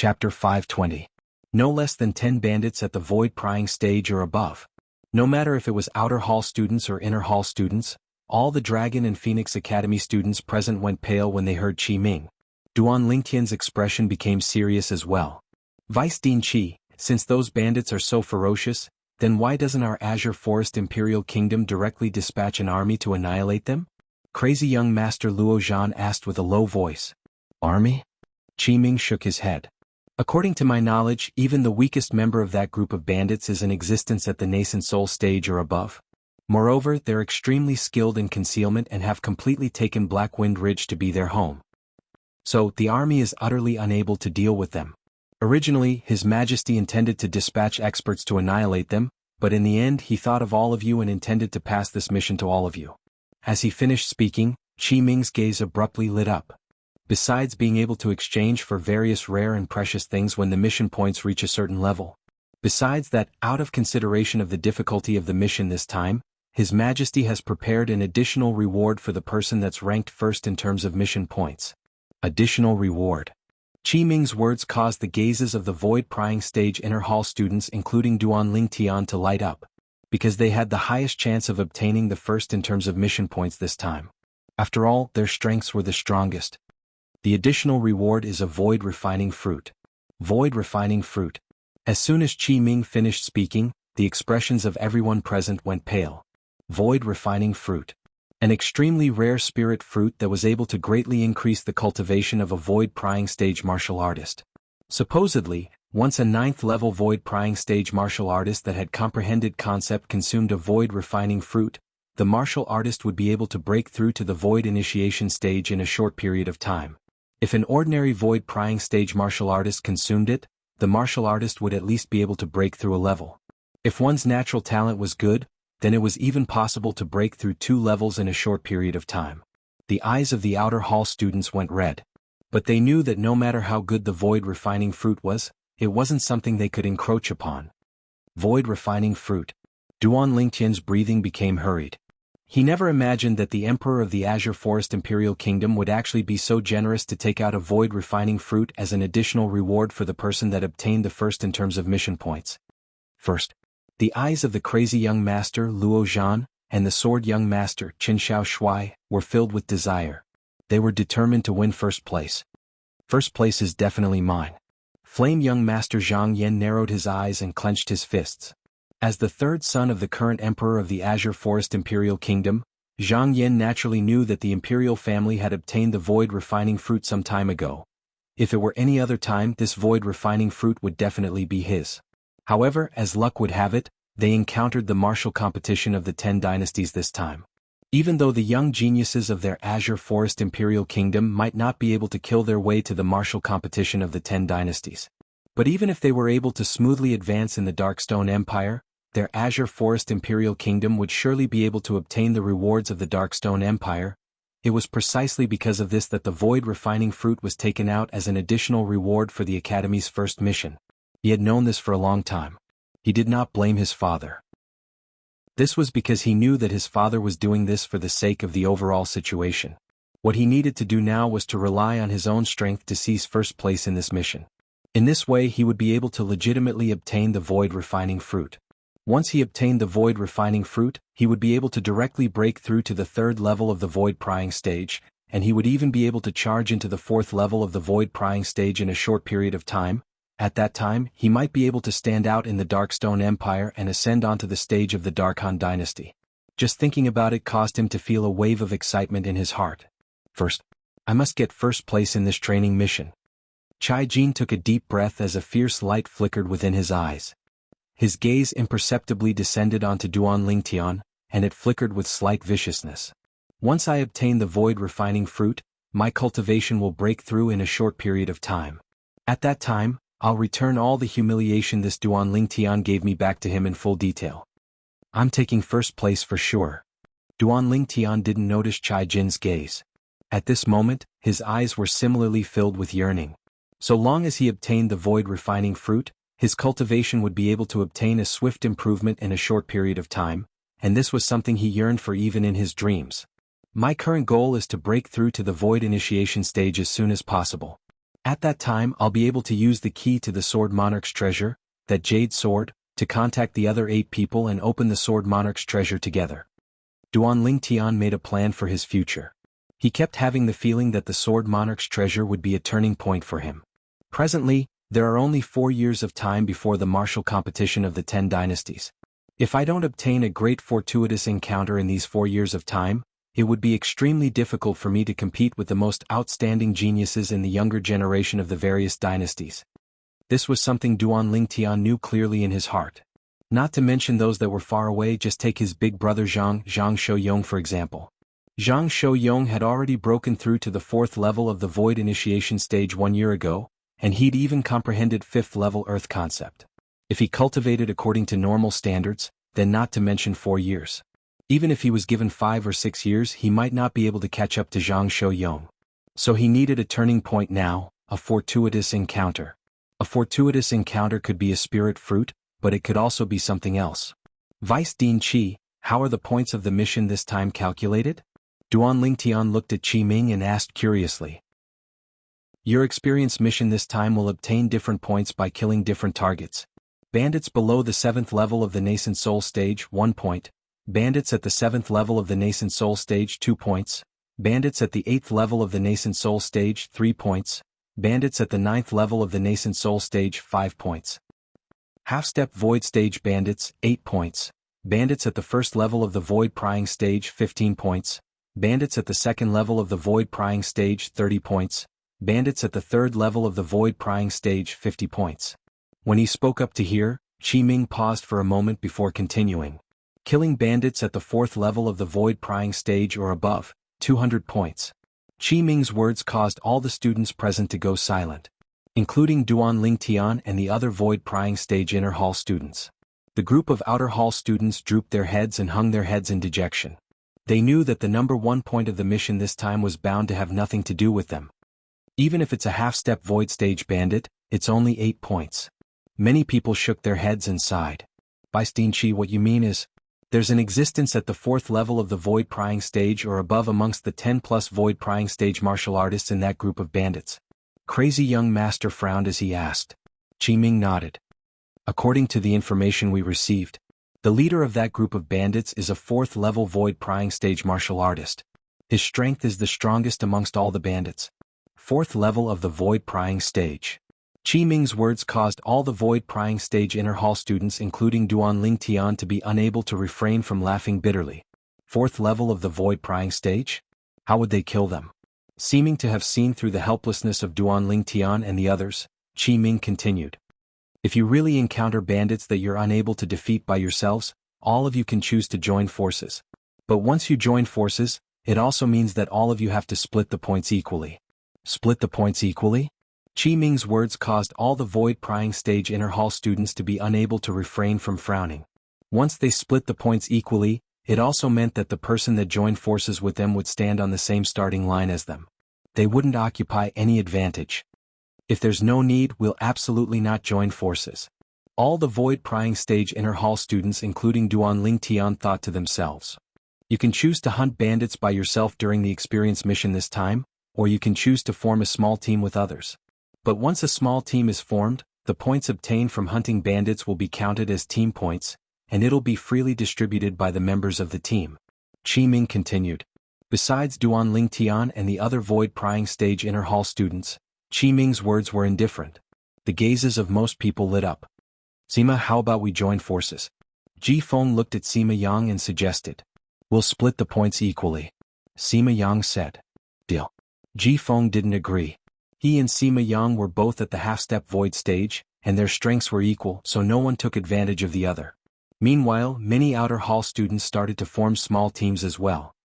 Chapter 520. No less than 10 bandits at the void prying stage or above. No matter if it was outer hall students or inner hall students, all the Dragon and Phoenix Academy students present went pale when they heard Qi Ming. Duan Lingtian's expression became serious as well. Vice Dean Qi, since those bandits are so ferocious, then why doesn't our Azure Forest Imperial Kingdom directly dispatch an army to annihilate them? Crazy young Master Luo Zhan asked with a low voice. Army? Qi Ming shook his head. According to my knowledge, even the weakest member of that group of bandits is in existence at the nascent soul stage or above. Moreover, they're extremely skilled in concealment and have completely taken Black Wind Ridge to be their home. So, the army is utterly unable to deal with them. Originally, His Majesty intended to dispatch experts to annihilate them, but in the end he thought of all of you and intended to pass this mission to all of you. As he finished speaking, Qi Ming's gaze abruptly lit up. Besides being able to exchange for various rare and precious things when the mission points reach a certain level. Besides that, out of consideration of the difficulty of the mission this time, His Majesty has prepared an additional reward for the person that's ranked first in terms of mission points. Additional reward. Qi Ming's words caused the gazes of the void prying stage inner hall students including Duan Lingtian to light up, because they had the highest chance of obtaining the first in terms of mission points this time. After all, their strengths were the strongest. The additional reward is a void refining fruit. Void refining fruit. As soon as Qi Ming finished speaking, the expressions of everyone present went pale. Void refining fruit. An extremely rare spirit fruit that was able to greatly increase the cultivation of a void prying stage martial artist. Supposedly, once a 9th level void prying stage martial artist that had comprehended concept consumed a void refining fruit, the martial artist would be able to break through to the void initiation stage in a short period of time. If an ordinary void prying stage martial artist consumed it, the martial artist would at least be able to break through a level. If one's natural talent was good, then it was even possible to break through 2 levels in a short period of time. The eyes of the outer hall students went red. But they knew that no matter how good the void refining fruit was, it wasn't something they could encroach upon. Void refining fruit. Duan Lingtian's breathing became hurried. He never imagined that the Emperor of the Azure Forest Imperial Kingdom would actually be so generous to take out a void refining fruit as an additional reward for the person that obtained the first in terms of mission points. First, the eyes of the crazy young master Luo Zhan and the sword young master Qin Xiao Shuai were filled with desire. They were determined to win first place. First place is definitely mine. Flame young master Zhang Yan narrowed his eyes and clenched his fists. As the third son of the current emperor of the Azure Forest Imperial Kingdom, Zhang Yan naturally knew that the imperial family had obtained the void refining fruit some time ago. If it were any other time, this void refining fruit would definitely be his. However, as luck would have it, they encountered the martial competition of the 10 dynasties this time. Even though the young geniuses of their Azure Forest Imperial Kingdom might not be able to kill their way to the martial competition of the 10 dynasties. But even if they were able to smoothly advance in the Darkstone Empire, their Azure Forest Imperial Kingdom would surely be able to obtain the rewards of the Darkstone Empire. It was precisely because of this that the void refining fruit was taken out as an additional reward for the Academy's first mission. He had known this for a long time. He did not blame his father. This was because he knew that his father was doing this for the sake of the overall situation. What he needed to do now was to rely on his own strength to seize first place in this mission. In this way he would be able to legitimately obtain the void refining fruit. Once he obtained the void refining fruit, he would be able to directly break through to the 3rd level of the void prying stage, and he would even be able to charge into the 4th level of the void prying stage in a short period of time. At that time, he might be able to stand out in the Darkstone Empire and ascend onto the stage of the Darkhan dynasty. Just thinking about it caused him to feel a wave of excitement in his heart. First, I must get first place in this training mission. Chai Jin took a deep breath as a fierce light flickered within his eyes. His gaze imperceptibly descended onto Duan Lingtian, and it flickered with slight viciousness. Once I obtain the void refining fruit, my cultivation will break through in a short period of time. At that time, I'll return all the humiliation this Duan Lingtian gave me back to him in full detail. I'm taking first place for sure. Duan Lingtian didn't notice Chai Jin's gaze. At this moment, his eyes were similarly filled with yearning. So long as he obtained the void refining fruit, his cultivation would be able to obtain a swift improvement in a short period of time, and this was something he yearned for even in his dreams. My current goal is to break through to the void initiation stage as soon as possible. At that time I'll be able to use the key to the Sword Monarch's treasure, that jade sword, to contact the other 8 people and open the Sword Monarch's treasure together. Duan Lingtian made a plan for his future. He kept having the feeling that the Sword Monarch's treasure would be a turning point for him. Presently, there are only 4 years of time before the martial competition of the 10 dynasties. If I don't obtain a great fortuitous encounter in these 4 years of time, it would be extremely difficult for me to compete with the most outstanding geniuses in the younger generation of the various dynasties. This was something Duan Lingtian knew clearly in his heart. Not to mention those that were far away. Just take his big brother Zhang Shouyong for example. Zhang Shouyong had already broken through to the 4th level of the Void Initiation stage 1 year ago, and he'd even comprehended 5th level Earth concept. If he cultivated according to normal standards, then not to mention 4 years. Even if he was given 5 or 6 years, he might not be able to catch up to Zhang Shouyong. So he needed a turning point now, a fortuitous encounter. A fortuitous encounter could be a spirit fruit, but it could also be something else. Vice Dean Qi, how are the points of the mission this time calculated? Duan Lingtian looked at Qi Ming and asked curiously. Your experience mission this time will obtain different points by killing different targets. Bandits below the 7th level of the Nascent Soul stage, 1 point. Bandits at the 7th level of the Nascent Soul stage, 2 points. Bandits at the 8th level of the Nascent Soul stage, 3 points. Bandits at the 9th level of the Nascent Soul stage, 5 points. Half-step Void stage bandits, 8 points. Bandits at the 1st level of the Void Prying stage, 15 points. Bandits at the 2nd level of the Void Prying stage, 30 points. Bandits at the 3rd level of the Void Prying stage, 50 points. When he spoke up to here, Qi Ming paused for a moment before continuing. Killing bandits at the 4th level of the Void Prying stage or above, 200 points. Qi Ming's words caused all the students present to go silent, including Duan Lingtian and the other Void Prying stage inner hall students. The group of outer hall students drooped their heads and hung their heads in dejection. They knew that the number 1 point of the mission this time was bound to have nothing to do with them. Even if it's a half-step Void stage bandit, it's only 8 points. Many people shook their heads and sighed. Vice Dean Qi, what you mean is, there's an existence at the 4th level of the Void Prying stage or above amongst the 10+ Void Prying stage martial artists in that group of bandits. Crazy young master frowned as he asked. Qi Ming nodded. According to the information we received, the leader of that group of bandits is a 4th level Void Prying stage martial artist. His strength is the strongest amongst all the bandits. 4th level of the Void Prying stage. Qi Ming's words caused all the Void Prying stage inner hall students including Duan Lingtian to be unable to refrain from laughing bitterly. 4th level of the Void Prying stage? How would they kill them? Seeming to have seen through the helplessness of Duan Lingtian and the others, Qi Ming continued. If you really encounter bandits that you're unable to defeat by yourselves, all of you can choose to join forces. But once you join forces, it also means that all of you have to split the points equally. Split the points equally? Qi Ming's words caused all the Void Prying stage inner hall students to be unable to refrain from frowning. Once they split the points equally, it also meant that the person that joined forces with them would stand on the same starting line as them. They wouldn't occupy any advantage. If there's no need, we'll absolutely not join forces. All the Void Prying stage inner hall students including Duan Lingtian thought to themselves. You can choose to hunt bandits by yourself during the experience mission this time, or you can choose to form a small team with others. But once a small team is formed, the points obtained from hunting bandits will be counted as team points, and it'll be freely distributed by the members of the team. Qi Ming continued. Besides Duan Lingtian and the other Void Prying stage inner hall students, Qi Ming's words were indifferent. The gazes of most people lit up. Sima, how about we join forces? Ji Feng looked at Sima Yang and suggested. We'll split the points equally. Sima Yang said. Deal. Ji Feng didn't agree. He and Sima Yang were both at the half-step Void stage, and their strengths were equal, so no one took advantage of the other. Meanwhile, many outer hall students started to form small teams as well.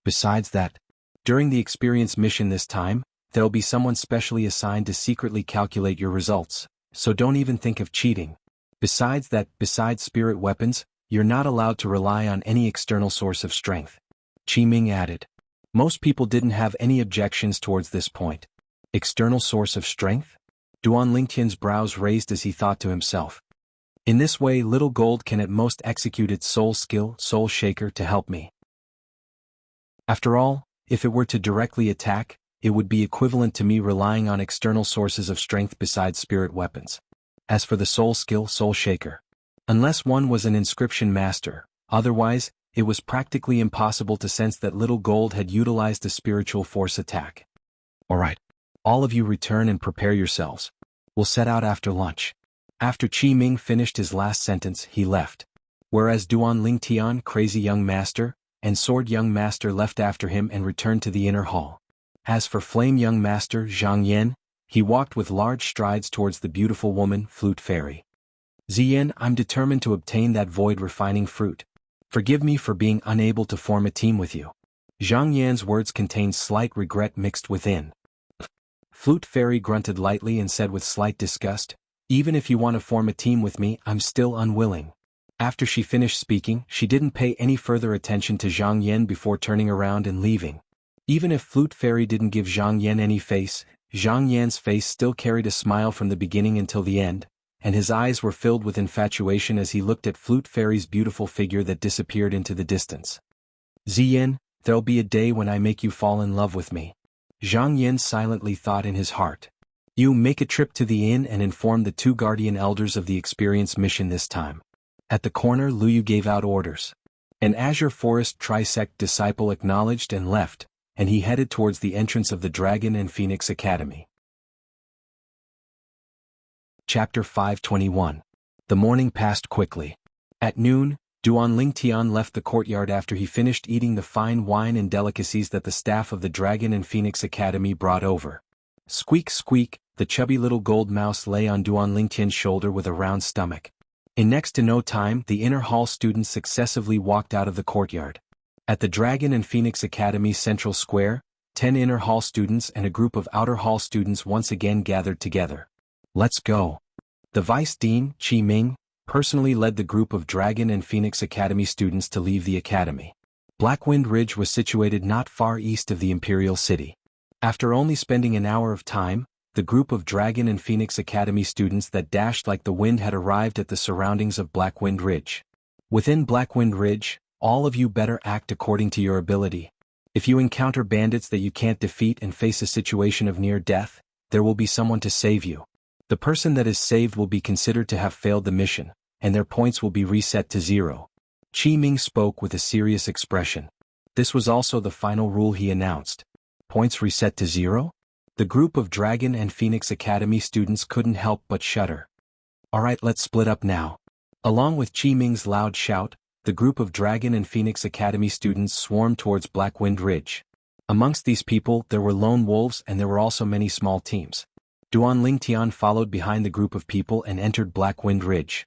Besides that, during the experience mission this time, there'll be someone specially assigned to secretly calculate your results, so don't even think of cheating. Besides that, besides spirit weapons, you're not allowed to rely on any external source of strength. Qi Ming added. Most people didn't have any objections towards this point. External source of strength? Duan Lingtian's brows raised as he thought to himself. In this way, Little Gold can at most execute its soul skill, Soul Shaker, to help me. After all, if it were to directly attack, it would be equivalent to me relying on external sources of strength besides spirit weapons. As for the soul skill, Soul Shaker. Unless one was an inscription master, otherwise, it was practically impossible to sense that Little Gold had utilized a spiritual force attack. Alright. All of you return and prepare yourselves. We'll set out after lunch. After Qi Ming finished his last sentence, he left. Whereas Duan Lingtian, Crazy Young Master, and Sword Young Master left after him and returned to the inner hall. As for Flame Young Master Zhang Yan, he walked with large strides towards the beautiful woman, Flute Fairy. Ziyan, I'm determined to obtain that void refining fruit. Forgive me for being unable to form a team with you. Zhang Yan's words contained slight regret mixed within. Flute Fairy grunted lightly and said with slight disgust, even if you want to form a team with me, I'm still unwilling. After she finished speaking, she didn't pay any further attention to Zhang Yan before turning around and leaving. Even if Flute Fairy didn't give Zhang Yan any face, Zhang Yan's face still carried a smile from the beginning until the end, and his eyes were filled with infatuation as he looked at Flute Fairy's beautiful figure that disappeared into the distance. Ziyan, there'll be a day when I make you fall in love with me. Zhang Yan silently thought in his heart. You make a trip to the inn and inform the 2 guardian elders of the experience mission this time. At the corner, Luyu gave out orders. An Azure Forest Trisect disciple acknowledged and left, and he headed towards the entrance of the Dragon and Phoenix Academy. Chapter 521. The morning passed quickly. At noon, Duan Lingtian left the courtyard after he finished eating the fine wine and delicacies that the staff of the Dragon and Phoenix Academy brought over. Squeak squeak, the chubby little gold mouse lay on Duan Lingtian's shoulder with a round stomach. In next to no time, the inner hall students successively walked out of the courtyard. At the Dragon and Phoenix Academy Central Square, 10 inner hall students and a group of outer hall students once again gathered together. Let's go. The Vice Dean, Qi Ming, personally led the group of Dragon and Phoenix Academy students to leave the academy. Blackwind Ridge was situated not far east of the Imperial City. After only spending an hour of time, the group of Dragon and Phoenix Academy students that dashed like the wind had arrived at the surroundings of Blackwind Ridge. Within Blackwind Ridge, all of you better act according to your ability. If you encounter bandits that you can't defeat and face a situation of near death, there will be someone to save you. The person that is saved will be considered to have failed the mission, and their points will be reset to 0. Qi Ming spoke with a serious expression. This was also the final rule he announced. Points reset to 0? The group of Dragon and Phoenix Academy students couldn't help but shudder. Alright, let's split up now. Along with Qi Ming's loud shout, the group of Dragon and Phoenix Academy students swarmed towards Blackwind Ridge. Amongst these people, there were lone wolves and there were also many small teams. Duan Lingtian followed behind the group of people and entered Blackwind Ridge.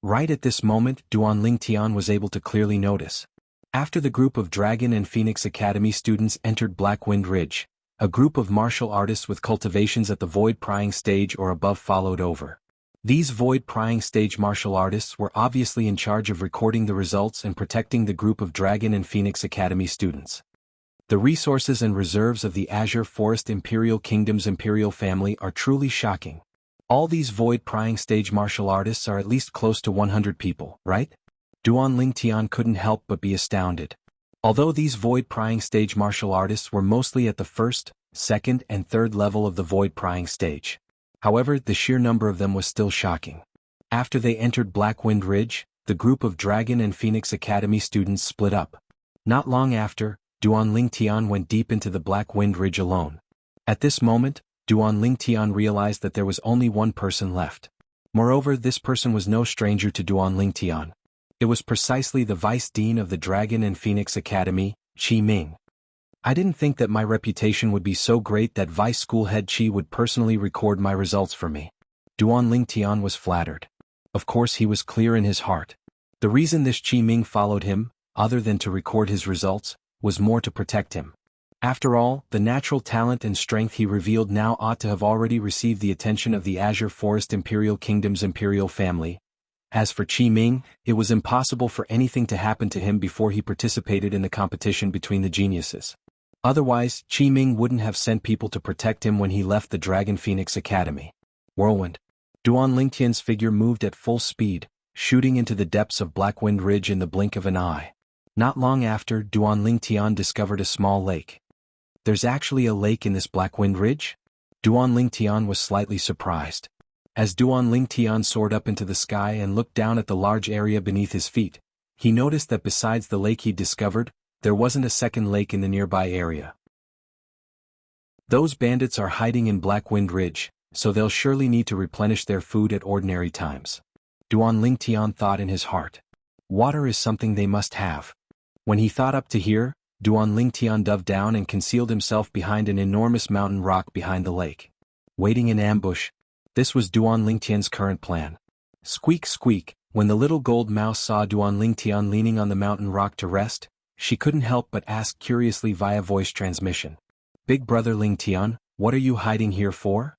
Right at this moment, Duan Lingtian was able to clearly notice. After the group of Dragon and Phoenix Academy students entered Blackwind Ridge, a group of martial artists with cultivations at the void prying stage or above followed over. These void prying stage martial artists were obviously in charge of recording the results and protecting the group of Dragon and Phoenix Academy students. The resources and reserves of the Azure Forest Imperial Kingdom's Imperial family are truly shocking. All these void prying stage martial artists are at least close to 100 people, right? Duan Lingtian couldn't help but be astounded. Although these void prying stage martial artists were mostly at the first, second and third level of the void prying stage. However, the sheer number of them was still shocking. After they entered Blackwind Ridge, the group of Dragon and Phoenix Academy students split up. Not long after, Duan Lingtian went deep into the Blackwind Ridge alone. At this moment, Duan Lingtian realized that there was only one person left. Moreover, this person was no stranger to Duan Lingtian. It was precisely the Vice Dean of the Dragon and Phoenix Academy, Qi Ming. I didn't think that my reputation would be so great that Vice School Head Qi would personally record my results for me. Duan Lingtian was flattered. Of course he was clear in his heart. The reason this Qi Ming followed him, other than to record his results, was more to protect him. After all, the natural talent and strength he revealed now ought to have already received the attention of the Azure Forest Imperial Kingdom's Imperial family. As for Qi Ming, it was impossible for anything to happen to him before he participated in the competition between the geniuses. Otherwise, Qi Ming wouldn't have sent people to protect him when he left the Dragon Phoenix Academy. Whirlwind. Duan Lingtian's figure moved at full speed, shooting into the depths of Blackwind Ridge in the blink of an eye. Not long after, Duan Lingtian discovered a small lake. There's actually a lake in this Black Wind Ridge? Duan Lingtian was slightly surprised. As Duan Lingtian soared up into the sky and looked down at the large area beneath his feet, he noticed that besides the lake he'd discovered, there wasn't a second lake in the nearby area. Those bandits are hiding in Black Wind Ridge, so they'll surely need to replenish their food at ordinary times. Duan Lingtian thought in his heart. Water is something they must have. When he thought up to here, Duan Lingtian dove down and concealed himself behind an enormous mountain rock behind the lake. Waiting in ambush. This was Duan Lingtian's current plan. Squeak squeak, when the little gold mouse saw Duan Lingtian leaning on the mountain rock to rest, she couldn't help but ask curiously via voice transmission. Big brother Lingtian, what are you hiding here for?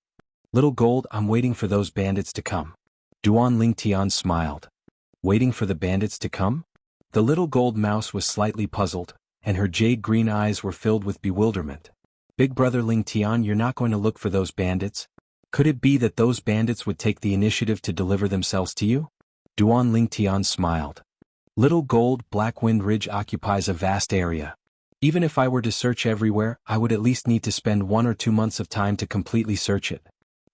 Little gold, I'm waiting for those bandits to come. Duan Lingtian smiled. Waiting for the bandits to come? The little gold mouse was slightly puzzled, and her jade-green eyes were filled with bewilderment. Big brother Lingtian, you're not going to look for those bandits? Could it be that those bandits would take the initiative to deliver themselves to you? Duan Lingtian smiled. Little gold, Black Wind Ridge occupies a vast area. Even if I were to search everywhere, I would at least need to spend 1 or 2 months of time to completely search it.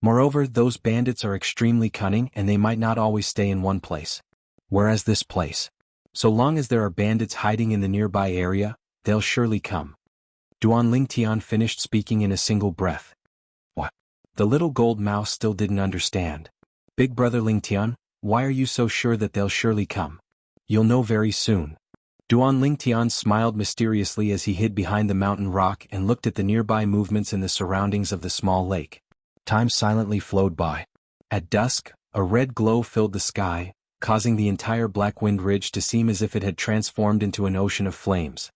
Moreover, those bandits are extremely cunning and they might not always stay in one place. Whereas this place. So long as there are bandits hiding in the nearby area, they'll surely come. Duan Lingtian finished speaking in a single breath. What? The little gold mouse still didn't understand. Big brother Lingtian, why are you so sure that they'll surely come? You'll know very soon. Duan Lingtian smiled mysteriously as he hid behind the mountain rock and looked at the nearby movements in the surroundings of the small lake. Time silently flowed by. At dusk, a red glow filled the sky, causing the entire Black Wind Ridge to seem as if it had transformed into an ocean of flames.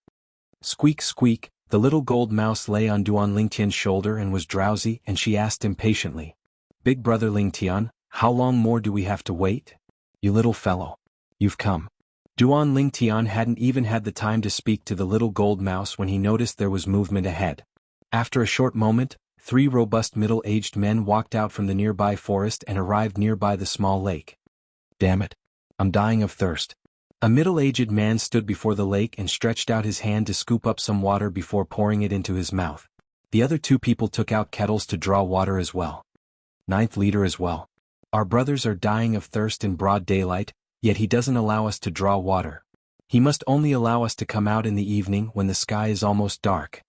Squeak squeak, the little gold mouse lay on Duan Lingtian's shoulder and was drowsy, and she asked impatiently. Big brother Lingtian, how long more do we have to wait? You little fellow. You've come. Duan Lingtian hadn't even had the time to speak to the little gold mouse when he noticed there was movement ahead. After a short moment, 3 robust middle-aged men walked out from the nearby forest and arrived nearby the small lake. Damn it. I'm dying of thirst. A middle-aged man stood before the lake and stretched out his hand to scoop up some water before pouring it into his mouth. The other 2 people took out kettles to draw water as well. 9th leader as well. Our brothers are dying of thirst in broad daylight, yet he doesn't allow us to draw water. He must only allow us to come out in the evening when the sky is almost dark.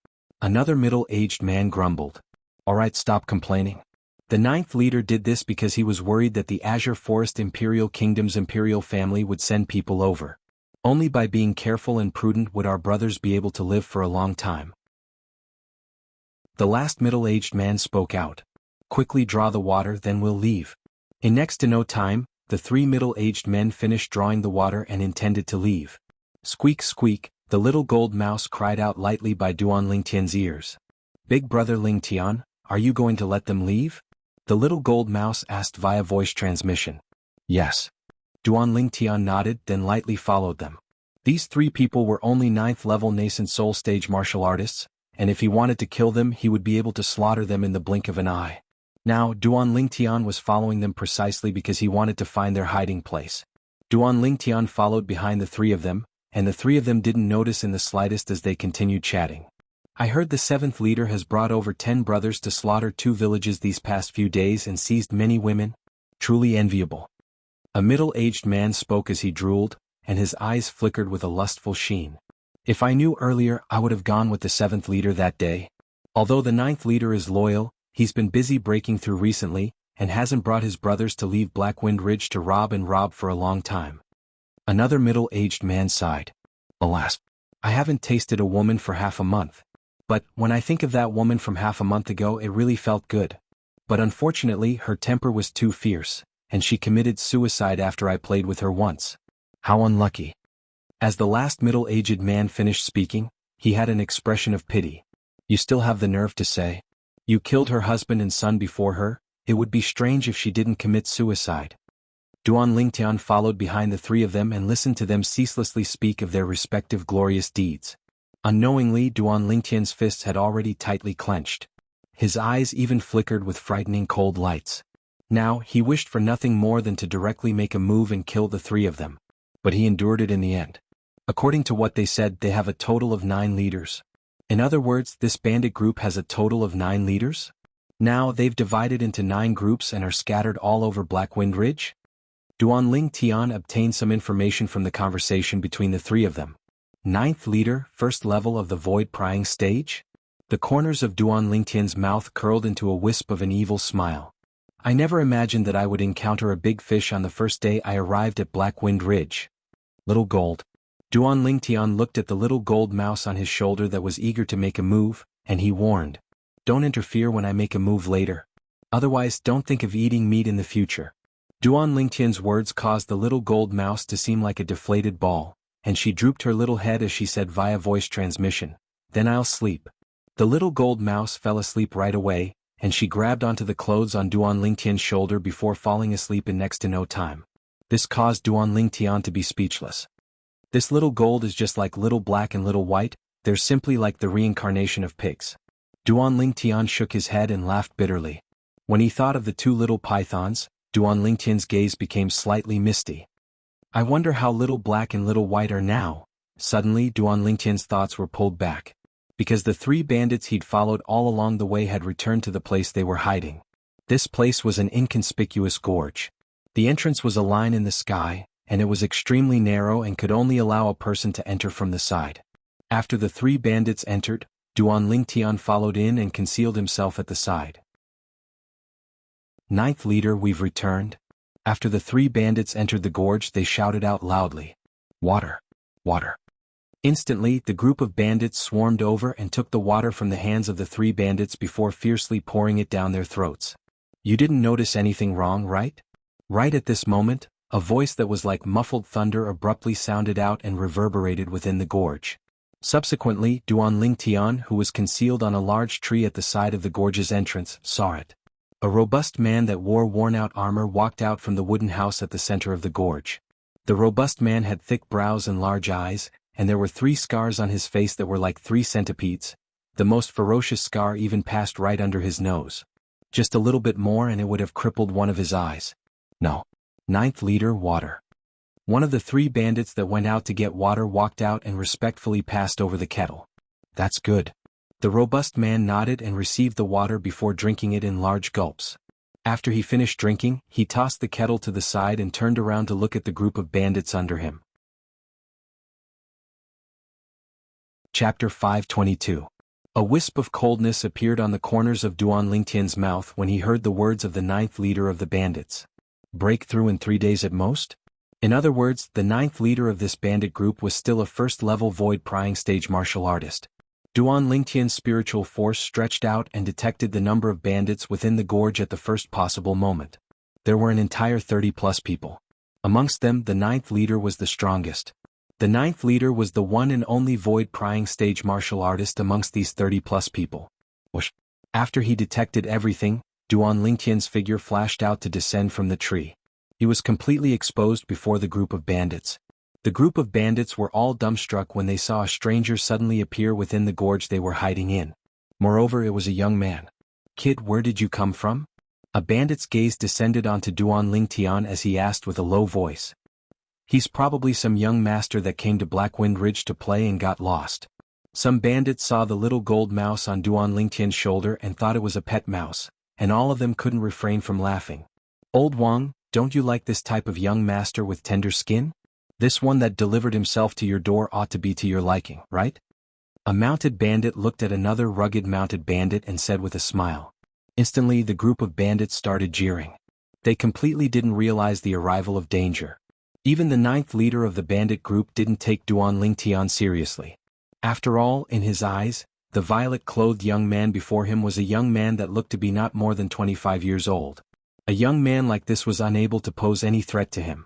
Another middle-aged man grumbled. Alright, stop complaining. The 9th leader did this because he was worried that the Azure Forest Imperial Kingdom's imperial family would send people over. Only by being careful and prudent would our brothers be able to live for a long time. The last middle-aged man spoke out. Quickly draw the water, then we'll leave. In next to no time, the 3 middle-aged men finished drawing the water and intended to leave. Squeak squeak, the little gold mouse cried out lightly by Duan Lingtian's ears. Big brother Lingtian, are you going to let them leave? The little gold mouse asked via voice transmission. Yes. Duan Lingtian nodded, then lightly followed them. These 3 people were only 9th level nascent soul stage martial artists, and if he wanted to kill them he would be able to slaughter them in the blink of an eye. Now, Duan Lingtian was following them precisely because he wanted to find their hiding place. Duan Lingtian followed behind the 3 of them, and the 3 of them didn't notice in the slightest as they continued chatting. I heard the 7th leader has brought over 10 brothers to slaughter 2 villages these past few days and seized many women. Truly enviable. A middle-aged man spoke as he drooled, and his eyes flickered with a lustful sheen. If I knew earlier, I would have gone with the 7th leader that day. Although the 9th leader is loyal, he's been busy breaking through recently, and hasn't brought his brothers to leave Black Wind Ridge to rob for a long time. Another middle-aged man sighed. Alas, I haven't tasted a woman for half a month. But, when I think of that woman from half a month ago, it really felt good. But unfortunately, her temper was too fierce, and she committed suicide after I played with her once. How unlucky. As the last middle-aged man finished speaking, he had an expression of pity. You still have the nerve to say? You killed her husband and son before her? It would be strange if she didn't commit suicide. Duan Lingtian followed behind the 3 of them and listened to them ceaselessly speak of their respective glorious deeds. Unknowingly, Duan Lingtian's fists had already tightly clenched. His eyes even flickered with frightening cold lights. Now, he wished for nothing more than to directly make a move and kill the 3 of them. But he endured it in the end. According to what they said, they have a total of 9 leaders. In other words, this bandit group has a total of 9 leaders? Now, they've divided into 9 groups and are scattered all over Blackwind Ridge? Duanling Tian obtained some information from the conversation between the 3 of them. 9th leader, first level of the void prying stage? The corners of Duanling Tian's mouth curled into a wisp of an evil smile. I never imagined that I would encounter a big fish on the first day I arrived at Blackwind Ridge. Little gold. Duanling Tian looked at the little gold mouse on his shoulder that was eager to make a move, and he warned. Don't interfere when I make a move later. Otherwise, don't think of eating meat in the future. Duanling Tian's words caused the little gold mouse to seem like a deflated ball, and she drooped her little head as she said via voice transmission, "Then I'll sleep." The little gold mouse fell asleep right away, and she grabbed onto the clothes on Duanling Tian's shoulder before falling asleep in next to no time. This caused Duanling Tian to be speechless. This little gold is just like little black and little white, they're simply like the reincarnation of pigs. Duanling Tian shook his head and laughed bitterly. When he thought of the 2 little pythons, Duanling Tian's gaze became slightly misty. I wonder how little black and little white are now. Suddenly, Duanling Tian's thoughts were pulled back. Because the 3 bandits he'd followed all along the way had returned to the place they were hiding. This place was an inconspicuous gorge. The entrance was a line in the sky, and it was extremely narrow and could only allow a person to enter from the side. After the 3 bandits entered, Duanling Tian followed in and concealed himself at the side. 9th leader, we've returned. After the 3 bandits entered the gorge, they shouted out loudly, "Water! Water!" Instantly, the group of bandits swarmed over and took the water from the hands of the 3 bandits before fiercely pouring it down their throats. You didn't notice anything wrong, right? Right at this moment, a voice that was like muffled thunder abruptly sounded out and reverberated within the gorge. Subsequently, Duanling Tian, who was concealed on a large tree at the side of the gorge's entrance, saw it. A robust man that wore worn-out armor walked out from the wooden house at the center of the gorge. The robust man had thick brows and large eyes, and there were 3 scars on his face that were like 3 centipedes. The most ferocious scar even passed right under his nose. Just a little bit more and it would have crippled one of his eyes. No. 9th leader, water. One of the 3 bandits that went out to get water walked out and respectfully passed over the kettle. That's good. The robust man nodded and received the water before drinking it in large gulps. After he finished drinking, he tossed the kettle to the side and turned around to look at the group of bandits under him. Chapter 522. A wisp of coldness appeared on the corners of Duanling Tian's mouth when he heard the words of the 9th leader of the bandits. Breakthrough in 3 days at most? In other words, the 9th leader of this bandit group was still a first-level void prying stage martial artist. Duanling Tian's spiritual force stretched out and detected the number of bandits within the gorge at the first possible moment. There were an entire 30-plus people. Amongst them, the 9th leader was the strongest. The 9th leader was the one and only void prying stage martial artist amongst these 30-plus people. Whoosh. After he detected everything, Duanling Tian's figure flashed out to descend from the tree. He was completely exposed before the group of bandits. The group of bandits were all dumbstruck when they saw a stranger suddenly appear within the gorge they were hiding in. Moreover, it was a young man. "Kid, where did you come from?" A bandit's gaze descended onto Duanling Tian as he asked with a low voice. "He's probably some young master that came to Blackwind Ridge to play and got lost." Some bandits saw the little gold mouse on Duanling Tian's shoulder and thought it was a pet mouse, and all of them couldn't refrain from laughing. "Old Wang, don't you like this type of young master with tender skin? This one that delivered himself to your door ought to be to your liking, right?" A mounted bandit looked at another rugged mounted bandit and said with a smile. Instantly, the group of bandits started jeering. They completely didn't realize the arrival of danger. Even the 9th leader of the bandit group didn't take Duanling Tian seriously. After all, in his eyes, the violet-clothed young man before him was a young man that looked to be not more than 25 years old. A young man like this was unable to pose any threat to him.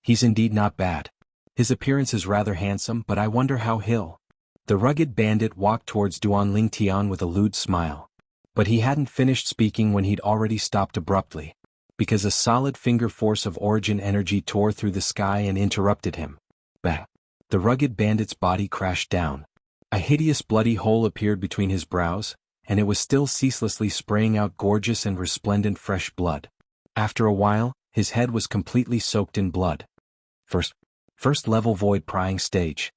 He's indeed not bad. His appearance is rather handsome, but I wonder how he'll... The rugged bandit walked towards Duanling Tian with a lewd smile. But he hadn't finished speaking when he'd already stopped abruptly. Because a solid finger force of origin energy tore through the sky and interrupted him. Bang! The rugged bandit's body crashed down. A hideous bloody hole appeared between his brows, and it was still ceaselessly spraying out gorgeous and resplendent fresh blood. After a while, his head was completely soaked in blood. First level void prying stage.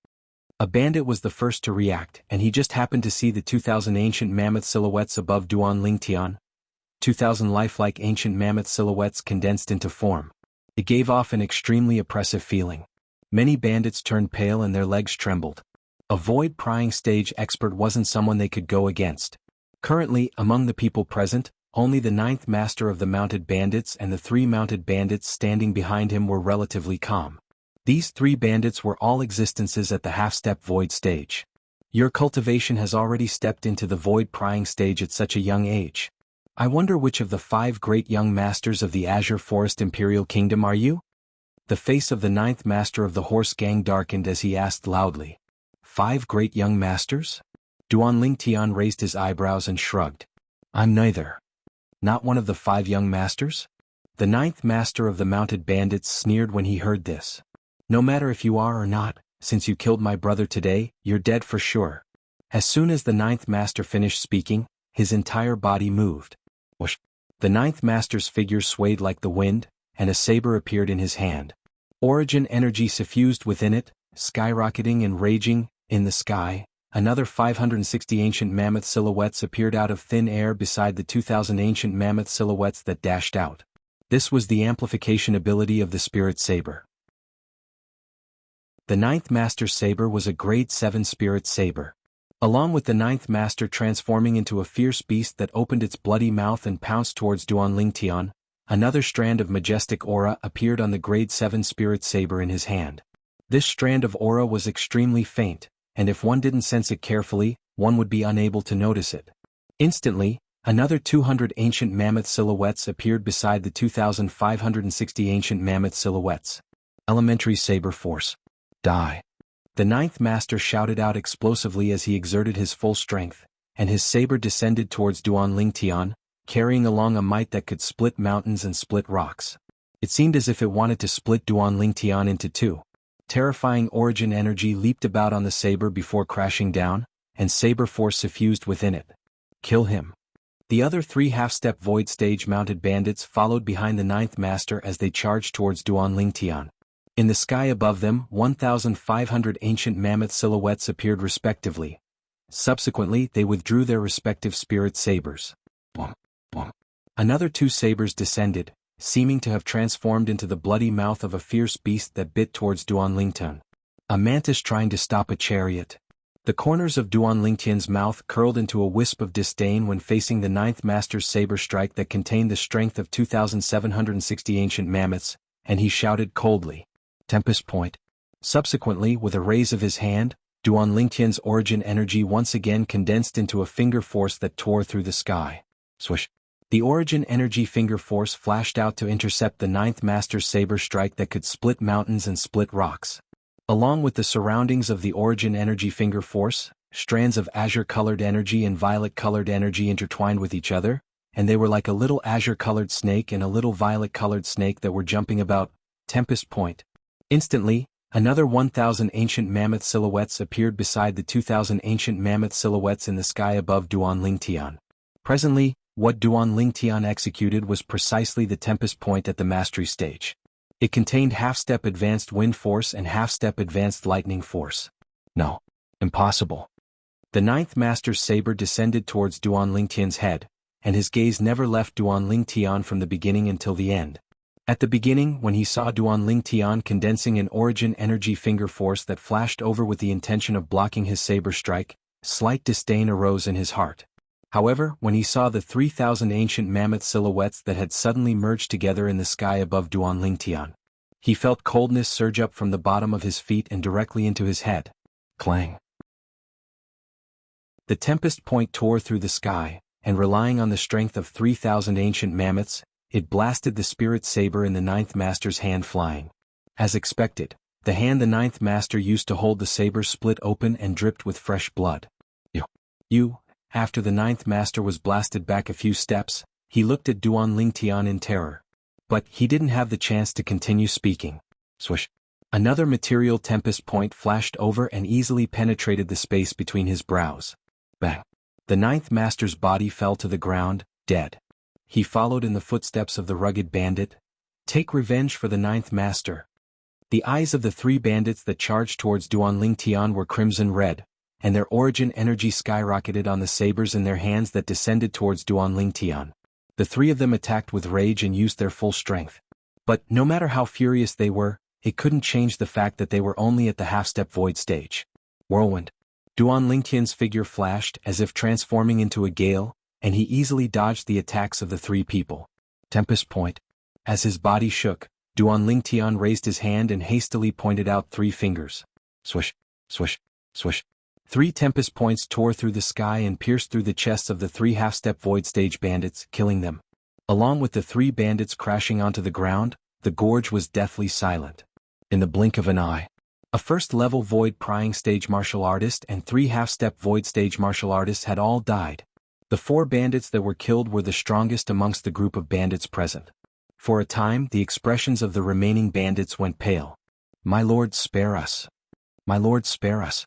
A bandit was the first to react, and he just happened to see the 2,000 ancient mammoth silhouettes above Duan Lingtian. 2,000 lifelike ancient mammoth silhouettes condensed into form. It gave off an extremely oppressive feeling. Many bandits turned pale and their legs trembled. A void prying stage expert wasn't someone they could go against. Currently, among the people present, only the 9th master of the mounted bandits and the 3 mounted bandits standing behind him were relatively calm. These 3 bandits were all existences at the half-step void stage. Your cultivation has already stepped into the void prying stage at such a young age. I wonder which of the 5 great young masters of the Azure Forest Imperial Kingdom are you? The face of the 9th master of the horse gang darkened as he asked loudly. 5 great young masters? Duan Lingtian raised his eyebrows and shrugged. I'm neither. Not one of the 5 young masters? The 9th master of the mounted bandits sneered when he heard this. No matter if you are or not, since you killed my brother today, you're dead for sure. As soon as the 9th master finished speaking, his entire body moved. Whoosh! The 9th master's figure swayed like the wind, and a saber appeared in his hand. Origin energy suffused within it, skyrocketing and raging. In the sky, another 560 ancient mammoth silhouettes appeared out of thin air beside the 2,000 ancient mammoth silhouettes that dashed out. This was the amplification ability of the spirit saber. The 9th master's saber was a grade 7 spirit saber. Along with the 9th master transforming into a fierce beast that opened its bloody mouth and pounced towards Duan Lingtian, another strand of majestic aura appeared on the grade 7 spirit saber in his hand. This strand of aura was extremely faint, and if one didn't sense it carefully, one would be unable to notice it. Instantly, another 200 ancient mammoth silhouettes appeared beside the 2,560 ancient mammoth silhouettes. Elementary saber force. Die. The 9th master shouted out explosively as he exerted his full strength, and his saber descended towards Duan Lingtian, carrying along a might that could split mountains and split rocks. It seemed as if it wanted to split Duan Lingtian into 2. Terrifying origin energy leaped about on the saber before crashing down, and saber force suffused within it. Kill him. The other 3 half-step void stage mounted bandits followed behind the 9th master as they charged towards Duan Lingtian. In the sky above them, 1,500 ancient mammoth silhouettes appeared respectively. Subsequently, they withdrew their respective spirit sabers. Boom, boom. Another 2 sabers descended, seeming to have transformed into the bloody mouth of a fierce beast that bit towards Duan Lingtian. A mantis trying to stop a chariot. The corners of Duan Lingtian's mouth curled into a wisp of disdain when facing the 9th master's saber strike that contained the strength of 2,760 ancient mammoths, and he shouted coldly, Tempest Point. Subsequently, with a raise of his hand, Duan Lingtian's origin energy once again condensed into a finger force that tore through the sky. Swish! The origin energy finger force flashed out to intercept the 9th master's saber strike that could split mountains and split rocks. Along with the surroundings of the origin energy finger force, strands of azure-colored energy and violet-colored energy intertwined with each other, and they were like a little azure-colored snake and a little violet-colored snake that were jumping about. Tempest Point. Instantly, another 1,000 ancient mammoth silhouettes appeared beside the 2,000 ancient mammoth silhouettes in the sky above Duan Lingtian. Presently, what Duan Lingtian executed was precisely the Tempest Point at the mastery stage. It contained half-step advanced wind force and half-step advanced lightning force. No. Impossible. The 9th master's saber descended towards Duan Lingtian's head, and his gaze never left Duan Lingtian from the beginning until the end. At the beginning, when he saw Duan Lingtian condensing an origin energy finger force that flashed over with the intention of blocking his saber strike, slight disdain arose in his heart. However, when he saw the 3,000 ancient mammoth silhouettes that had suddenly merged together in the sky above Duan Lingtian, he felt coldness surge up from the bottom of his feet and directly into his head. Clang. The Tempest Point tore through the sky, and relying on the strength of 3,000 ancient mammoths, it blasted the spirit saber in the 9th master's hand flying. As expected, the hand the 9th master used to hold the saber split open and dripped with fresh blood. You. After the 9th master was blasted back a few steps, he looked at Duan Lingtian in terror. But he didn't have the chance to continue speaking. Swish! Another material tempest point flashed over and easily penetrated the space between his brows. Bang! The 9th master's body fell to the ground, dead. He followed in the footsteps of the rugged bandit. Take revenge for the 9th master. The eyes of the three bandits that charged towards Duan Lingtian were crimson red, and their origin energy skyrocketed on the sabers in their hands that descended towards Duan Lingtian. The three of them attacked with rage and used their full strength. But, no matter how furious they were, it couldn't change the fact that they were only at the half-step void stage. Whirlwind. Duan Lingtian's figure flashed as if transforming into a gale, and he easily dodged the attacks of the three people. Tempest Point. As his body shook, Duan Lingtian raised his hand and hastily pointed out 3 fingers. Swish, swish, swish. 3 tempest points tore through the sky and pierced through the chests of the 3 half-step void stage bandits, killing them. Along with the 3 bandits crashing onto the ground, the gorge was deathly silent. In the blink of an eye, a first-level void prying stage martial artist and 3 half-step void stage martial artists had all died. The 4 bandits that were killed were the strongest amongst the group of bandits present. For a time, the expressions of the remaining bandits went pale. "My lord, spare us. My lord, spare us."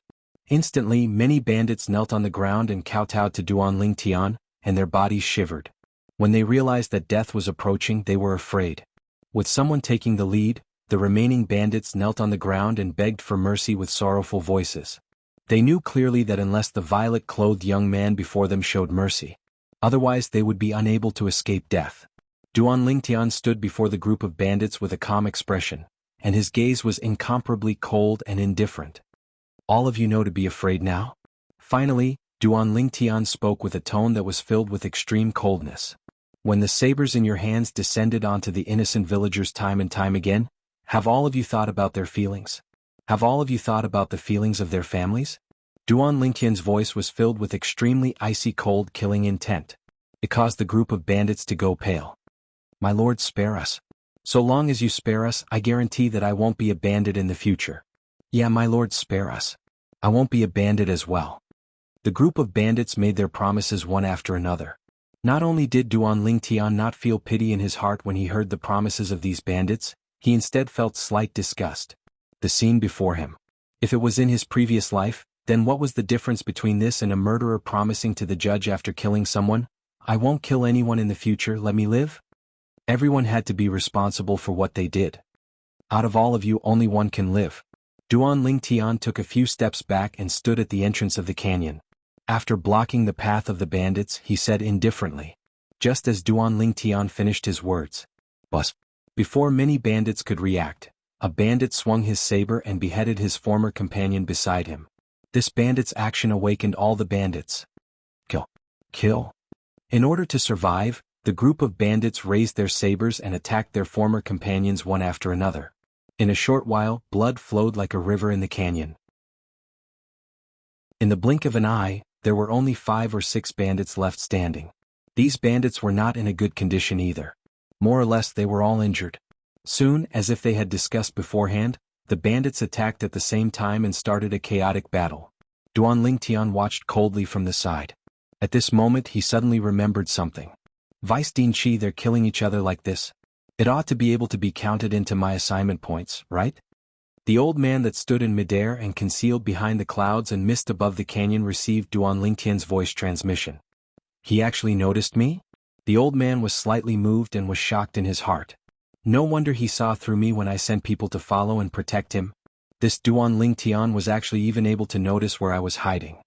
Instantly, many bandits knelt on the ground and kowtowed to Duan Lingtian, and their bodies shivered. When they realized that death was approaching, they were afraid. With someone taking the lead, the remaining bandits knelt on the ground and begged for mercy with sorrowful voices. They knew clearly that unless the violet-clothed young man before them showed mercy, otherwise they would be unable to escape death. Duan Lingtian stood before the group of bandits with a calm expression, and his gaze was incomparably cold and indifferent. "All of you know to be afraid now?" Finally, Duan Lingtian spoke with a tone that was filled with extreme coldness. "When the sabers in your hands descended onto the innocent villagers time and time again, have all of you thought about their feelings? Have all of you thought about the feelings of their families?" Duan Lingtian's voice was filled with extremely icy cold killing intent. It caused the group of bandits to go pale. "My lord, spare us. So long as you spare us, I guarantee that I won't be a bandit in the future." "Yeah, my lord, spare us. I won't be a bandit as well." The group of bandits made their promises one after another. Not only did Duan Lingtian not feel pity in his heart when he heard the promises of these bandits, he instead felt slight disgust. The scene before him. If it was in his previous life, then what was the difference between this and a murderer promising to the judge after killing someone, "I won't kill anyone in the future, let me live"? Everyone had to be responsible for what they did. Out of all of you, only one can live. Duan Lingtian took a few steps back and stood at the entrance of the canyon. After blocking the path of the bandits, he said indifferently. Just as Duan Lingtian finished his words, "Bus." Before many bandits could react, a bandit swung his saber and beheaded his former companion beside him. This bandit's action awakened all the bandits. Kill. Kill. In order to survive, the group of bandits raised their sabers and attacked their former companions one after another. In a short while, blood flowed like a river in the canyon. In the blink of an eye, there were only 5 or 6 bandits left standing. These bandits were not in a good condition either. More or less they were all injured. Soon, as if they had discussed beforehand, the bandits attacked at the same time and started a chaotic battle. Duan Lingtian watched coldly from the side. At this moment he suddenly remembered something. Vice Dean Chi, they're killing each other like this. It ought to be able to be counted into my assignment points, right? The old man that stood in midair and concealed behind the clouds and mist above the canyon received Duan Lingtian's voice transmission. He actually noticed me? The old man was slightly moved and was shocked in his heart. No wonder he saw through me when I sent people to follow and protect him. This Duan Lingtian was actually even able to notice where I was hiding.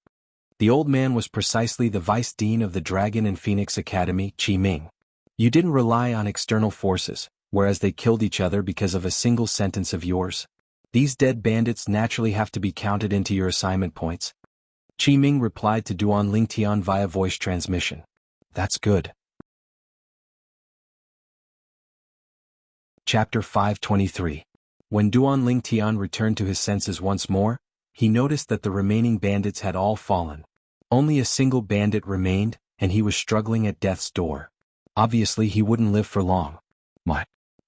The old man was precisely the vice dean of the Dragon and Phoenix Academy, Qi Ming. You didn't rely on external forces, whereas they killed each other because of a single sentence of yours. These dead bandits naturally have to be counted into your assignment points. Qi Ming replied to Duan Lingtian via voice transmission. That's good. Chapter 523. When Duan Lingtian returned to his senses once more, he noticed that the remaining bandits had all fallen. Only a single bandit remained, and he was struggling at death's door. Obviously he wouldn't live for long.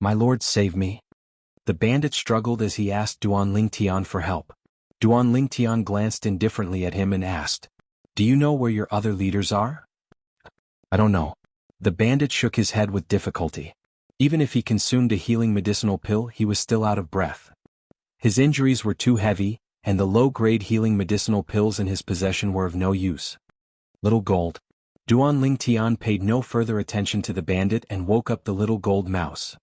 My lord, save me." The bandit struggled as he asked Duan Lingtian for help. Duan Lingtian glanced indifferently at him and asked, "Do you know where your other leaders are?" "I don't know." The bandit shook his head with difficulty. Even if he consumed a healing medicinal pill, he was still out of breath. His injuries were too heavy, and the low-grade healing medicinal pills in his possession were of no use. Little gold. Duan Lingtian paid no further attention to the bandit and woke up the little gold mouse.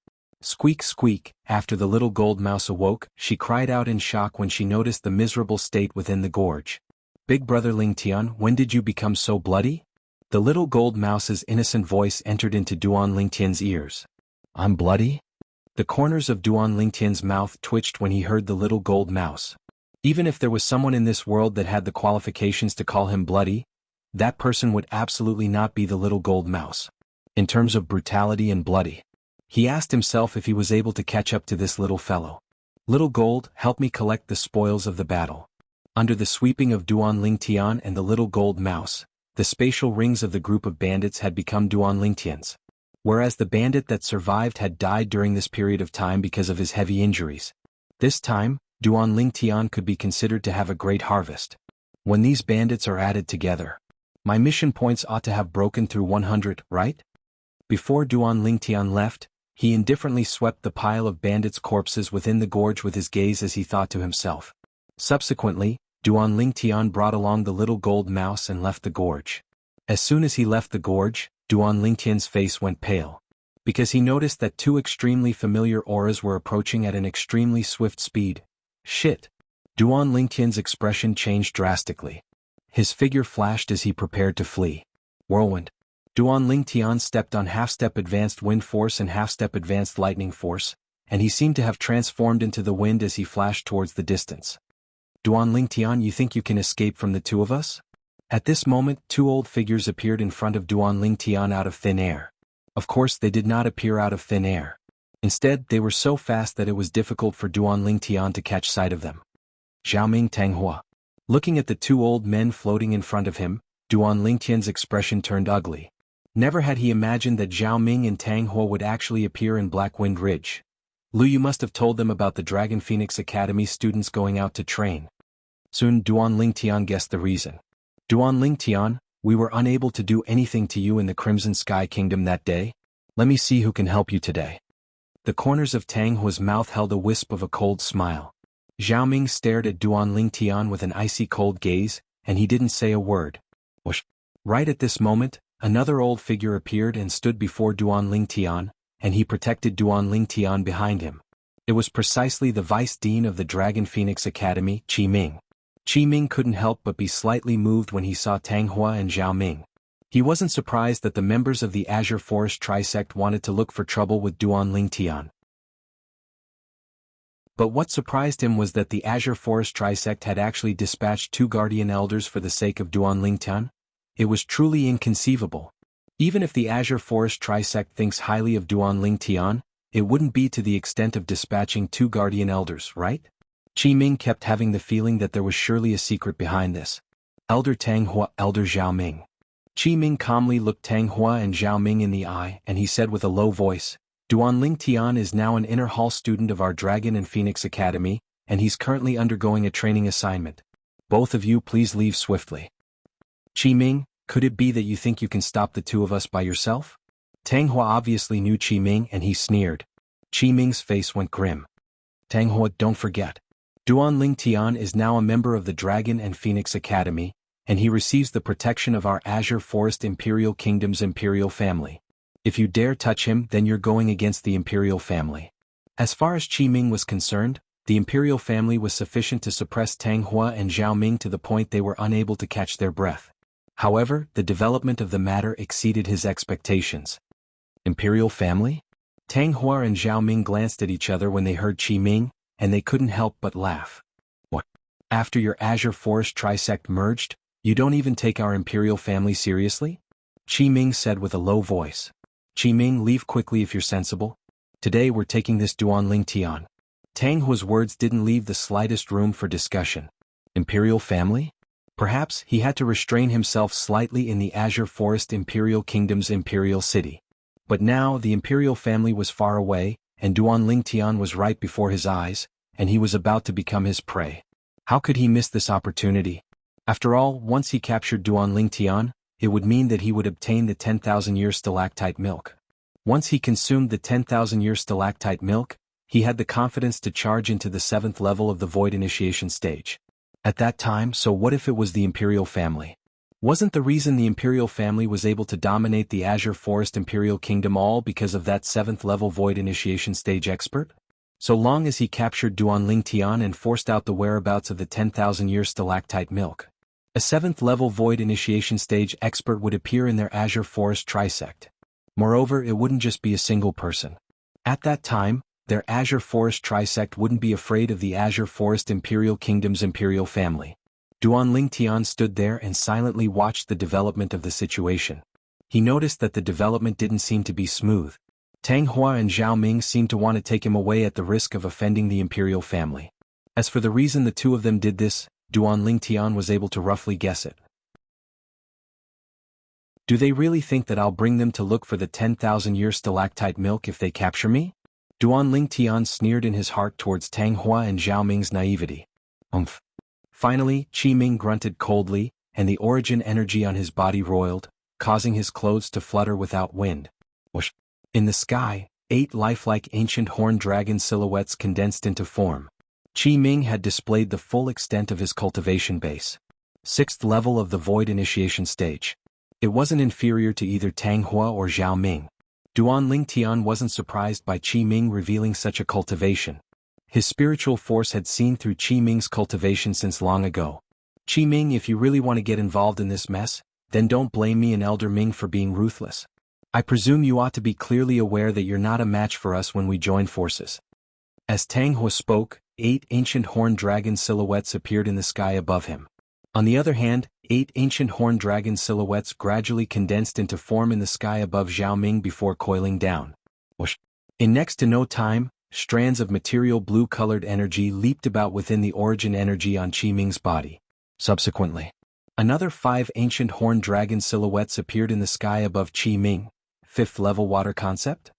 Squeak squeak, after the little gold mouse awoke, she cried out in shock when she noticed the miserable state within the gorge. Big brother Ling Tian, when did you become so bloody? The little gold mouse's innocent voice entered into Duan Ling Tian's ears. I'm bloody? The corners of Duan Ling Tian's mouth twitched when he heard the little gold mouse. Even if there was someone in this world that had the qualifications to call him bloody, that person would absolutely not be the little gold mouse. In terms of brutality and bloody. He asked himself if he was able to catch up to this little fellow. Little gold, help me collect the spoils of the battle. Under the sweeping of Duan Ling Tian and the little gold mouse, the spatial rings of the group of bandits had become Duan Ling Tian's. Whereas the bandit that survived had died during this period of time because of his heavy injuries. This time, Duan Ling Tian could be considered to have a great harvest. When these bandits are added together, my mission points ought to have broken through 100, right? Before Duan Ling Tian left, he indifferently swept the pile of bandits' corpses within the gorge with his gaze as he thought to himself. Subsequently, Duan Ling Tian brought along the little gold mouse and left the gorge. As soon as he left the gorge, Duan Ling Tian's face went pale. Because he noticed that two extremely familiar auras were approaching at an extremely swift speed. Shit! Duan Ling Tian's expression changed drastically. His figure flashed as he prepared to flee. Whirlwind. Duan Ling Tian stepped on half-step advanced wind force and half-step advanced lightning force, and he seemed to have transformed into the wind as he flashed towards the distance. Duan Ling Tian, you think you can escape from the two of us? At this moment, two old figures appeared in front of Duan Ling Tian out of thin air. Of course, they did not appear out of thin air. Instead, they were so fast that it was difficult for Duan Ling Tian to catch sight of them. Xiaoming Tanghua. Looking at the two old men floating in front of him, Duan Ling Tian's expression turned ugly. Never had he imagined that Zhao Ming and Tang Hua would actually appear in Black Wind Ridge. Lu, you must have told them about the Dragon Phoenix Academy students going out to train. Soon Duan Ling Tian guessed the reason. Duan Ling Tian, we were unable to do anything to you in the Crimson Sky Kingdom that day. Let me see who can help you today. The corners of Tang Hua's mouth held a wisp of a cold smile. Zhao Ming stared at Duan Ling Tian with an icy cold gaze, and he didn't say a word. Whoosh. Right at this moment, another old figure appeared and stood before Duan Ling Tian, and he protected Duan Ling Tian behind him. It was precisely the Vice Dean of the Dragon Phoenix Academy, Qi Ming. Qi Ming couldn't help but be slightly moved when he saw Tang Hua and Zhao Ming. He wasn't surprised that the members of the Azure Forest Trisect wanted to look for trouble with Duan Ling Tian. But what surprised him was that the Azure Forest Trisect had actually dispatched two guardian elders for the sake of Duan Ling Tian. It was truly inconceivable. Even if the Azure Forest Trisect thinks highly of Duan Ling Tian, it wouldn't be to the extent of dispatching two guardian elders, right? Qi Ming kept having the feeling that there was surely a secret behind this. Elder Tang Hua, Elder Zhao Ming. Qi Ming calmly looked Tang Hua and Zhao Ming in the eye, and he said with a low voice, Duan Ling Tian is now an inner hall student of our Dragon and Phoenix Academy, and he's currently undergoing a training assignment. Both of you please leave swiftly. Qi Ming, could it be that you think you can stop the two of us by yourself? Tang Hua obviously knew Qi Ming and he sneered. Qi Ming's face went grim. Tang Hua, don't forget. Duan Ling Tian is now a member of the Dragon and Phoenix Academy, and he receives the protection of our Azure Forest Imperial Kingdom's Imperial family. If you dare touch him, then you're going against the Imperial family. As far as Qi Ming was concerned, the Imperial family was sufficient to suppress Tang Hua and Zhao Ming to the point they were unable to catch their breath. However, the development of the matter exceeded his expectations. Imperial family? Tang Hua and Zhao Ming glanced at each other when they heard Qi Ming, and they couldn't help but laugh. What? After your Azure Forest Trisect merged, you don't even take our Imperial family seriously? Qi Ming said with a low voice. Qi Ming, leave quickly if you're sensible. Today we're taking this Duan Ling Tian. Tang Hua's words didn't leave the slightest room for discussion. Imperial family? Perhaps he had to restrain himself slightly in the Azure Forest Imperial Kingdom's Imperial City. But now the Imperial family was far away, and Duan Ling Tian was right before his eyes, and he was about to become his prey. How could he miss this opportunity? After all, once he captured Duan Ling Tian, it would mean that he would obtain the 10,000-year stalactite milk. Once he consumed the 10,000-year stalactite milk, he had the confidence to charge into the 7th level of the Void Initiation stage. At that time, so what if it was the Imperial family? Wasn't the reason the imperial family was able to dominate the Azure Forest Imperial Kingdom all because of that 7th level Void Initiation Stage expert? So long as he captured Duanling Tian and forced out the whereabouts of the 10,000-year stalactite milk, a 7th level Void Initiation Stage expert would appear in their Azure Forest Trisect. Moreover, it wouldn't just be a single person. At that time, their Azure Forest Trisect wouldn't be afraid of the Azure Forest Imperial Kingdom's imperial family. Duanling Tian stood there and silently watched the development of the situation. He noticed that the development didn't seem to be smooth. Tang Hua and Zhao Ming seemed to want to take him away at the risk of offending the imperial family. As for the reason the two of them did this, Duanling Tian was able to roughly guess it. Do they really think that I'll bring them to look for the 10,000-year stalactite milk if they capture me? Duanling Tian sneered in his heart towards Tang Hua and Zhao Ming's naivety. Umph. Finally, Qi Ming grunted coldly, and the origin energy on his body roiled, causing his clothes to flutter without wind. Whoosh. In the sky, 8 lifelike ancient horned dragon silhouettes condensed into form. Qi Ming had displayed the full extent of his cultivation base. 6th level of the Void Initiation Stage. It wasn't inferior to either Tang Hua or Zhao Ming. Duanling Tian wasn't surprised by Qi Ming revealing such a cultivation. His spiritual force had seen through Qi Ming's cultivation since long ago. Qi Ming, if you really want to get involved in this mess, then don't blame me and Elder Ming for being ruthless. I presume you ought to be clearly aware that you're not a match for us when we join forces. As Tang Hua spoke, 8 ancient horned dragon silhouettes appeared in the sky above him. On the other hand, 8 ancient horned dragon silhouettes gradually condensed into form in the sky above Zhao Ming before coiling down. Whoosh. In next to no time, strands of material blue-colored energy leaped about within the origin energy on Qi Ming's body. Subsequently, another 5 ancient horned dragon silhouettes appeared in the sky above Qi Ming. 5th level water concept?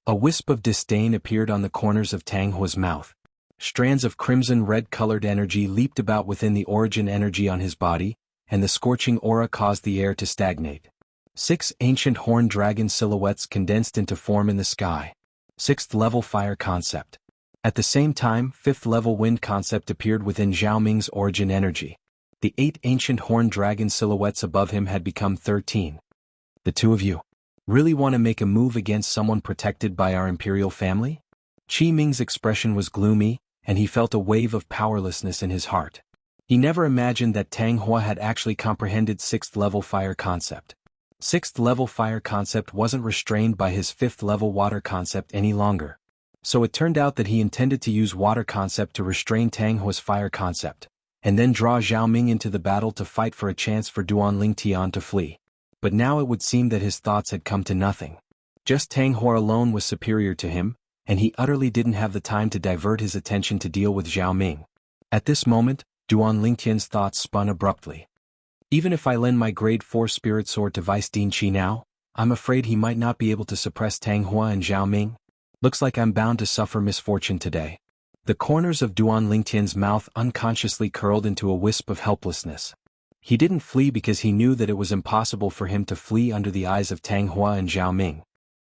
A wisp of disdain appeared on the corners of Tang Hua's mouth. Strands of crimson-red colored energy leaped about within the origin energy on his body, and the scorching aura caused the air to stagnate. 6 ancient horned dragon silhouettes condensed into form in the sky. 6th level fire concept. At the same time, 5th level wind concept appeared within Zhao Ming's origin energy. The 8 ancient horned dragon silhouettes above him had become 13. The two of you really want to make a move against someone protected by our imperial family? Qi Ming's expression was gloomy, and he felt a wave of powerlessness in his heart. He never imagined that Tang Hua had actually comprehended 6th level fire concept. 6th level fire concept wasn't restrained by his 5th level water concept any longer. So it turned out that he intended to use water concept to restrain Tang Hua's fire concept, and then draw Zhao Ming into the battle to fight for a chance for Duanling Tian to flee. But now it would seem that his thoughts had come to nothing. Just Tang Hua alone was superior to him, and he utterly didn't have the time to divert his attention to deal with Zhao Ming. At this moment, Duanling Tian's thoughts spun abruptly. Even if I lend my grade 4 spirit sword to Vice Dean Qi now, I'm afraid he might not be able to suppress Tang Hua and Zhao Ming. Looks like I'm bound to suffer misfortune today. The corners of Duanling Tian's mouth unconsciously curled into a wisp of helplessness. He didn't flee because he knew that it was impossible for him to flee under the eyes of Tang Hua and Zhao Ming.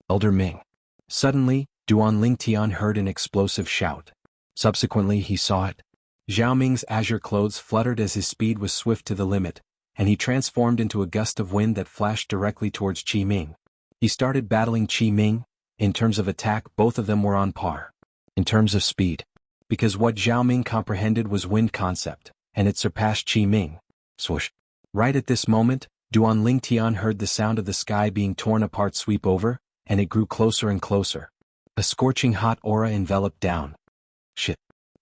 Elder Ming. Suddenly, Duanling Tian heard an explosive shout. Subsequently, he saw it. Zhao Ming's azure clothes fluttered as his speed was swift to the limit, and he transformed into a gust of wind that flashed directly towards Qi Ming. He started battling Qi Ming. In terms of attack, both of them were on par. In terms of speed, because what Zhao Ming comprehended was wind concept, and it surpassed Qi Ming. Swoosh. Right at this moment, Duanling Tian heard the sound of the sky being torn apart sweep over, and it grew closer and closer. A scorching hot aura enveloped down. Shit.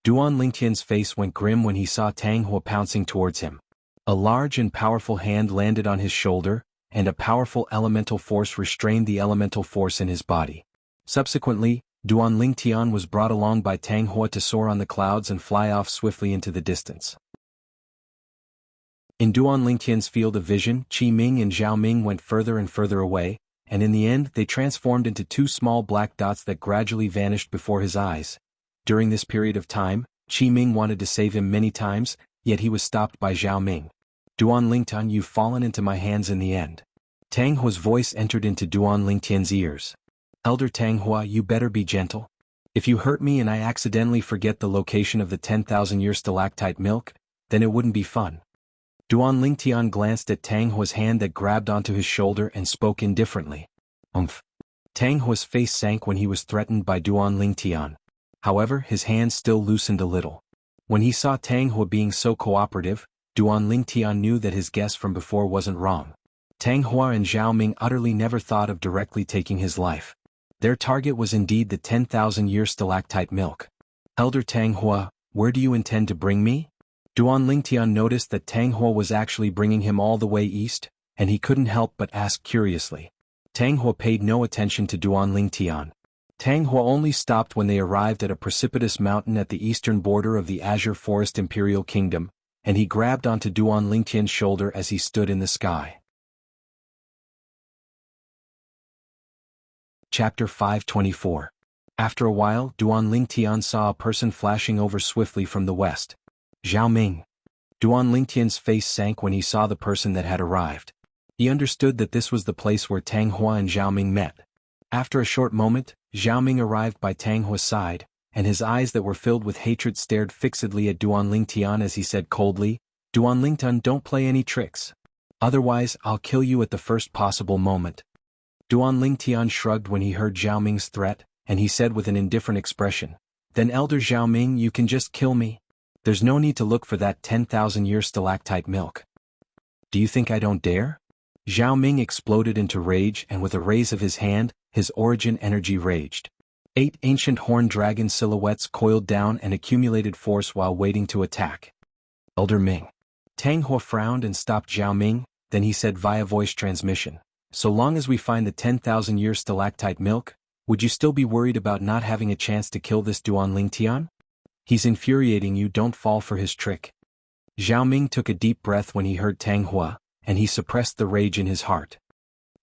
Duanling Tian's face went grim when he saw Tang Hua pouncing towards him. A large and powerful hand landed on his shoulder, and a powerful elemental force restrained the elemental force in his body. Subsequently, Duanling Tian was brought along by Tang Hua to soar on the clouds and fly off swiftly into the distance. In Duanling Tian's field of vision, Qi Ming and Zhao Ming went further and further away, and in the end they transformed into 2 small black dots that gradually vanished before his eyes. During this period of time, Qi Ming wanted to save him many times, yet he was stopped by Zhao Ming. Duanling Tian, you've fallen into my hands in the end. Tang Hua's voice entered into Duanling Tian's ears. Elder Tang Hua, you better be gentle. If you hurt me and I accidentally forget the location of the 10,000-year stalactite milk, then it wouldn't be fun. Duan Lingtian glanced at Tang Hua's hand that grabbed onto his shoulder and spoke indifferently. Umph. Tang Hua's face sank when he was threatened by Duan Lingtian. However, his hand still loosened a little. When he saw Tang Hua being so cooperative, Duan Lingtian knew that his guess from before wasn't wrong. Tang Hua and Zhao Ming utterly never thought of directly taking his life. Their target was indeed the 10,000-year stalactite milk. Elder Tang Hua, where do you intend to bring me? Duan Lingtian noticed that Tang Hua was actually bringing him all the way east, and he couldn't help but ask curiously. Tang Hua paid no attention to Duan Lingtian. Tang Hua only stopped when they arrived at a precipitous mountain at the eastern border of the Azure Forest Imperial Kingdom, and he grabbed onto Duan Lingtian's shoulder as he stood in the sky. Chapter 524. After a while, Duan Lingtian saw a person flashing over swiftly from the west. Zhao Ming. Duan Lingtian's face sank when he saw the person that had arrived. He understood that this was the place where Tang Hua and Zhao Ming met. After a short moment, Zhao Ming arrived by Tang Hua's side, and his eyes that were filled with hatred stared fixedly at Duan Lingtian as he said coldly, "Duan Lingtian, don't play any tricks. Otherwise, I'll kill you at the first possible moment." Duan Lingtian shrugged when he heard Zhao Ming's threat, and he said with an indifferent expression, "Then Elder Zhao Ming, you can just kill me. There's no need to look for that 10,000-year stalactite milk." "Do you think I don't dare?" Zhao Ming exploded into rage, and with a raise of his hand, his origin energy raged. 8 ancient horned dragon silhouettes coiled down and accumulated force while waiting to attack. "Elder Ming." Tang Hua frowned and stopped Zhao Ming, then he said via voice transmission, "So long as we find the 10,000-year stalactite milk, would you still be worried about not having a chance to kill this Duan Lingtian? He's infuriating you, don't fall for his trick." Zhao Ming took a deep breath when he heard Tang Hua, and he suppressed the rage in his heart.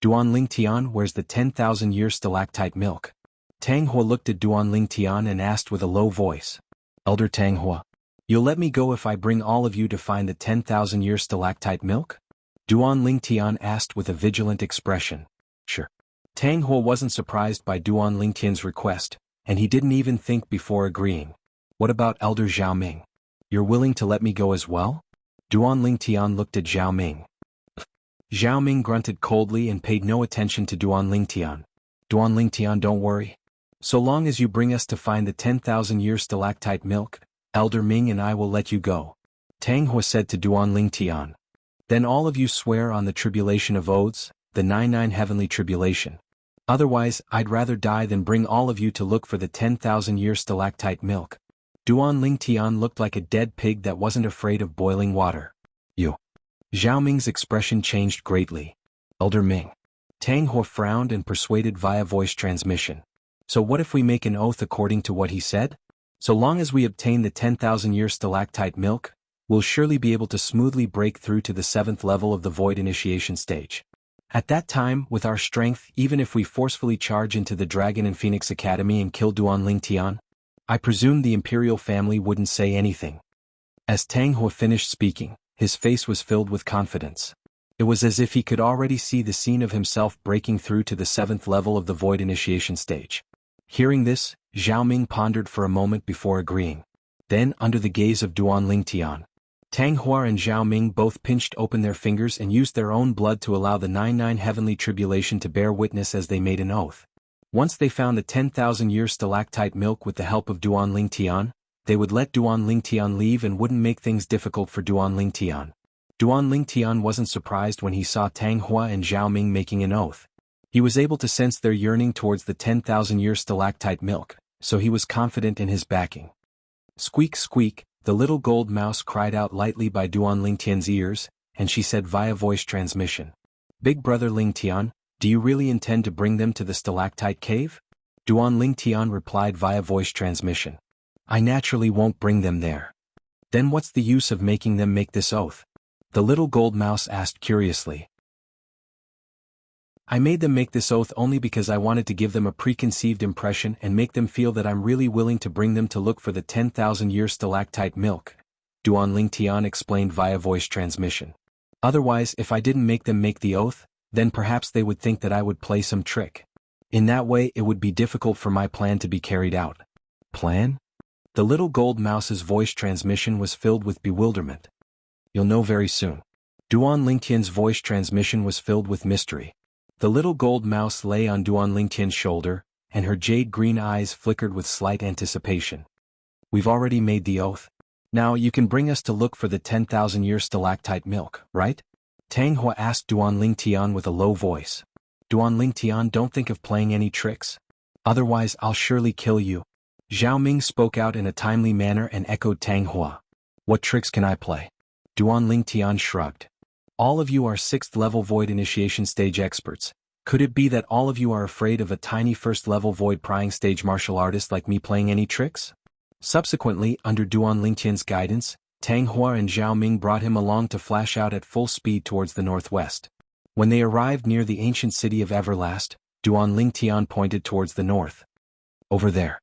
"Duan Lingtian, where's the 10,000-year stalactite milk?" Tang Hua looked at Duan Lingtian and asked with a low voice. "Elder Tang Hua, you'll let me go if I bring all of you to find the 10,000-year stalactite milk?" Duan Lingtian asked with a vigilant expression. "Sure." Tang Hua wasn't surprised by Duan Lingtian's request, and he didn't even think before agreeing. "What about Elder Zhao Ming? You're willing to let me go as well?" Duan Lingtian looked at Zhao Ming. Zhao Ming grunted coldly and paid no attention to Duan Lingtian. "Duan Lingtian, don't worry. So long as you bring us to find the 10,000-year stalactite milk, Elder Ming and I will let you go." Tang Hua said to Duan Lingtian. "Then all of you swear on the tribulation of oaths, the 99 heavenly tribulation. Otherwise, I'd rather die than bring all of you to look for the 10,000-year stalactite milk." Duan Lingtian looked like a dead pig that wasn't afraid of boiling water. "You." Zhao Ming's expression changed greatly. "Elder Ming." Tang Hua frowned and persuaded via voice transmission. "So what if we make an oath according to what he said? So long as we obtain the 10,000-year stalactite milk, we'll surely be able to smoothly break through to the 7th level of the void initiation stage. At that time, with our strength, even if we forcefully charge into the Dragon and Phoenix Academy and kill Duan Lingtian, I presume the Imperial family wouldn't say anything." As Tang Hua finished speaking, his face was filled with confidence. It was as if he could already see the scene of himself breaking through to the 7th level of the void initiation stage. Hearing this, Zhao Ming pondered for a moment before agreeing. Then, under the gaze of Duan Lingtian, Tang Hua and Zhao Ming both pinched open their fingers and used their own blood to allow the 99 heavenly tribulation to bear witness as they made an oath. Once they found the 10,000-year stalactite milk with the help of Duan Lingtian, they would let Duan Lingtian leave and wouldn't make things difficult for Duan Lingtian. Duan Lingtian wasn't surprised when he saw Tang Hua and Zhao Ming making an oath. He was able to sense their yearning towards the 10,000-year stalactite milk, so he was confident in his backing. "Squeak squeak," the little gold mouse cried out lightly by Duan Lingtian's ears, and she said via voice transmission. "Big brother Lingtian, do you really intend to bring them to the stalactite cave?" Duan Lingtian replied via voice transmission. "I naturally won't bring them there." "Then what's the use of making them make this oath?" the little gold mouse asked curiously. "I made them make this oath only because I wanted to give them a preconceived impression and make them feel that I'm really willing to bring them to look for the 10,000-year stalactite milk," Duan Lingtian explained via voice transmission. "Otherwise, if I didn't make them make the oath, then perhaps they would think that I would play some trick. In that way it would be difficult for my plan to be carried out." "Plan?" The little gold mouse's voice transmission was filled with bewilderment. "You'll know very soon." Duan Lingtian's voice transmission was filled with mystery. The little gold mouse lay on Duan Lingtian's shoulder, and her jade-green eyes flickered with slight anticipation. We've already made the oath. Now you can bring us to look for the 10,000-year stalactite milk, right? Tang Hua asked Duan Lingtian with a low voice. Duan Lingtian, don't think of playing any tricks. Otherwise I'll surely kill you. Zhao Ming spoke out in a timely manner and echoed Tang Hua. What tricks can I play? Duan Lingtian shrugged. All of you are 6th-level Void Initiation Stage experts. Could it be that all of you are afraid of a tiny 1st-level Void Prying Stage martial artist like me playing any tricks? Subsequently, under Duan Lingtian's guidance, Tang Hua and Zhao Ming brought him along to flash out at full speed towards the northwest. When they arrived near the ancient city of Everlast, Duan Lingtian pointed towards the north. Over there.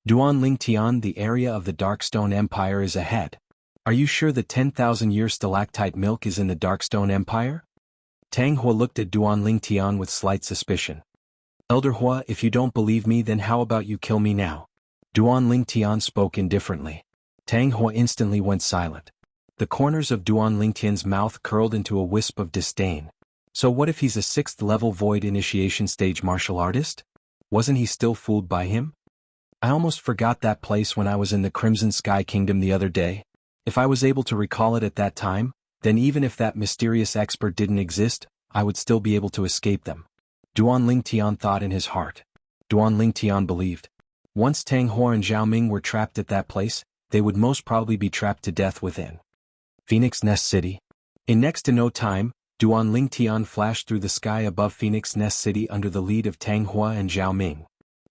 Duan Lingtian, the area of the Darkstone Empire is ahead. Are you sure the 10,000-year stalactite milk is in the Darkstone Empire? Tang Hua looked at Duan Lingtian with slight suspicion. Elder Hua, if you don't believe me, then how about you kill me now? Duan Lingtian spoke indifferently. Tang Hua instantly went silent. The corners of Duan Lingtian's mouth curled into a wisp of disdain. So what if he's a 6th-level Void Initiation Stage martial artist? Wasn't he still fooled by him? I almost forgot that place when I was in the Crimson Sky Kingdom the other day. If I was able to recall it at that time, then even if that mysterious expert didn't exist, I would still be able to escape them. Duan Lingtian thought in his heart. Duan Lingtian believed. Once Tang Hua and Zhao Ming were trapped at that place, they would most probably be trapped to death within Phoenix Nest City. In next to no time, Duan Lingtian flashed through the sky above Phoenix Nest City under the lead of Tang Hua and Zhao Ming.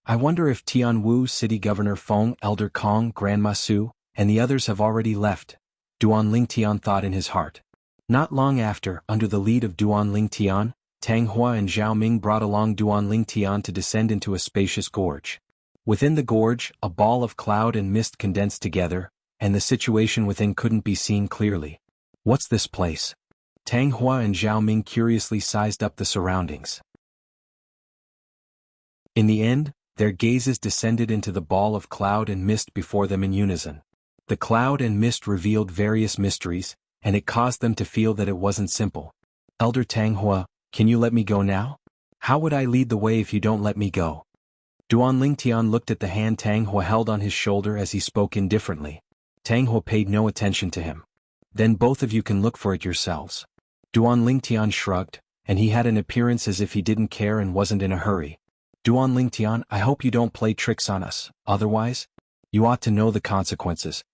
I wonder if Tianwu City Governor Feng, Elder Kong, Grandma Su, and the others have already left, Duan Lingtian thought in his heart. Not long after, under the lead of Duan Lingtian, Tang Hua and Zhao Ming brought along Duan Lingtian to descend into a spacious gorge. Within the gorge, a ball of cloud and mist condensed together, and the situation within couldn't be seen clearly. What's this place? Tang Hua and Zhao Ming curiously sized up the surroundings. In the end, their gazes descended into the ball of cloud and mist before them in unison. The cloud and mist revealed various mysteries, and it caused them to feel that it wasn't simple. Elder Tang Hua, can you let me go now? How would I lead the way if you don't let me go? Duan Lingtian looked at the hand Tang Hua held on his shoulder as he spoke indifferently. Tang Hua paid no attention to him. Then both of you can look for it yourselves. Duan Lingtian shrugged, and he had an appearance as if he didn't care and wasn't in a hurry. Duan Lingtian, I hope you don't play tricks on us, otherwise, you ought to know the consequences.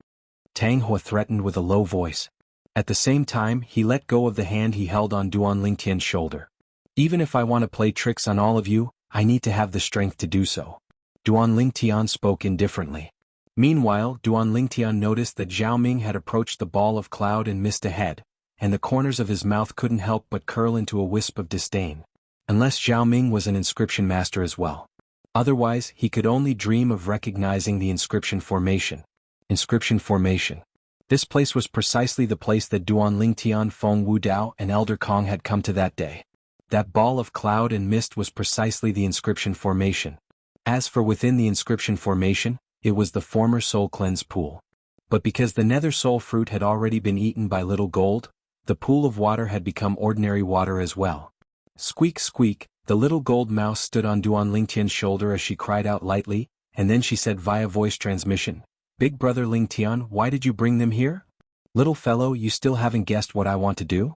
Tang Hua threatened with a low voice. At the same time, he let go of the hand he held on Duan Lingtian's shoulder. Even if I want to play tricks on all of you, I need to have the strength to do so. Duan Lingtian spoke indifferently. Meanwhile, Duan Lingtian noticed that Zhao Ming had approached the ball of cloud and mist ahead, and the corners of his mouth couldn't help but curl into a wisp of disdain. Unless Zhao Ming was an inscription master as well. Otherwise, he could only dream of recognizing the inscription formation. Inscription formation. This place was precisely the place that Duan Lingtian, Feng Wudao, and Elder Kong had come to that day. That ball of cloud and mist was precisely the inscription formation. As for within the inscription formation, it was the former soul cleanse pool. But because the nether soul fruit had already been eaten by Little Gold, the pool of water had become ordinary water as well. Squeak squeak, the little gold mouse stood on Duan Lingtian's shoulder as she cried out lightly, and then she said via voice transmission, Big brother Lingtian, why did you bring them here? Little fellow, you still haven't guessed what I want to do?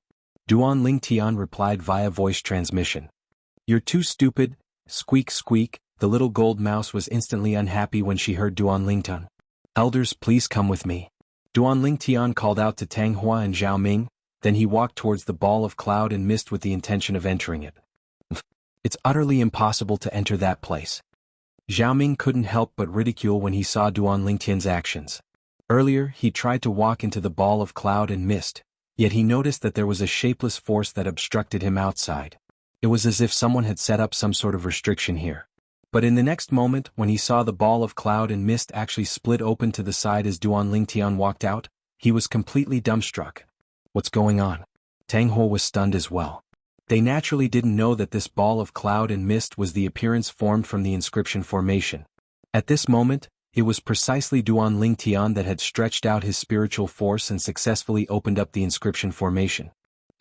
Duan Lingtian replied via voice transmission. You're too stupid, squeak squeak, the little gold mouse was instantly unhappy when she heard Duan Lingtian. Elders, please come with me. Duan Lingtian called out to Tang Hua and Zhao Ming, then he walked towards the ball of cloud and mist with the intention of entering it. It's utterly impossible to enter that place. Zhao Ming couldn't help but ridicule when he saw Duan Lingtian's actions. Earlier, he tried to walk into the ball of cloud and mist, yet he noticed that there was a shapeless force that obstructed him outside. It was as if someone had set up some sort of restriction here. But in the next moment, when he saw the ball of cloud and mist actually split open to the side as Duan Lingtian walked out, he was completely dumbstruck. What's going on? Tang Hua was stunned as well. They naturally didn't know that this ball of cloud and mist was the appearance formed from the inscription formation. At this moment, it was precisely Duan Lingtian that had stretched out his spiritual force and successfully opened up the inscription formation.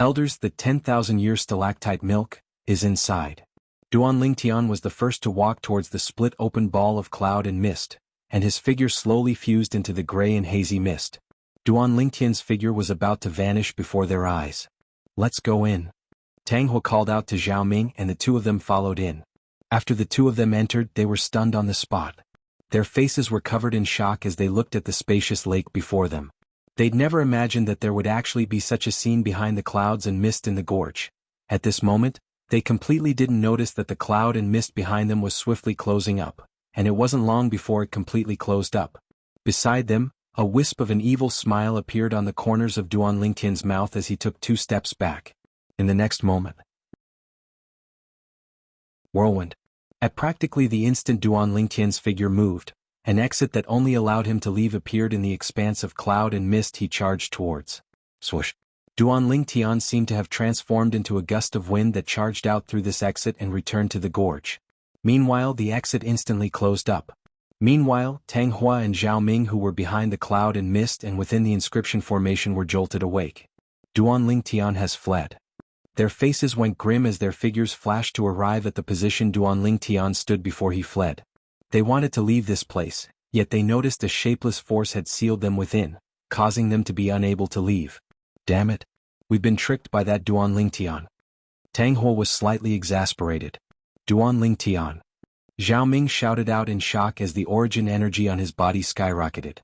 Elders, the 10,000-year stalactite milk is inside. Duan Lingtian was the first to walk towards the split-open ball of cloud and mist, and his figure slowly fused into the gray and hazy mist. Duan Lingtian's figure was about to vanish before their eyes. "Let's go in." Tang Hua called out to Zhao Ming, and the two of them followed in. After the two of them entered, they were stunned on the spot. Their faces were covered in shock as they looked at the spacious lake before them. They'd never imagined that there would actually be such a scene behind the clouds and mist in the gorge. At this moment, they completely didn't notice that the cloud and mist behind them was swiftly closing up, and it wasn't long before it completely closed up. Beside them, a wisp of an evil smile appeared on the corners of Duan Lingtian's mouth as he took 2 steps back. In the next moment, whirlwind. At practically the instant Duan Lingtian's figure moved, an exit that only allowed him to leave appeared in the expanse of cloud and mist he charged towards. Swoosh. Duan Lingtian seemed to have transformed into a gust of wind that charged out through this exit and returned to the gorge. Meanwhile, the exit instantly closed up. Meanwhile, Tang Hua and Zhao Ming, who were behind the cloud and mist and within the inscription formation, were jolted awake. Duan Lingtian has fled. Their faces went grim as their figures flashed to arrive at the position Duan Lingtian stood before he fled. They wanted to leave this place, yet they noticed a shapeless force had sealed them within, causing them to be unable to leave. "Damn it. We've been tricked by that Duan Lingtian." Tang Hua was slightly exasperated. "Duan Lingtian." Zhao Ming shouted out in shock as the origin energy on his body skyrocketed.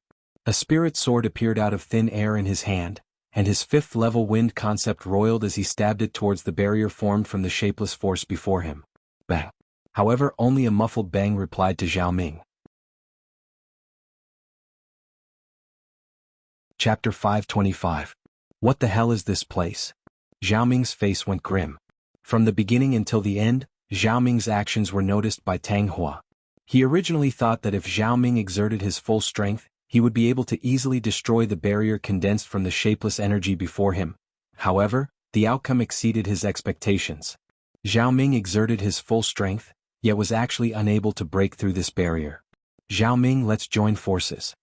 A spirit sword appeared out of thin air in his hand, and his 5th-level wind concept roiled as he stabbed it towards the barrier formed from the shapeless force before him. Bang. However, only a muffled bang replied to Zhao Ming. Chapter 525. What the hell is this place? Zhao Ming's face went grim. From the beginning until the end, Zhao Ming's actions were noticed by Tang Hua. He originally thought that if Zhao Ming exerted his full strength, he would be able to easily destroy the barrier condensed from the shapeless energy before him. However, the outcome exceeded his expectations. Zhao Ming exerted his full strength, yet was actually unable to break through this barrier. "Zhao Ming, let's join forces."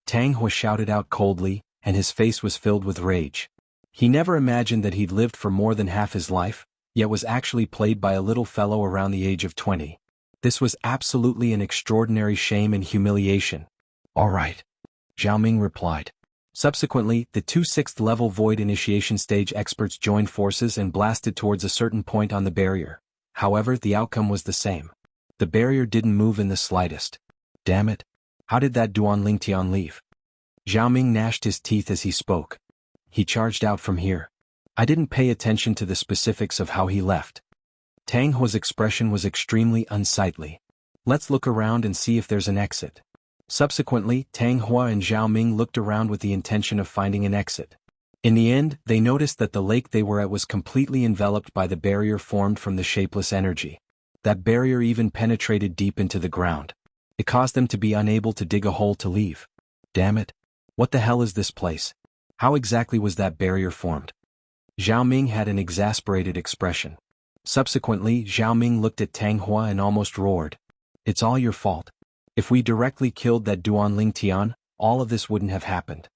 Tang Hua shouted out coldly, and his face was filled with rage. He never imagined that he'd lived for more than half his life, yet was actually played by a little fellow around the age of 20. This was absolutely an extraordinary shame and humiliation. "All right," Zhao Ming replied. Subsequently, the 2 6th-level Void Initiation Stage experts joined forces and blasted towards a certain point on the barrier. However, the outcome was the same. The barrier didn't move in the slightest. "Damn it. How did that Duan Lingtian leave?" Zhao Ming gnashed his teeth as he spoke. "He charged out from here. I didn't pay attention to the specifics of how he left." Tang Hua's expression was extremely unsightly. "Let's look around and see if there's an exit." Subsequently, Tang Hua and Zhao Ming looked around with the intention of finding an exit. In the end, they noticed that the lake they were at was completely enveloped by the barrier formed from the shapeless energy. That barrier even penetrated deep into the ground. It caused them to be unable to dig a hole to leave. "Damn it. What the hell is this place? How exactly was that barrier formed?" Zhao Ming had an exasperated expression. Subsequently, Zhao Ming looked at Tang Hua and almost roared. "It's all your fault. If we directly killed that Duan Lingtian, all of this wouldn't have happened."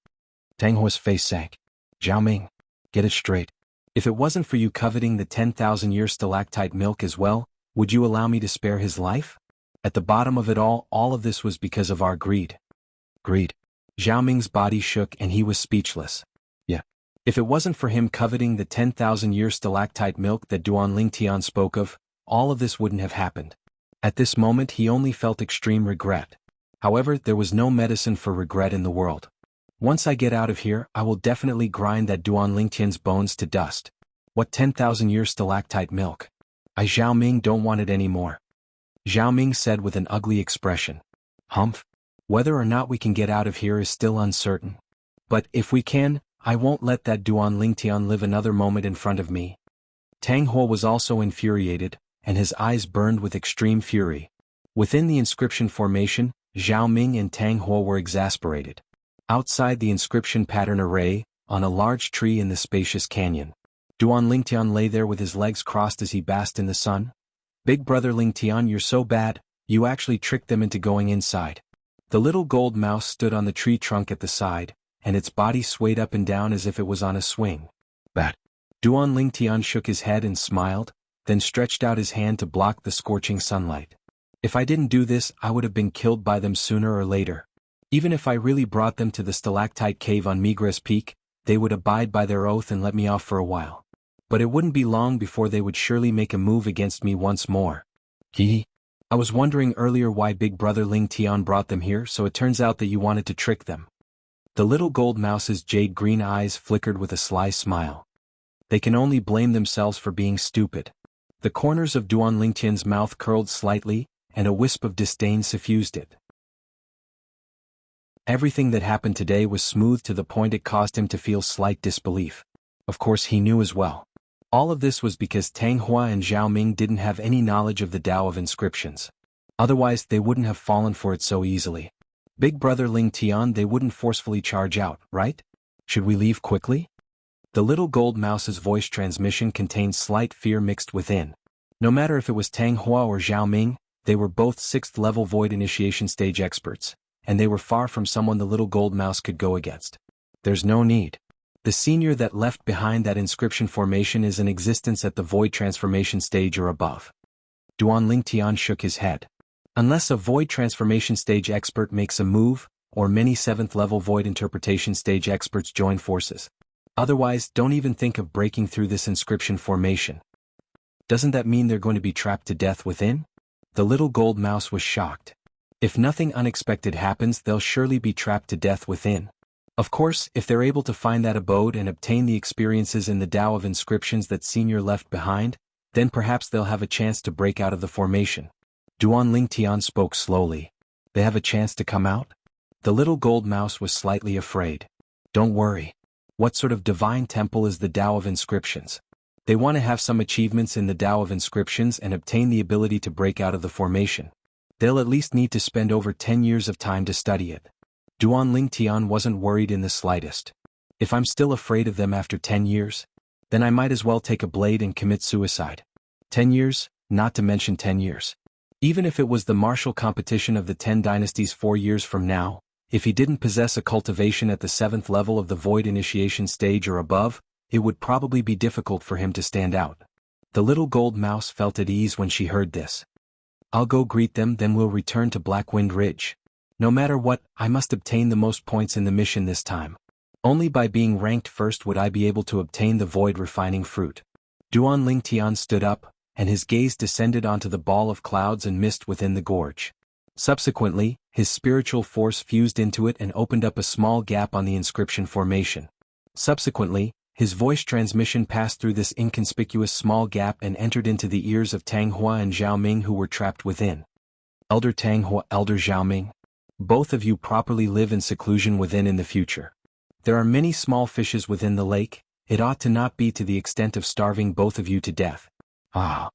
Tang Hua's face sank. "Zhao Ming, get it straight. If it wasn't for you coveting the 10,000-year stalactite milk as well, would you allow me to spare his life? At the bottom of it all of this was because of our greed." "Greed?" Zhao Ming's body shook and he was speechless. "Yeah. If it wasn't for him coveting the 10,000-year stalactite milk that Duan Lingtian spoke of, all of this wouldn't have happened." At this moment he only felt extreme regret. However, there was no medicine for regret in the world. "Once I get out of here, I will definitely grind that Duan Lingtian's bones to dust. What 10,000-year stalactite milk? I Zhao Ming don't want it anymore." Zhao Ming said with an ugly expression. "Humph. Whether or not we can get out of here is still uncertain. But if we can, I won't let that Duan Lingtian live another moment in front of me." Tang Hua was also infuriated, and his eyes burned with extreme fury. Within the inscription formation, Zhao Ming and Tang Hua were exasperated. Outside the inscription pattern array, on a large tree in the spacious canyon, Duan Lingtian lay there with his legs crossed as he basked in the sun. "Big brother Lingtian, you're so bad, you actually tricked them into going inside." The little gold mouse stood on the tree trunk at the side, and its body swayed up and down as if it was on a swing. "Bat." Duan Lingtian shook his head and smiled, then stretched out his hand to block the scorching sunlight. If I didn't do this, I would have been killed by them sooner or later. Even if I really brought them to the stalactite cave on Migres Peak, they would abide by their oath and let me off for a while. But it wouldn't be long before they would surely make a move against me once more. I was wondering earlier why Big Brother Ling Tian brought them here, so it turns out that you wanted to trick them. The little gold mouse's jade-green eyes flickered with a sly smile. They can only blame themselves for being stupid. The corners of Duan Lingtian's mouth curled slightly, and a wisp of disdain suffused it. Everything that happened today was smooth to the point it caused him to feel slight disbelief. Of course he knew as well. All of this was because Tang Hua and Zhao Ming didn't have any knowledge of the Tao of inscriptions. Otherwise they wouldn't have fallen for it so easily. Big Brother Ling Tian, they wouldn't forcefully charge out, right? Should we leave quickly? The little gold mouse's voice transmission contained slight fear mixed within. No matter if it was Tang Hua or Zhao Ming, they were both 6th level void initiation stage experts, and they were far from someone the little gold mouse could go against. There's no need. The senior that left behind that inscription formation is in existence at the void transformation stage or above. Duan Lingtian shook his head. Unless a void transformation stage expert makes a move, or many 7th level void interpretation stage experts join forces. Otherwise, don't even think of breaking through this inscription formation. Doesn't that mean they're going to be trapped to death within? The little gold mouse was shocked. If nothing unexpected happens, they'll surely be trapped to death within. Of course, if they're able to find that abode and obtain the experiences in the Tao of inscriptions that Senior left behind, then perhaps they'll have a chance to break out of the formation. Duan Lingtian spoke slowly. They have a chance to come out? The little gold mouse was slightly afraid. Don't worry. What sort of divine temple is the Tao of inscriptions? They want to have some achievements in the Tao of inscriptions and obtain the ability to break out of the formation. They'll at least need to spend over 10 years of time to study it. Duan Lingtian wasn't worried in the slightest. If I'm still afraid of them after 10 years, then I might as well take a blade and commit suicide. 10 years, not to mention 10 years. Even if it was the martial competition of the 10 dynasties 4 years from now, if he didn't possess a cultivation at the 7th level of the void initiation stage or above, it would probably be difficult for him to stand out. The little gold mouse felt at ease when she heard this. I'll go greet them, then we'll return to Blackwind Ridge. No matter what, I must obtain the most points in the mission this time. Only by being ranked first would I be able to obtain the void refining fruit. Duan Lingtian stood up, and his gaze descended onto the ball of clouds and mist within the gorge. Subsequently, his spiritual force fused into it and opened up a small gap on the inscription formation. Subsequently, his voice transmission passed through this inconspicuous small gap and entered into the ears of Tang Hua and Zhao Ming, who were trapped within. Elder Tang Hua, Elder Zhao Ming. Both of you properly live in seclusion within in the future. There are many small fishes within the lake, it ought to not be to the extent of starving both of you to death. Ah.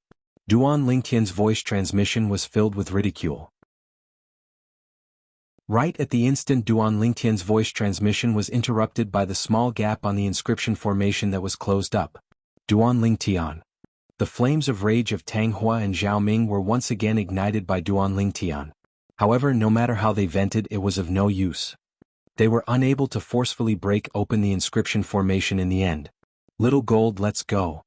Duan Lingtian's voice transmission was filled with ridicule. Right at the instant Duan Lingtian's voice transmission was interrupted by the small gap on the inscription formation that was closed up. Duan Lingtian. The flames of rage of Tang Hua and Zhao Ming were once again ignited by Duan Lingtian. However, no matter how they vented, it was of no use. They were unable to forcefully break open the inscription formation in the end. Little gold, let's go.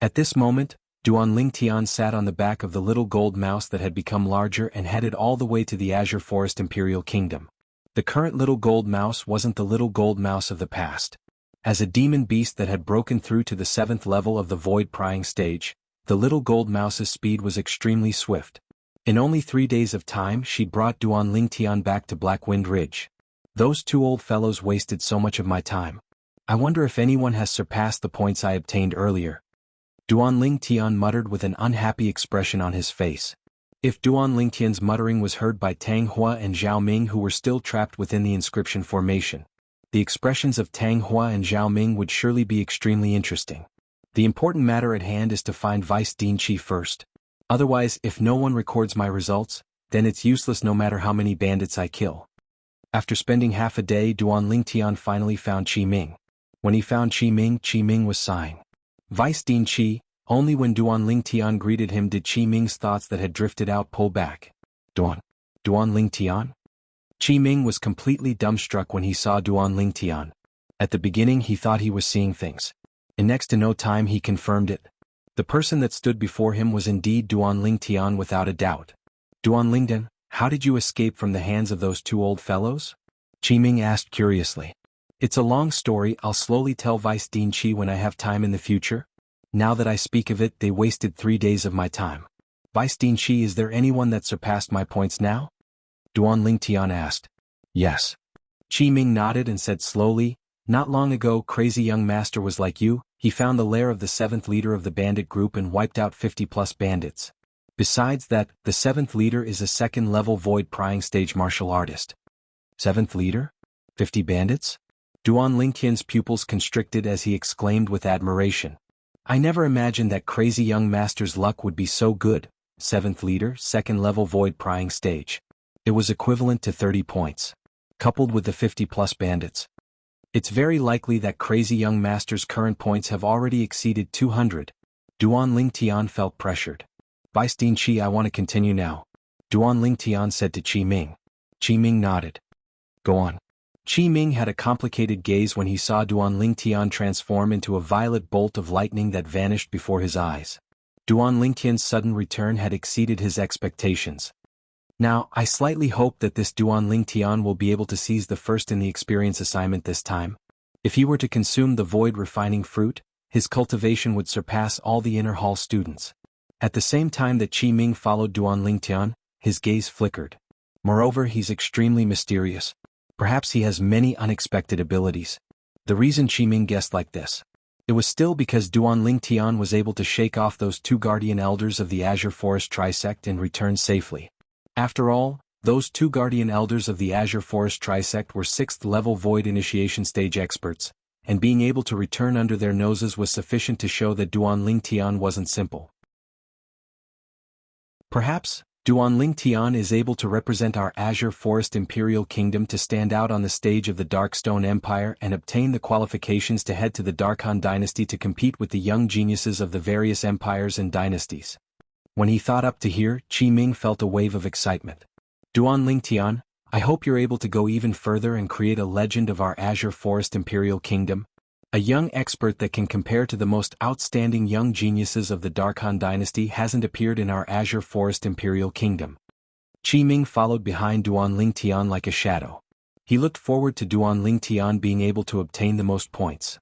At this moment, Duan Lingtian sat on the back of the little gold mouse that had become larger and headed all the way to the Azure Forest Imperial Kingdom. The current little gold mouse wasn't the little gold mouse of the past. As a demon beast that had broken through to the 7th level of the void prying stage, the little gold mouse's speed was extremely swift. In only 3 days of time she brought Duan Lingtian back to Blackwind Ridge. Those two old fellows wasted so much of my time. I wonder if anyone has surpassed the points I obtained earlier. Duan Lingtian muttered with an unhappy expression on his face. If Duan Lingtian's muttering was heard by Tang Hua and Zhao Ming, who were still trapped within the inscription formation, the expressions of Tang Hua and Zhao Ming would surely be extremely interesting. The important matter at hand is to find Vice Dean Qi first. Otherwise, if no one records my results, then it's useless no matter how many bandits I kill. After spending half a day, Duan Lingtian finally found Qi Ming. When he found Qi Ming was sighing. Vice Dean Qi. Only when Duan Lingtian greeted him did Qi Ming's thoughts that had drifted out pull back. Duan Lingtian? Qi Ming was completely dumbstruck when he saw Duan Lingtian. At the beginning he thought he was seeing things. In next to no time he confirmed it. The person that stood before him was indeed Duan Lingtian without a doubt. Duan Lingdan, how did you escape from the hands of those two old fellows? Qi Ming asked curiously. It's a long story, I'll slowly tell Vice Dean Qi when I have time in the future. Now that I speak of it, they wasted 3 days of my time. Vice Dean Qi, is there anyone that surpassed my points now? Duan Lingtian asked. Yes. Qi Ming nodded and said slowly, not long ago crazy young master was like you, he found the lair of the 7th leader of the bandit group and wiped out 50+ bandits. Besides that, the 7th leader is a 2nd-level void prying stage martial artist. 7th leader? 50 bandits? Duan Lingtian's pupils constricted as he exclaimed with admiration. I never imagined that crazy young master's luck would be so good. 7th leader, 2nd-level void prying stage. It was equivalent to 30 points. Coupled with the 50+ bandits. It's very likely that crazy young master's current points have already exceeded 200. Duan Lingtian felt pressured. Vice Dean Qi, I want to continue now. Duan Lingtian said to Qi Ming. Qi Ming nodded. Go on. Qi Ming had a complicated gaze when he saw Duan Lingtian transform into a violet bolt of lightning that vanished before his eyes. Duan Lingtian's sudden return had exceeded his expectations. Now, I slightly hope that this Duan Lingtian will be able to seize the first in the experience assignment this time. If he were to consume the void refining fruit, his cultivation would surpass all the inner hall students. At the same time that Qi Ming followed Duan Lingtian, his gaze flickered. Moreover, he's extremely mysterious. Perhaps he has many unexpected abilities. The reason Qi Ming guessed like this. It was still because Duan Lingtian was able to shake off those 2 guardian elders of the Azure Forest Trisect and return safely. After all, those 2 guardian elders of the Azure Forest Trisect were 6th-level void initiation stage experts, and being able to return under their noses was sufficient to show that Duan Lingtian wasn't simple. Perhaps, Duan Lingtian is able to represent our Azure Forest Imperial Kingdom to stand out on the stage of the Darkstone Empire and obtain the qualifications to head to the Darkhan dynasty to compete with the young geniuses of the various empires and dynasties. When he thought up to here, Qi Ming felt a wave of excitement. Duan Lingtian, I hope you're able to go even further and create a legend of our Azure Forest Imperial Kingdom. A young expert that can compare to the most outstanding young geniuses of the Darkhan dynasty hasn't appeared in our Azure Forest Imperial Kingdom. Qi Ming followed behind Duan Lingtian like a shadow. He looked forward to Duan Lingtian being able to obtain the most points.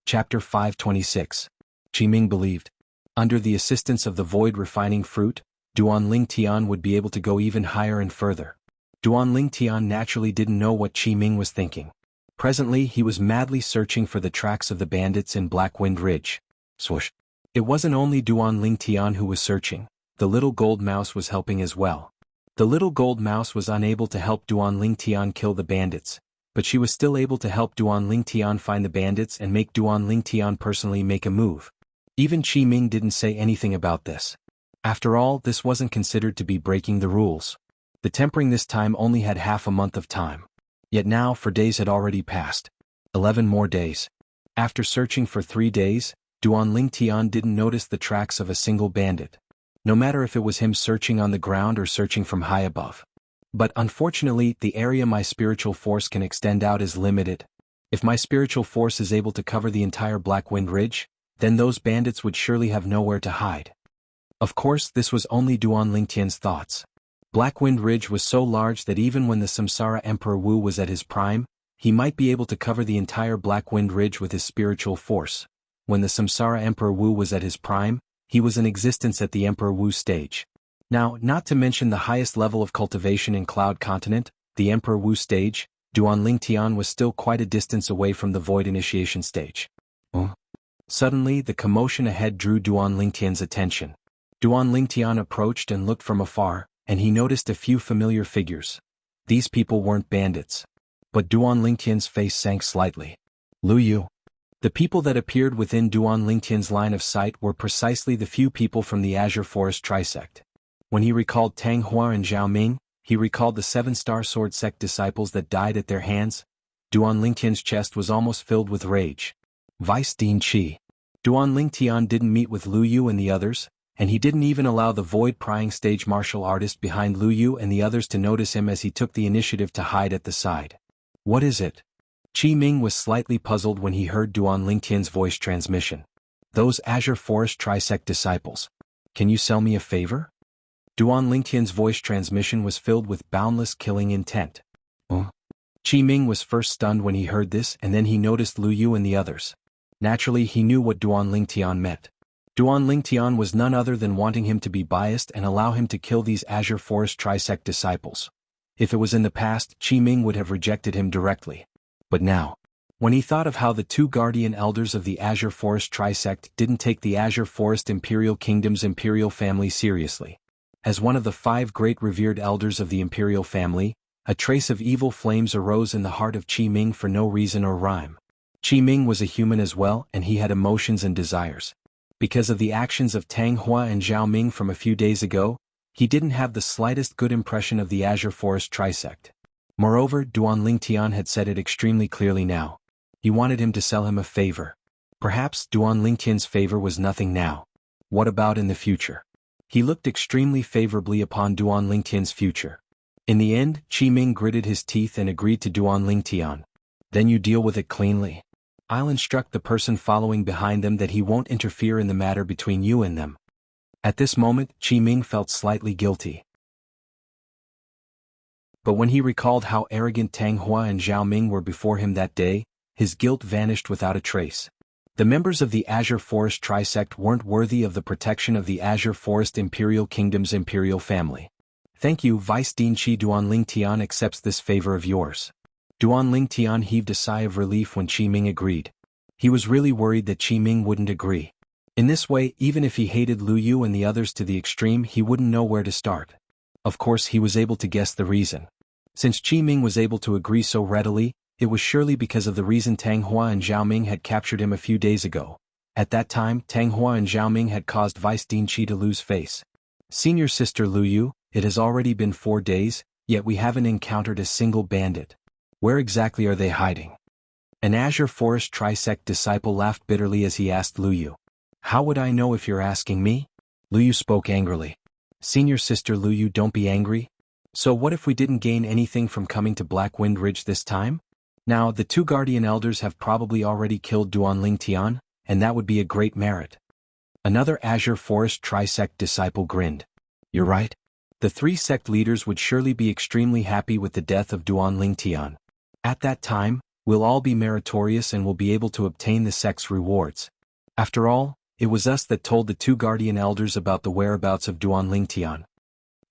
Chapter 526. Qi Ming believed. Under the assistance of the void refining fruit, Duan Lingtian would be able to go even higher and further. Duan Lingtian naturally didn't know what Qi Ming was thinking. Presently he was madly searching for the tracks of the bandits in Blackwind Ridge. Swoosh. It wasn't only Duan Lingtian who was searching, the little gold mouse was helping as well. The little gold mouse was unable to help Duan Lingtian kill the bandits, but she was still able to help Duan Lingtian find the bandits and make Duan Lingtian personally make a move. Even Qi Ming didn't say anything about this. After all, this wasn't considered to be breaking the rules. The tempering this time only had half a month of time. Yet now 4 days had already passed. 11 more days. After searching for 3 days, Duan Lingtian didn't notice the tracks of a single bandit. No matter if it was him searching on the ground or searching from high above. But unfortunately, the area my spiritual force can extend out is limited. If my spiritual force is able to cover the entire Blackwind Ridge, then those bandits would surely have nowhere to hide. Of course, this was only Duan Lingtian's thoughts. Blackwind Ridge was so large that even when the Samsara Emperor Wu was at his prime, he might be able to cover the entire Blackwind Ridge with his spiritual force. When the Samsara Emperor Wu was at his prime, he was in existence at the Emperor Wu stage. Now, not to mention the highest level of cultivation in Cloud Continent, the Emperor Wu stage, Duan Lingtian was still quite a distance away from the Void Initiation stage. Suddenly, the commotion ahead drew Duan Lingtian's attention. Duan Lingtian approached and looked from afar, and he noticed a few familiar figures. These people weren't bandits. But Duan Lingtian's face sank slightly. Lu Yu. The people that appeared within Duan Lingtian's line of sight were precisely the few people from the Azure Forest Trisect. When he recalled Tang Hua and Zhao Ming, he recalled the 7-star sword sect disciples that died at their hands. Duan Lingtian's chest was almost filled with rage. Vice Dean Qi. Duan Lingtian didn't meet with Lu Yu and the others, and he didn't even allow the void prying stage martial artist behind Lu Yu and the others to notice him as he took the initiative to hide at the side. What is it? Qi Ming was slightly puzzled when he heard Duan Lingtian's voice transmission. Those Azure Forest Trisect disciples. Can you sell me a favor? Duan Lingtian's voice transmission was filled with boundless killing intent. Qi Ming was first stunned when he heard this, and then he noticed Lu Yu and the others. Naturally, he knew what Duan Lingtian meant. Duan Lingtian was none other than wanting him to be biased and allow him to kill these Azure Forest Trisect disciples. If it was in the past, Qi Ming would have rejected him directly. But now, when he thought of how the two guardian elders of the Azure Forest Trisect didn't take the Azure Forest Imperial Kingdom's imperial family seriously. As one of the 5 great revered elders of the imperial family, a trace of evil flames arose in the heart of Qi Ming for no reason or rhyme. Qi Ming was a human as well, and he had emotions and desires. Because of the actions of Tang Hua and Zhao Ming from a few days ago, he didn't have the slightest good impression of the Azure Forest Trisect. Moreover, Duan Lingtian had said it extremely clearly now. He wanted him to sell him a favor. Perhaps Duan Lingtian's favor was nothing now. What about in the future? He looked extremely favorably upon Duan Lingtian's future. In the end, Qi Ming gritted his teeth and agreed to Duan Lingtian. Then you deal with it cleanly. I'll instruct the person following behind them that he won't interfere in the matter between you and them. At this moment, Qi Ming felt slightly guilty. But when he recalled how arrogant Tang Hua and Zhao Ming were before him that day, his guilt vanished without a trace. The members of the Azure Forest Trisect weren't worthy of the protection of the Azure Forest Imperial Kingdom's imperial family. Thank you, Vice Dean Qi. Duan Lingtian accepts this favor of yours. Duan Lingtian heaved a sigh of relief when Qi Ming agreed. He was really worried that Qi Ming wouldn't agree. In this way, even if he hated Lu Yu and the others to the extreme, he wouldn't know where to start. Of course, he was able to guess the reason. Since Qi Ming was able to agree so readily, it was surely because of the reason Tang Hua and Zhao Ming had captured him a few days ago. At that time, Tang Hua and Zhao Ming had caused Vice Dean Qi to lose face. Senior Sister Lu Yu, it has already been 4 days, yet we haven't encountered a single bandit. Where exactly are they hiding? An Azure Forest Trisect disciple laughed bitterly as he asked Lu Yu. How would I know if you're asking me? Lu Yu spoke angrily. Senior Sister Lu Yu, don't be angry. So what if we didn't gain anything from coming to Black Wind Ridge this time? Now, the 2 guardian elders have probably already killed Duan Lingtian, and that would be a great merit. Another Azure Forest Trisect disciple grinned. You're right. The 3 sect leaders would surely be extremely happy with the death of Duan Lingtian. At that time, we'll all be meritorious and will be able to obtain the sect's rewards. After all, it was us that told the 2 guardian elders about the whereabouts of Duan Lingtian.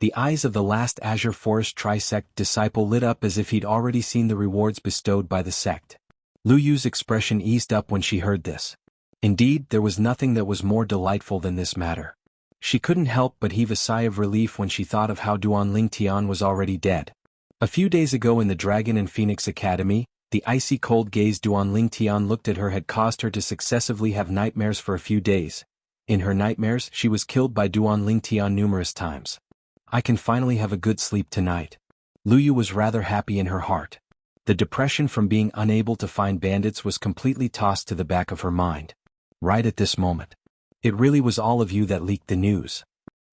The eyes of the last Azure Forest Trisect disciple lit up as if he'd already seen the rewards bestowed by the sect. Lu Yu's expression eased up when she heard this. Indeed, there was nothing that was more delightful than this matter. She couldn't help but heave a sigh of relief when she thought of how Duan Lingtian was already dead. A few days ago in the Dragon and Phoenix Academy, the icy cold gaze Duan Lingtian looked at her had caused her to successively have nightmares for a few days. In her nightmares, she was killed by Duan Lingtian numerous times. I can finally have a good sleep tonight. Lu Yu was rather happy in her heart. The depression from being unable to find bandits was completely tossed to the back of her mind. Right at this moment. It really was all of you that leaked the news.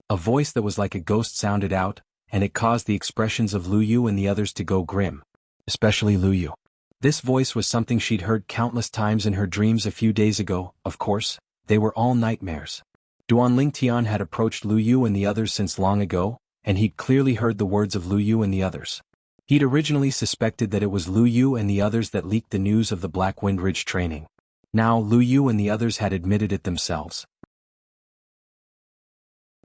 A voice that was like a ghost sounded out, and it caused the expressions of Lu Yu and the others to go grim. Especially Lu Yu. This voice was something she'd heard countless times in her dreams a few days ago. Of course, they were all nightmares. Duan Lingtian had approached Lu Yu and the others since long ago, and he'd clearly heard the words of Lu Yu and the others. He'd originally suspected that it was Lu Yu and the others that leaked the news of the Black Wind Ridge training. Now Lu Yu and the others had admitted it themselves.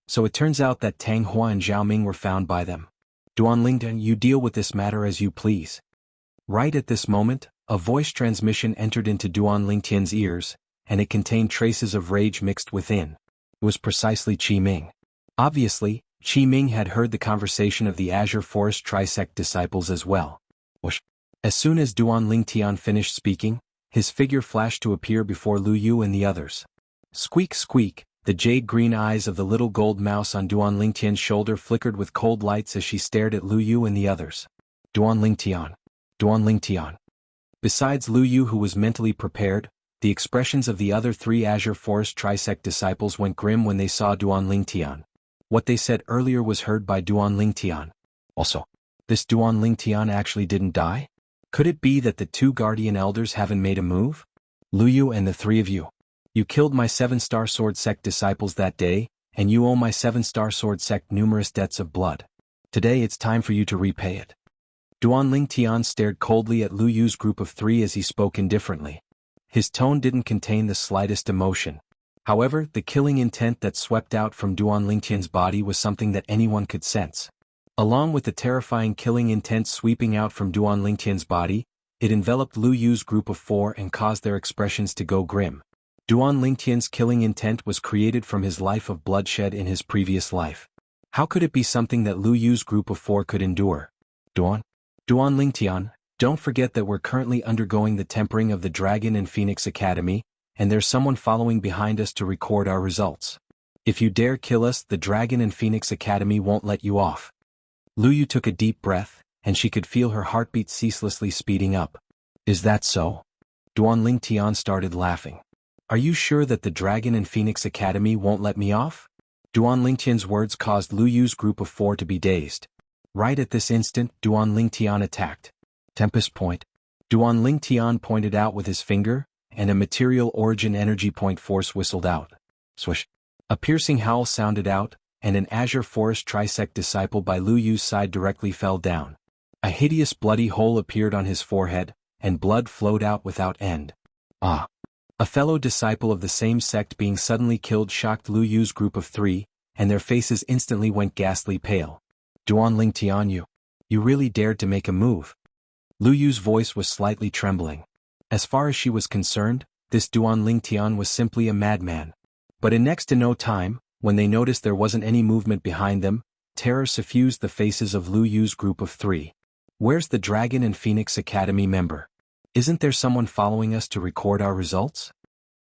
So it turns out that Tang Hua and Zhao Ming were found by them. Duan Lingtian, you deal with this matter as you please. Right at this moment, a voice transmission entered into Duan Lingtian's ears, and it contained traces of rage mixed within. It was precisely Qi Ming. Obviously, Qi Ming had heard the conversation of the Azure Forest Trisect disciples as well. Whoosh. As soon as Duan Lingtian finished speaking, his figure flashed to appear before Lu Yu and the others. Squeak squeak, the jade-green eyes of the little gold mouse on Duan Lingtian's shoulder flickered with cold lights as she stared at Lu Yu and the others. Duan Lingtian. Duan Lingtian. Besides Lu Yu, who was mentally prepared, the expressions of the other 3 Azure Forest Trisect disciples went grim when they saw Duan Lingtian. What they said earlier was heard by Duan Lingtian. Also, this Duan Lingtian actually didn't die? Could it be that the two guardian elders haven't made a move? Lu Yu and the three of you. You killed my 7-star sword sect disciples that day, and you owe my 7-star sword sect numerous debts of blood. Today it's time for you to repay it. Duanling Tian stared coldly at Lu Yu's group of 3 as he spoke indifferently. His tone didn't contain the slightest emotion. However, the killing intent that swept out from Duanling Tian's body was something that anyone could sense. Along with the terrifying killing intent sweeping out from Duanling Tian's body, it enveloped Lu Yu's group of 4 and caused their expressions to go grim. Duanling Tian's killing intent was created from his life of bloodshed in his previous life. How could it be something that Lu Yu's group of 4 could endure? Duanling Tian, don't forget that we're currently undergoing the tempering of the Dragon and Phoenix Academy, and there's someone following behind us to record our results. If you dare kill us, the Dragon and Phoenix Academy won't let you off. Lu Yu took a deep breath, and she could feel her heartbeat ceaselessly speeding up. Is that so? Duanling Tian started laughing. Are you sure that the Dragon and Phoenix Academy won't let me off? Duanling Tian's words caused Lu Yu's group of 4 to be dazed. Right at this instant, Duanling Tian attacked. Tempest Point. Duanling Tian pointed out with his finger, and a material origin energy point force whistled out. Swish. A piercing howl sounded out, and an Azure Forest Trisect disciple by Lu Yu's side directly fell down. A hideous bloody hole appeared on his forehead, and blood flowed out without end. Ah! A fellow disciple of the same sect being suddenly killed shocked Lu Yu's group of 3, and their faces instantly went ghastly pale. Duanling Tian, you really dared to make a move. Lu Yu's voice was slightly trembling. As far as she was concerned, this Duanling Tian was simply a madman. But in next to no time, when they noticed there wasn't any movement behind them, terror suffused the faces of Lu Yu's group of 3. Where's the Dragon and Phoenix Academy member? Isn't there someone following us to record our results?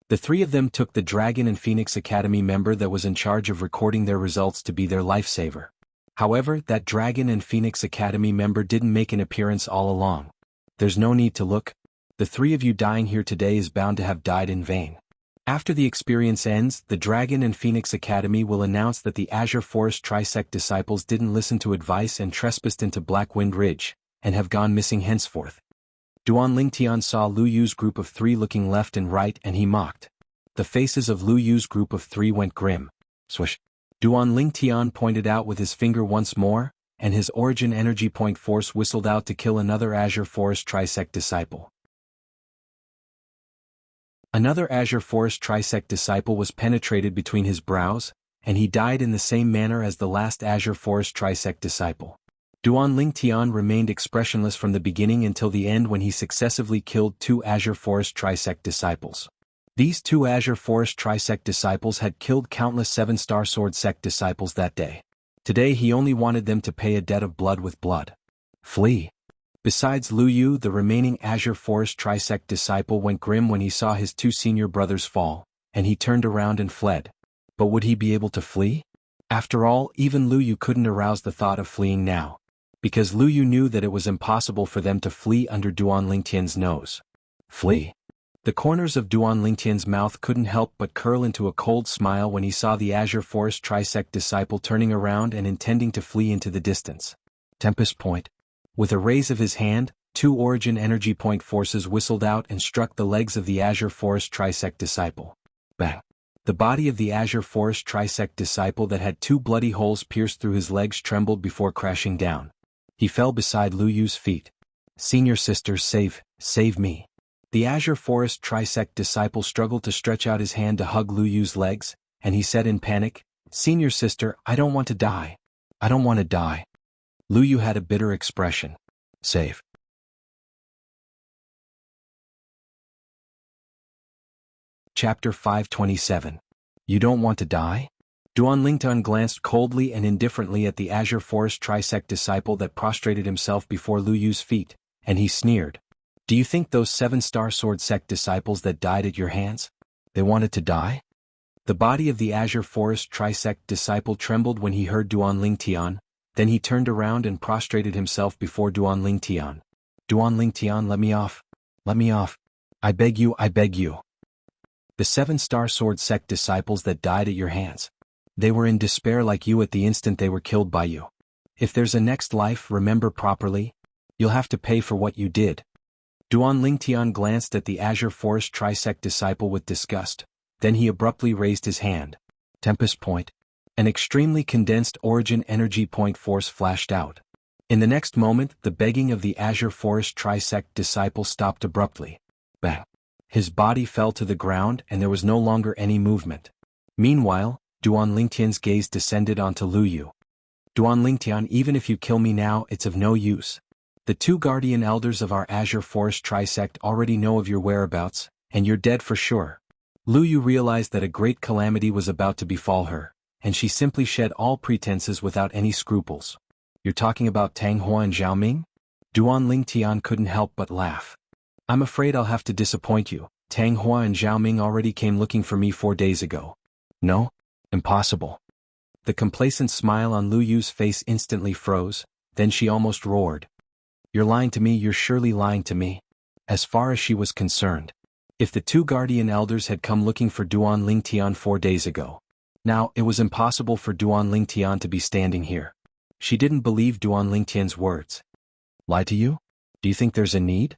The 3 of them took the Dragon and Phoenix Academy member that was in charge of recording their results to be their lifesaver. However, that Dragon and Phoenix Academy member didn't make an appearance all along. There's no need to look. The 3 of you dying here today is bound to have died in vain. After the experience ends, the Dragon and Phoenix Academy will announce that the Azure Forest Trisect disciples didn't listen to advice and trespassed into Blackwind Ridge, and have gone missing henceforth. Duanling Tian saw Lu Yu's group of 3 looking left and right, and he mocked. The faces of Lu Yu's group of 3 went grim. Swish. Duanling Tian pointed out with his finger once more, and his origin energy point force whistled out to kill another Azure Forest Trisect disciple. Another Azure Forest Trisect disciple was penetrated between his brows, and he died in the same manner as the last Azure Forest Trisect disciple. Duanling Tian remained expressionless from the beginning until the end when he successively killed 2 Azure Forest Trisect disciples. These 2 Azure Forest Trisect disciples had killed countless 7-star sword sect disciples that day. Today he only wanted them to pay a debt of blood with blood. Flee. Besides Lu Yu, the remaining Azure Forest Trisect disciple went grim when he saw his 2 senior brothers fall, and he turned around and fled. But would he be able to flee? After all, even Lu Yu couldn't arouse the thought of fleeing now. Because Lu Yu knew that it was impossible for them to flee under Duanling Tian's nose. Flee. The corners of Duanling Tian's mouth couldn't help but curl into a cold smile when he saw the Azure Forest Trisect disciple turning around and intending to flee into the distance. Tempest Point. With a raise of his hand, 2 origin energy point forces whistled out and struck the legs of the Azure Forest Trisect disciple. Bang! The body of the Azure Forest Trisect disciple that had 2 bloody holes pierced through his legs trembled before crashing down. He fell beside Lu Yu's feet. Senior sister, save me. The Azure Forest Trisect disciple struggled to stretch out his hand to hug Lu Yu's legs, and he said in panic, Senior sister, I don't want to die. I don't want to die. Lu Yu had a bitter expression. Save. Chapter 527. You don't want to die? Duanling Tian glanced coldly and indifferently at the Azure Forest Trisect disciple that prostrated himself before Lu Yu's feet, and he sneered. Do you think those 7-star sword sect disciples that died at your hands? They wanted to die? The body of the Azure Forest Trisect disciple trembled when he heard Duanling Tian, then he turned around and prostrated himself before Duanling Tian. Duanling Tian, let me off. Let me off. I beg you, I beg you. The 7-star sword sect disciples that died at your hands. They were in despair like you at the instant they were killed by you. If there's a next life, remember properly. You'll have to pay for what you did. Duan Lingtian glanced at the Azure Forest Trisect disciple with disgust, then he abruptly raised his hand. Tempest Point. An extremely condensed origin energy point force flashed out. In the next moment, the begging of the Azure Forest Trisect disciple stopped abruptly. Bang! His body fell to the ground and there was no longer any movement. Meanwhile, Duan Lingtian's gaze descended onto Lu Yu. Duan Lingtian, even if you kill me now, it's of no use. The two guardian elders of our Azure Forest Trisect already know of your whereabouts, and you're dead for sure. Lu Yu realized that a great calamity was about to befall her, and she simply shed all pretenses without any scruples. You're talking about Tang Hua and Zhao Ming? Duan Lingtian couldn't help but laugh. I'm afraid I'll have to disappoint you. Tang Hua and Zhao Ming already came looking for me 4 days ago. No? Impossible. The complacent smile on Lu Yu's face instantly froze, then she almost roared. You're lying to me, you're surely lying to me. As far as she was concerned. If the two guardian elders had come looking for Duan Lingtian 4 days ago. Now, it was impossible for Duan Lingtian to be standing here. She didn't believe Duan Lingtian's words. Lie to you? Do you think there's a need?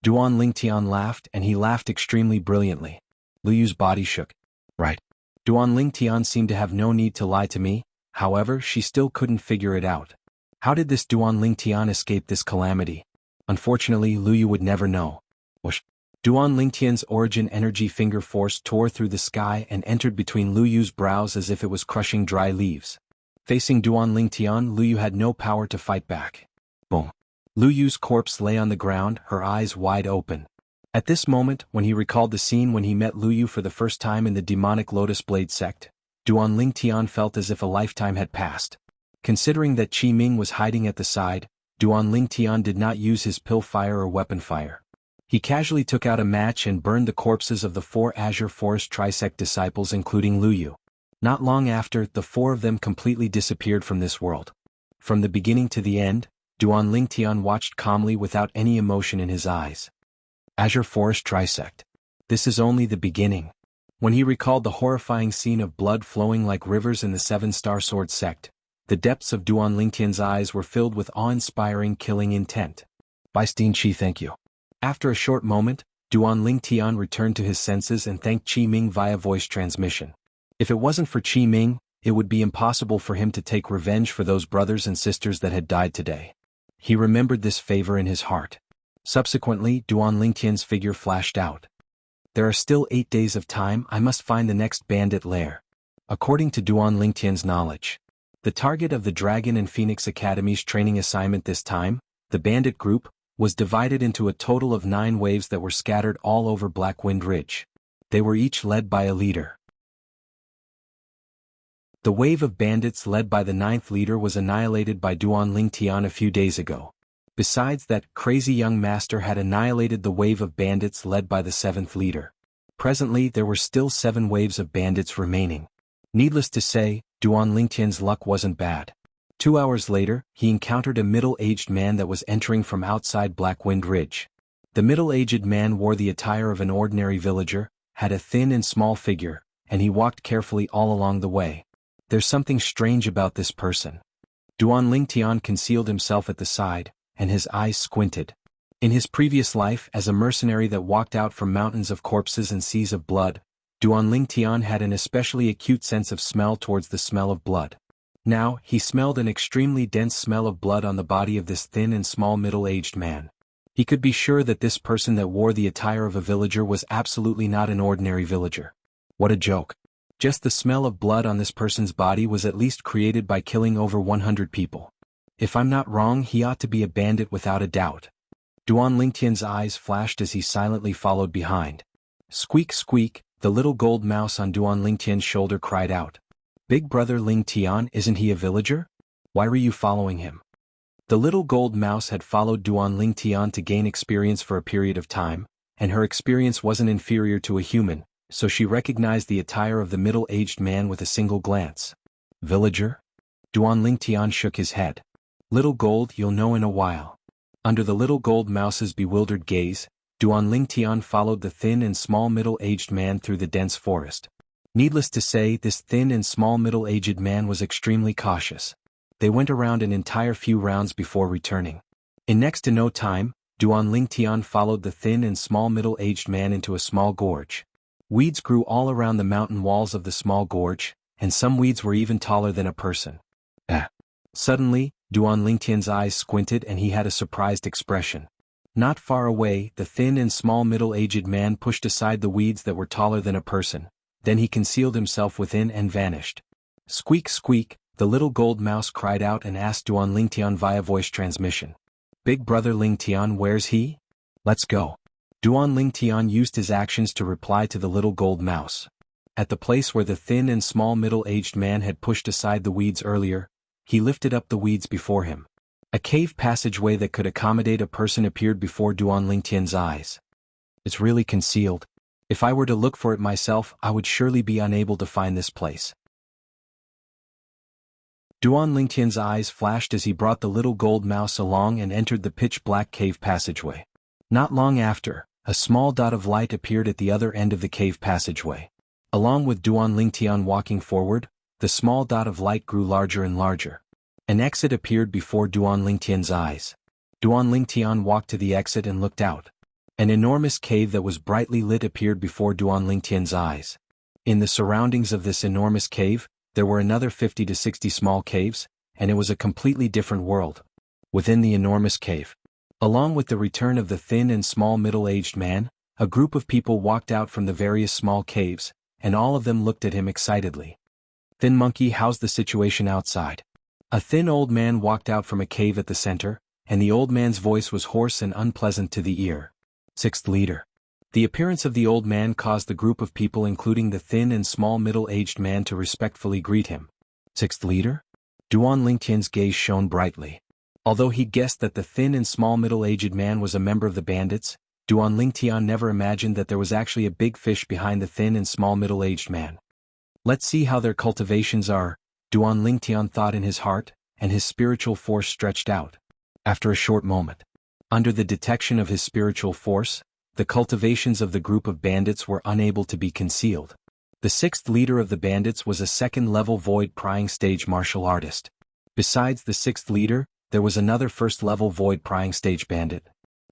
Duan Lingtian laughed, and he laughed extremely brilliantly. Lu Yu's body shook. Right. Duan Lingtian seemed to have no need to lie to me, however, she still couldn't figure it out. How did this Duan Lingtian escape this calamity? Unfortunately, Lu Yu would never know. Whoosh. Duan Lingtian's origin energy finger force tore through the sky and entered between Lu Yu's brows as if it was crushing dry leaves. Facing Duan Lingtian, Lu Yu had no power to fight back. Boom. Lu Yu's corpse lay on the ground, her eyes wide open. At this moment, when he recalled the scene when he met Lu Yu for the first time in the demonic Lotus Blade sect, Duan Lingtian felt as if a lifetime had passed. Considering that Qi Ming was hiding at the side, Duan Lingtian did not use his pill fire or weapon fire. He casually took out a match and burned the corpses of the 4 Azure Forest Trisect disciples including Lu Yu. Not long after, the 4 of them completely disappeared from this world. From the beginning to the end, Duan Lingtian watched calmly without any emotion in his eyes. Azure Forest Trisect. This is only the beginning. When he recalled the horrifying scene of blood flowing like rivers in the 7-Star Sword sect, the depths of Duan Lingtian's eyes were filled with awe-inspiring killing intent. Baistin Qi, thank you. After a short moment, Duan Lingtian returned to his senses and thanked Qi Ming via voice transmission. If it wasn't for Qi Ming, it would be impossible for him to take revenge for those brothers and sisters that had died today. He remembered this favor in his heart. Subsequently, Duan Lingtian's figure flashed out. There are still 8 days of time, I must find the next bandit lair. According to Duan Lingtian's knowledge, the target of the Dragon and Phoenix Academy's training assignment this time, the bandit group, was divided into a total of 9 waves that were scattered all over Blackwind Ridge. They were each led by a leader. The wave of bandits led by the 9th leader was annihilated by Duan Lingtian a few days ago. Besides that, crazy young master had annihilated the wave of bandits led by the 7th leader. Presently there were still 7 waves of bandits remaining. Needless to say, Duan Lingtian's luck wasn't bad. 2 hours later, he encountered a middle-aged man that was entering from outside Blackwind Ridge. The middle-aged man wore the attire of an ordinary villager, had a thin and small figure, and he walked carefully all along the way. There's something strange about this person. Duan Lingtian concealed himself at the side, and his eyes squinted. In his previous life as a mercenary that walked out from mountains of corpses and seas of blood, Duan Lingtian had an especially acute sense of smell towards the smell of blood. Now, he smelled an extremely dense smell of blood on the body of this thin and small middle-aged man. He could be sure that this person that wore the attire of a villager was absolutely not an ordinary villager. What a joke. Just the smell of blood on this person's body was at least created by killing over 100 people. If I'm not wrong, he ought to be a bandit without a doubt. Duan Lingtian's eyes flashed as he silently followed behind. Squeak squeak, the little gold mouse on Duan Lingtian's shoulder cried out. Big brother Lingtian, isn't he a villager? Why were you following him? The little gold mouse had followed Duan Lingtian to gain experience for a period of time, and her experience wasn't inferior to a human, so she recognized the attire of the middle-aged man with a single glance. Villager? Duan Lingtian shook his head. Little gold, you'll know in a while. Under the little gold mouse's bewildered gaze, Duan Lingtian followed the thin and small middle-aged man through the dense forest. Needless to say, this thin and small middle-aged man was extremely cautious. They went around an entire few rounds before returning. In next to no time, Duan Lingtian followed the thin and small middle-aged man into a small gorge. Weeds grew all around the mountain walls of the small gorge, and some weeds were even taller than a person. Suddenly, Duan Lingtian's eyes squinted and he had a surprised expression. Not far away, the thin and small middle-aged man pushed aside the weeds that were taller than a person. Then he concealed himself within and vanished. Squeak squeak, the little gold mouse cried out and asked Duan Lingtian via voice transmission. Big brother Lingtian, where's he? Let's go. Duan Lingtian used his actions to reply to the little gold mouse. At the place where the thin and small middle-aged man had pushed aside the weeds earlier, he lifted up the weeds before him. A cave passageway that could accommodate a person appeared before Duan Lingtian's eyes. It's really concealed. If I were to look for it myself, I would surely be unable to find this place. Duan Lingtian's eyes flashed as he brought the little gold mouse along and entered the pitch-black cave passageway. Not long after, a small dot of light appeared at the other end of the cave passageway. Along with Duan Lingtian walking forward, the small dot of light grew larger and larger. An exit appeared before Duan Lingtian's eyes. Duan Lingtian walked to the exit and looked out. An enormous cave that was brightly lit appeared before Duan Lingtian's eyes. In the surroundings of this enormous cave, there were another 50 to 60 small caves, and it was a completely different world. Within the enormous cave, along with the return of the thin and small middle-aged man, a group of people walked out from the various small caves, and all of them looked at him excitedly. Thin monkey, how's the situation outside? A thin old man walked out from a cave at the center, and the old man's voice was hoarse and unpleasant to the ear. Sixth leader. The appearance of the old man caused the group of people including the thin and small middle-aged man to respectfully greet him. Sixth leader? Duan Lingtian's gaze shone brightly. Although he guessed that the thin and small middle-aged man was a member of the bandits, Duan Lingtian never imagined that there was actually a big fish behind the thin and small middle-aged man. Let's see how their cultivations are, Duan Lingtian thought in his heart, and his spiritual force stretched out. After a short moment, under the detection of his spiritual force, the cultivations of the group of bandits were unable to be concealed. The sixth leader of the bandits was a second-level void-prying stage martial artist. Besides the sixth leader, there was another first-level void-prying stage bandit.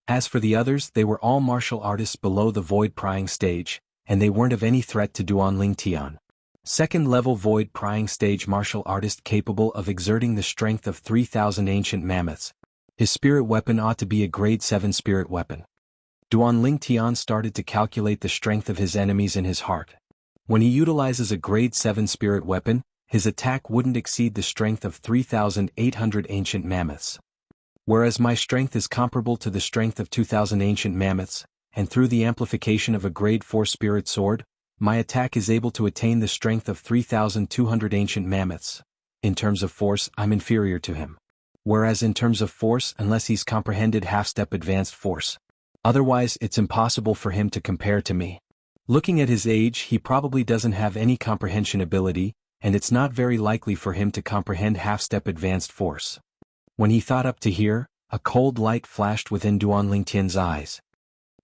As for the others, they were all martial artists below the void-prying stage, and they weren't of any threat to Duan Lingtian. Second-level void-prying stage martial artist capable of exerting the strength of 3,000 ancient mammoths. His spirit weapon ought to be a grade 7 spirit weapon. Duan Lingtian started to calculate the strength of his enemies in his heart. When he utilizes a grade 7 spirit weapon, his attack wouldn't exceed the strength of 3,800 ancient mammoths. Whereas my strength is comparable to the strength of 2,000 ancient mammoths, and through the amplification of a grade 4 spirit sword, my attack is able to attain the strength of 3,200 ancient mammoths. In terms of force, I'm inferior to him. Whereas in terms of force, unless he's comprehended half-step advanced force. Otherwise, it's impossible for him to compare to me. Looking at his age, he probably doesn't have any comprehension ability, and it's not very likely for him to comprehend half-step advanced force. When he thought up to here, a cold light flashed within Duan Lingtian's eyes.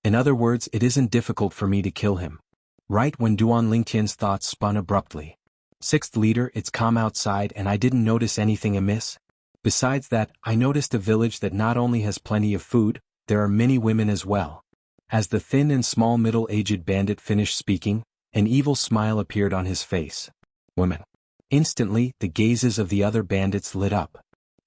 In other words, it isn't difficult for me to kill him. Right when Duan Lingtian's thoughts spun abruptly. Sixth leader, it's calm outside and I didn't notice anything amiss. Besides that, I noticed a village that not only has plenty of food, there are many women as well. As the thin and small middle-aged bandit finished speaking, an evil smile appeared on his face. Women. Instantly, the gazes of the other bandits lit up.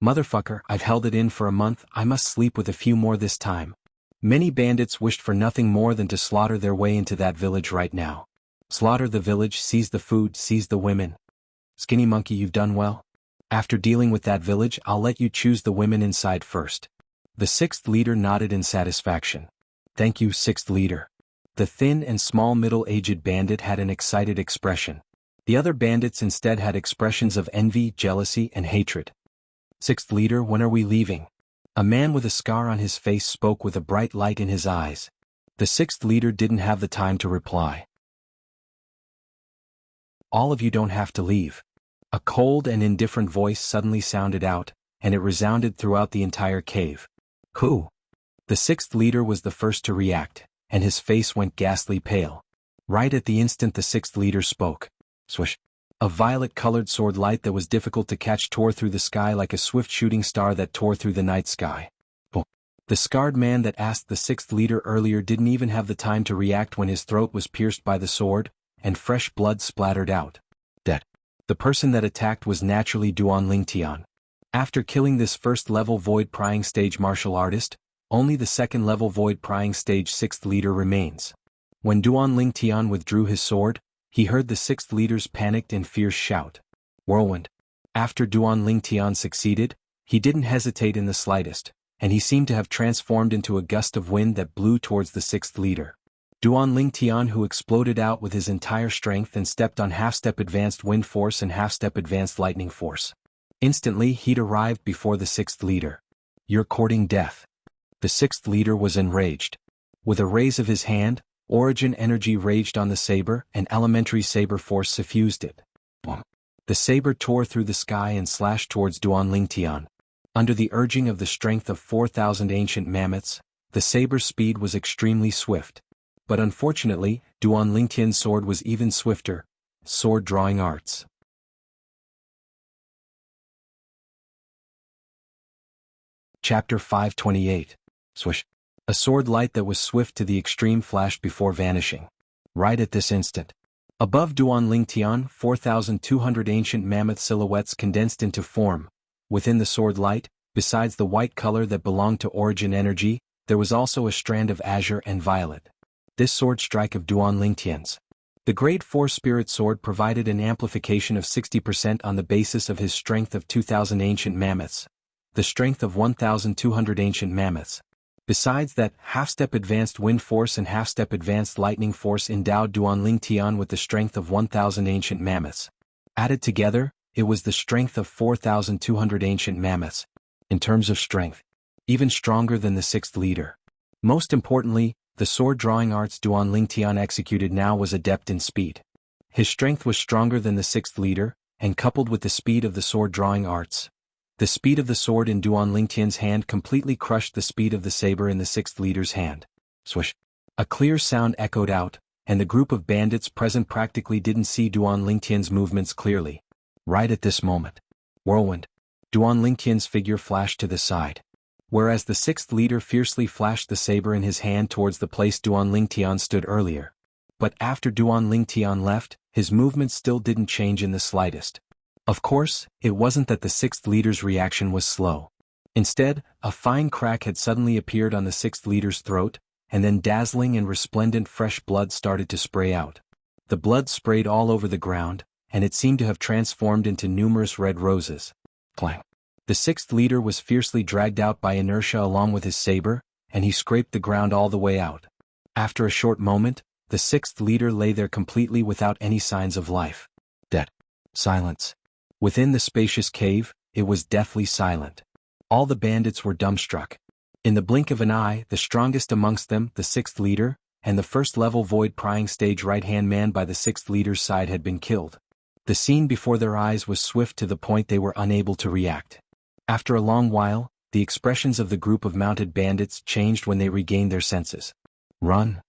Motherfucker, I've held it in for a month, I must sleep with a few more this time. Many bandits wished for nothing more than to slaughter their way into that village right now. Slaughter the village, seize the food, seize the women. Skinny monkey, you've done well. After dealing with that village, I'll let you choose the women inside first. The sixth leader nodded in satisfaction. Thank you, sixth leader. The thin and small middle-aged bandit had an excited expression. The other bandits instead had expressions of envy, jealousy, and hatred. Sixth leader, when are we leaving? A man with a scar on his face spoke with a bright light in his eyes. The sixth leader didn't have the time to reply. All of you don't have to leave. A cold and indifferent voice suddenly sounded out, and it resounded throughout the entire cave. Who? The sixth leader was the first to react, and his face went ghastly pale. Right at the instant the sixth leader spoke. Swish. A violet-colored sword light that was difficult to catch tore through the sky like a swift shooting star that tore through the night sky. The scarred man that asked the sixth leader earlier didn't even have the time to react when his throat was pierced by the sword, and fresh blood splattered out. Dead. The person that attacked was naturally Duan Lingtian. After killing this first-level void-prying stage martial artist, only the second-level void-prying stage sixth leader remains. When Duan Lingtian withdrew his sword, he heard the sixth leader's panicked and fierce shout. Whirlwind. After Duan Lingtian succeeded, he didn't hesitate in the slightest, and he seemed to have transformed into a gust of wind that blew towards the sixth leader. Duan Lingtian, who exploded out with his entire strength and stepped on half-step advanced wind force and half-step advanced lightning force. Instantly he'd arrived before the sixth leader. You're courting death. The sixth leader was enraged. With a raise of his hand, origin energy raged on the saber and elementary saber force suffused it. Boom. The saber tore through the sky and slashed towards Duan Lingtian. Under the urging of the strength of 4,000 ancient mammoths, the saber's speed was extremely swift. But unfortunately, Duan Lingtian's sword was even swifter. Sword drawing arts. Chapter 528. Swish. A sword light that was swift to the extreme flashed before vanishing. Right at this instant. Above Duan Lingtian, 4,200 ancient mammoth silhouettes condensed into form. Within the sword light, besides the white color that belonged to origin energy, there was also a strand of azure and violet. This sword strike of Duan Lingtian's. The Grade 4 Spirit Sword provided an amplification of 60% on the basis of his strength of 2,000 ancient mammoths. The strength of 1,200 ancient mammoths. Besides that, half-step advanced wind force and half-step advanced lightning force endowed Duan Lingtian with the strength of 1,000 ancient mammoths. Added together, it was the strength of 4,200 ancient mammoths. In terms of strength, even stronger than the sixth leader. Most importantly, the sword drawing arts Duan Lingtian executed now was adept in speed. His strength was stronger than the sixth leader, and coupled with the speed of the sword drawing arts, the speed of the sword in Duan Lingtian's hand completely crushed the speed of the saber in the sixth leader's hand. Swish. A clear sound echoed out, and the group of bandits present practically didn't see Duan Lingtian's movements clearly. Right at this moment. Whirlwind. Duan Lingtian's figure flashed to the side. Whereas the sixth leader fiercely flashed the saber in his hand towards the place Duan Lingtian stood earlier. But after Duan Lingtian left, his movements still didn't change in the slightest. Of course, it wasn't that the sixth leader's reaction was slow. Instead, a fine crack had suddenly appeared on the sixth leader's throat, and then dazzling and resplendent fresh blood started to spray out. The blood sprayed all over the ground, and it seemed to have transformed into numerous red roses. Clang. The sixth leader was fiercely dragged out by inertia along with his saber, and he scraped the ground all the way out. After a short moment, the sixth leader lay there completely without any signs of life. Dead. Silence. Within the spacious cave, it was deathly silent. All the bandits were dumbstruck. In the blink of an eye, the strongest amongst them, the sixth leader, and the first-level void-prying stage right-hand man by the sixth leader's side had been killed. The scene before their eyes was swift to the point they were unable to react. After a long while, the expressions of the group of mounted bandits changed when they regained their senses. Run.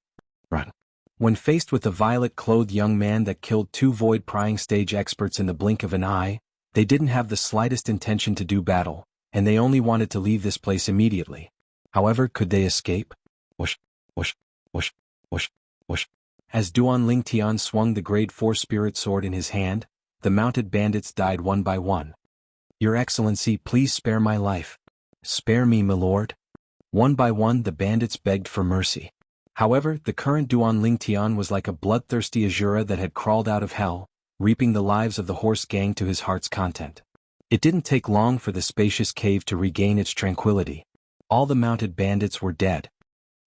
Run. When faced with the violet-clothed young man that killed two void-prying stage experts in the blink of an eye, they didn't have the slightest intention to do battle, and they only wanted to leave this place immediately. However, could they escape? Whoosh, whoosh, whoosh, whoosh, whoosh. As Duan Lingtian swung the Grade 4 Spirit Sword in his hand, the mounted bandits died one by one. Your Excellency, please spare my life. Spare me, my lord. One by one the bandits begged for mercy. However, the current Duan Lingtian was like a bloodthirsty Azura that had crawled out of hell, reaping the lives of the horse gang to his heart's content. It didn't take long for the spacious cave to regain its tranquility. All the mounted bandits were dead.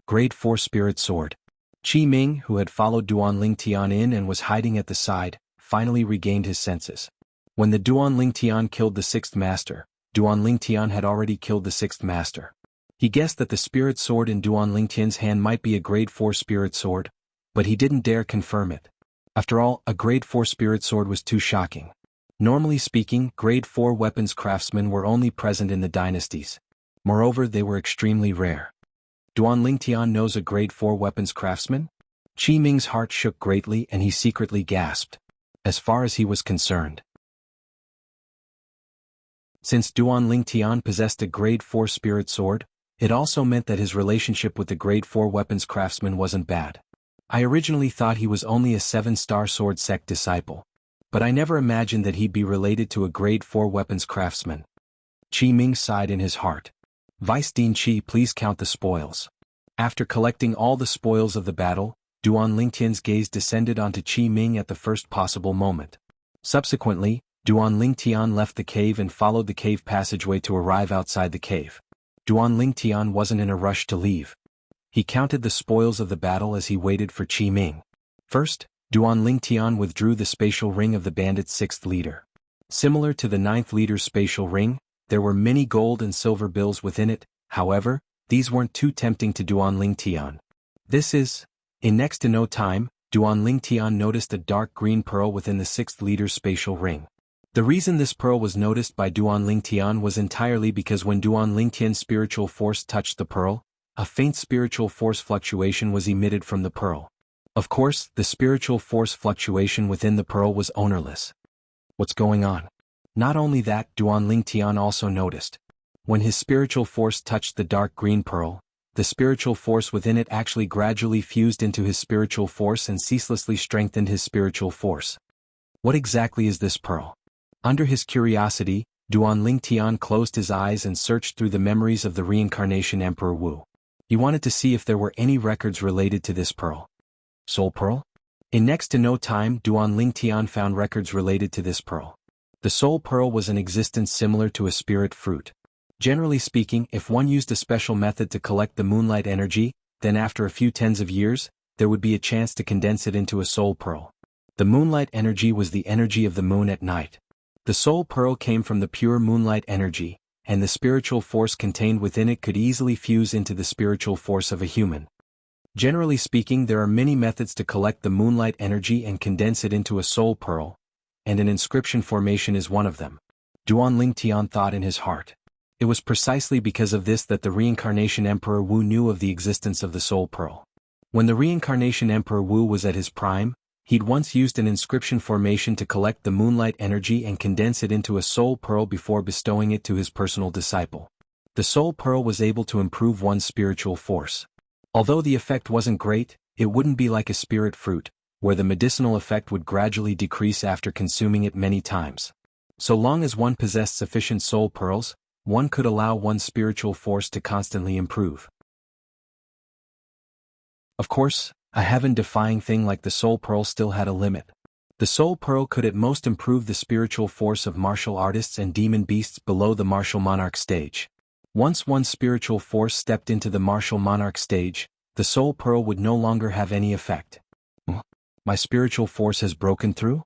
Grade 4 Spirit Sword. Qi Ming, who had followed Duan Lingtian in and was hiding at the side, finally regained his senses. When the Duan Lingtian killed the sixth master, Duan Lingtian had already killed the sixth master. He guessed that the spirit sword in Duan Lingtian's hand might be a Grade 4 spirit sword, but he didn't dare confirm it. After all, a Grade 4 spirit sword was too shocking. Normally speaking, Grade 4 weapons craftsmen were only present in the dynasties. Moreover, they were extremely rare. Duan Lingtian knows a Grade 4 weapons craftsman? Qi Ming's heart shook greatly and he secretly gasped. As far as he was concerned, since Duan Lingtian possessed a Grade 4 spirit sword, It also meant that his relationship with the Grade 4 weapons craftsman wasn't bad. I originally thought he was only a 7-star sword sect disciple. But I never imagined that he'd be related to a Grade 4 weapons craftsman. Qi Ming sighed in his heart. Vice Dean Qi, please count the spoils. After collecting all the spoils of the battle, Duan Lingtian's gaze descended onto Qi Ming at the first possible moment. Subsequently, Duan Lingtian left the cave and followed the cave passageway to arrive outside the cave. Duan Lingtian wasn't in a rush to leave. He counted the spoils of the battle as he waited for Qi Ming. First, Duan Lingtian withdrew the spatial ring of the bandit's 6th leader. Similar to the 9th leader's spatial ring, there were many gold and silver bills within it. However, these weren't too tempting to Duan Lingtian. In next to no time, Duan Lingtian noticed a dark green pearl within the 6th leader's spatial ring. The reason this pearl was noticed by Duan Lingtian was entirely because when Duan Lingtian's spiritual force touched the pearl, a faint spiritual force fluctuation was emitted from the pearl. Of course, the spiritual force fluctuation within the pearl was ownerless. What's going on? Not only that, Duan Lingtian also noticed. When his spiritual force touched the dark green pearl, the spiritual force within it actually gradually fused into his spiritual force and ceaselessly strengthened his spiritual force. What exactly is this pearl? Under his curiosity, Duan Lingtian closed his eyes and searched through the memories of the reincarnation Emperor Wu. He wanted to see if there were any records related to this pearl. Soul Pearl? In next to no time, Duan Lingtian found records related to this pearl. The Soul Pearl was an existence similar to a spirit fruit. Generally speaking, if one used a special method to collect the moonlight energy, then after a few tens of years, there would be a chance to condense it into a soul pearl. The moonlight energy was the energy of the moon at night. The soul pearl came from the pure moonlight energy, and the spiritual force contained within it could easily fuse into the spiritual force of a human. Generally speaking, there are many methods to collect the moonlight energy and condense it into a soul pearl, and an inscription formation is one of them. Duan Lingtian thought in his heart. It was precisely because of this that the reincarnation Emperor Wu knew of the existence of the soul pearl. When the reincarnation Emperor Wu was at his prime, he'd once used an inscription formation to collect the moonlight energy and condense it into a soul pearl before bestowing it to his personal disciple. The soul pearl was able to improve one's spiritual force. Although the effect wasn't great, it wouldn't be like a spirit fruit, where the medicinal effect would gradually decrease after consuming it many times. So long as one possessed sufficient soul pearls, one could allow one's spiritual force to constantly improve. Of course, a heaven-defying thing like the soul pearl still had a limit. The soul pearl could at most improve the spiritual force of martial artists and demon beasts below the martial monarch stage. Once one's spiritual force stepped into the martial monarch stage, the soul pearl would no longer have any effect. My spiritual force has broken through?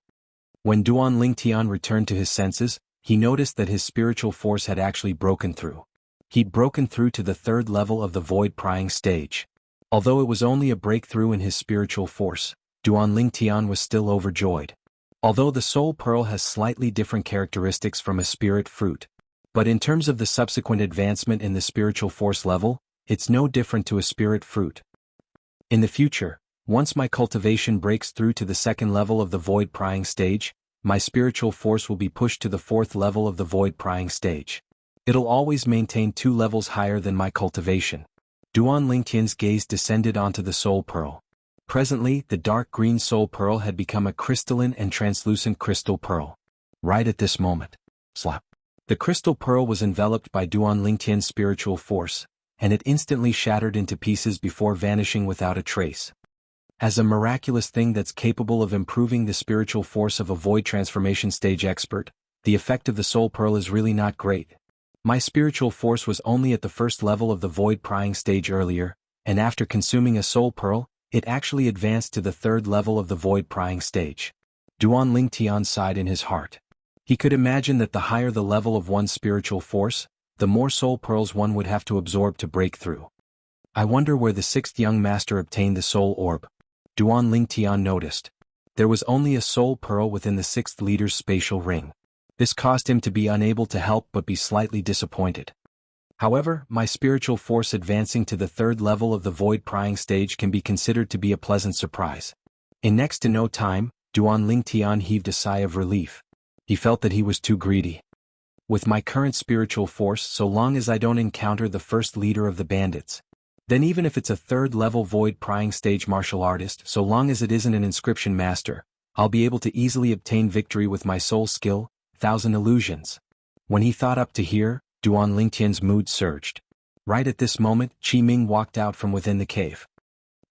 When Duan Lingtian returned to his senses, he noticed that his spiritual force had actually broken through. He'd broken through to the 3rd level of the void prying stage. Although it was only a breakthrough in his spiritual force, Duan Lingtian was still overjoyed. Although the soul pearl has slightly different characteristics from a spirit fruit, but in terms of the subsequent advancement in the spiritual force level, it's no different to a spirit fruit. In the future, once my cultivation breaks through to the 2nd level of the void prying stage, my spiritual force will be pushed to the 4th level of the void prying stage. It'll always maintain 2 levels higher than my cultivation. Duan Lingtian's gaze descended onto the soul pearl. Presently, the dark green soul pearl had become a crystalline and translucent crystal pearl. Right at this moment. Slap. The crystal pearl was enveloped by Duan Lingtian's spiritual force, and it instantly shattered into pieces before vanishing without a trace. As a miraculous thing that's capable of improving the spiritual force of a void transformation stage expert, the effect of the soul pearl is really not great. My spiritual force was only at the 1st level of the void prying stage earlier, and after consuming a soul pearl, it actually advanced to the 3rd level of the void prying stage. Duan Lingtian sighed in his heart. He could imagine that the higher the level of one's spiritual force, the more soul pearls one would have to absorb to break through. I wonder where the 6th young master obtained the soul orb. Duan Lingtian noticed. There was only a soul pearl within the 6th leader's spatial ring. This caused him to be unable to help but be slightly disappointed. However, my spiritual force advancing to the 3rd level of the void prying stage can be considered to be a pleasant surprise. In next to no time, Duan Lingtian heaved a sigh of relief. He felt that he was too greedy. With my current spiritual force, so long as I don't encounter the first leader of the bandits. Then even if it's a third-level void-prying stage martial artist, so long as it isn't an inscription master, I'll be able to easily obtain victory with my soul skill, 1,000 illusions. When he thought up to here, Duan Lingtian's mood surged. Right at this moment, Qi Ming walked out from within the cave.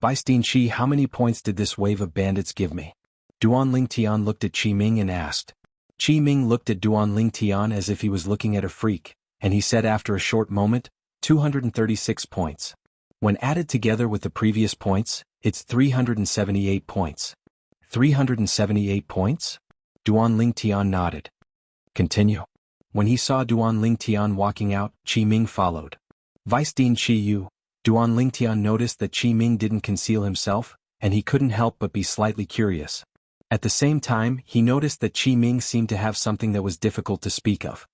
Weistin Qi, how many points did this wave of bandits give me? Duan Lingtian looked at Qi Ming and asked. Qi Ming looked at Duan Lingtian as if he was looking at a freak, and he said after a short moment, 236 points. When added together with the previous points, it's 378 points. 378 points? Duan Lingtian nodded. Continue. When he saw Duan Lingtian walking out, Qi Ming followed. Weistin Qi Yu. Duan Lingtian noticed that Qi Ming didn't conceal himself, and he couldn't help but be slightly curious. At the same time, he noticed that Qi Ming seemed to have something that was difficult to speak of.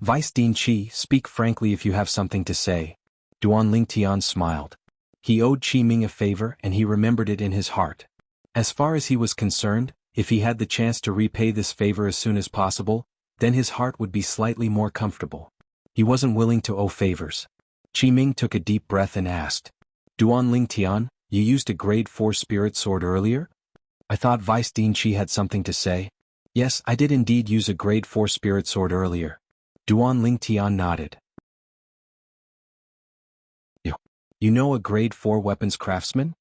Weistin Qi, speak frankly if you have something to say. Duan Lingtian smiled. He owed Qi Ming a favor and he remembered it in his heart. As far as he was concerned, if he had the chance to repay this favor as soon as possible, then his heart would be slightly more comfortable. He wasn't willing to owe favors. Qi Ming took a deep breath and asked. Duan Lingtian, you used a grade 4 spirit sword earlier? I thought Weistin Qi had something to say. Yes, I did indeed use a grade 4 spirit sword earlier. Duan Lingtian nodded. You know a grade 4 weapons craftsman?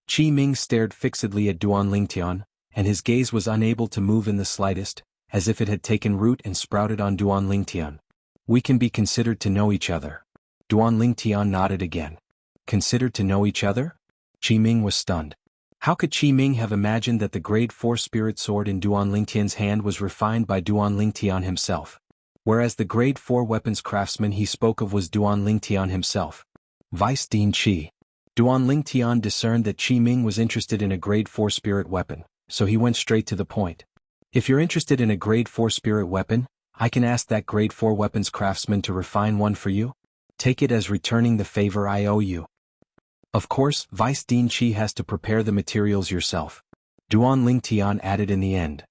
Qi Ming stared fixedly at Duan Lingtian, and his gaze was unable to move in the slightest, as if it had taken root and sprouted on Duan Lingtian. We can be considered to know each other. Duan Lingtian nodded again. Considered to know each other? Qi Ming was stunned. How could Qi Ming have imagined that the grade 4 spirit sword in Duan Lingtian's hand was refined by Duan Lingtian himself? Whereas the grade 4 weapons craftsman he spoke of was Duan Lingtian himself. Weistin Qi. Duan Lingtian discerned that Qi Ming was interested in a grade 4 spirit weapon, so he went straight to the point. If you're interested in a grade 4 spirit weapon, I can ask that grade 4 weapons craftsman to refine one for you. Take it as returning the favor I owe you. Of course, Weistin Qi has to prepare the materials yourself. Duan Lingtian added in the end.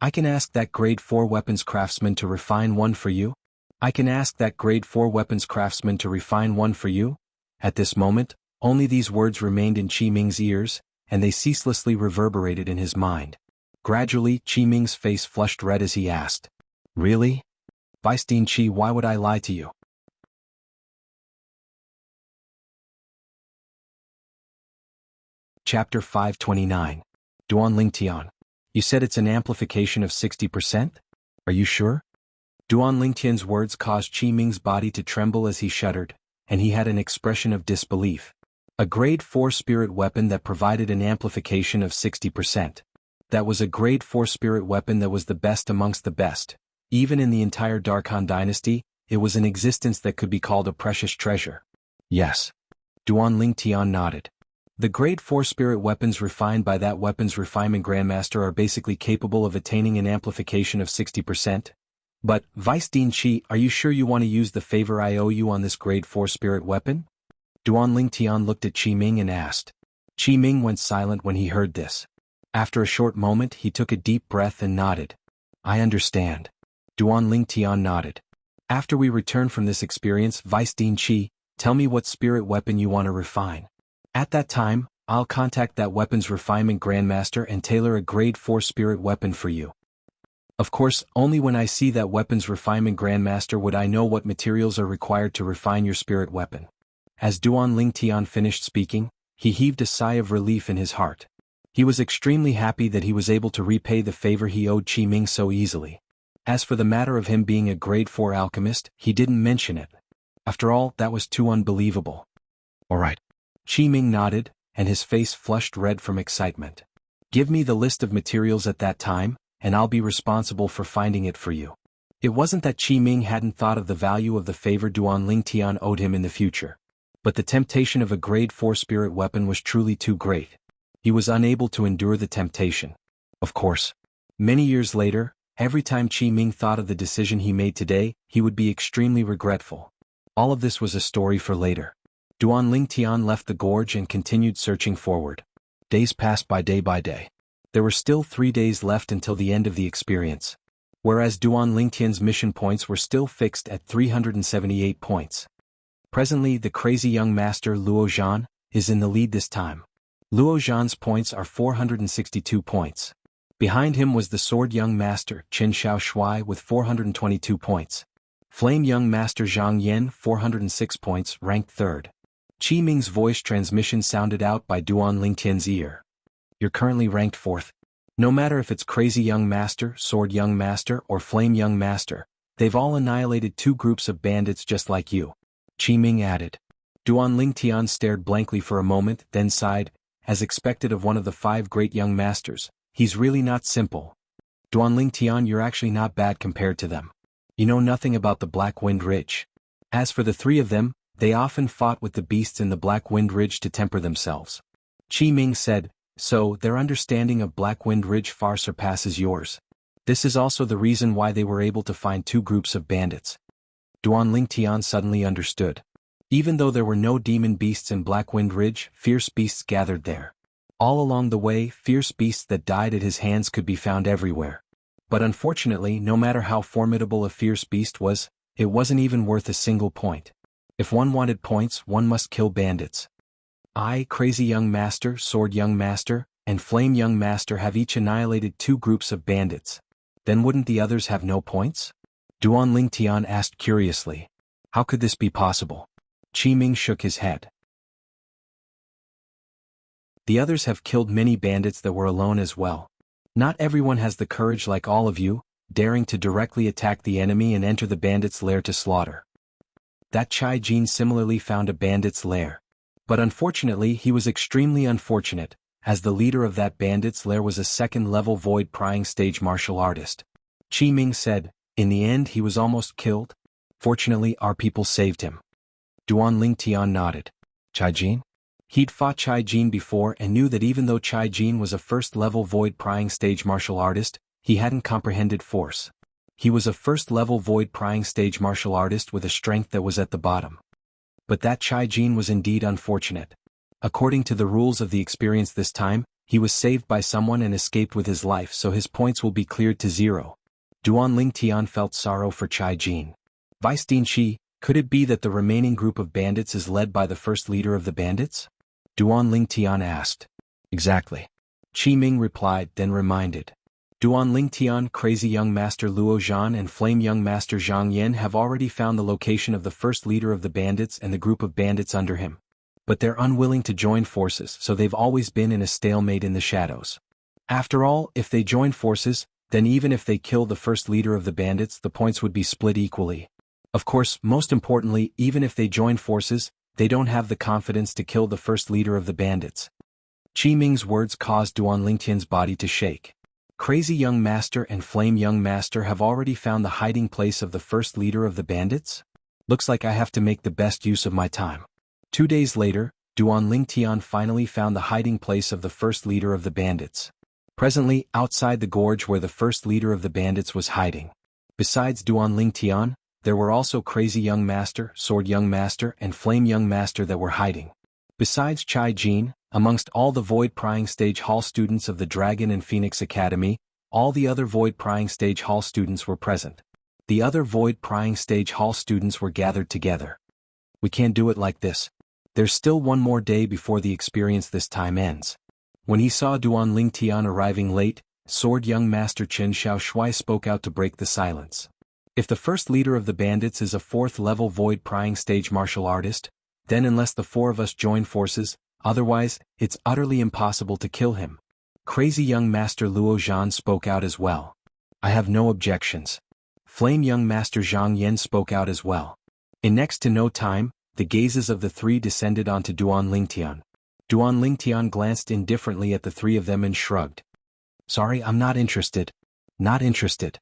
I can ask that grade 4 weapons craftsman to refine one for you. I can ask that grade 4 weapons craftsman to refine one for you. At this moment, only these words remained in Qi Ming's ears, and they ceaselessly reverberated in his mind. Gradually, Qi Ming's face flushed red as he asked. Really? Weistin Qi, why would I lie to you? Chapter 529. Duan Lingtian. You said it's an amplification of 60%? Are you sure? Duan Lingtian's words caused Qi Ming's body to tremble as he shuddered, and he had an expression of disbelief. A grade 4 spirit weapon that provided an amplification of 60%. That was a grade 4 spirit weapon that was the best amongst the best. Even in the entire Darkhan dynasty, it was an existence that could be called a precious treasure. Yes. Duan Lingtian nodded. The grade 4 spirit weapons refined by that weapons refinement grandmaster are basically capable of attaining an amplification of 60%. But, Weistin Qi, are you sure you want to use the favor I owe you on this grade 4 spirit weapon? Duan Lingtian looked at Qi Ming and asked. Qi Ming went silent when he heard this. After a short moment he took a deep breath and nodded. I understand. Duan Lingtian nodded. After we return from this experience, Weistin Qi, tell me what spirit weapon you want to refine. At that time, I'll contact that weapons refinement grandmaster and tailor a grade 4 spirit weapon for you. Of course, only when I see that weapons refinement grandmaster would I know what materials are required to refine your spirit weapon. As Duan Lingtian finished speaking, he heaved a sigh of relief in his heart. He was extremely happy that he was able to repay the favor he owed Qi Ming so easily. As for the matter of him being a grade 4 alchemist, he didn't mention it. After all, that was too unbelievable. All right. Qi Ming nodded, and his face flushed red from excitement. Give me the list of materials at that time, and I'll be responsible for finding it for you. It wasn't that Qi Ming hadn't thought of the value of the favor Duan Lingtian owed him in the future. But the temptation of a grade 4 spirit weapon was truly too great. He was unable to endure the temptation. Of course. Many years later, every time Qi Ming thought of the decision he made today, he would be extremely regretful. All of this was a story for later. Duan Lingtian left the gorge and continued searching forward. Days passed by day by day. There were still 3 days left until the end of the experience. whereas Duan Lingtian's mission points were still fixed at 378 points. Presently the crazy young master Luo Zhan is in the lead this time. Luo Zhan's points are 462 points. Behind him was the sword young master Qin Xiao Shui with 422 points. Flame young master Zhang Yan 406 points ranked third. Qi Ming's voice transmission sounded out by Duan Lingtian's ear. You're currently ranked fourth. No matter if it's crazy young master, sword young master, or flame young master, they've all annihilated 2 groups of bandits just like you. Qi Ming added. Duan Lingtian stared blankly for a moment, then sighed, as expected of one of the 5 great young masters. He's really not simple. Duan Lingtian, you're actually not bad compared to them. You know nothing about the Black Wind Ridge. As for the 3 of them, they often fought with the beasts in the Black Wind Ridge to temper themselves. Qi Ming said, so their understanding of Black Wind Ridge far surpasses yours. This is also the reason why they were able to find 2 groups of bandits. Duan Lingtian suddenly understood. Even though there were no demon beasts in Black Wind Ridge, fierce beasts gathered there. All along the way, fierce beasts that died at his hands could be found everywhere. But unfortunately, no matter how formidable a fierce beast was, it wasn't even worth a single point. If one wanted points, one must kill bandits. I, crazy young master, sword young master, and flame young master have each annihilated 2 groups of bandits. Then wouldn't the others have no points? Duan Lingtian asked curiously. How could this be possible? Qi Ming shook his head. The others have killed many bandits that were alone as well. Not everyone has the courage like all of you, daring to directly attack the enemy and enter the bandit's lair to slaughter. That Chai Jin similarly found a bandit's lair. But unfortunately he was extremely unfortunate, as the leader of that bandit's lair was a 2nd-level void-prying stage martial artist. Qi Ming said, in the end he was almost killed. Fortunately our people saved him. Duan Lingtian nodded. Chai Jin? He'd fought Chai Jin before and knew that even though Chai Jin was a 1st-level void-prying stage martial artist, he hadn't comprehended force. He was a 1st-level void-prying stage martial artist with a strength that was at the bottom. But that Chai Jin was indeed unfortunate. According to the rules of the experience this time, he was saved by someone and escaped with his life, so his points will be cleared to 0. Duan Lingtian felt sorrow for Chai Jin. Vice Dean Shi, could it be that the remaining group of bandits is led by the first leader of the bandits? Duan Lingtian asked. Exactly. Qi Ming replied, then reminded. Duan Lingtian, crazy young master Luo Zhan and flame young master Zhang Yan have already found the location of the first leader of the bandits and the group of bandits under him. But they're unwilling to join forces, so they've always been in a stalemate in the shadows. After all, if they join forces, then even if they kill the first leader of the bandits, the points would be split equally. Of course, most importantly, even if they join forces, they don't have the confidence to kill the first leader of the bandits. Qi Ming's words caused Duan Lingtian's body to shake. Crazy young master and flame young master have already found the hiding place of the first leader of the bandits? Looks like I have to make the best use of my time. 2 days later, Duan Lingtian finally found the hiding place of the first leader of the bandits. Presently, outside the gorge where the first leader of the bandits was hiding. Besides Duan Lingtian, there were also crazy young master, sword young master, and flame young master that were hiding. Besides Chai Jin, amongst all the void-prying stage hall students of the Dragon and Phoenix Academy, all the other void-prying stage hall students were present. The other void-prying stage hall students were gathered together. We can't do it like this. There's still one more day before the experience this time ends. When he saw Duan Lingtian arriving late, sword young master Qin Xiao Shui spoke out to break the silence. If the first leader of the bandits is a 4th-level void-prying stage martial artist, then unless the 4 of us join forces, otherwise, it's utterly impossible to kill him. Crazy young master Luo Zhan spoke out as well. I have no objections. Flame young master Zhang Yan spoke out as well. In next to no time, the gazes of the 3 descended onto Duan Lingtian. Duan Lingtian glanced indifferently at the 3 of them and shrugged. Sorry, I'm not interested. Not interested.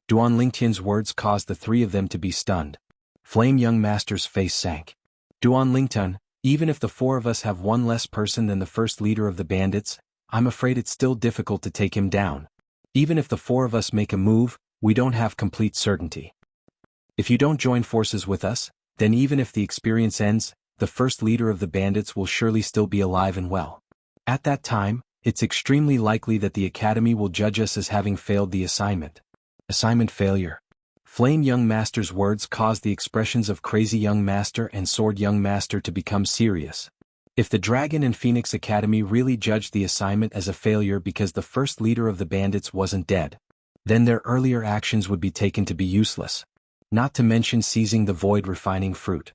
Duan Lingtian's words caused the 3 of them to be stunned. Flame young master's face sank. Duan Lingtian, even if the 4 of us have one less person than the first leader of the bandits, I'm afraid it's still difficult to take him down. Even if the 4 of us make a move, we don't have complete certainty. If you don't join forces with us, then even if the experience ends, the first leader of the bandits will surely still be alive and well. At that time, it's extremely likely that the Academy will judge us as having failed the assignment. Assignment failure. Flame Young Master's words caused the expressions of Crazy Young Master and Sword Young Master to become serious. If the Dragon and Phoenix Academy really judged the assignment as a failure because the first leader of the bandits wasn't dead, then their earlier actions would be taken to be useless. Not to mention seizing the void refining fruit.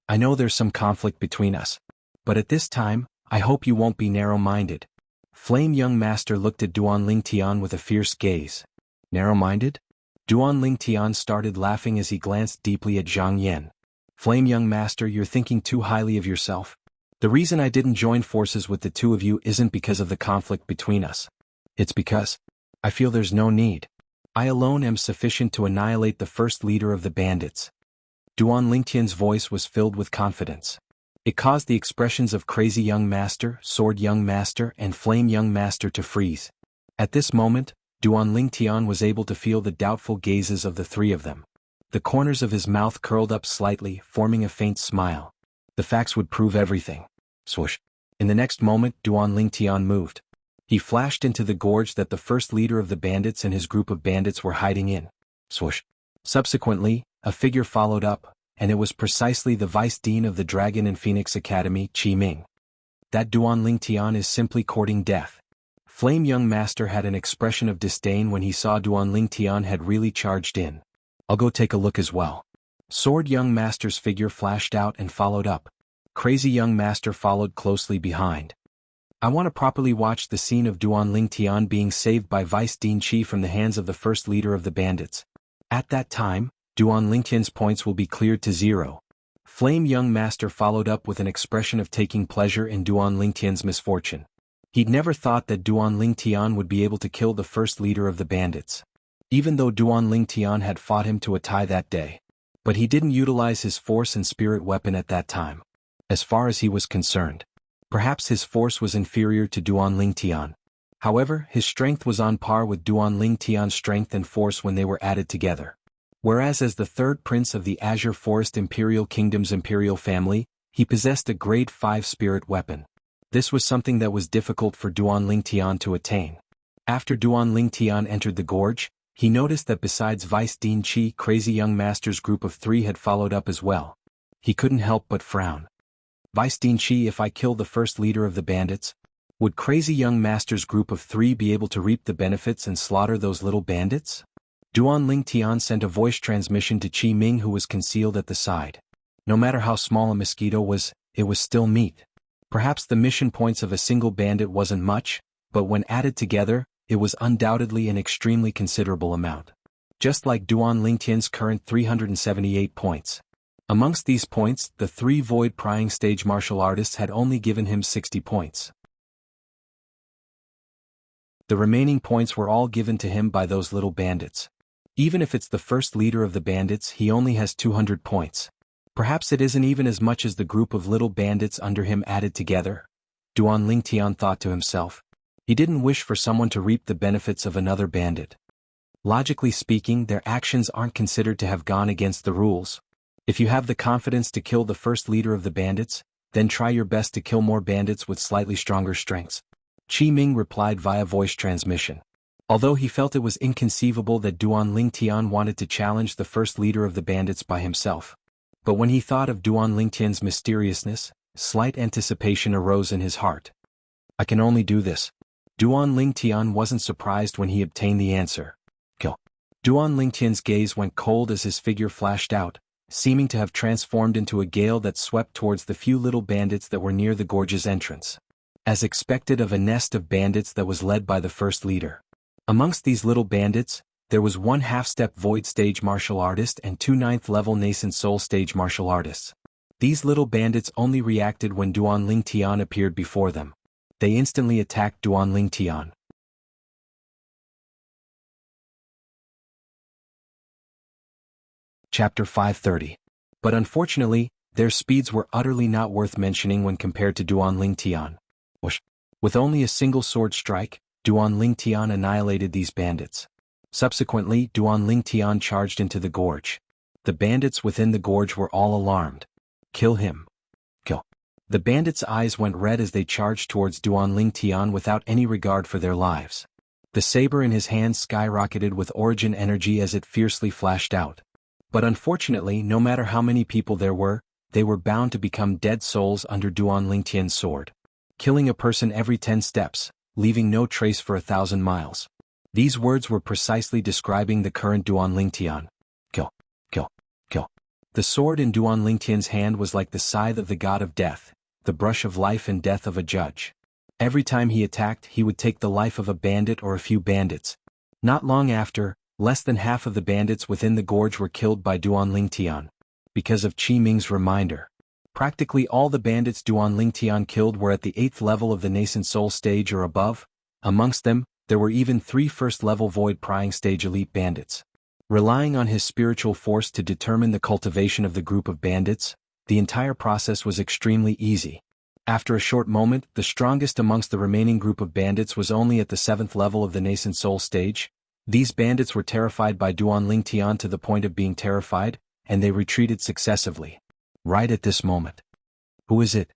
I know there's some conflict between us, but at this time, I hope you won't be narrow-minded. Flame Young Master looked at Duan Tian with a fierce gaze. Narrow-minded? Duan Tian started laughing as he glanced deeply at Zhang Yan. Flame Young Master, you're thinking too highly of yourself. The reason I didn't join forces with the two of you isn't because of the conflict between us. It's because I feel there's no need. I alone am sufficient to annihilate the first leader of the bandits. Duan Lingtian's voice was filled with confidence. It caused the expressions of Crazy Young Master, Sword Young Master, and Flame Young Master to freeze. At this moment, Duan Lingtian was able to feel the doubtful gazes of the three of them. The corners of his mouth curled up slightly, forming a faint smile. The facts would prove everything. Swoosh. In the next moment, Duan Lingtian moved. He flashed into the gorge that the first leader of the bandits and his group of bandits were hiding in. Swoosh. Subsequently, a figure followed up, and it was precisely the Vice Dean of the Dragon and Phoenix Academy, Qi Ming. That Duan Lingtian is simply courting death. Flame Young Master had an expression of disdain when he saw Duan Lingtian had really charged in. I'll go take a look as well. Sword Young Master's figure flashed out and followed up. Crazy Young Master followed closely behind. I want to properly watch the scene of Duan Lingtian being saved by Vice Dean Qi from the hands of the first leader of the bandits. At that time, Duan Lingtian's points will be cleared to 0. Flame Young Master followed up with an expression of taking pleasure in Duan Lingtian's misfortune. He'd never thought that Duan Lingtian would be able to kill the first leader of the bandits. Even though Duan Lingtian had fought him to a tie that day. But he didn't utilize his force and spirit weapon at that time. As far as he was concerned, perhaps his force was inferior to Duan Lingtian. However, his strength was on par with Duan Lingtian's strength and force when they were added together. Whereas as the third prince of the Azure Forest Imperial Kingdom's imperial family, he possessed a grade 5 spirit weapon. This was something that was difficult for Duan Lingtian to attain. After Duan Lingtian entered the gorge, he noticed that besides Vice Dean Qi, Crazy Young Master's group of 3 had followed up as well. He couldn't help but frown. Vice Dean Qi, if I kill the first leader of the bandits, would Crazy Young Master's group of 3 be able to reap the benefits and slaughter those little bandits? Duan Lingtian sent a voice transmission to Qi Ming, who was concealed at the side. No matter how small a mosquito was, it was still meat. Perhaps the mission points of a single bandit wasn't much, but when added together, it was undoubtedly an extremely considerable amount. Just like Duan Lingtian's current 378 points. Amongst these points, the 3 void prying stage martial artists had only given him 60 points. The remaining points were all given to him by those little bandits. Even if it's the first leader of the bandits, he only has 200 points. Perhaps it isn't even as much as the group of little bandits under him added together. Duan Lingtian thought to himself. He didn't wish for someone to reap the benefits of another bandit. Logically speaking, their actions aren't considered to have gone against the rules. If you have the confidence to kill the first leader of the bandits, then try your best to kill more bandits with slightly stronger strengths. Qi Ming replied via voice transmission. Although he felt it was inconceivable that Duan Lingtian wanted to challenge the first leader of the bandits by himself. But when he thought of Duan Lingtian's mysteriousness, slight anticipation arose in his heart. I can only do this. Duan Lingtian wasn't surprised when he obtained the answer. Kill. Duan Lingtian's gaze went cold as his figure flashed out, seeming to have transformed into a gale that swept towards the few little bandits that were near the gorge's entrance. As expected of a nest of bandits that was led by the first leader. Amongst these little bandits, there was 1 half-step void stage martial artist and 2 9th-level nascent soul stage martial artists. These little bandits only reacted when Duan Lingtian appeared before them. They instantly attacked Duan Lingtian. Chapter 530. But unfortunately, their speeds were utterly not worth mentioning when compared to Duan Lingtian. With only a single sword strike, Duan Lingtian annihilated these bandits. Subsequently, Duan Lingtian charged into the gorge. The bandits within the gorge were all alarmed. Kill him. Kill. The bandits' eyes went red as they charged towards Duan Lingtian without any regard for their lives. The saber in his hand skyrocketed with origin energy as it fiercely flashed out. But unfortunately, no matter how many people there were, they were bound to become dead souls under Duan Lingtian's sword. Killing a person every 10 steps, leaving no trace for 1,000 miles. These words were precisely describing the current Duan Lingtian. Kill, kill, kill. The sword in Duan Lingtian's hand was like the scythe of the god of death, the brush of life and death of a judge. Every time he attacked, he would take the life of a bandit or a few bandits. Not long after, less than half of the bandits within the gorge were killed by Duan Lingtian. Because of Qi Ming's reminder. Practically all the bandits Duan Lingtian killed were at the 8th level of the nascent soul stage or above. Amongst them, there were even 3 first-level void prying stage elite bandits. Relying on his spiritual force to determine the cultivation of the group of bandits, the entire process was extremely easy. After a short moment, the strongest amongst the remaining group of bandits was only at the 7th level of the nascent soul stage. These bandits were terrified by Duan Lingtian to the point of being terrified, and they retreated successively. Right at this moment. Who is it?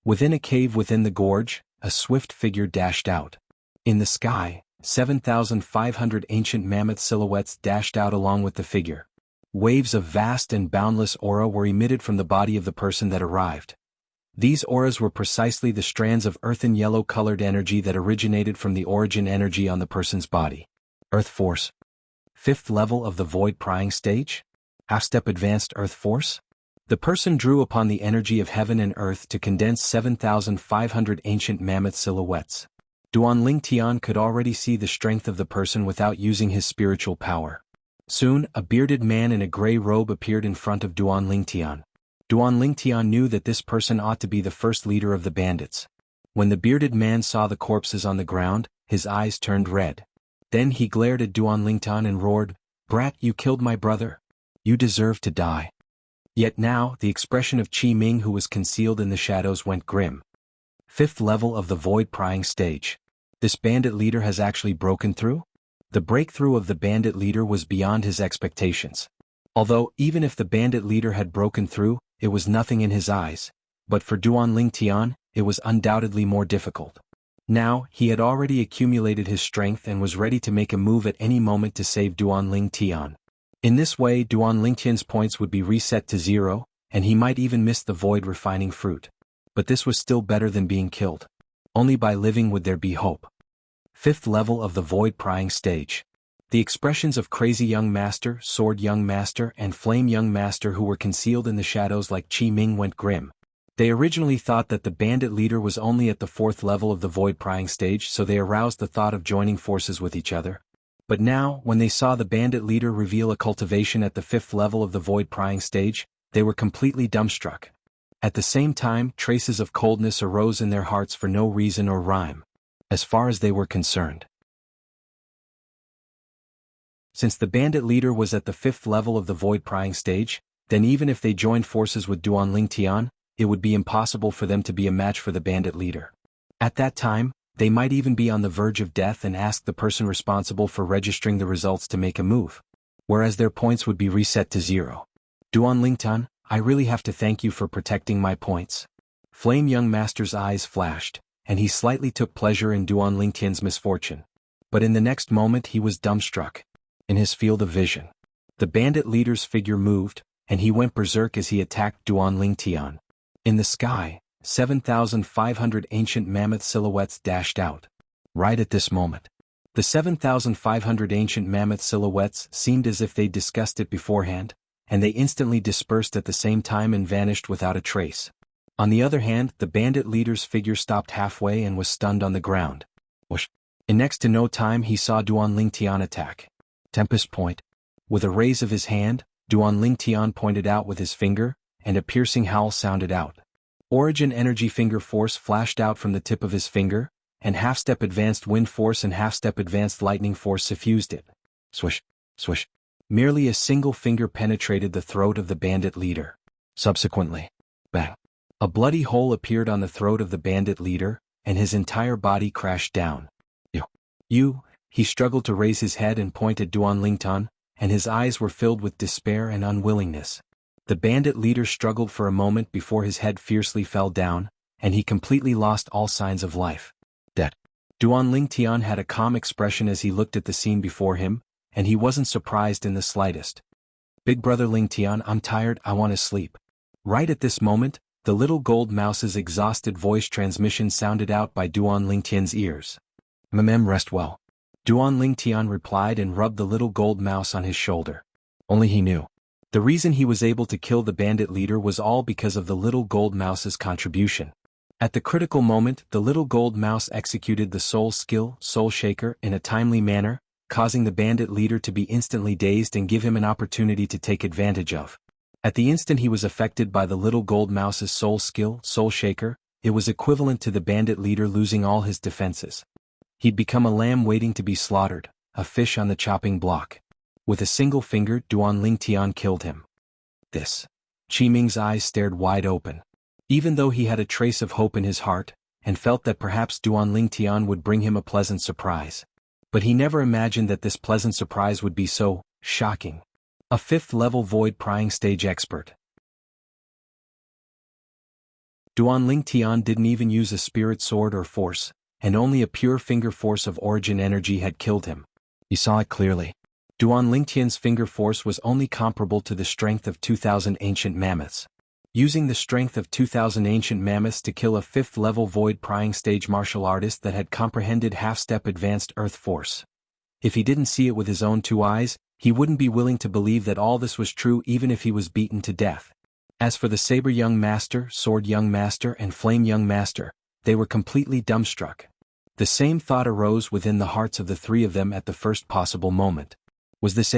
Within a cave within the gorge, a swift figure dashed out. In the sky, 7,500 ancient mammoth silhouettes dashed out along with the figure. Waves of vast and boundless aura were emitted from the body of the person that arrived. These auras were precisely the strands of earthen yellow-colored energy that originated from the origin energy on the person's body. Earth Force. 5th level of the void prying stage? Half-step advanced Earth Force? The person drew upon the energy of heaven and earth to condense 7,500 ancient mammoth silhouettes. Duan Lingtian could already see the strength of the person without using his spiritual power. Soon, a bearded man in a gray robe appeared in front of Duan Lingtian. Duan Lingtian knew that this person ought to be the first leader of the bandits. When the bearded man saw the corpses on the ground, his eyes turned red. Then he glared at Duan Lingtian and roared, "Brat, you killed my brother. You deserve to die." Yet now, the expression of Qi Ming who was concealed in the shadows went grim. 5th level of the void prying stage. This bandit leader has actually broken through? The breakthrough of the bandit leader was beyond his expectations. Although, even if the bandit leader had broken through, it was nothing in his eyes. But for Duan Lingtian, it was undoubtedly more difficult. Now, he had already accumulated his strength and was ready to make a move at any moment to save Duan Lingtian. In this way, Duan Lingtian's points would be reset to 0, and he might even miss the void refining fruit. But this was still better than being killed. Only by living would there be hope. 5th level of the void prying stage. The expressions of Crazy Young Master, Sword Young Master, and Flame Young Master who were concealed in the shadows like Qi Ming went grim. They originally thought that the bandit leader was only at the 4th level of the void prying stage, so they aroused the thought of joining forces with each other. But now, when they saw the bandit leader reveal a cultivation at the 5th level of the void prying stage, they were completely dumbstruck. At the same time, traces of coldness arose in their hearts for no reason or rhyme. As far as they were concerned. Since the bandit leader was at the 5th level of the void prying stage, then even if they joined forces with Duan Lingtian, it would be impossible for them to be a match for the bandit leader. At that time, they might even be on the verge of death and ask the person responsible for registering the results to make a move. Whereas their points would be reset to 0. Duan Lingtian, I really have to thank you for protecting my points. Flame Young Master's eyes flashed, and he slightly took pleasure in Duan Lingtian's misfortune. But in the next moment he was dumbstruck. In his field of vision, the bandit leader's figure moved, and he went berserk as he attacked Duan Lingtian. In the sky, 7,500 ancient mammoth silhouettes dashed out. Right at this moment. The 7,500 ancient mammoth silhouettes seemed as if they'd discussed it beforehand, and they instantly dispersed at the same time and vanished without a trace. On the other hand, the bandit leader's figure stopped halfway and was stunned on the ground. Whoosh! In next to no time he saw Duan Lingtian attack. Tempest Point. With a raise of his hand, Duan Lingtian pointed out with his finger, and a piercing howl sounded out. Origin Energy Finger Force flashed out from the tip of his finger, and half-step Advanced Wind Force and half-step Advanced Lightning Force suffused it. Swish, swish. Merely a single finger penetrated the throat of the bandit leader. Subsequently, bang. A bloody hole appeared on the throat of the bandit leader, and his entire body crashed down. You, he struggled to raise his head and point at Duan Lingtian, and his eyes were filled with despair and unwillingness. The bandit leader struggled for a moment before his head fiercely fell down, and he completely lost all signs of life. Dead. Duan Lingtian had a calm expression as he looked at the scene before him, and he wasn't surprised in the slightest. Big brother Lingtian, I'm tired, I want to sleep. Right at this moment, the little gold mouse's exhausted voice transmission sounded out by Duan Lingtian's ears. Rest well. Duan Lingtian replied and rubbed the little gold mouse on his shoulder. Only he knew. The reason he was able to kill the bandit leader was all because of the little gold mouse's contribution. At the critical moment, the little gold mouse executed the soul skill, Soul Shaker, in a timely manner, causing the bandit leader to be instantly dazed and give him an opportunity to take advantage of. At the instant he was affected by the little gold mouse's soul skill, Soul Shaker, it was equivalent to the bandit leader losing all his defenses. He'd become a lamb waiting to be slaughtered, a fish on the chopping block. With a single finger, Duan Lingtian killed him. This. Qi Ming's eyes stared wide open. Even though he had a trace of hope in his heart, and felt that perhaps Duan Lingtian would bring him a pleasant surprise. But he never imagined that this pleasant surprise would be so shocking. A 5th-level void prying stage expert. Duan Lingtian didn't even use a spirit sword or force, and only a pure finger force of origin energy had killed him. He saw it clearly. Duan Lingtian's finger force was only comparable to the strength of 2,000 ancient mammoths. Using the strength of 2,000 ancient mammoths to kill a 5th-level void prying stage martial artist that had comprehended half-step advanced earth force. If he didn't see it with his own 2 eyes, he wouldn't be willing to believe that all this was true even if he was beaten to death. As for the Saber Young Master, Sword Young Master and Flame Young Master, they were completely dumbstruck. The same thought arose within the hearts of the 3 of them at the first possible moment. Was this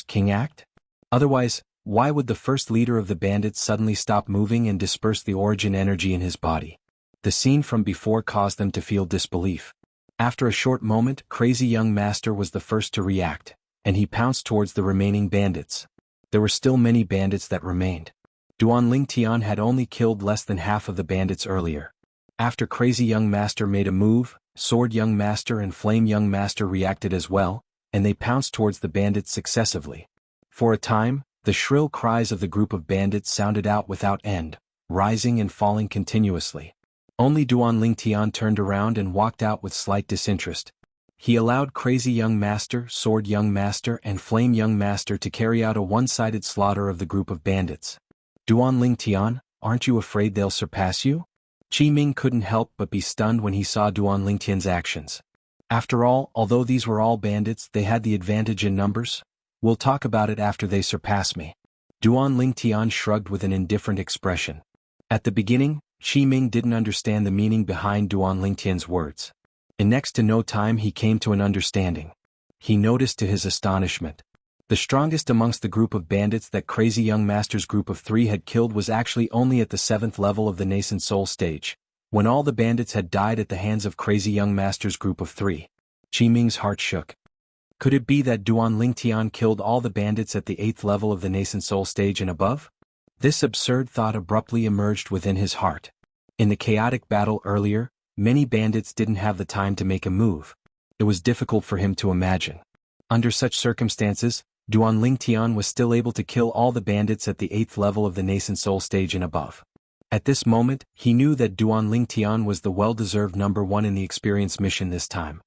King act? Otherwise, why would the first leader of the bandits suddenly stop moving and disperse the origin energy in his body? The scene from before caused them to feel disbelief. After a short moment, Crazy Young Master was the first to react, and he pounced towards the remaining bandits. There were still many bandits that remained. Duan Lingtian had only killed less than half of the bandits earlier. After Crazy Young Master made a move, Sword Young Master and Flame Young Master reacted as well, and they pounced towards the bandits successively. For a time, the shrill cries of the group of bandits sounded out without end, rising and falling continuously. Only Duan Lingtian turned around and walked out with slight disinterest. He allowed Crazy Young Master, Sword Young Master and Flame Young Master to carry out a one-sided slaughter of the group of bandits. Duan Lingtian, aren't you afraid they'll surpass you? Qi Ming couldn't help but be stunned when he saw Duan Lingtian's actions. After all, although these were all bandits, they had the advantage in numbers. We'll talk about it after they surpass me. Duan Lingtian shrugged with an indifferent expression. At the beginning, Qi Ming didn't understand the meaning behind Duan Lingtian's words. In next to no time he came to an understanding. He noticed to his astonishment. The strongest amongst the group of bandits that Crazy Young Master's group of 3 had killed was actually only at the 7th level of the nascent soul stage, when all the bandits had died at the hands of Crazy Young Master's group of 3. Qi Ming's heart shook. Could it be that Duan Lingtian killed all the bandits at the 8th level of the nascent soul stage and above? This absurd thought abruptly emerged within his heart. In the chaotic battle earlier, many bandits didn't have the time to make a move. It was difficult for him to imagine. Under such circumstances, Duan Lingtian was still able to kill all the bandits at the 8th level of the nascent soul stage and above. At this moment, he knew that Duan Lingtian was the well-deserved number 1 in the experience mission this time.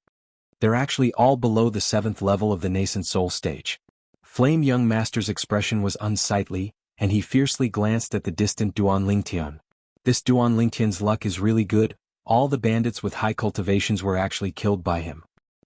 They're actually all below the 7th level of the nascent soul stage. Flame Young Master's expression was unsightly, and he fiercely glanced at the distant Duan Lingtian. This Duan Lingtian's luck is really good, all the bandits with high cultivations were actually killed by him.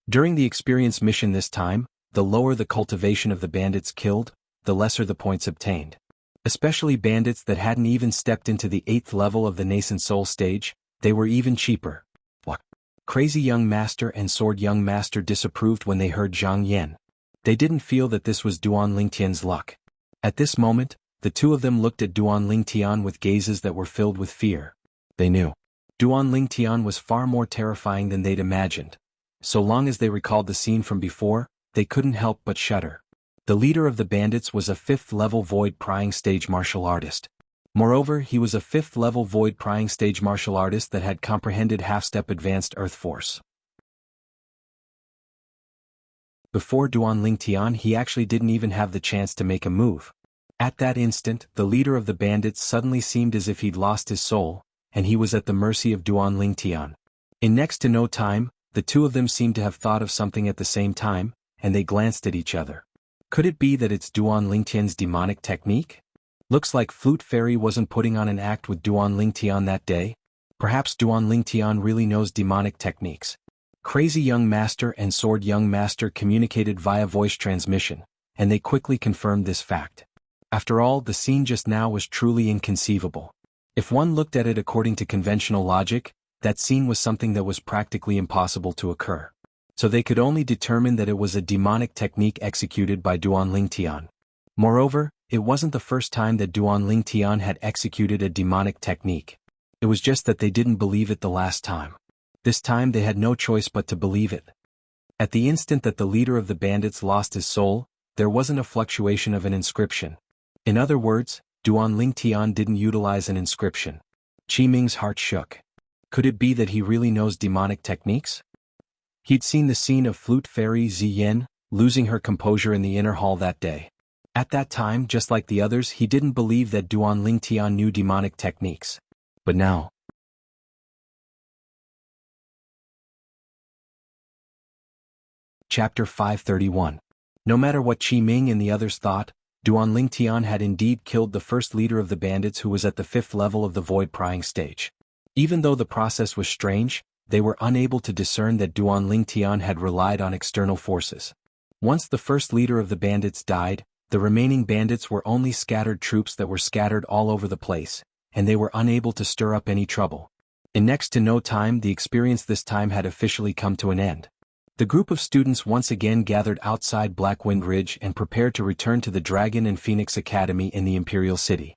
During the experience mission this time, the lower the cultivation of the bandits killed, the lesser the points obtained. Especially bandits that hadn't even stepped into the 8th level of the nascent soul stage, they were even cheaper. What? Crazy Young Master and Sword Young Master disapproved when they heard Zhang Yan. They didn't feel that this was Duan Lingtian's luck. At this moment, the 2 of them looked at Duan Lingtian with gazes that were filled with fear. They knew. Duan Lingtian was far more terrifying than they'd imagined. So long as they recalled the scene from before, they couldn't help but shudder. The leader of the bandits was a 5th-level void prying stage martial artist. Moreover, he was a 5th-level void prying stage martial artist that had comprehended half-step advanced earth force. Before Duan Lingtian, he actually didn't even have the chance to make a move. At that instant, the leader of the bandits suddenly seemed as if he'd lost his soul, and he was at the mercy of Duan Lingtian. In next to no time, the two of them seemed to have thought of something at the same time, and they glanced at each other. Could it be that it's Duan Lingtian's demonic technique? Looks like Flute Fairy wasn't putting on an act with Duan Lingtian that day. Perhaps Duan Lingtian really knows demonic techniques. Crazy Young Master and Sword Young Master communicated via voice transmission, and they quickly confirmed this fact. After all, the scene just now was truly inconceivable. If one looked at it according to conventional logic, that scene was something that was practically impossible to occur. So they could only determine that it was a demonic technique executed by Duan Lingtian. Moreover, it wasn't the first time that Duan Lingtian had executed a demonic technique. It was just that they didn't believe it the last time. This time they had no choice but to believe it. At the instant that the leader of the bandits lost his soul, there wasn't a fluctuation of an inscription. In other words, Duan Lingtian didn't utilize an inscription. Qi Ming's heart shook. Could it be that he really knows demonic techniques? He'd seen the scene of Flute Fairy Ziyan losing her composure in the inner hall that day. At that time, just like the others, he didn't believe that Duan Lingtian knew demonic techniques. But now... Chapter 531. No matter what Qi Ming and the others thought, Duan Lingtian had indeed killed the first leader of the bandits who was at the 5th level of the void prying stage. Even though the process was strange, they were unable to discern that Duan Lingtian had relied on external forces. Once the first leader of the bandits died, the remaining bandits were only scattered troops that were scattered all over the place, and they were unable to stir up any trouble. In next to no time, the experience this time had officially come to an end. The group of students once again gathered outside Blackwind Ridge and prepared to return to the Dragon and Phoenix Academy in the Imperial City.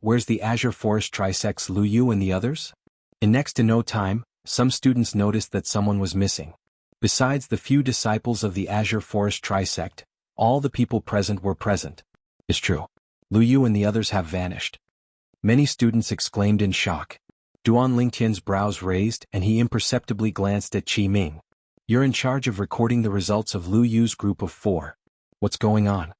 Where's the Azure Forest Trisects Lu Yu and the others? In next to no time, some students noticed that someone was missing. Besides the few disciples of the Azure Forest Trisect, all the people present were present. It's true. Lu Yu and the others have vanished. Many students exclaimed in shock. Duan Lingtian's brows raised and he imperceptibly glanced at Qi Ming. You're in charge of recording the results of Lu Yu's group of 4. What's going on?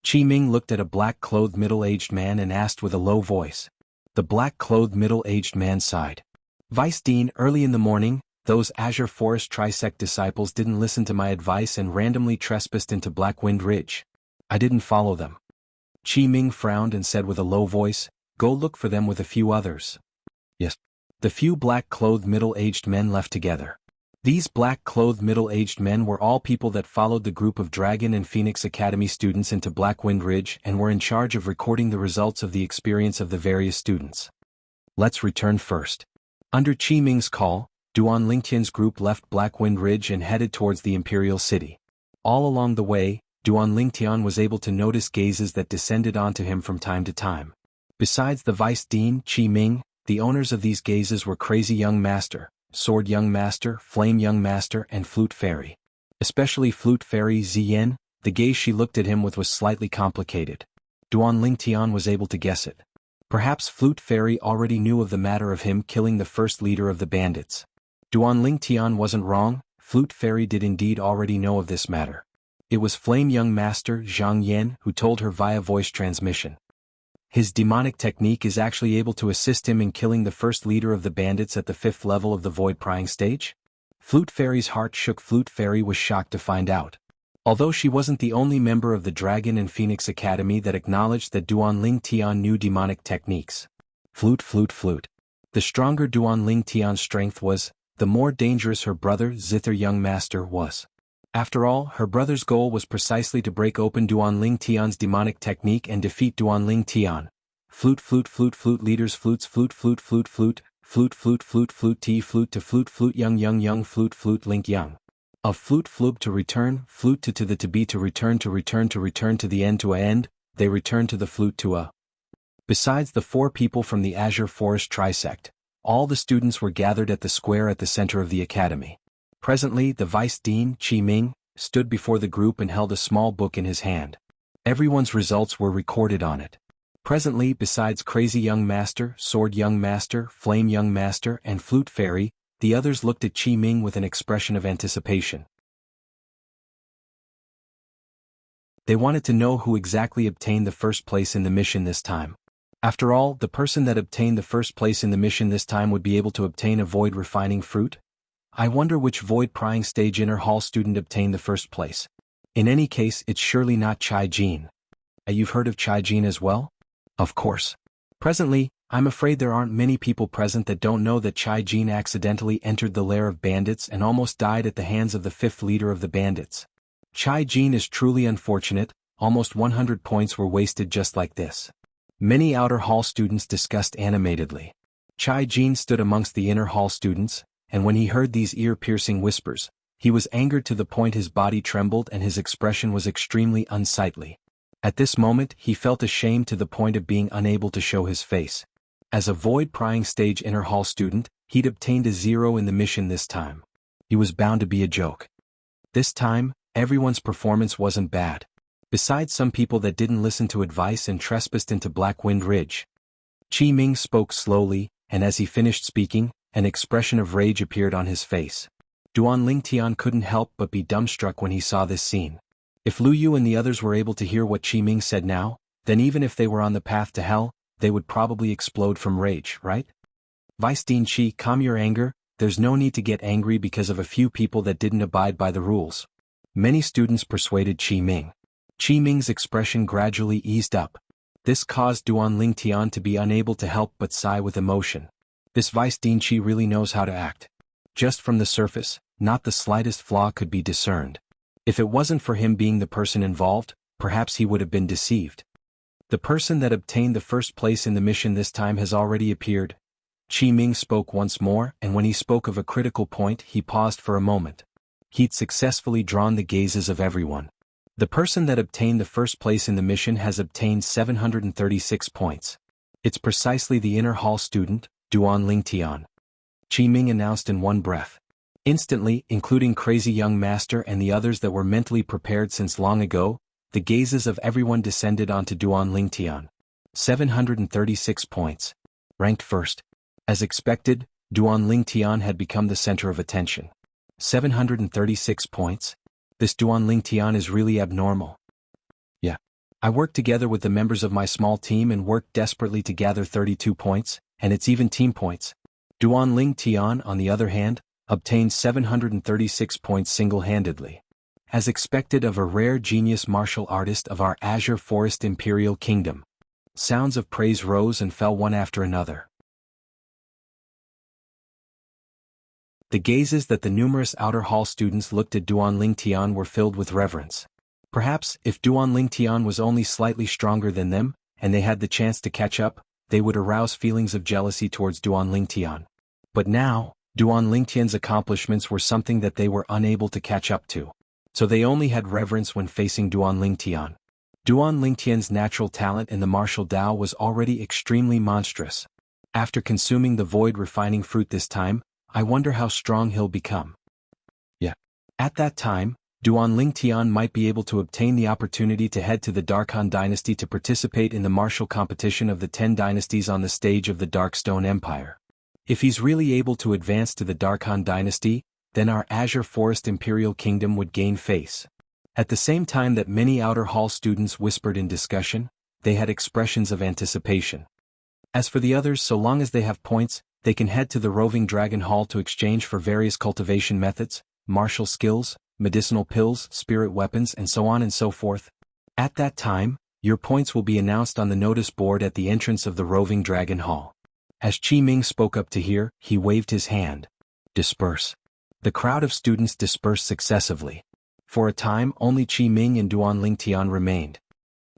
Qi Ming looked at a black-clothed middle-aged man and asked with a low voice. The black-clothed middle-aged man sighed. Vice Dean, early in the morning, those Azure Forest Trisect disciples didn't listen to my advice and randomly trespassed into Blackwind Ridge. I didn't follow them. Qi Ming frowned and said with a low voice, Go look for them with a few others. Yes. The few black-clothed middle-aged men left together. These black-clothed middle-aged men were all people that followed the group of Dragon and Phoenix Academy students into Blackwind Ridge and were in charge of recording the results of the experience of the various students. Let's return first. Under Qi Ming's call, Duan Lingtian's group left Blackwind Ridge and headed towards the Imperial City. All along the way, Duan Lingtian was able to notice gazes that descended onto him from time to time. Besides the Vice Dean, Qi Ming, the owners of these gazes were Crazy Young Master, Sword Young Master, Flame Young Master, and Flute Fairy. Especially Flute Fairy Ziyan, the gaze she looked at him with was slightly complicated. Duan Lingtian was able to guess it. Perhaps Flute Fairy already knew of the matter of him killing the first leader of the bandits. Duan Lingtian wasn't wrong, Flute Fairy did indeed already know of this matter. It was Flame Young Master Zhang Yan who told her via voice transmission. His demonic technique is actually able to assist him in killing the first leader of the bandits at the 5th level of the void prying stage? Flute Fairy's heart shook. Flute Fairy was shocked to find out. Although she wasn't the only member of the Dragon and Phoenix Academy that acknowledged that Duan Lingtian knew demonic techniques. Flute. The stronger Duan Lingtian's strength was, the more dangerous her brother Zither Young Master was. After all, her brother's goal was precisely to break open Duan Lingtian's demonic technique and defeat Duan Lingtian. Flute leaders flutes flute T flute to flute young flute link young. Of flute flub to return, flute to the to be to return to the end to a end, they return to the flute to a. Besides the 4 people from the Azure Forest Trisect, all the students were gathered at the square at the center of the academy. Presently, the Vice Dean, Qi Ming, stood before the group and held a small book in his hand. Everyone's results were recorded on it. Presently, besides Crazy Young Master, Sword Young Master, Flame Young Master, and Flute Fairy, the others looked at Qi Ming with an expression of anticipation. They wanted to know who exactly obtained the first place in the mission this time. After all, the person that obtained the first place in the mission this time would be able to obtain a void refining fruit? I wonder which void prying stage inner hall student obtained the first place. In any case, it's surely not Chai Jin. You've heard of Chai Jin as well? Of course. Presently, I'm afraid there aren't many people present that don't know that Chai Jin accidentally entered the lair of bandits and almost died at the hands of the fifth leader of the bandits. Chai Jin is truly unfortunate, almost 100 points were wasted just like this. Many outer hall students discussed animatedly. Chai Jin stood amongst the inner hall students, and when he heard these ear-piercing whispers, he was angered to the point his body trembled and his expression was extremely unsightly. At this moment he felt ashamed to the point of being unable to show his face. As a void-prying stage inner hall student, he'd obtained a 0 in the mission this time. He was bound to be a joke. This time, everyone's performance wasn't bad. Besides some people that didn't listen to advice and trespassed into Black Wind Ridge. Qi Ming spoke slowly, and as he finished speaking, an expression of rage appeared on his face. Duan Lingtian couldn't help but be dumbstruck when he saw this scene. If Lu Yu and the others were able to hear what Qi Ming said now, then even if they were on the path to hell, they would probably explode from rage, right? Vice Dean Qi, calm your anger, there's no need to get angry because of a few people that didn't abide by the rules. Many students persuaded Qi Ming. Qi Ming's expression gradually eased up. This caused Duan Lingtian to be unable to help but sigh with emotion. This Vice Dean Qi really knows how to act. Just from the surface, not the slightest flaw could be discerned. If it wasn't for him being the person involved, perhaps he would have been deceived. The person that obtained the first place in the mission this time has already appeared. Qi Ming spoke once more, and when he spoke of a critical point he paused for a moment. He'd successfully drawn the gazes of everyone. The person that obtained the first place in the mission has obtained 736 points. It's precisely the inner hall student, Duan Lingtian. Qi Ming announced in one breath. Instantly, including Crazy Young Master and the others that were mentally prepared since long ago, the gazes of everyone descended onto Duan Lingtian. 736 points. Ranked first. As expected, Duan Lingtian had become the center of attention. 736 points? This Duan Lingtian is really abnormal. Yeah. I worked together with the members of my small team and worked desperately to gather 32 points, and it's even team points. Duan Lingtian, on the other hand, obtained 736 points single-handedly. As expected of a rare genius martial artist of our Azure Forest Imperial Kingdom. Sounds of praise rose and fell one after another. The gazes that the numerous outer hall students looked at Duan Lingtian were filled with reverence. Perhaps, if Duan Lingtian was only slightly stronger than them, and they had the chance to catch up, they would arouse feelings of jealousy towards Duan Lingtian. But now, Duan Lingtian's accomplishments were something that they were unable to catch up to. So they only had reverence when facing Duan Lingtian. Duan Lingtian's natural talent in the martial Dao was already extremely monstrous. After consuming the void refining fruit this time, I wonder how strong he'll become. Yeah. At that time, Duan Lingtian might be able to obtain the opportunity to head to the Darkhan dynasty to participate in the martial competition of the 10 dynasties on the stage of the Darkstone Empire. If he's really able to advance to the Darkhan dynasty, then our Azure Forest Imperial Kingdom would gain face. At the same time that many outer hall students whispered in discussion, they had expressions of anticipation. As for the others, so long as they have points, they can head to the Roving Dragon Hall to exchange for various cultivation methods, martial skills, medicinal pills, spirit weapons and so on and so forth. At that time, your points will be announced on the notice board at the entrance of the Roving Dragon Hall. As Qi Ming spoke up to hear, he waved his hand. Disperse. The crowd of students dispersed successively. For a time, only Qi Ming and Duan Lingtian remained.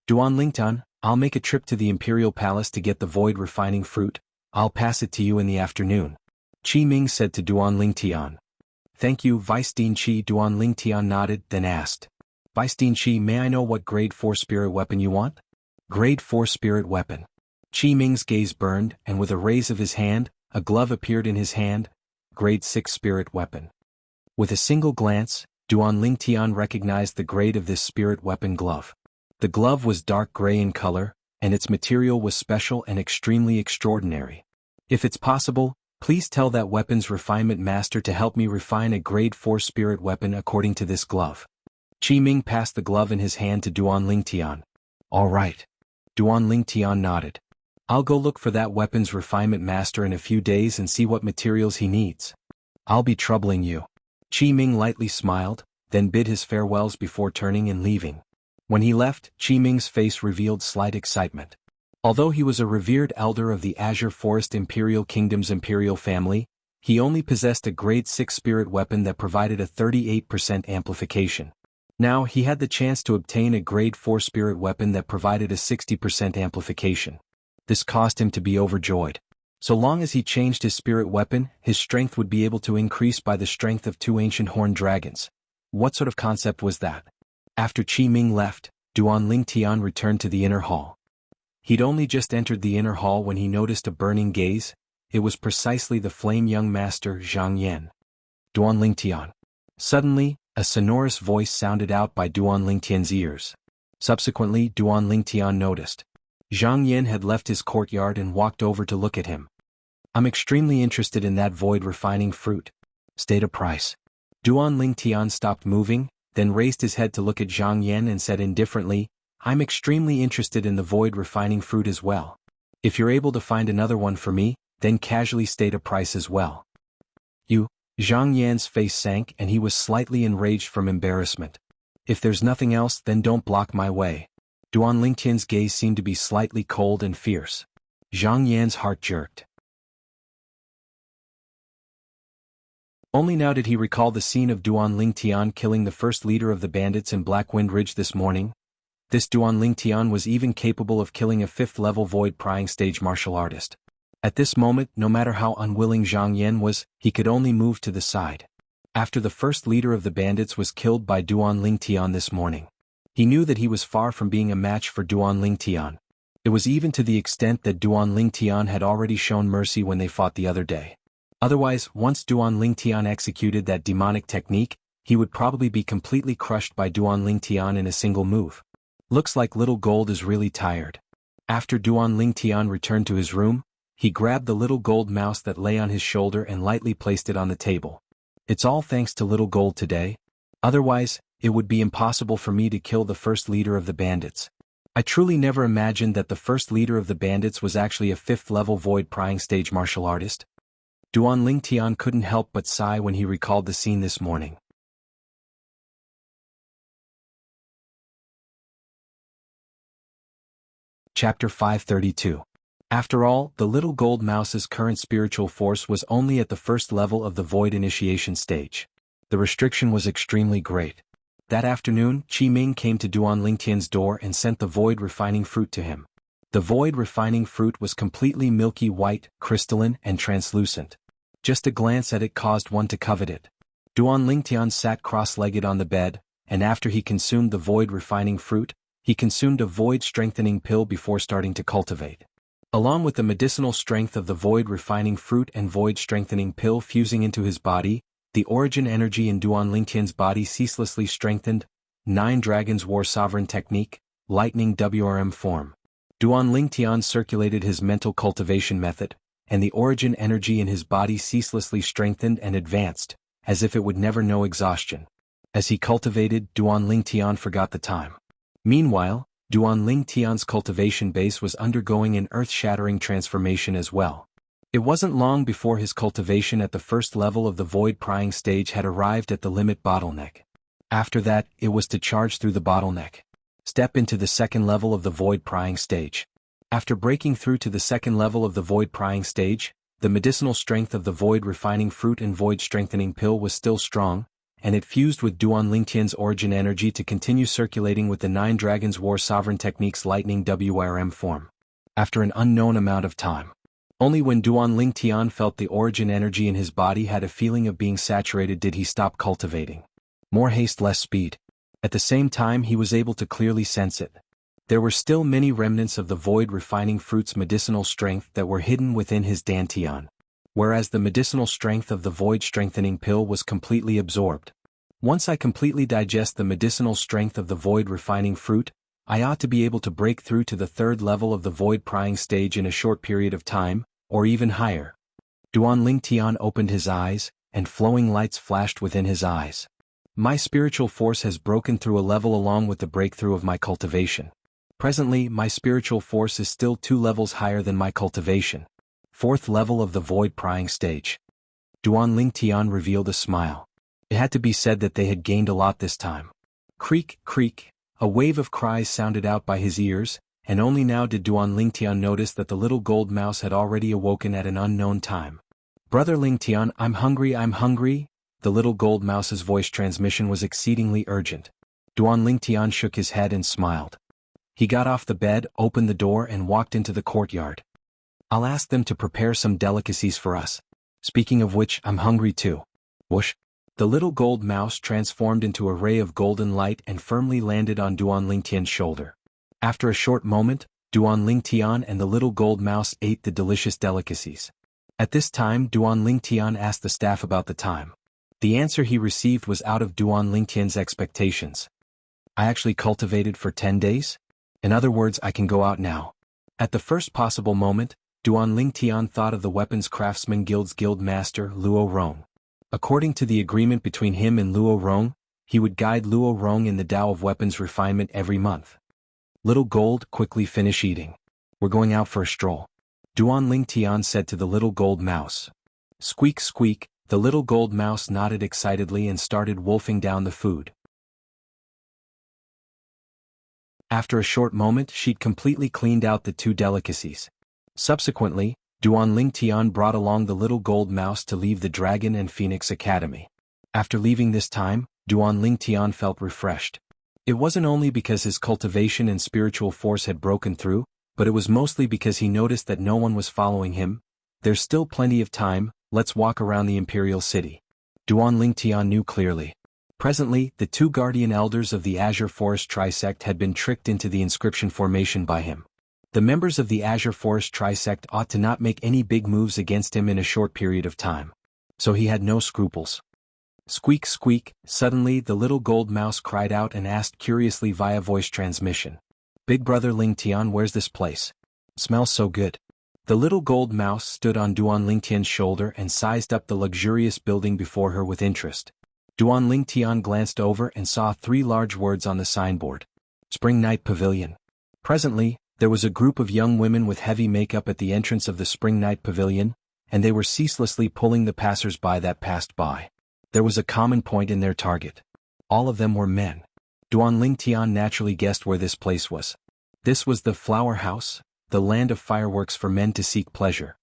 Duan Lingtian, I'll make a trip to the Imperial Palace to get the void refining fruit. I'll pass it to you in the afternoon. Qi Ming said to Duan Lingtian. Thank you, Vice Dean Qi. Duan Lingtian nodded, then asked. Vice Dean Qi, may I know what grade 4 spirit weapon you want? Grade 4 spirit weapon. Qi Ming's gaze burned, and with a raise of his hand, a glove appeared in his hand. Grade 6 spirit weapon. With a single glance, Duan Lingtian recognized the grade of this spirit weapon glove. The glove was dark gray in color, and its material was special and extremely extraordinary. If it's possible, please tell that weapons refinement master to help me refine a grade 4 spirit weapon according to this glove. Qi Ming passed the glove in his hand to Duan Lingtian. All right. Duan Lingtian nodded. I'll go look for that weapons refinement master in a few days and see what materials he needs. I'll be troubling you. Qi Ming lightly smiled, then bid his farewells before turning and leaving. When he left, Qi Ming's face revealed slight excitement. Although he was a revered elder of the Azure Forest Imperial Kingdom's imperial family, he only possessed a grade 6 spirit weapon that provided a 38% amplification. Now he had the chance to obtain a grade 4 spirit weapon that provided a 60% amplification. This caused him to be overjoyed. So long as he changed his spirit weapon, his strength would be able to increase by the strength of 2 ancient horned dragons. What sort of concept was that? After Qi Ming left, Duan Lingtian returned to the inner hall. He'd only just entered the inner hall when he noticed a burning gaze. It was precisely the flame young master Zhang Yan. Duan Lingtian. Suddenly, a sonorous voice sounded out by Duan Lingtian's ears. Subsequently, Duan Lingtian noticed Zhang Yan had left his courtyard and walked over to look at him. I'm extremely interested in that void refining fruit. State a price. Duan Lingtian stopped moving, then raised his head to look at Zhang Yan and said indifferently, I'm extremely interested in the void refining fruit as well. If you're able to find another one for me, then casually state a price as well. You? Zhang Yan's face sank and he was slightly enraged from embarrassment. If there's nothing else, then don't block my way. Duan Lingtian's gaze seemed to be slightly cold and fierce. Zhang Yan's heart jerked. Only now did he recall the scene of Duan Lingtian killing the first leader of the bandits in Blackwind Ridge this morning. This Duan Lingtian was even capable of killing a 5th-level void-prying stage martial artist. At this moment, no matter how unwilling Zhang Yan was, he could only move to the side. After the first leader of the bandits was killed by Duan Lingtian this morning, he knew that he was far from being a match for Duan Lingtian. It was even to the extent that Duan Lingtian had already shown mercy when they fought the other day. Otherwise, once Duan Lingtian executed that demonic technique, he would probably be completely crushed by Duan Lingtian in a single move. Looks like Little Gold is really tired. After Duan Lingtian returned to his room, he grabbed the little gold mouse that lay on his shoulder and lightly placed it on the table. It's all thanks to Little Gold today. Otherwise, it would be impossible for me to kill the first leader of the bandits. I truly never imagined that the first leader of the bandits was actually a 5th-level void-prying stage martial artist. Duan Lingtian couldn't help but sigh when he recalled the scene this morning. Chapter 532. After all, the little gold mouse's current spiritual force was only at the first level of the void initiation stage. The restriction was extremely great. That afternoon, Qi Ming came to Duan Lingtian's door and sent the void refining fruit to him. The void refining fruit was completely milky white, crystalline, and translucent. Just a glance at it caused one to covet it. Duan Lingtian sat cross-legged on the bed, and after he consumed the void refining fruit, he consumed a void strengthening pill before starting to cultivate. Along with the medicinal strength of the void refining fruit and void strengthening pill fusing into his body, the origin energy in Duan Lingtian's body ceaselessly strengthened. 9 Dragons War Sovereign Technique, Lightning WRM form. Duan Lingtian circulated his mental cultivation method, and the origin energy in his body ceaselessly strengthened and advanced, as if it would never know exhaustion. As he cultivated, Duan Lingtian forgot the time. Meanwhile, Duan Lingtian's cultivation base was undergoing an earth-shattering transformation as well. It wasn't long before his cultivation at the first level of the void-prying stage had arrived at the limit bottleneck. After that, it was to charge through the bottleneck. Step into the second level of the void-prying stage. After breaking through to the second level of the void-prying stage, the medicinal strength of the void refining fruit and void strengthening pill was still strong, and it fused with Duan Lingtian's origin energy to continue circulating with the 9 Dragons War Sovereign Technique's Lightning WRM form. After an unknown amount of time. Only when Duan Lingtian felt the origin energy in his body had a feeling of being saturated did he stop cultivating. More haste, less speed. At the same time he was able to clearly sense it. There were still many remnants of the void refining fruit's medicinal strength that were hidden within his dantian, whereas the medicinal strength of the void strengthening pill was completely absorbed. Once I completely digest the medicinal strength of the void refining fruit, I ought to be able to break through to the 3rd level of the void prying stage in a short period of time, or even higher. Duan Lingtian opened his eyes, and flowing lights flashed within his eyes. My spiritual force has broken through a level along with the breakthrough of my cultivation. Presently, my spiritual force is still 2 levels higher than my cultivation. 4th level of the void prying stage. Duan Lingtian revealed a smile. It had to be said that they had gained a lot this time. Creak, creak, a wave of cries sounded out by his ears, and only now did Duan Lingtian notice that the little gold mouse had already awoken at an unknown time. Brother Lingtian, I'm hungry. The little gold mouse's voice transmission was exceedingly urgent. Duan Lingtian shook his head and smiled. He got off the bed, opened the door and walked into the courtyard. I'll ask them to prepare some delicacies for us. Speaking of which, I'm hungry too. Whoosh! The little gold mouse transformed into a ray of golden light and firmly landed on Duan Lingtian's shoulder. After a short moment, Duan Lingtian and the little gold mouse ate the delicious delicacies. At this time Duan Lingtian asked the staff about the time. The answer he received was out of Duan Lingtian's expectations. I actually cultivated for 10 days? In other words, I can go out now. At the first possible moment, Duan Lingtian thought of the Weapons Craftsman Guild's guild master Luo Rong. According to the agreement between him and Luo Rong, he would guide Luo Rong in the Tao of weapons refinement every month. Little Gold, quickly finish eating. We're going out for a stroll. Duan Lingtian said to the little gold mouse. Squeak squeak, the little gold mouse nodded excitedly and started wolfing down the food. After a short moment she'd completely cleaned out the 2 delicacies. Subsequently, Duan Lingtian brought along the little gold mouse to leave the Dragon and Phoenix Academy. After leaving this time, Duan Lingtian felt refreshed. It wasn't only because his cultivation and spiritual force had broken through, but it was mostly because he noticed that no one was following him. There's still plenty of time, let's walk around the Imperial City. Duan Lingtian knew clearly. Presently, the 2 guardian elders of the Azure Forest Trisect had been tricked into the inscription formation by him. The members of the Azure Forest Trisect ought to not make any big moves against him in a short period of time. So he had no scruples. Squeak squeak, suddenly the little gold mouse cried out and asked curiously via voice transmission. Big brother Lingtian, where's this place? Smells so good. The little gold mouse stood on Duan Lingtian's shoulder and sized up the luxurious building before her with interest. Duan Lingtian glanced over and saw 3 large words on the signboard. Spring Night Pavilion. Presently, there was a group of young women with heavy makeup at the entrance of the Spring Night Pavilion, and they were ceaselessly pulling the passers-by that passed by. There was a common point in their target. All of them were men. Duan Lingtian naturally guessed where this place was. This was the Flower House, the land of fireworks for men to seek pleasure.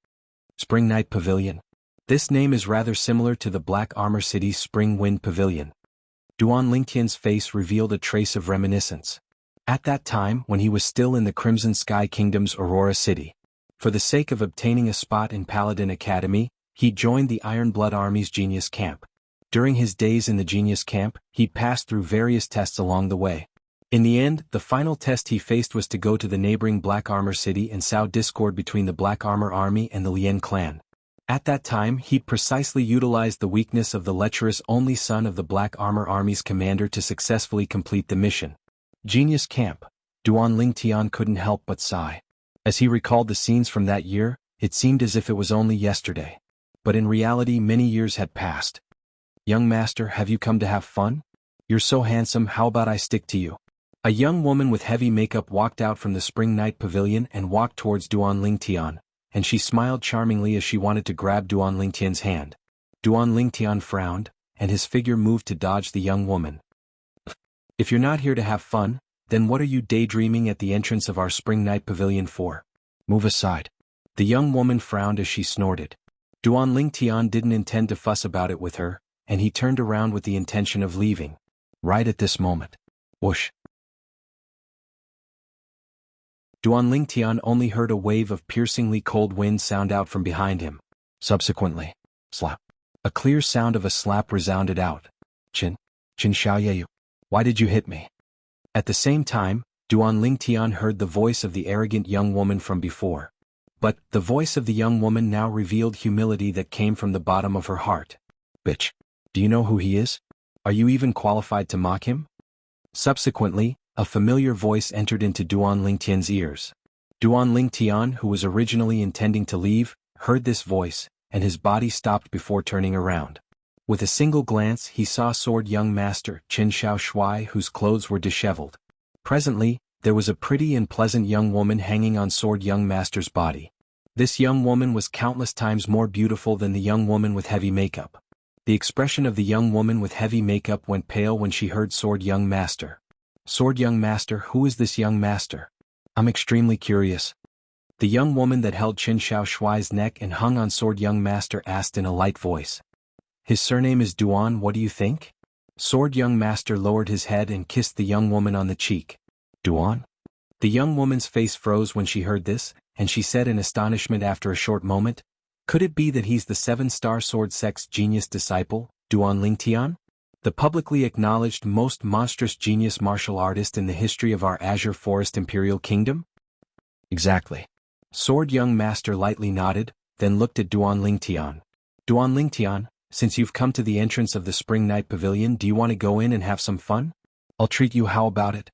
Spring Night Pavilion. This name is rather similar to the Black Armor City's Spring Wind Pavilion. Duan Lingtian's face revealed a trace of reminiscence. At that time, when he was still in the Crimson Sky Kingdom's Aurora City. For the sake of obtaining a spot in Paladin Academy, he joined the Iron Blood Army's Genius Camp. During his days in the Genius Camp, he'd passed through various tests along the way. In the end, the final test he faced was to go to the neighboring Black Armor City and sow discord between the Black Armor Army and the Lien clan. At that time, he'd precisely utilized the weakness of the lecherous only son of the Black Armor Army's commander to successfully complete the mission. Genius Camp. Duan Lingtian couldn't help but sigh. As he recalled the scenes from that year, it seemed as if it was only yesterday. But in reality many years had passed. Young master, have you come to have fun? You're so handsome, how about I stick to you? A young woman with heavy makeup walked out from the Spring Night Pavilion and walked towards Duan Lingtian, and she smiled charmingly as she wanted to grab Duan Lingtian's hand. Duan Lingtian frowned, and his figure moved to dodge the young woman. If you're not here to have fun, then what are you daydreaming at the entrance of our Spring Night Pavilion for? Move aside. The young woman frowned as she snorted. Duan Lingtian didn't intend to fuss about it with her, and he turned around with the intention of leaving. Right at this moment. Whoosh. Duan Lingtian only heard a wave of piercingly cold wind sound out from behind him. Subsequently, slap. A clear sound of a slap resounded out. Chin Xiaoyeyu. Why did you hit me? At the same time, Duan Lingtian heard the voice of the arrogant young woman from before. But the voice of the young woman now revealed humility that came from the bottom of her heart. Bitch. Do you know who he is? Are you even qualified to mock him? Subsequently, a familiar voice entered into Duan Lingtian's ears. Duan Lingtian, who was originally intending to leave, heard this voice, and his body stopped before turning around. With a single glance he saw Sword Young Master Qin Shao Shuai, whose clothes were disheveled. Presently, there was a pretty and pleasant young woman hanging on Sword Young Master's body. This young woman was countless times more beautiful than the young woman with heavy makeup. The expression of the young woman with heavy makeup went pale when she heard Sword Young Master. Sword Young Master, who is this young master? I'm extremely curious. The young woman that held Qin Xiao Shuai's neck and hung on Sword Young Master asked in a light voice. His surname is Duan, what do you think? Sword Young Master lowered his head and kissed the young woman on the cheek. Duan? The young woman's face froze when she heard this, and she said in astonishment after a short moment, could it be that he's the 7-star sword sex genius disciple, Duan Lingtian? The publicly acknowledged most monstrous genius martial artist in the history of our Azure Forest Imperial Kingdom? Exactly. Sword Young Master lightly nodded, then looked at Duan Lingtian. Duan Lingtian, since you've come to the entrance of the Spring Night Pavilion, do you want to go in and have some fun? I'll treat you, how about it?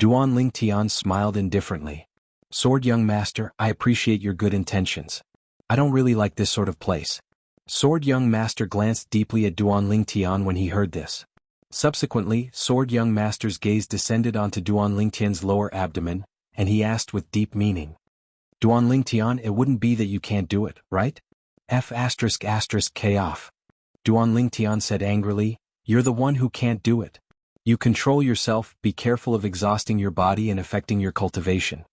Duan Lingtian smiled indifferently. Sword Young Master, I appreciate your good intentions. I don't really like this sort of place. Sword Young Master glanced deeply at Duan Lingtian when he heard this. Subsequently, Sword Young Master's gaze descended onto Duan Lingtian's lower abdomen, and he asked with deep meaning. Duan Lingtian, it wouldn't be that you can't do it, right? K off. Duan Lingtian said angrily, you're the one who can't do it. You control yourself, be careful of exhausting your body and affecting your cultivation.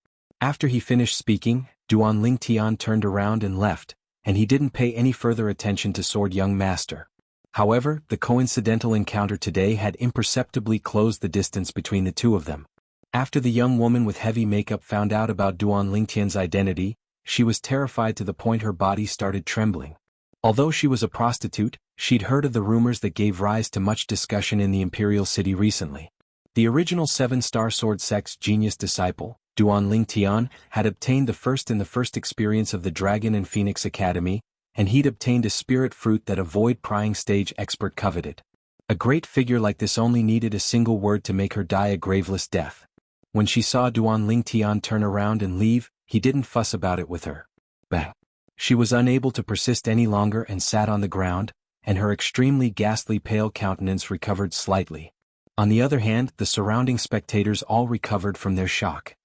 After he finished speaking, Duan Lingtian turned around and left, and he didn't pay any further attention to Sword Young Master. However, the coincidental encounter today had imperceptibly closed the distance between the two of them. After the young woman with heavy makeup found out about Duan Lingtian's identity, she was terrified to the point her body started trembling. Although she was a prostitute, she'd heard of the rumors that gave rise to much discussion in the Imperial City recently. The original 7-star sword sex genius disciple, Duan Lingtian, had obtained the first experience of the Dragon and Phoenix Academy, and he'd obtained a spirit fruit that a void-prying stage expert coveted. A great figure like this only needed a single word to make her die a graveless death. When she saw Duan Lingtian turn around and leave, he didn't fuss about it with her. Bang! She was unable to persist any longer and sat on the ground, and her extremely ghastly pale countenance recovered slightly. On the other hand, the surrounding spectators all recovered from their shock.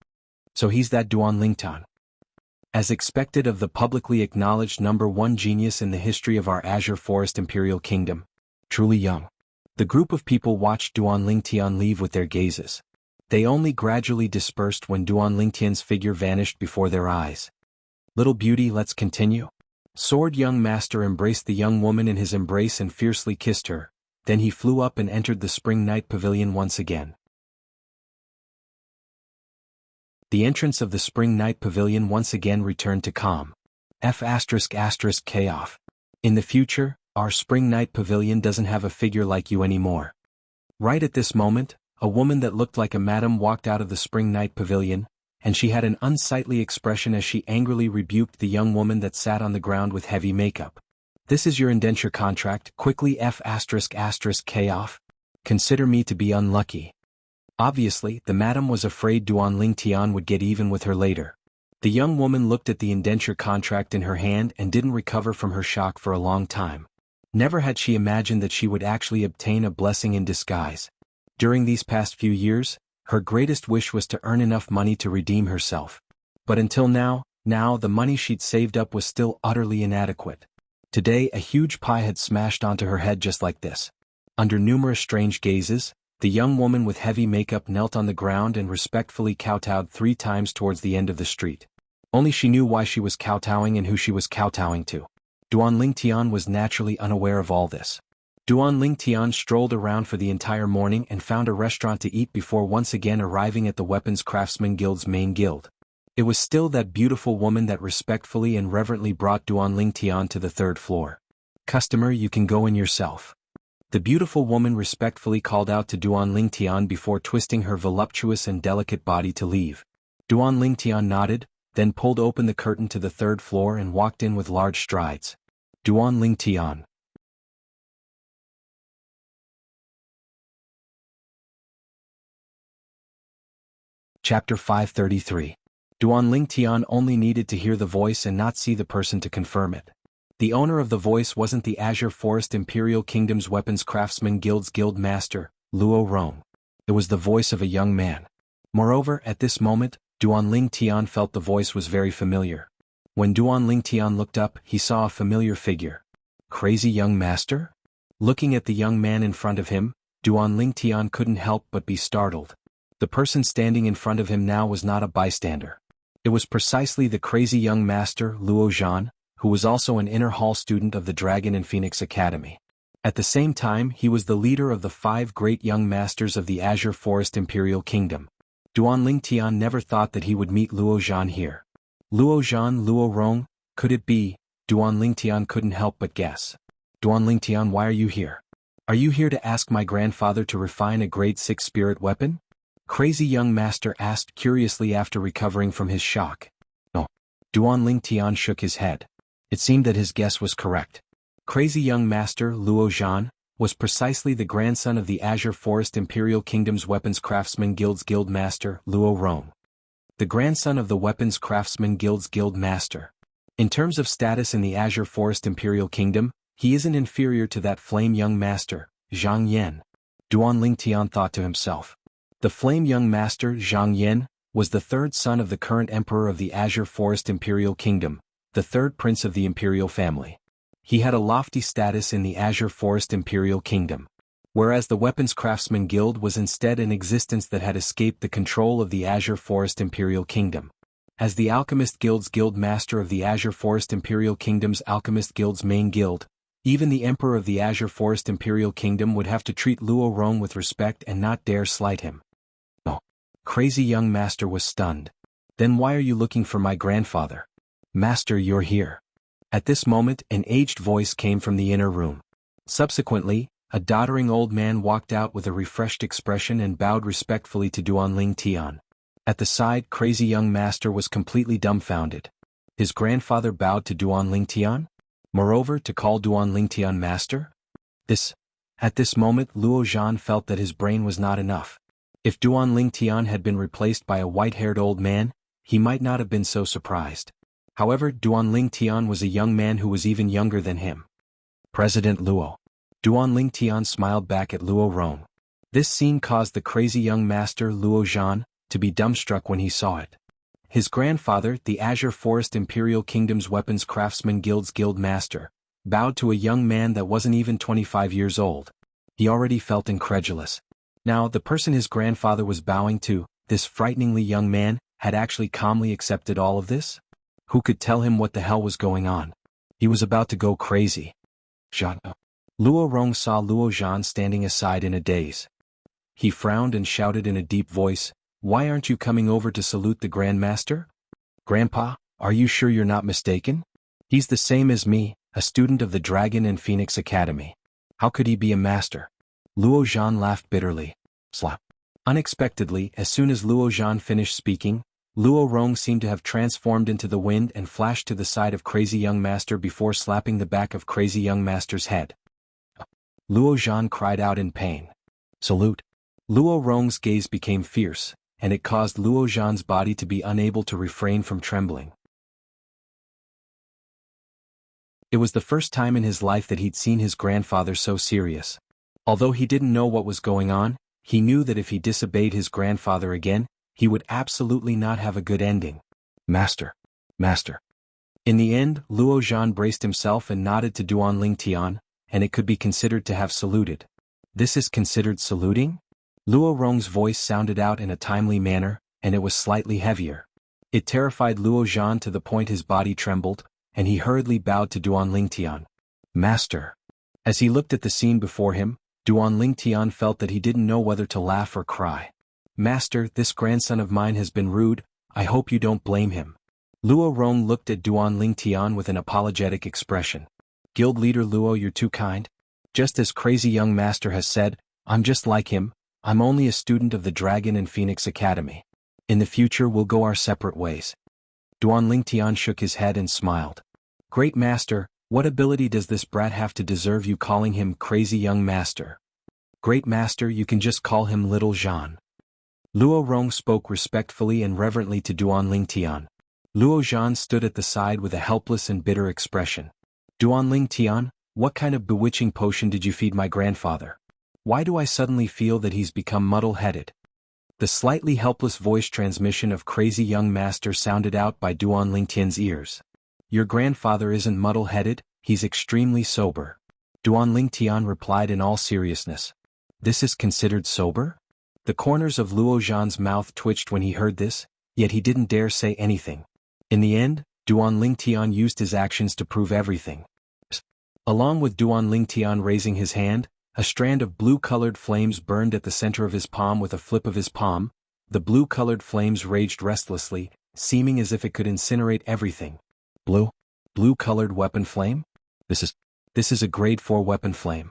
So he's that Duan Lingtian. As expected of the publicly acknowledged #1 genius in the history of our Azure Forest Imperial Kingdom. Truly young. The group of people watched Duan Lingtian leave with their gazes. They only gradually dispersed when Duan Lingtian's figure vanished before their eyes. Little beauty, let's continue. Sword Young Master embraced the young woman in his embrace and fiercely kissed her, then he flew up and entered the Spring Night Pavilion once again. The entrance of the Spring Night Pavilion once again returned to calm. K off. In the future, our Spring Night Pavilion doesn't have a figure like you anymore. Right at this moment, a woman that looked like a madam walked out of the Spring Night Pavilion, and she had an unsightly expression as she angrily rebuked the young woman that sat on the ground with heavy makeup. This is your indenture contract, quickly K off. Consider me to be unlucky. Obviously, the madam was afraid Duan Lingtian would get even with her later. The young woman looked at the indenture contract in her hand and didn't recover from her shock for a long time. Never had she imagined that she would actually obtain a blessing in disguise. During these past few years, her greatest wish was to earn enough money to redeem herself. But until now, the money she'd saved up was still utterly inadequate. Today a huge pie had smashed onto her head just like this. Under numerous strange gazes, the young woman with heavy makeup knelt on the ground and respectfully kowtowed 3 times towards the end of the street. Only she knew why she was kowtowing and who she was kowtowing to. Duan Lingtian was naturally unaware of all this. Duan Lingtian strolled around for the entire morning and found a restaurant to eat before once again arriving at the Weapons Craftsman Guild's main guild. It was still that beautiful woman that respectfully and reverently brought Duan Lingtian to the 3rd floor. Customer, you can go in yourself. The beautiful woman respectfully called out to Duan Lingtian before twisting her voluptuous and delicate body to leave. Duan Lingtian nodded, then pulled open the curtain to the 3rd floor and walked in with large strides. Duan Lingtian. Chapter 533. Duan Lingtian only needed to hear the voice and not see the person to confirm it. The owner of the voice wasn't the Azure Forest Imperial Kingdom's Weapons Craftsman Guild's guild master, Luo Rong. It was the voice of a young man. Moreover, at this moment, Duanling Tian felt the voice was very familiar. When Duanling Tian looked up, he saw a familiar figure. Crazy young master? Looking at the young man in front of him, Duanling Tian couldn't help but be startled. The person standing in front of him now was not a bystander. It was precisely the crazy young master, Luo Zhan, who was also an inner hall student of the Dragon and Phoenix Academy. At the same time, he was the leader of the 5 great young masters of the Azure Forest Imperial Kingdom. Duanling Tian never thought that he would meet Luo Zhan here. Luo Zhan, Luo Rong, could it be? Duanling Tian couldn't help but guess. Duanling Tian, why are you here? Are you here to ask my grandfather to refine a grade 6 spirit weapon? Crazy young master asked curiously after recovering from his shock. No. Duanling Tian shook his head. It seemed that his guess was correct. Crazy young master, Luo Zhan, was precisely the grandson of the Azure Forest Imperial Kingdom's Weapons Craftsman Guild's Guild Master, Luo Rong. The grandson of the Weapons Craftsman Guild's Guild Master. In terms of status in the Azure Forest Imperial Kingdom, he isn't inferior to that flame young master, Zhang Yan. Duanling Tian thought to himself. The flame young master, Zhang Yan, was the 3rd son of the current emperor of the Azure Forest Imperial Kingdom, the 3rd prince of the imperial family. He had a lofty status in the Azure Forest Imperial Kingdom, whereas the Weapons Craftsman Guild was instead an existence that had escaped the control of the Azure Forest Imperial Kingdom. As the Alchemist Guild's Guild Master of the Azure Forest Imperial Kingdom's Alchemist Guild's main guild, even the Emperor of the Azure Forest Imperial Kingdom would have to treat Luo Rong with respect and not dare slight him. No. Crazy young master was stunned. Then why are you looking for my grandfather? Master, you're here. At this moment, an aged voice came from the inner room. Subsequently, a doddering old man walked out with a refreshed expression and bowed respectfully to Duanling Tian. At the side, crazy young master was completely dumbfounded. His grandfather bowed to Duanling Tian? Moreover, to call Duanling Tian master? At this moment, Luo Zhan felt that his brain was not enough. If Duanling Tian had been replaced by a white-haired old man, he might not have been so surprised. However, Duanling Tian was a young man who was even younger than him. President Luo. Duanling Tian smiled back at Luo Rong. This scene caused the crazy young master, Luo Zhan, to be dumbstruck when he saw it. His grandfather, the Azure Forest Imperial Kingdom's Weapons Craftsman Guild's Guild Master, bowed to a young man that wasn't even 25 years old. He already felt incredulous. Now, the person his grandfather was bowing to, this frighteningly young man, had actually calmly accepted all of this? Who could tell him what the hell was going on? He was about to go crazy. Zhan. Luo Rong saw Luo Zhan standing aside in a daze. He frowned and shouted in a deep voice, "Why aren't you coming over to salute the Grand Master? Grandpa, are you sure you're not mistaken? He's the same as me, a student of the Dragon and Phoenix Academy. How could he be a master?" Luo Zhan laughed bitterly. Slap. Unexpectedly, as soon as Luo Zhan finished speaking, Luo Rong seemed to have transformed into the wind and flashed to the side of Crazy Young Master before slapping the back of Crazy Young Master's head. Luo Zhan cried out in pain. Salute. Luo Rong's gaze became fierce, and it caused Luo Zhan's body to be unable to refrain from trembling. It was the first time in his life that he'd seen his grandfather so serious. Although he didn't know what was going on, he knew that if he disobeyed his grandfather again, he would absolutely not have a good ending. Master. Master. In the end, Luo Zhan braced himself and nodded to Duanling Tian, and it could be considered to have saluted. This is considered saluting? Luo Rong's voice sounded out in a timely manner, and it was slightly heavier. It terrified Luo Zhan to the point his body trembled, and he hurriedly bowed to Duanling Tian. Master. As he looked at the scene before him, Duanling Tian felt that he didn't know whether to laugh or cry. Master, this grandson of mine has been rude, I hope you don't blame him. Luo Rong looked at Duanling Tian with an apologetic expression. Guild leader Luo, you're too kind. Just as Crazy Young Master has said, I'm just like him, I'm only a student of the Dragon and Phoenix Academy. In the future we'll go our separate ways. Duanling Tian shook his head and smiled. Great Master, what ability does this brat have to deserve you calling him Crazy Young Master? Great Master, you can just call him Little Zhan. Luo Rong spoke respectfully and reverently to Duanling Tian. Luo Zhan stood at the side with a helpless and bitter expression. Duanling Tian, what kind of bewitching potion did you feed my grandfather? Why do I suddenly feel that he's become muddle-headed? The slightly helpless voice transmission of crazy young master sounded out by Duan Lingtian's ears. Your grandfather isn't muddle-headed, he's extremely sober. Duan Lingtian replied in all seriousness. This is considered sober? The corners of Luo Zhan's mouth twitched when he heard this, yet he didn't dare say anything. In the end, Duan Lingtian used his actions to prove everything. Along with Duan Lingtian raising his hand, a strand of blue-colored flames burned at the center of his palm with a flip of his palm. The blue-colored flames raged restlessly, seeming as if it could incinerate everything. Blue-colored weapon flame? This is a grade 4 weapon flame.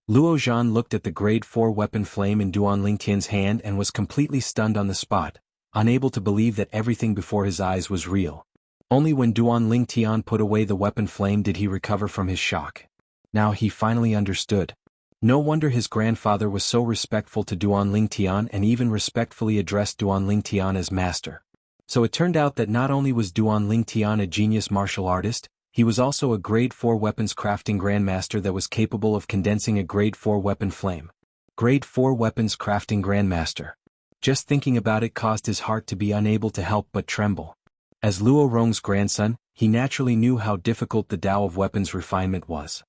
Luo Zhan looked at the grade 4 weapon flame in Duan Lingtian's hand and was completely stunned on the spot, unable to believe that everything before his eyes was real. Only when Duan Lingtian put away the weapon flame did he recover from his shock. Now he finally understood. No wonder his grandfather was so respectful to Duan Lingtian and even respectfully addressed Duan Lingtian as master. So it turned out that not only was Duan Lingtian a genius martial artist, he was also a grade 4 weapons crafting grandmaster that was capable of condensing a grade 4 weapon flame. Grade 4 weapons crafting grandmaster. Just thinking about it caused his heart to be unable to help but tremble. As Luo Rong's grandson, he naturally knew how difficult the Tao of weapons refinement was.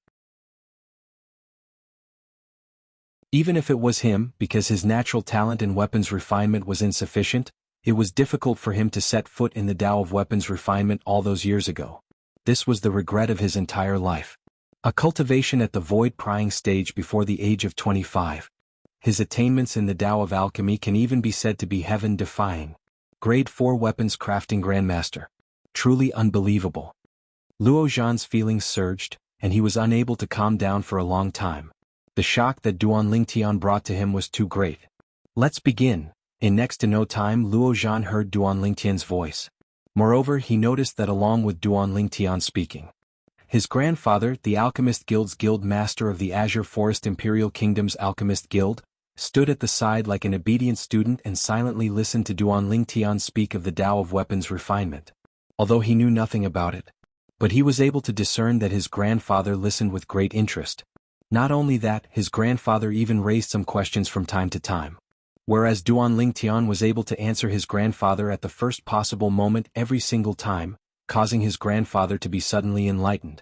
Even if it was him, because his natural talent in weapons refinement was insufficient, it was difficult for him to set foot in the Tao of weapons refinement all those years ago. This was the regret of his entire life. A cultivation at the void prying stage before the age of 25. His attainments in the Tao of alchemy can even be said to be heaven-defying. Grade 4 weapons crafting grandmaster. Truly unbelievable. Luo Zhan's feelings surged, and he was unable to calm down for a long time. The shock that Duan Lingtian brought to him was too great. Let's begin. In next to no time Luo Zhan heard Duan Lingtian's voice. Moreover, he noticed that along with Duan Lingtian speaking, his grandfather, the Alchemist Guild's guild master of the Azure Forest Imperial Kingdom's Alchemist Guild, stood at the side like an obedient student and silently listened to Duan Lingtian speak of the Tao of weapons refinement. Although he knew nothing about it. But he was able to discern that his grandfather listened with great interest. Not only that, his grandfather even raised some questions from time to time. Whereas Duan Lingtian was able to answer his grandfather at the first possible moment every single time, causing his grandfather to be suddenly enlightened.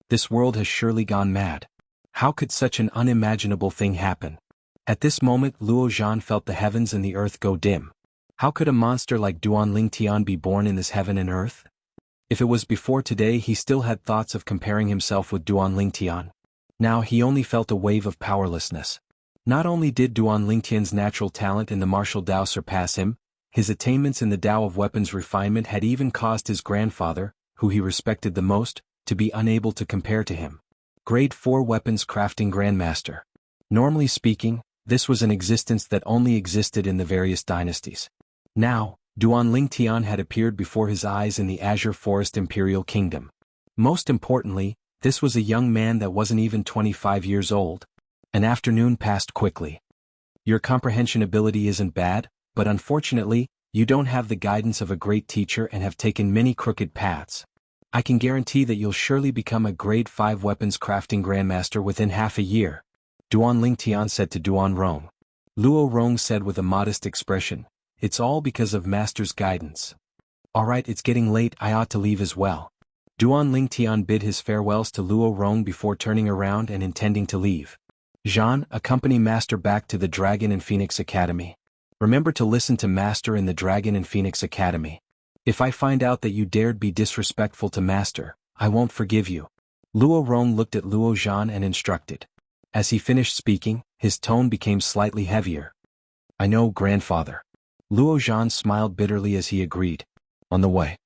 This world has surely gone mad. How could such an unimaginable thing happen? At this moment Luo Zhan felt the heavens and the earth go dim. How could a monster like Duan Lingtian be born in this heaven and earth? If it was before today he still had thoughts of comparing himself with Duan Lingtian. Now he only felt a wave of powerlessness. Not only did Duan Lingtian's natural talent in the martial Tao surpass him, his attainments in the Tao of weapons refinement had even caused his grandfather, who he respected the most, to be unable to compare to him. Grade 4 weapons crafting grandmaster. Normally speaking, this was an existence that only existed in the various dynasties. Now, Duan Lingtian had appeared before his eyes in the Azure Forest Imperial Kingdom. Most importantly, this was a young man that wasn't even 25 years old. An afternoon passed quickly. Your comprehension ability isn't bad, but unfortunately, you don't have the guidance of a great teacher and have taken many crooked paths. I can guarantee that you'll surely become a grade 5 weapons crafting grandmaster within half a year. Duan Lingtian said to Duan Rong. Luo Rong said with a modest expression, it's all because of master's guidance. Alright, it's getting late, I ought to leave as well. Duan Lingtian bid his farewells to Luo Rong before turning around and intending to leave. Zhan, accompany Master back to the Dragon and Phoenix Academy. Remember to listen to Master in the Dragon and Phoenix Academy. If I find out that you dared be disrespectful to Master, I won't forgive you. Luo Rong looked at Luo Zhan and instructed. As he finished speaking, his tone became slightly heavier. I know, grandfather. Luo Zhan smiled bitterly as he agreed. On the way.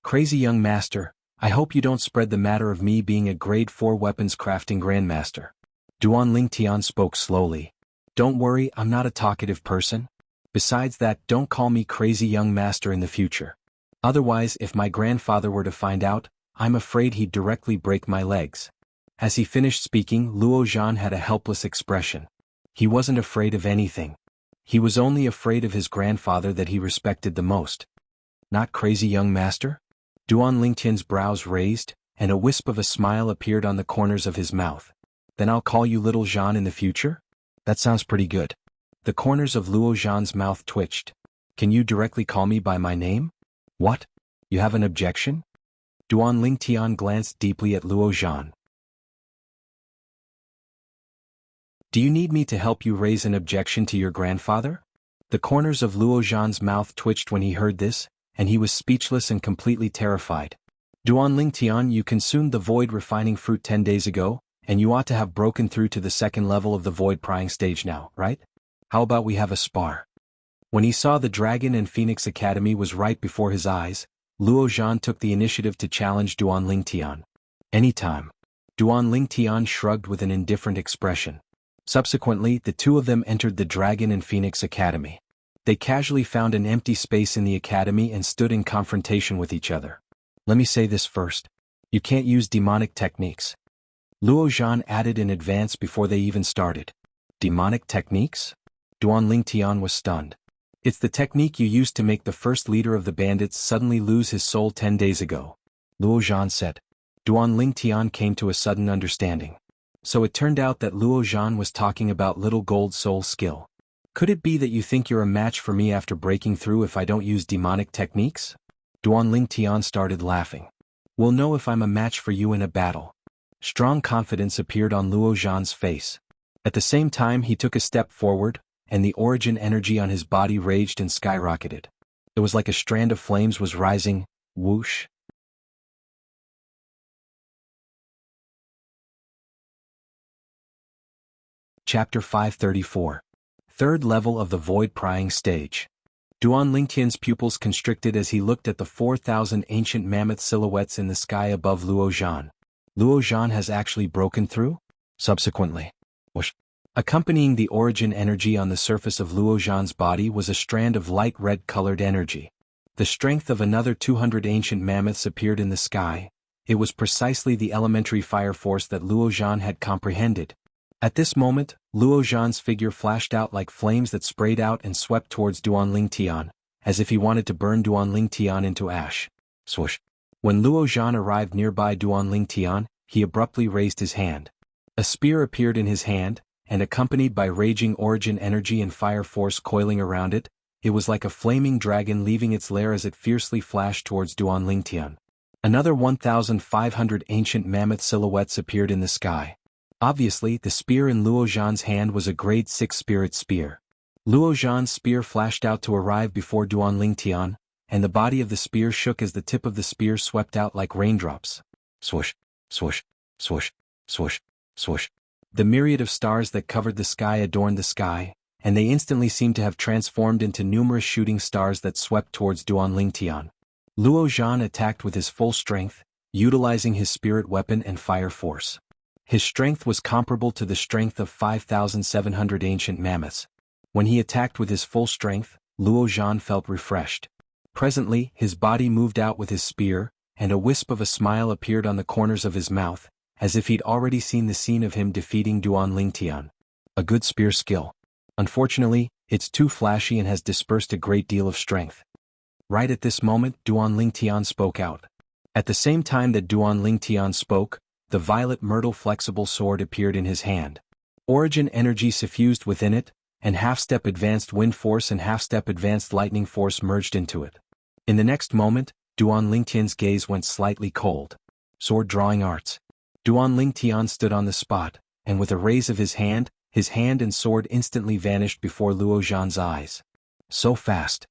Crazy young master, I hope you don't spread the matter of me being a grade 4 weapons crafting grandmaster. Duan Lingtian spoke slowly. Don't worry, I'm not a talkative person. Besides that, don't call me crazy young master in the future. Otherwise, if my grandfather were to find out, I'm afraid he'd directly break my legs. As he finished speaking, Luo Zhan had a helpless expression. He wasn't afraid of anything. He was only afraid of his grandfather that he respected the most. Not crazy young master? Duan Lingtian's brows raised, and a wisp of a smile appeared on the corners of his mouth. Then I'll call you little Zhan in the future? That sounds pretty good. The corners of Luo Zhan's mouth twitched. Can you directly call me by my name? What? You have an objection? Duan Lingtian glanced deeply at Luo Zhan. Do you need me to help you raise an objection to your grandfather? The corners of Luo Zhan's mouth twitched when he heard this, and he was speechless and completely terrified. Duan Lingtian, you consumed the void refining fruit 10 days ago, and you ought to have broken through to the second level of the void prying stage now, right? How about we have a spar? When he saw the Dragon and Phoenix Academy was right before his eyes, Luo Zhan took the initiative to challenge Duan Lingtian. Anytime. Duan Lingtian shrugged with an indifferent expression. Subsequently, the two of them entered the Dragon and Phoenix Academy. They casually found an empty space in the academy and stood in confrontation with each other. Let me say this first. You can't use demonic techniques. Luo Zhan added in advance before they even started. Demonic techniques? Duan Lingtian was stunned. It's the technique you used to make the first leader of the bandits suddenly lose his soul 10 days ago. Luo Zhan said. Duan Lingtian came to a sudden understanding. So it turned out that Luo Zhan was talking about little gold soul skill. Could it be that you think you're a match for me after breaking through if I don't use demonic techniques? Duan Lingtian started laughing. We'll know if I'm a match for you in a battle. Strong confidence appeared on Luo Zhan's face. At the same time he took a step forward, and the origin energy on his body raged and skyrocketed. It was like a strand of flames was rising, whoosh. Chapter 534. Third level of the void prying stage. Duan Lingtian's pupils constricted as he looked at the 4,000 ancient mammoth silhouettes in the sky above Luo Zhan. Luo Zhan has actually broken through? Subsequently, whoosh. Accompanying the origin energy on the surface of Luo Zhan's body was a strand of light red-colored energy. The strength of another 200 ancient mammoths appeared in the sky. It was precisely the elementary fire force that Luo Zhan had comprehended. At this moment, Luo Zhan's figure flashed out like flames that sprayed out and swept towards Duan Lingtian, as if he wanted to burn Duan Lingtian into ash. Swoosh. When Luo Zhan arrived nearby Duan Lingtian, he abruptly raised his hand. A spear appeared in his hand, and accompanied by raging origin energy and fire force coiling around it, it was like a flaming dragon leaving its lair as it fiercely flashed towards Duan Lingtian. Another 1,500 ancient mammoth silhouettes appeared in the sky. Obviously, the spear in Luo Zhan's hand was a grade 6 spirit spear. Luo Zhan's spear flashed out to arrive before Duan Lingtian, and the body of the spear shook as the tip of the spear swept out like raindrops. Swoosh, swoosh, swoosh, swoosh, swoosh. The myriad of stars that covered the sky adorned the sky, and they instantly seemed to have transformed into numerous shooting stars that swept towards Duan Lingtian. Luo Zhan attacked with his full strength, utilizing his spirit weapon and fire force. His strength was comparable to the strength of 5,700 ancient mammoths. When he attacked with his full strength, Luo Zhan felt refreshed. Presently, his body moved out with his spear, and a wisp of a smile appeared on the corners of his mouth, as if he'd already seen the scene of him defeating Duan Lingtian. A good spear skill. Unfortunately, it's too flashy and has dispersed a great deal of strength. Right at this moment, Duan Lingtian spoke out. At the same time that Duan Lingtian spoke, the violet myrtle flexible sword appeared in his hand. Origin energy suffused within it, and half-step advanced wind force and half-step advanced lightning force merged into it. In the next moment, Duan Lingtian's gaze went slightly cold. Sword drawing arts. Duan Lingtian stood on the spot, and with a raise of his hand and sword instantly vanished before Luo Zhan's eyes. So fast.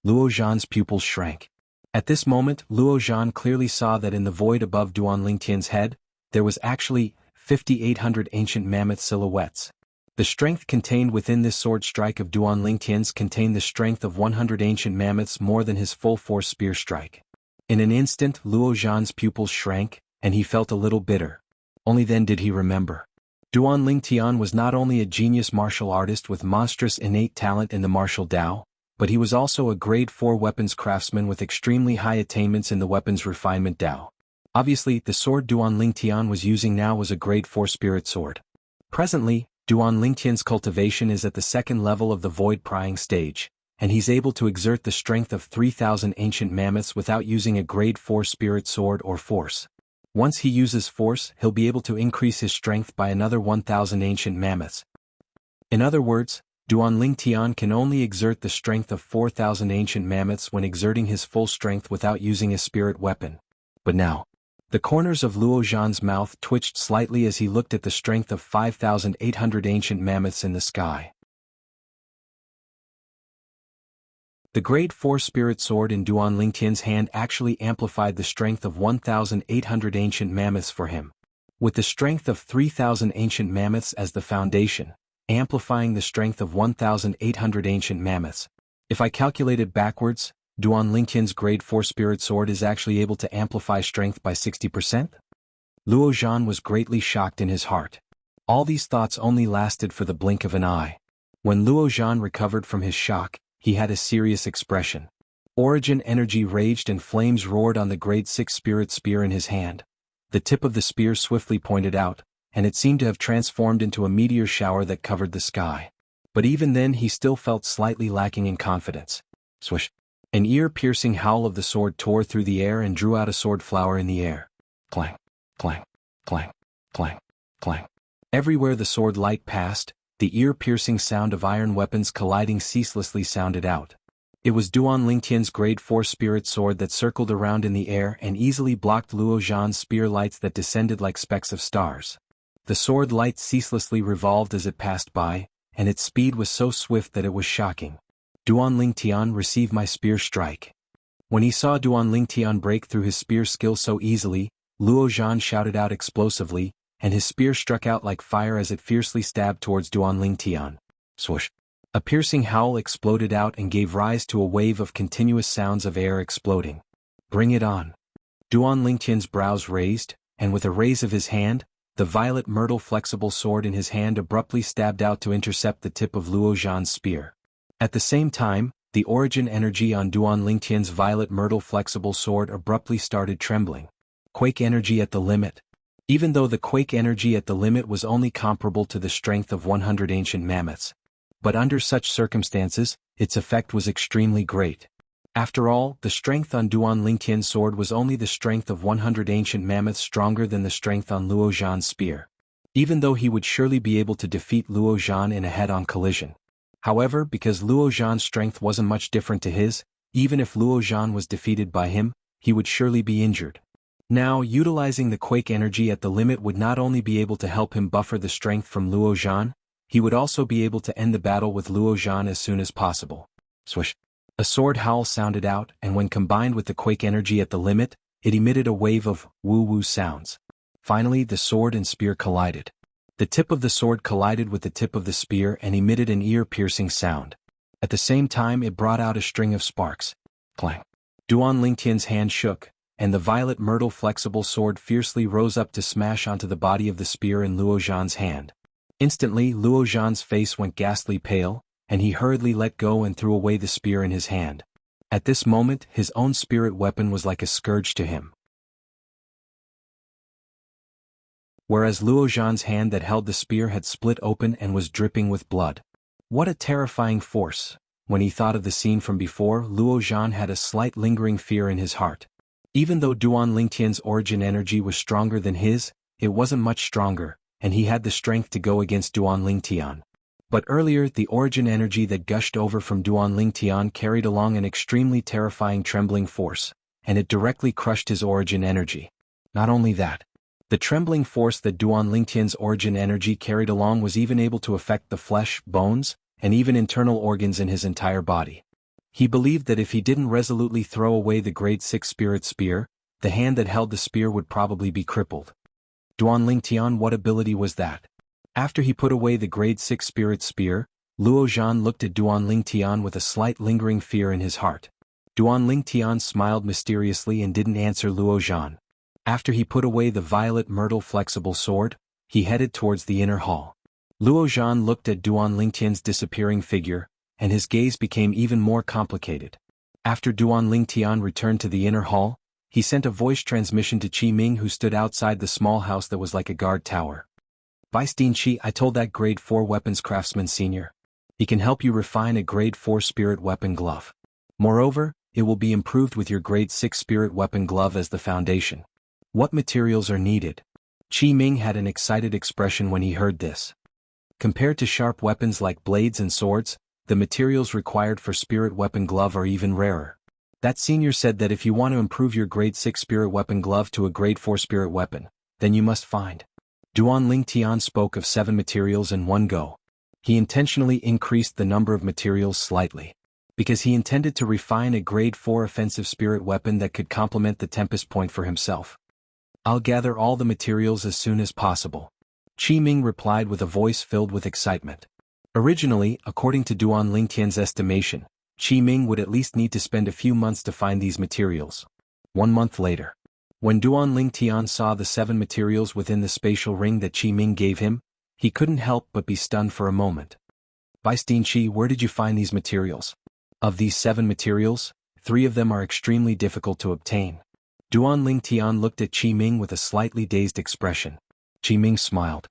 Luo Zhan's pupils shrank. At this moment, Luo Zhan clearly saw that in the void above Duan Lingtian's head, there was actually 5,800 ancient mammoth silhouettes. The strength contained within this sword strike of Duan Lingtian's contained the strength of 100 ancient mammoths more than his full force spear strike. In an instant, Luo Zhan's pupils shrank, and he felt a little bitter. Only then did he remember. Duan Lingtian was not only a genius martial artist with monstrous innate talent in the martial Tao, but he was also a grade 4 weapons craftsman with extremely high attainments in the weapons refinement Tao. Obviously, the sword Duan Lingtian was using now was a grade 4 spirit sword. Presently, Duan Lingtian's cultivation is at the second level of the void prying stage, and he's able to exert the strength of 3,000 ancient mammoths without using a grade 4 spirit sword or force. Once he uses force, he'll be able to increase his strength by another 1,000 ancient mammoths. In other words, Duan Tian can only exert the strength of 4,000 ancient mammoths when exerting his full strength without using a spirit weapon. But now, the corners of Luo Zhan's mouth twitched slightly as he looked at the strength of 5,800 ancient mammoths in the sky. The Grade 4 Spirit Sword in Duan Tian's hand actually amplified the strength of 1,800 ancient mammoths for him. With the strength of 3,000 ancient mammoths as the foundation, amplifying the strength of 1,800 ancient mammoths. If I calculated backwards, Duan Tian's Grade 4 Spirit Sword is actually able to amplify strength by 60%? Luo Zhan was greatly shocked in his heart. All these thoughts only lasted for the blink of an eye. When Luo Zhan recovered from his shock, he had a serious expression. Origin energy raged and flames roared on the Grade 6 Spirit Spear in his hand. The tip of the spear swiftly pointed out, and it seemed to have transformed into a meteor shower that covered the sky. But even then he still felt slightly lacking in confidence. Swish! An ear-piercing howl of the sword tore through the air and drew out a sword flower in the air. Clang, clang, clang, clang, clang. Everywhere the sword light passed, the ear-piercing sound of iron weapons colliding ceaselessly sounded out. It was Duan Tian's Grade 4 Spirit Sword that circled around in the air and easily blocked Luo Zhan's spear lights that descended like specks of stars. The sword light ceaselessly revolved as it passed by, and its speed was so swift that it was shocking. Duan Tian, receive my spear strike. When he saw Duan Tian break through his spear skill so easily, Luo Zhan shouted out explosively, and his spear struck out like fire as it fiercely stabbed towards Duan Tian. Swoosh! A piercing howl exploded out and gave rise to a wave of continuous sounds of air exploding. Bring it on. Duan Tian's brows raised, and with a raise of his hand, the violet myrtle flexible sword in his hand abruptly stabbed out to intercept the tip of Luo Zhan's spear. At the same time, the origin energy on Duan Tian's violet myrtle flexible sword abruptly started trembling. Quake energy at the limit. Even though the quake energy at the limit was only comparable to the strength of 100 ancient mammoths. But under such circumstances, its effect was extremely great. After all, the strength on Duan Tian's sword was only the strength of 100 ancient mammoths stronger than the strength on Luo Zhan's spear. Even though he would surely be able to defeat Luo Zhan in a head-on collision. However, because Luo Zhan's strength wasn't much different to his, even if Luo Zhan was defeated by him, he would surely be injured. Now, utilizing the quake energy at the limit would not only be able to help him buffer the strength from Luo Zhan, he would also be able to end the battle with Luo Zhan as soon as possible. Swish! A sword howl sounded out, and when combined with the quake energy at the limit, it emitted a wave of woo-woo sounds. Finally, the sword and spear collided. The tip of the sword collided with the tip of the spear and emitted an ear-piercing sound. At the same time, it brought out a string of sparks. Clang! Duan Tian's hand shook, and the violet myrtle flexible sword fiercely rose up to smash onto the body of the spear in Luo Zhan's hand. Instantly, Luo Zhan's face went ghastly pale, and he hurriedly let go and threw away the spear in his hand. At this moment, his own spirit weapon was like a scourge to him. Whereas Luo Zhan's hand that held the spear had split open and was dripping with blood. What a terrifying force! When he thought of the scene from before, Luo Zhan had a slight lingering fear in his heart. Even though Duan Tian's origin energy was stronger than his, it wasn't much stronger, and he had the strength to go against Duan Tian. But earlier, the origin energy that gushed over from Duan Tian carried along an extremely terrifying trembling force, and it directly crushed his origin energy. Not only that, the trembling force that Duan Tian's origin energy carried along was even able to affect the flesh, bones, and even internal organs in his entire body. He believed that if he didn't resolutely throw away the Grade 6 Spirit Spear, the hand that held the spear would probably be crippled. Duan Tian, what ability was that? After he put away the Grade 6 Spirit Spear, Luo Zhan looked at Duan Tian with a slight lingering fear in his heart. Duan Tian smiled mysteriously and didn't answer Luo Zhan. After he put away the violet myrtle flexible sword, he headed towards the inner hall. Luo Zhan looked at Duan Tian's disappearing figure, and his gaze became even more complicated. After Duan Tian returned to the inner hall, he sent a voice transmission to Qi Ming, who stood outside the small house that was like a guard tower. Vice Dean Qi, I told that Grade 4 weapons craftsman senior. He can help you refine a Grade 4 spirit weapon glove. Moreover, it will be improved with your Grade 6 spirit weapon glove as the foundation. What materials are needed? Qi Ming had an excited expression when he heard this. Compared to sharp weapons like blades and swords, the materials required for spirit weapon glove are even rarer. That senior said that if you want to improve your grade 6 spirit weapon glove to a grade 4 spirit weapon, then you must find. Duan Ling Tian spoke of 7 materials in one go. He intentionally increased the number of materials slightly, because he intended to refine a grade 4 offensive spirit weapon that could complement the Tempest Point for himself. I'll gather all the materials as soon as possible. Qi Ming replied with a voice filled with excitement. Originally, according to Duan Ling Tian's estimation, Qi Ming would at least need to spend a few months to find these materials. 1 month later, when Duan Ling Tian saw the 7 materials within the spatial ring that Qi Ming gave him, he couldn't help but be stunned for a moment. Vice Dean Qi, where did you find these materials? Of these 7 materials, 3 of them are extremely difficult to obtain. Duan Ling Tian looked at Qi Ming with a slightly dazed expression. Qi Ming smiled.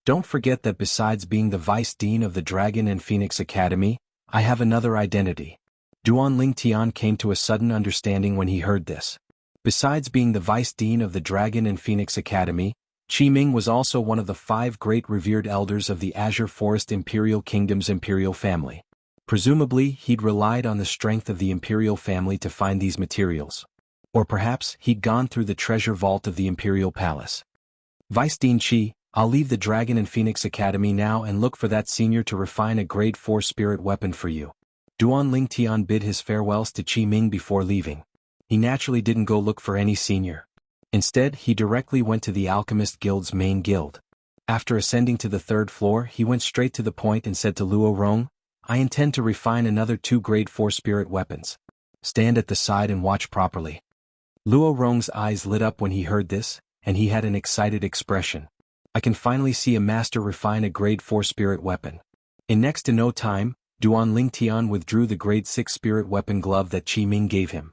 Don't forget that besides being the Vice Dean of the Dragon and Phoenix Academy, I have another identity. Duan Ling Tian came to a sudden understanding when he heard this. Besides being the Vice Dean of the Dragon and Phoenix Academy, Qi Ming was also one of the 5 great revered elders of the Azure Forest Imperial Kingdom's imperial family. Presumably, he'd relied on the strength of the imperial family to find these materials. Or perhaps he'd gone through the treasure vault of the imperial palace. Vice Dean Qi, I'll leave the Dragon and Phoenix Academy now and look for that senior to refine a grade 4 spirit weapon for you. Duan Ling Tian bid his farewells to Qi Ming before leaving. He naturally didn't go look for any senior. Instead, he directly went to the Alchemist Guild's main guild. After ascending to the 3rd floor, he went straight to the point and said to Luo Rong, I intend to refine another 2 grade 4 spirit weapons. Stand at the side and watch properly. Luo Rong's eyes lit up when he heard this, and he had an excited expression. I can finally see a master refine a grade 4 spirit weapon. In next to no time, Duan Ling Tian withdrew the grade 6 spirit weapon glove that Qi Ming gave him.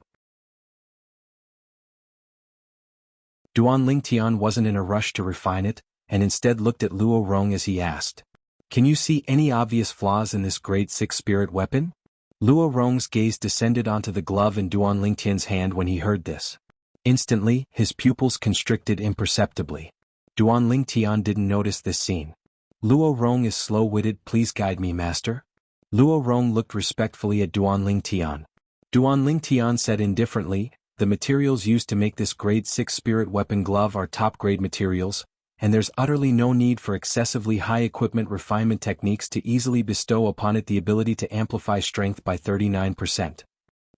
Duan Ling Tian wasn't in a rush to refine it, and instead looked at Luo Rong as he asked, Can you see any obvious flaws in this grade 6 spirit weapon? Luo Rong's gaze descended onto the glove in Duan Ling Tian's hand when he heard this. Instantly, his pupils constricted imperceptibly. Duan Ling Tian didn't notice this scene. Luo Rong is slow-witted, please guide me, master. Luo Rong looked respectfully at Duan Ling Tian. Duan Ling Tian said indifferently, the materials used to make this grade 6 spirit weapon glove are top-grade materials, and there's utterly no need for excessively high equipment refinement techniques to easily bestow upon it the ability to amplify strength by 39%.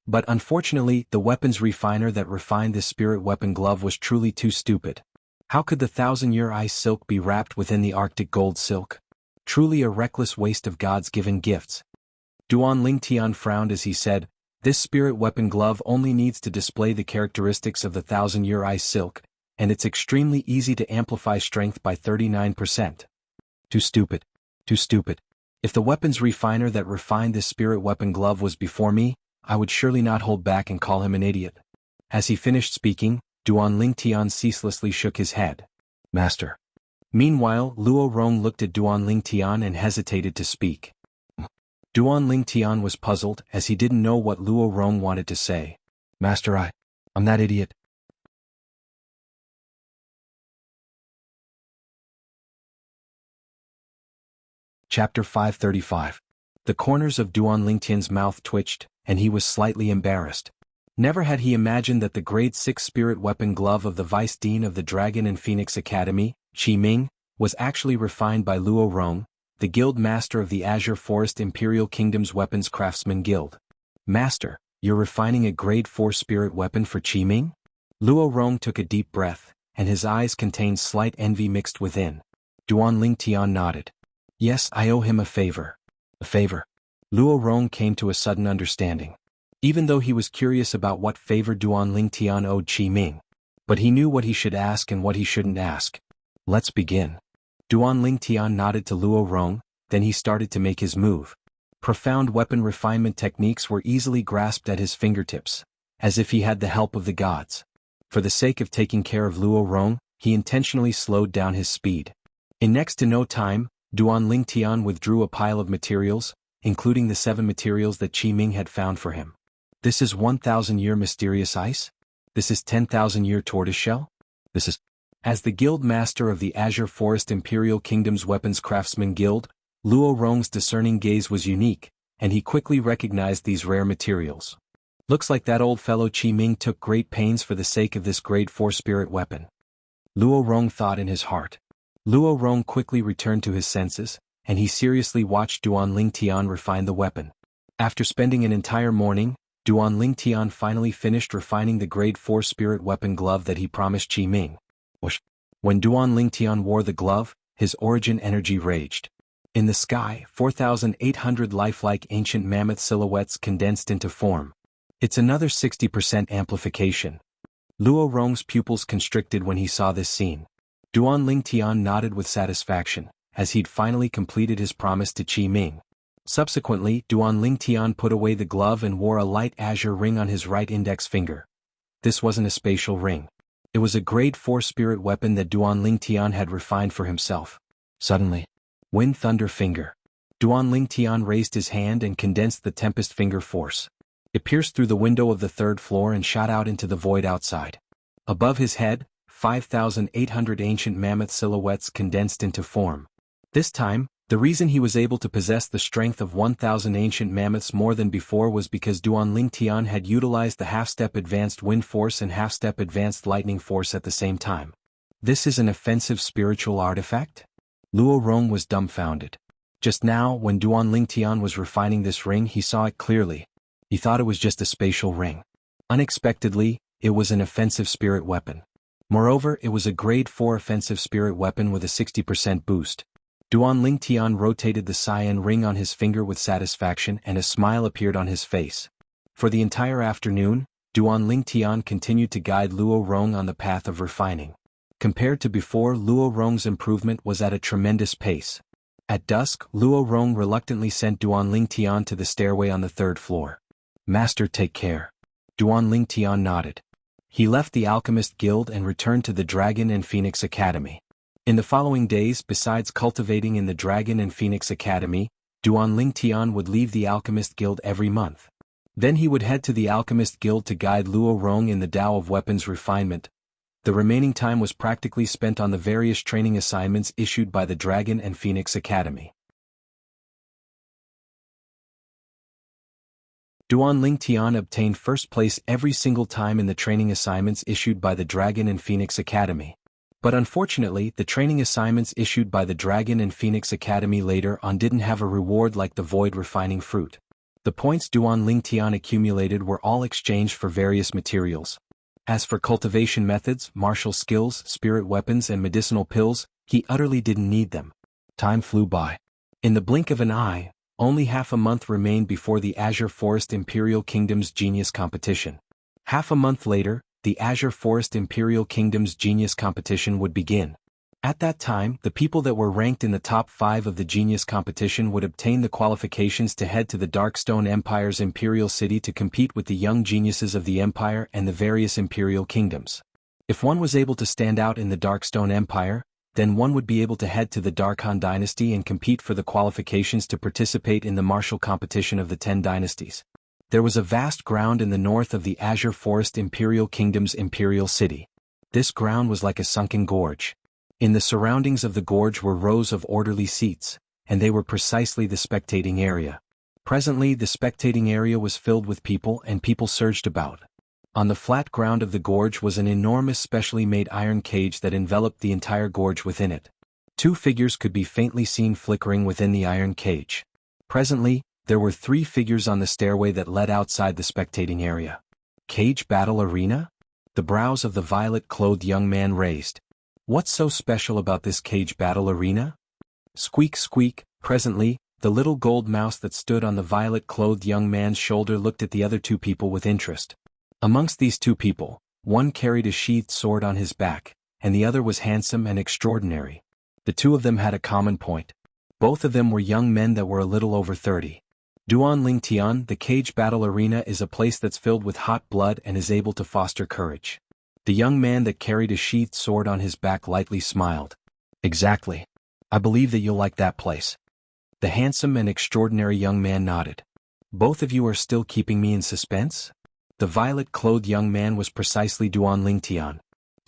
But unfortunately, the weapons refiner that refined this spirit weapon glove was truly too stupid. How could the 1,000-year ice silk be wrapped within the Arctic gold silk? Truly a reckless waste of God's given gifts. Duan Ling Tian frowned as he said, This spirit weapon glove only needs to display the characteristics of the 1,000-year ice silk, and it's extremely easy to amplify strength by 39%. Too stupid. Too stupid. If the weapons refiner that refined this spirit weapon glove was before me, I would surely not hold back and call him an idiot. As he finished speaking, Duan Ling Tian ceaselessly shook his head. Master. Meanwhile, Luo Rong looked at Duan Ling Tian and hesitated to speak. Duan Ling Tian was puzzled as he didn't know what Luo Rong wanted to say. Master, I'm that idiot. Chapter 535. The corners of Duan Ling Tian's mouth twitched, and he was slightly embarrassed. Never had he imagined that the grade 6 spirit weapon glove of the Vice Dean of the Dragon and Phoenix Academy, Qi Ming, was actually refined by Luo Rong, the guild master of the Azure Forest Imperial Kingdom's Weapons Craftsman Guild. Master, you're refining a grade 4 spirit weapon for Qi Ming? Luo Rong took a deep breath, and his eyes contained slight envy mixed within. Duan Ling Tian nodded. Yes, I owe him a favor. A favor. Luo Rong came to a sudden understanding. Even though he was curious about what favor Duan Ling Tian owed Qi Ming. But he knew what he should ask and what he shouldn't ask. Let's begin. Duan Ling Tian nodded to Luo Rong, then he started to make his move. Profound weapon refinement techniques were easily grasped at his fingertips, as if he had the help of the gods. For the sake of taking care of Luo Rong, he intentionally slowed down his speed. In next to no time, Duan Ling Tian withdrew a pile of materials, including the 7 materials that Qi Ming had found for him. This is 1,000-year mysterious ice? This is 10,000-year tortoiseshell? This is... As the guild master of the Azure Forest Imperial Kingdom's Weapons Craftsman Guild, Luo Rong's discerning gaze was unique, and he quickly recognized these rare materials. Looks like that old fellow Qi Ming took great pains for the sake of this grade 4 spirit weapon. Luo Rong thought in his heart. Luo Rong quickly returned to his senses, and he seriously watched Duan Lingtian refine the weapon. After spending an entire morning, Duan Lingtian finally finished refining the grade 4 spirit weapon glove that he promised Qi Ming. When Duan Lingtian wore the glove, his origin energy raged. In the sky, 4,800 lifelike ancient mammoth silhouettes condensed into form. It's another 60% amplification. Luo Rong's pupils constricted when he saw this scene. Duan Lingtian nodded with satisfaction, as he'd finally completed his promise to Qi Ming. Subsequently, Duan Lingtian put away the glove and wore a light azure ring on his right index finger. This wasn't a spatial ring. It was a grade 4 spirit weapon that Duan Lingtian had refined for himself. Suddenly, Wind Thunder Finger. Duan Lingtian raised his hand and condensed the Tempest Finger force. It pierced through the window of the 3rd floor and shot out into the void outside. Above his head, 5,800 ancient mammoth silhouettes condensed into form. This time, the reason he was able to possess the strength of 1,000 ancient mammoths more than before was because Duan Lingtian had utilized the half-step advanced wind force and half-step advanced lightning force at the same time. This is an offensive spiritual artifact? Luo Rong was dumbfounded. Just now, when Duan Lingtian was refining this ring, he saw it clearly. He thought it was just a spatial ring. Unexpectedly, it was an offensive spirit weapon. Moreover, it was a grade 4 offensive spirit weapon with a 60% boost. Duan Lingtian rotated the cyan ring on his finger with satisfaction and a smile appeared on his face. For the entire afternoon, Duan Lingtian continued to guide Luo Rong on the path of refining. Compared to before, Luo Rong's improvement was at a tremendous pace. At dusk, Luo Rong reluctantly sent Duan Lingtian to the stairway on the 3rd floor. Master, take care. Duan Lingtian nodded. He left the Alchemist Guild and returned to the Dragon and Phoenix Academy. In the following days, besides cultivating in the Dragon and Phoenix Academy, Duan Lingtian would leave the Alchemist Guild every month. Then he would head to the Alchemist Guild to guide Luo Rong in the Tao of Weapons Refinement. The remaining time was practically spent on the various training assignments issued by the Dragon and Phoenix Academy. Duan Lingtian obtained first place every single time in the training assignments issued by the Dragon and Phoenix Academy. But unfortunately, the training assignments issued by the Dragon and Phoenix Academy later on didn't have a reward like the Void Refining Fruit. The points Duan Lingtian accumulated were all exchanged for various materials. As for cultivation methods, martial skills, spirit weapons and medicinal pills, he utterly didn't need them. Time flew by. In the blink of an eye, only half a month remained before the Azure Forest Imperial Kingdom's Genius Competition. Half a month later, the Azure Forest Imperial Kingdom's Genius Competition would begin. At that time, the people that were ranked in the top 5 of the Genius Competition would obtain the qualifications to head to the Darkstone Empire's Imperial City to compete with the young geniuses of the Empire and the various Imperial Kingdoms. If one was able to stand out in the Darkstone Empire, then one would be able to head to the Darkhan Dynasty and compete for the qualifications to participate in the martial competition of the 10 dynasties. There was a vast ground in the north of the Azure Forest Imperial Kingdom's Imperial City. This ground was like a sunken gorge. In the surroundings of the gorge were rows of orderly seats, and they were precisely the spectating area. Presently, the spectating area was filled with people and people surged about. On the flat ground of the gorge was an enormous specially made iron cage that enveloped the entire gorge within it. 2 figures could be faintly seen flickering within the iron cage. Presently, there were 3 figures on the stairway that led outside the spectating area. Cage Battle Arena? The brows of the violet-clothed young man raised. What's so special about this cage battle arena? Squeak squeak. Presently, the little gold mouse that stood on the violet-clothed young man's shoulder looked at the other 2 people with interest. Amongst these 2 people, one carried a sheathed sword on his back, and the other was handsome and extraordinary. The 2 of them had a common point. Both of them were young men that were a little over 30. Duan Lingtian, the cage battle arena is a place that's filled with hot blood and is able to foster courage. The young man that carried a sheathed sword on his back lightly smiled. Exactly. I believe that you'll like that place. The handsome and extraordinary young man nodded. Both of you are still keeping me in suspense? The violet-clothed young man was precisely Duan Lingtian.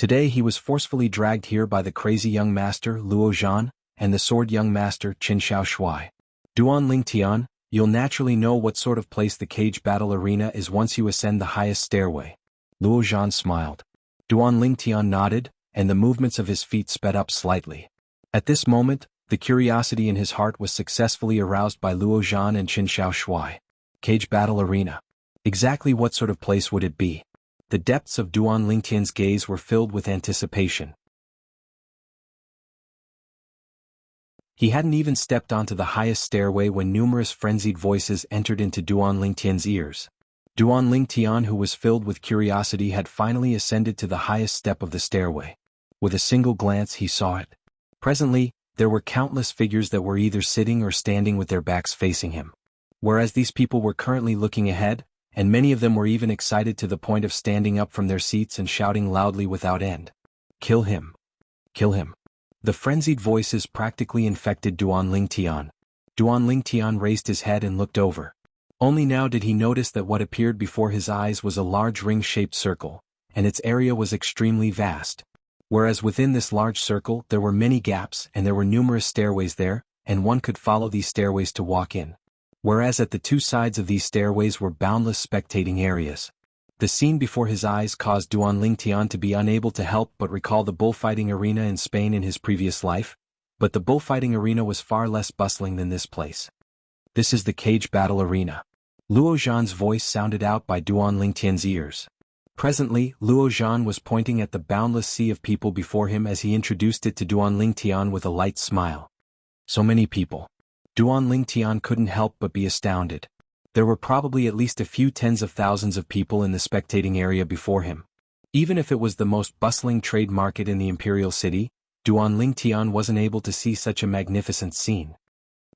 Today he was forcefully dragged here by the crazy young master Luo Zhan and the sword young master Qin Shaoshuai. Duan Lingtian, you'll naturally know what sort of place the cage battle arena is once you ascend the highest stairway. Luo Zhan smiled. Duan Lingtian nodded, and the movements of his feet sped up slightly. At this moment, the curiosity in his heart was successfully aroused by Luo Zhan and Qin Shaoshuai. Cage battle arena. Exactly what sort of place would it be? The depths of Duan Lingtian's gaze were filled with anticipation. He hadn't even stepped onto the highest stairway when numerous frenzied voices entered into Duan Lingtian's ears. Duan Lingtian, who was filled with curiosity, had finally ascended to the highest step of the stairway. With a single glance he saw it. Presently, there were countless figures that were either sitting or standing with their backs facing him. Whereas these people were currently looking ahead, and many of them were even excited to the point of standing up from their seats and shouting loudly without end. Kill him! Kill him! The frenzied voices practically infected Duan Lingtian. Duan Lingtian raised his head and looked over. Only now did he notice that what appeared before his eyes was a large ring-shaped circle, and its area was extremely vast. Whereas within this large circle there were many gaps and there were numerous stairways there, and one could follow these stairways to walk in. Whereas at the two sides of these stairways were boundless spectating areas. The scene before his eyes caused Duan Lingtian to be unable to help but recall the bullfighting arena in Spain in his previous life, but the bullfighting arena was far less bustling than this place. This is the cage battle arena. Luo Zhan's voice sounded out by Duan Lingtian's ears. Presently, Luo Zhan was pointing at the boundless sea of people before him as he introduced it to Duan Lingtian with a light smile. So many people. Duan Lingtian couldn't help but be astounded. There were probably at least a few tens of thousands of people in the spectating area before him. Even if it was the most bustling trade market in the imperial city, Duan Lingtian wasn't able to see such a magnificent scene.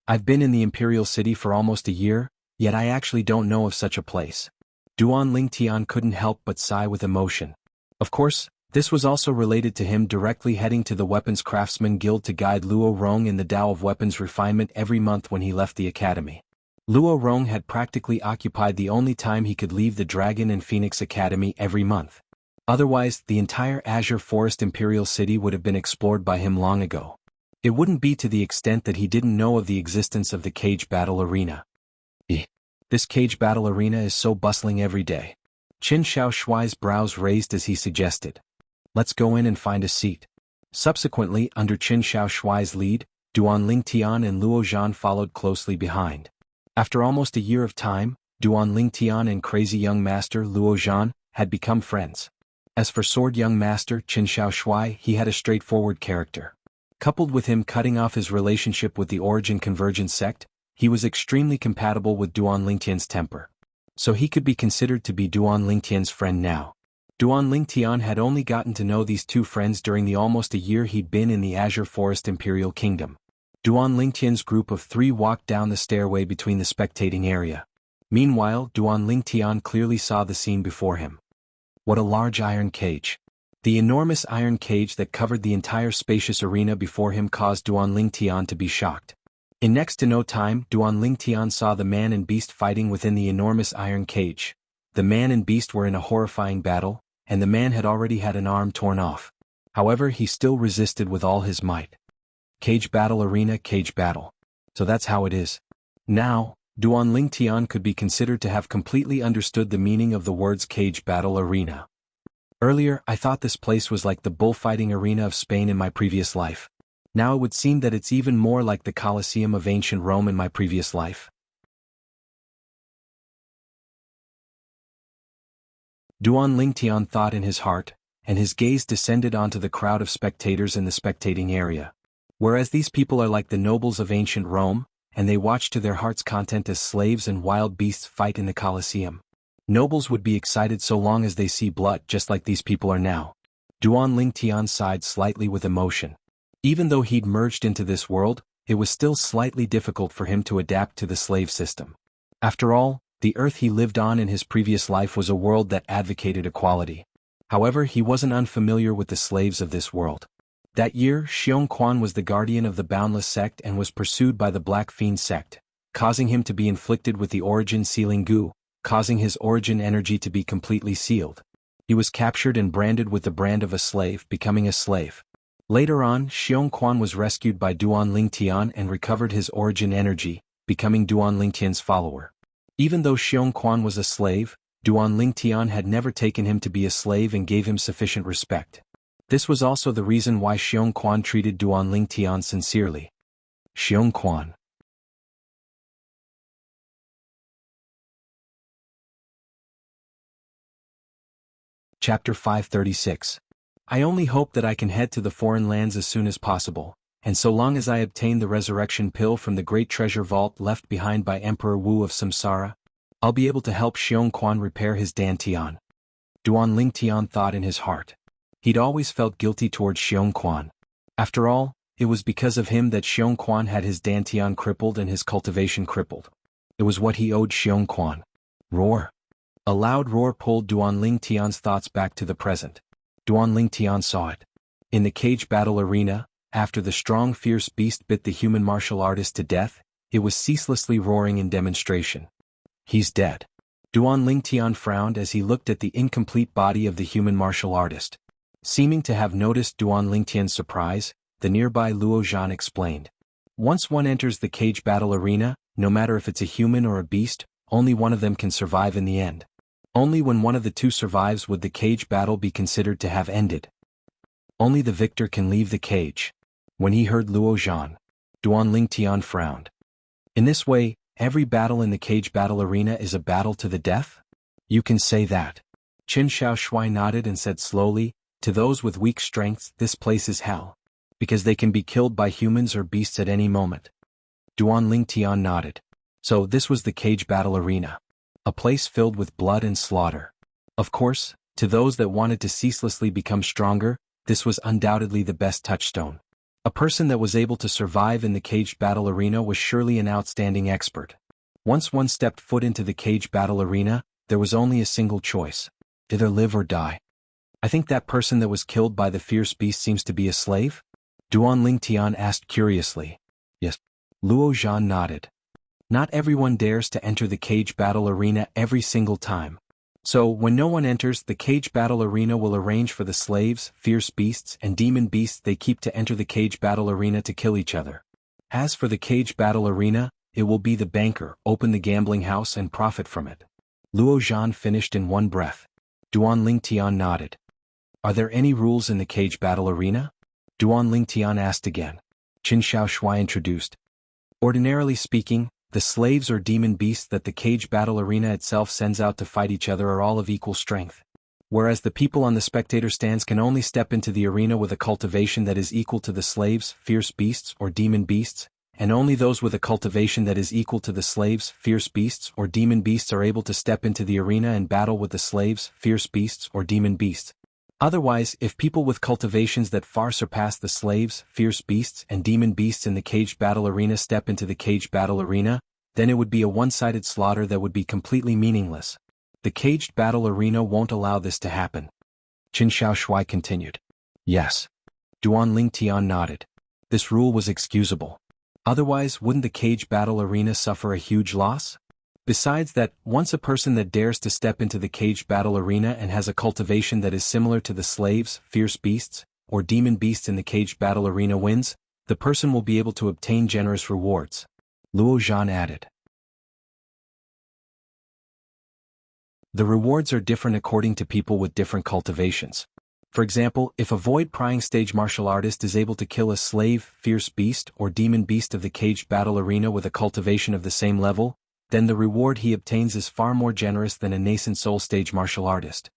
I've been in the imperial city for almost a year, yet I actually don't know of such a place. Duan Lingtian couldn't help but sigh with emotion. Of course, this was also related to him directly heading to the Weapons Craftsman Guild to guide Luo Rong in the Tao of Weapons Refinement every month when he left the academy. Luo Rong had practically occupied the only time he could leave the Dragon and Phoenix Academy every month. Otherwise, the entire Azure Forest Imperial City would have been explored by him long ago. It wouldn't be to the extent that he didn't know of the existence of the cage battle arena. This cage battle arena is so bustling every day. Qin Shaoshuai's brows raised as he suggested. Let's go in and find a seat. Subsequently, under Qin Shaoshuai's lead, Duan Lingtian and Luo Zhan followed closely behind. After almost a year of time, Duan Lingtian and crazy young master Luo Zhan had become friends. As for sword young master Qin Shaoshuai, he had a straightforward character. Coupled with him cutting off his relationship with the Origin Convergence sect, he was extremely compatible with Duan Lingtian's temper. So he could be considered to be Duan Lingtian's friend now. Duan Lingtian had only gotten to know these two friends during the almost a year he'd been in the Azure Forest Imperial Kingdom. Duan Lingtian's group of three walked down the stairway between the spectating area. Meanwhile, Duan Lingtian clearly saw the scene before him. What a large iron cage. The enormous iron cage that covered the entire spacious arena before him caused Duan Lingtian to be shocked. In next to no time, Duan Lingtian saw the man and beast fighting within the enormous iron cage. The man and beast were in a horrifying battle, and the man had already had an arm torn off. However, he still resisted with all his might. Cage battle arena, cage battle. So that's how it is. Now, Duan Lingtian could be considered to have completely understood the meaning of the words cage battle arena. Earlier, I thought this place was like the bullfighting arena of Spain in my previous life. Now it would seem that it's even more like the Colosseum of ancient Rome in my previous life. Duan Lingtian thought in his heart, and his gaze descended onto the crowd of spectators in the spectating area. Whereas these people are like the nobles of ancient Rome, and they watch to their heart's content as slaves and wild beasts fight in the Colosseum. Nobles would be excited so long as they see blood just like these people are now. Duan Lingtian sighed slightly with emotion. Even though he'd merged into this world, it was still slightly difficult for him to adapt to the slave system. After all, the earth he lived on in his previous life was a world that advocated equality. However, he wasn't unfamiliar with the slaves of this world. That year, Xiong Quan was the guardian of the Boundless sect and was pursued by the Black Fiend sect, causing him to be inflicted with the Origin Sealing Goo, causing his origin energy to be completely sealed. He was captured and branded with the brand of a slave, becoming a slave. Later on, Xiong Quan was rescued by Duan Lingtian and recovered his origin energy, becoming Duan Lingtian's follower. Even though Xiong Quan was a slave, Duan Lingtian had never taken him to be a slave and gave him sufficient respect. This was also the reason why Xiong Quan treated Duan Lingtian sincerely. Xiong Quan. Chapter 536. I only hope that I can head to the foreign lands as soon as possible, and so long as I obtain the resurrection pill from the great treasure vault left behind by Emperor Wu of Samsara, I'll be able to help Xiong Quan repair his Dantian. Duan Lingtian thought in his heart. He'd always felt guilty towards Xiong Quan. After all, it was because of him that Xiong Quan had his Dantian crippled and his cultivation crippled. It was what he owed Xiong Quan. Roar. A loud roar pulled Duan Lingtian's thoughts back to the present. Duan Lingtian saw it. In the cage battle arena, after the strong fierce beast bit the human martial artist to death, it was ceaselessly roaring in demonstration. He's dead. Duan Lingtian frowned as he looked at the incomplete body of the human martial artist. Seeming to have noticed Duan Lingtian's surprise, the nearby Luo Zhan explained. Once one enters the cage battle arena, no matter if it's a human or a beast, only one of them can survive in the end. Only when one of the two survives would the cage battle be considered to have ended. Only the victor can leave the cage. When he heard Luo Zhan, Duan Lingtian frowned. In this way, every battle in the cage battle arena is a battle to the death? You can say that. Qin Shao Shui nodded and said slowly, to those with weak strengths, this place is hell. Because they can be killed by humans or beasts at any moment. Duan Lingtian nodded. So this was the cage battle arena. A place filled with blood and slaughter. Of course, to those that wanted to ceaselessly become stronger, this was undoubtedly the best touchstone. A person that was able to survive in the cage battle arena was surely an outstanding expert. Once one stepped foot into the cage battle arena, there was only a single choice. Either live or die. I think that person that was killed by the fierce beast seems to be a slave? Duan Lingtian asked curiously. Yes. Luo Zhan nodded. Not everyone dares to enter the cage battle arena every single time. So, when no one enters, the cage battle arena will arrange for the slaves, fierce beasts, and demon beasts they keep to enter the cage battle arena to kill each other. As for the cage battle arena, it will be the banker, open the gambling house and profit from it. Luo Zhan finished in one breath. Duan Lingtian nodded. Are there any rules in the cage battle arena? Duan Lingtian asked again. Qin Shao Shui introduced. Ordinarily speaking, the slaves or demon beasts that the cage battle arena itself sends out to fight each other are all of equal strength. Whereas the people on the spectator stands can only step into the arena with a cultivation that is equal to the slaves, fierce beasts, or demon beasts, and only those with a cultivation that is equal to the slaves, fierce beasts, or demon beasts are able to step into the arena and battle with the slaves, fierce beasts, or demon beasts. Otherwise, if people with cultivations that far surpass the slaves, fierce beasts, and demon beasts in the cage battle arena step into the cage battle arena, then it would be a one-sided slaughter that would be completely meaningless. The caged battle arena won't allow this to happen. Qin Shao Shui continued. Yes. Duan Lingtian nodded. This rule was excusable. Otherwise, wouldn't the cage battle arena suffer a huge loss? Besides that, once a person that dares to step into the cage battle arena and has a cultivation that is similar to the slaves, fierce beasts, or demon beasts in the cage battle arena wins, the person will be able to obtain generous rewards. Luo Zhan added. The rewards are different according to people with different cultivations. For example, if a void prying stage martial artist is able to kill a slave, fierce beast, or demon beast of the cage battle arena with a cultivation of the same level, then the reward he obtains is far more generous than a nascent soul stage martial artist.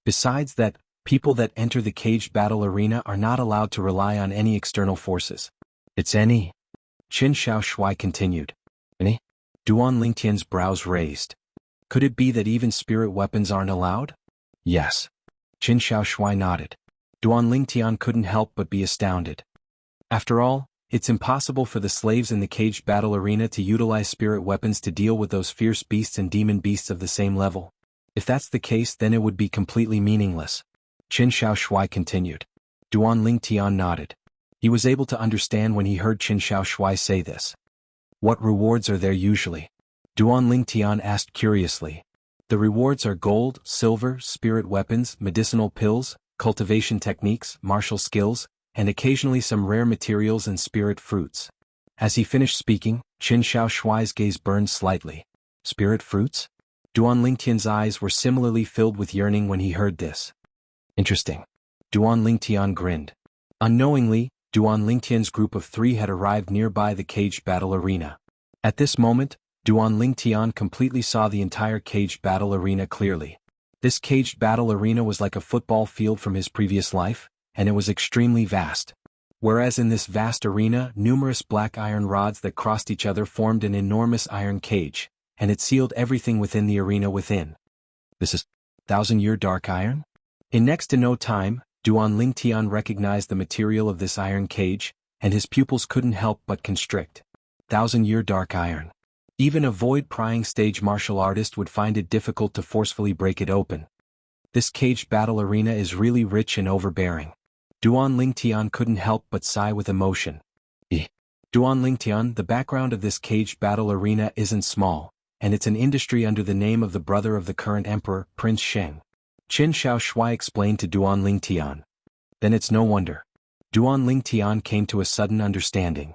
Besides that, people that enter the caged battle arena are not allowed to rely on any external forces. It's any. Qin Shao Shui continued. Any? Duan Lingtian's brows raised. Could it be that even spirit weapons aren't allowed? Yes. Qin Shao Shui nodded. Duan Lingtian couldn't help but be astounded. After all, it's impossible for the slaves in the caged battle arena to utilize spirit weapons to deal with those fierce beasts and demon beasts of the same level. If that's the case, then it would be completely meaningless. Qin Shao Shui continued. Duan Lingtian nodded. He was able to understand when he heard Qin Shao Shui say this. What rewards are there usually? Duan Lingtian asked curiously. The rewards are gold, silver, spirit weapons, medicinal pills, cultivation techniques, martial skills, and occasionally some rare materials and spirit fruits. As he finished speaking, Qin Shaoshuai's gaze burned slightly. Spirit fruits? Duan Lingtian's eyes were similarly filled with yearning when he heard this. Interesting. Duan Lingtian grinned. Unknowingly, Duan Lingtian's group of 3 had arrived nearby the caged battle arena. At this moment, Duan Lingtian completely saw the entire caged battle arena clearly. This caged battle arena was like a football field from his previous life, and it was extremely vast. Whereas in this vast arena, numerous black iron rods that crossed each other formed an enormous iron cage, and it sealed everything within the arena within. This is 1,000-year dark iron? In next to no time, Duan Lingtian recognized the material of this iron cage, and his pupils couldn't help but constrict. 1,000-year dark iron. Even a void-prying stage martial artist would find it difficult to forcefully break it open. This caged battle arena is really rich and overbearing. Duan Lingtian couldn't help but sigh with emotion. Duan Lingtian, the background of this caged battle arena isn't small, and it's an industry under the name of the brother of the current emperor, Prince Sheng. Qin Shaoshuai explained to Duan Lingtian. Then it's no wonder. Duan Lingtian came to a sudden understanding.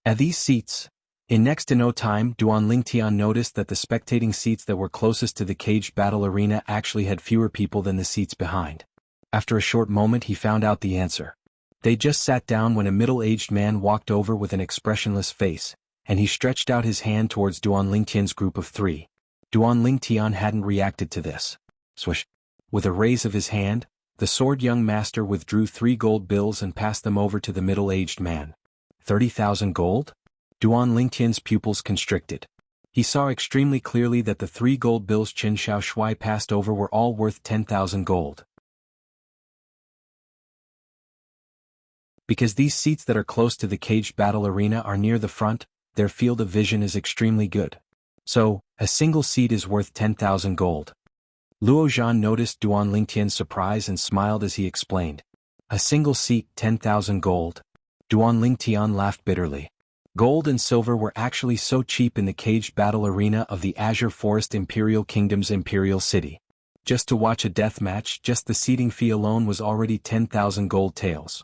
At these seats, in next to no time, Duan Lingtian noticed that the spectating seats that were closest to the caged battle arena actually had fewer people than the seats behind. After a short moment he found out the answer. They just sat down when a middle-aged man walked over with an expressionless face, and he stretched out his hand towards Duan Lingtian's group of 3. Duan Lingtian hadn't reacted to this. Swish. With a raise of his hand, the sword young master withdrew 3 gold bills and passed them over to the middle-aged man. 30,000 gold? Duan Lingtian's pupils constricted. He saw extremely clearly that the 3 gold bills Qin Shaoshuai passed over were all worth 10,000 gold. Because these seats that are close to the caged battle arena are near the front, their field of vision is extremely good. So, a single seat is worth 10,000 gold. Luo Zhan noticed Duan Lingtian's surprise and smiled as he explained. A single seat, 10,000 gold. Duan Lingtian laughed bitterly. Gold and silver were actually so cheap in the caged battle arena of the Azure Forest Imperial Kingdom's Imperial City. Just to watch a death match, just the seating fee alone was already 10,000 gold taels.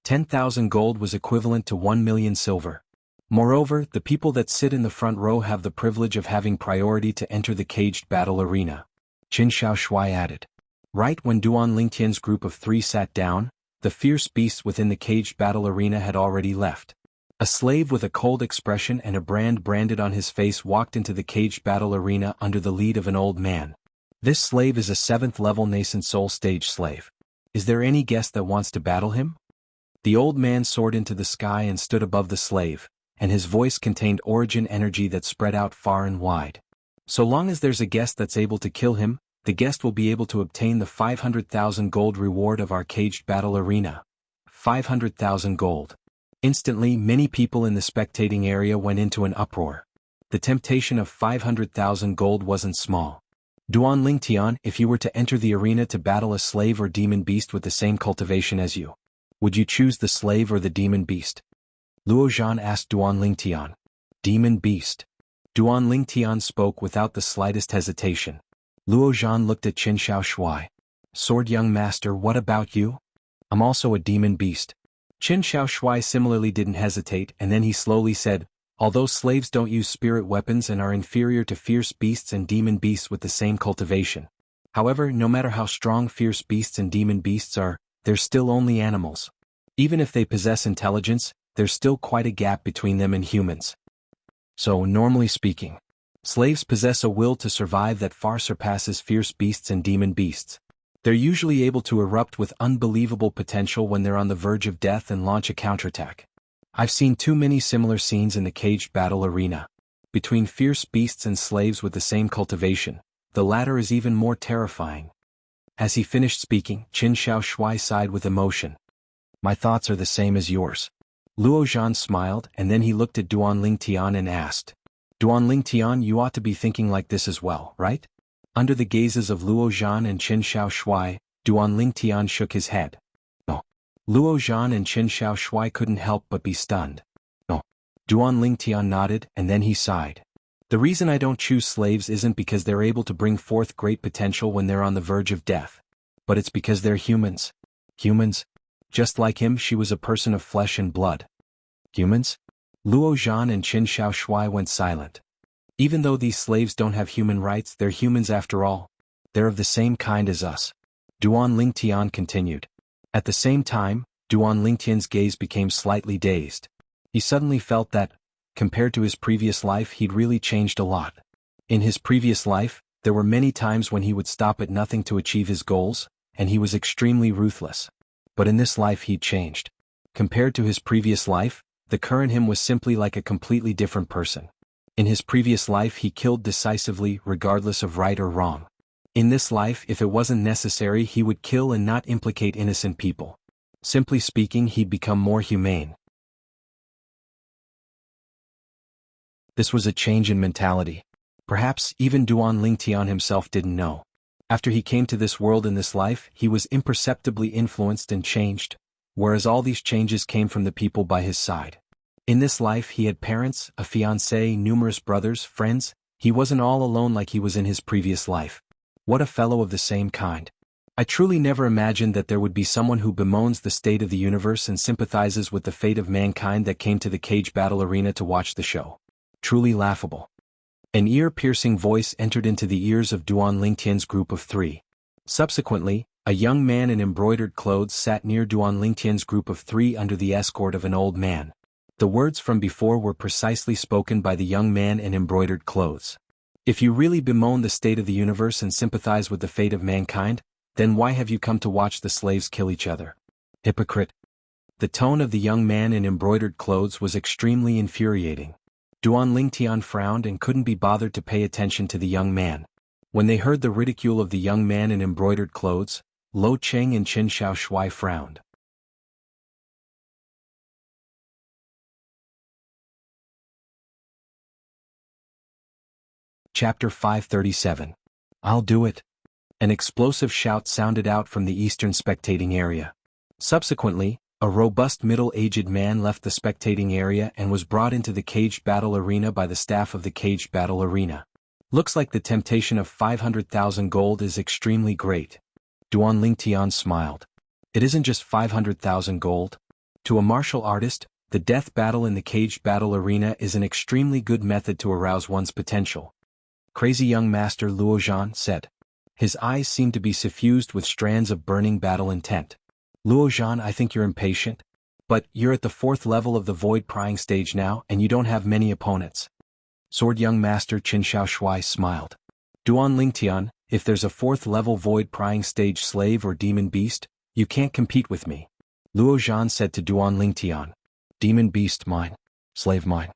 10,000 gold was equivalent to 1 million silver. Moreover, the people that sit in the front row have the privilege of having priority to enter the caged battle arena. Qin Shaoshuai added. Right when Duan Lingtian's group of 3 sat down, the fierce beasts within the caged battle arena had already left. A slave with a cold expression and a brand branded on his face walked into the caged battle arena under the lead of an old man. This slave is a 7th-level nascent soul stage slave. Is there any guest that wants to battle him? The old man soared into the sky and stood above the slave, and his voice contained origin energy that spread out far and wide. So long as there's a guest that's able to kill him, the guest will be able to obtain the 500,000 gold reward of our caged battle arena. 500,000 gold. Instantly, many people in the spectating area went into an uproar. The temptation of 500,000 gold wasn't small. Duan Lingtian, if you were to enter the arena to battle a slave or demon beast with the same cultivation as you, would you choose the slave or the demon beast? Luo Zhan asked Duan Lingtian. Demon beast. Duan Lingtian spoke without the slightest hesitation. Luo Zhan looked at Qin Shaoshuai. Sword young master, what about you? I'm also a demon beast. Qin Shaoshuai similarly didn't hesitate, and then he slowly said, although slaves don't use spirit weapons and are inferior to fierce beasts and demon beasts with the same cultivation. However, no matter how strong fierce beasts and demon beasts are, they're still only animals. Even if they possess intelligence, there's still quite a gap between them and humans. So, normally speaking, slaves possess a will to survive that far surpasses fierce beasts and demon beasts. They're usually able to erupt with unbelievable potential when they're on the verge of death and launch a counterattack. I've seen too many similar scenes in the caged battle arena. Between fierce beasts and slaves with the same cultivation, the latter is even more terrifying. As he finished speaking, Qin Shaoshuai sighed with emotion. My thoughts are the same as yours. Luo Zhan smiled, and then he looked at Duan Lingtian and asked. Duan Lingtian, you ought to be thinking like this as well, right? Under the gazes of Luo Zhan and Qin Shaoshuai, Duan Lingtian shook his head. No. Luo Zhan and Qin Shaoshuai couldn't help but be stunned. No. Duan Lingtian nodded, and then he sighed. The reason I don't choose slaves isn't because they're able to bring forth great potential when they're on the verge of death. But it's because they're humans. Humans? Just like him, she was a person of flesh and blood. Humans? Luo Zhan and Qin Shaoshui went silent. Even though these slaves don't have human rights, they're humans after all. They're of the same kind as us. Duan Lingtian continued. At the same time, Duan Lingtian's gaze became slightly dazed. He suddenly felt that, compared to his previous life, he'd really changed a lot. In his previous life, there were many times when he would stop at nothing to achieve his goals, and he was extremely ruthless. But in this life he'd changed. Compared to his previous life, the current him was simply like a completely different person. In his previous life he killed decisively, regardless of right or wrong. In this life, if it wasn't necessary, he would kill and not implicate innocent people. Simply speaking, he'd become more humane. This was a change in mentality. Perhaps even Duan Lingtian himself didn't know. After he came to this world in this life, he was imperceptibly influenced and changed, whereas all these changes came from the people by his side. In this life he had parents, a fiancé, numerous brothers, friends. He wasn't all alone like he was in his previous life. What a fellow of the same kind. I truly never imagined that there would be someone who bemoans the state of the universe and sympathizes with the fate of mankind that came to the cage battle arena to watch the show. Truly laughable. An ear-piercing voice entered into the ears of Duan Lingtian's group of three. Subsequently, a young man in embroidered clothes sat near Duan Lingtian's group of three under the escort of an old man. The words from before were precisely spoken by the young man in embroidered clothes. If you really bemoan the state of the universe and sympathize with the fate of mankind, then why have you come to watch the slaves kill each other? Hypocrite. The tone of the young man in embroidered clothes was extremely infuriating. Duan Lingtian frowned and couldn't be bothered to pay attention to the young man. When they heard the ridicule of the young man in embroidered clothes, Lo Cheng and Qin Shaoshui frowned. Chapter 537. I'll do it. An explosive shout sounded out from the eastern spectating area. Subsequently, a robust middle-aged man left the spectating area and was brought into the caged battle arena by the staff of the caged battle arena. Looks like the temptation of 500,000 gold is extremely great. Duan Lingtian smiled. It isn't just 500,000 gold. To a martial artist, the death battle in the caged battle arena is an extremely good method to arouse one's potential. Crazy young master Luo Zhan said. His eyes seemed to be suffused with strands of burning battle intent. Luo Zhan, I think you're impatient. But you're at the 4th level of the void prying stage now, and you don't have many opponents. Sword young master Qin Shaoshui smiled. Duan Lingtian, if there's a 4th level void prying stage slave or demon beast, you can't compete with me. Luo Zhan said to Duan Lingtian. Demon beast mine. Slave mine.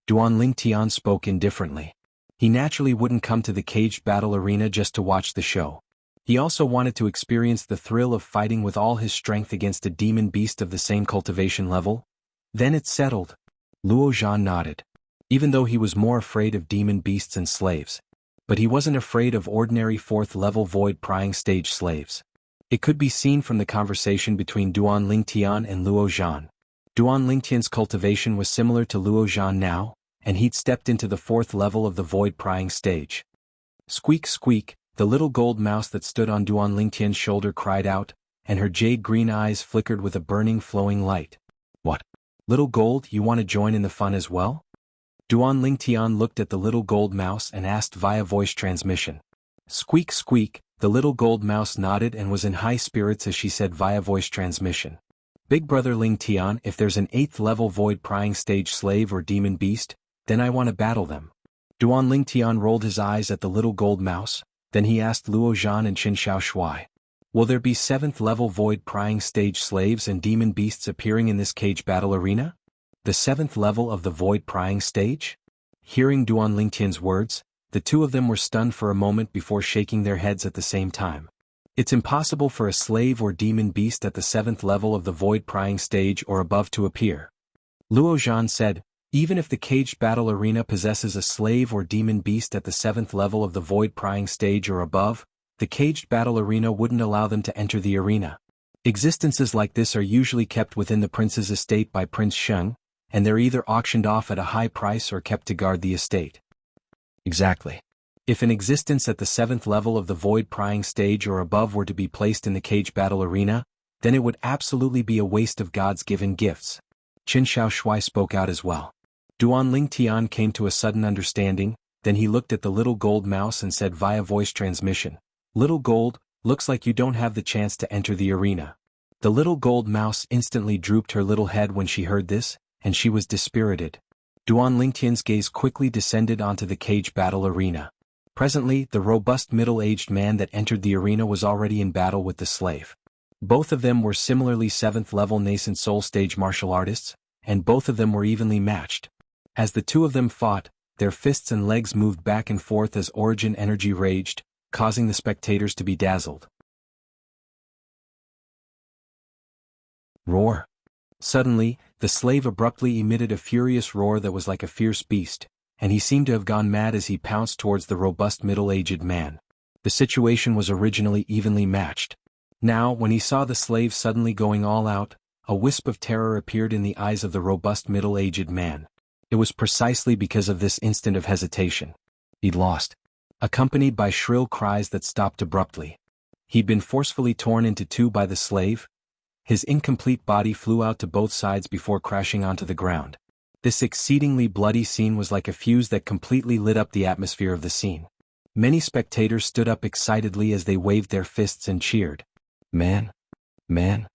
Duan Lingtian spoke indifferently. He naturally wouldn't come to the caged battle arena just to watch the show. He also wanted to experience the thrill of fighting with all his strength against a demon beast of the same cultivation level. Then it's settled. Luo Zhan nodded. Even though he was more afraid of demon beasts and slaves. But he wasn't afraid of ordinary 4th level void prying stage slaves. It could be seen from the conversation between Duan Lingtian and Luo Zhan. Duan Lingtian's cultivation was similar to Luo Zhan now, and he'd stepped into the 4th level of the void prying stage. Squeak squeak, the little gold mouse that stood on Duan Lingtian's shoulder cried out, and her jade-green eyes flickered with a burning flowing light. What? Little gold, you want to join in the fun as well? Duan Lingtian looked at the little gold mouse and asked via voice transmission. Squeak squeak, the little gold mouse nodded and was in high spirits as she said via voice transmission. Big brother Lingtian, if there's an 8th level void prying stage slave or demon beast, then I want to battle them. Duan Lingtian rolled his eyes at the little gold mouse, then he asked Luo Zhan and Qin Shaoshui. Will there be 7th level void prying stage slaves and demon beasts appearing in this cage battle arena? The 7th level of the void prying stage? Hearing Duan Lingtian's words, the two of them were stunned for a moment before shaking their heads at the same time. It's impossible for a slave or demon beast at the 7th level of the void prying stage or above to appear. Luo Zhan said, even if the caged battle arena possesses a slave or demon beast at the 7th level of the void prying stage or above, the caged battle arena wouldn't allow them to enter the arena. Existences like this are usually kept within the prince's estate by Prince Sheng, and they're either auctioned off at a high price or kept to guard the estate. Exactly. If an existence at the 7th level of the void prying stage or above were to be placed in the cage battle arena, then it would absolutely be a waste of God's given gifts. Qin Shaoshui spoke out as well. Duan Lingtian came to a sudden understanding, then he looked at the little gold mouse and said via voice transmission, "Little gold, looks like you don't have the chance to enter the arena." The little gold mouse instantly drooped her little head when she heard this, and she was dispirited. Duan Lingtian's gaze quickly descended onto the cage battle arena. Presently, the robust middle-aged man that entered the arena was already in battle with the slave. Both of them were similarly 7th-level nascent soul stage martial artists, and both of them were evenly matched. As the two of them fought, their fists and legs moved back and forth as origin energy raged, causing the spectators to be dazzled. Roar. Suddenly, the slave abruptly emitted a furious roar that was like a fierce beast, and he seemed to have gone mad as he pounced towards the robust middle-aged man. The situation was originally evenly matched. Now, when he saw the slave suddenly going all out, a wisp of terror appeared in the eyes of the robust middle-aged man. It was precisely because of this instant of hesitation. He'd lost. Accompanied by shrill cries that stopped abruptly. He'd been forcefully torn into two by the slave. His incomplete body flew out to both sides before crashing onto the ground. This exceedingly bloody scene was like a fuse that completely lit up the atmosphere of the scene. Many spectators stood up excitedly as they waved their fists and cheered. "Man! Man!"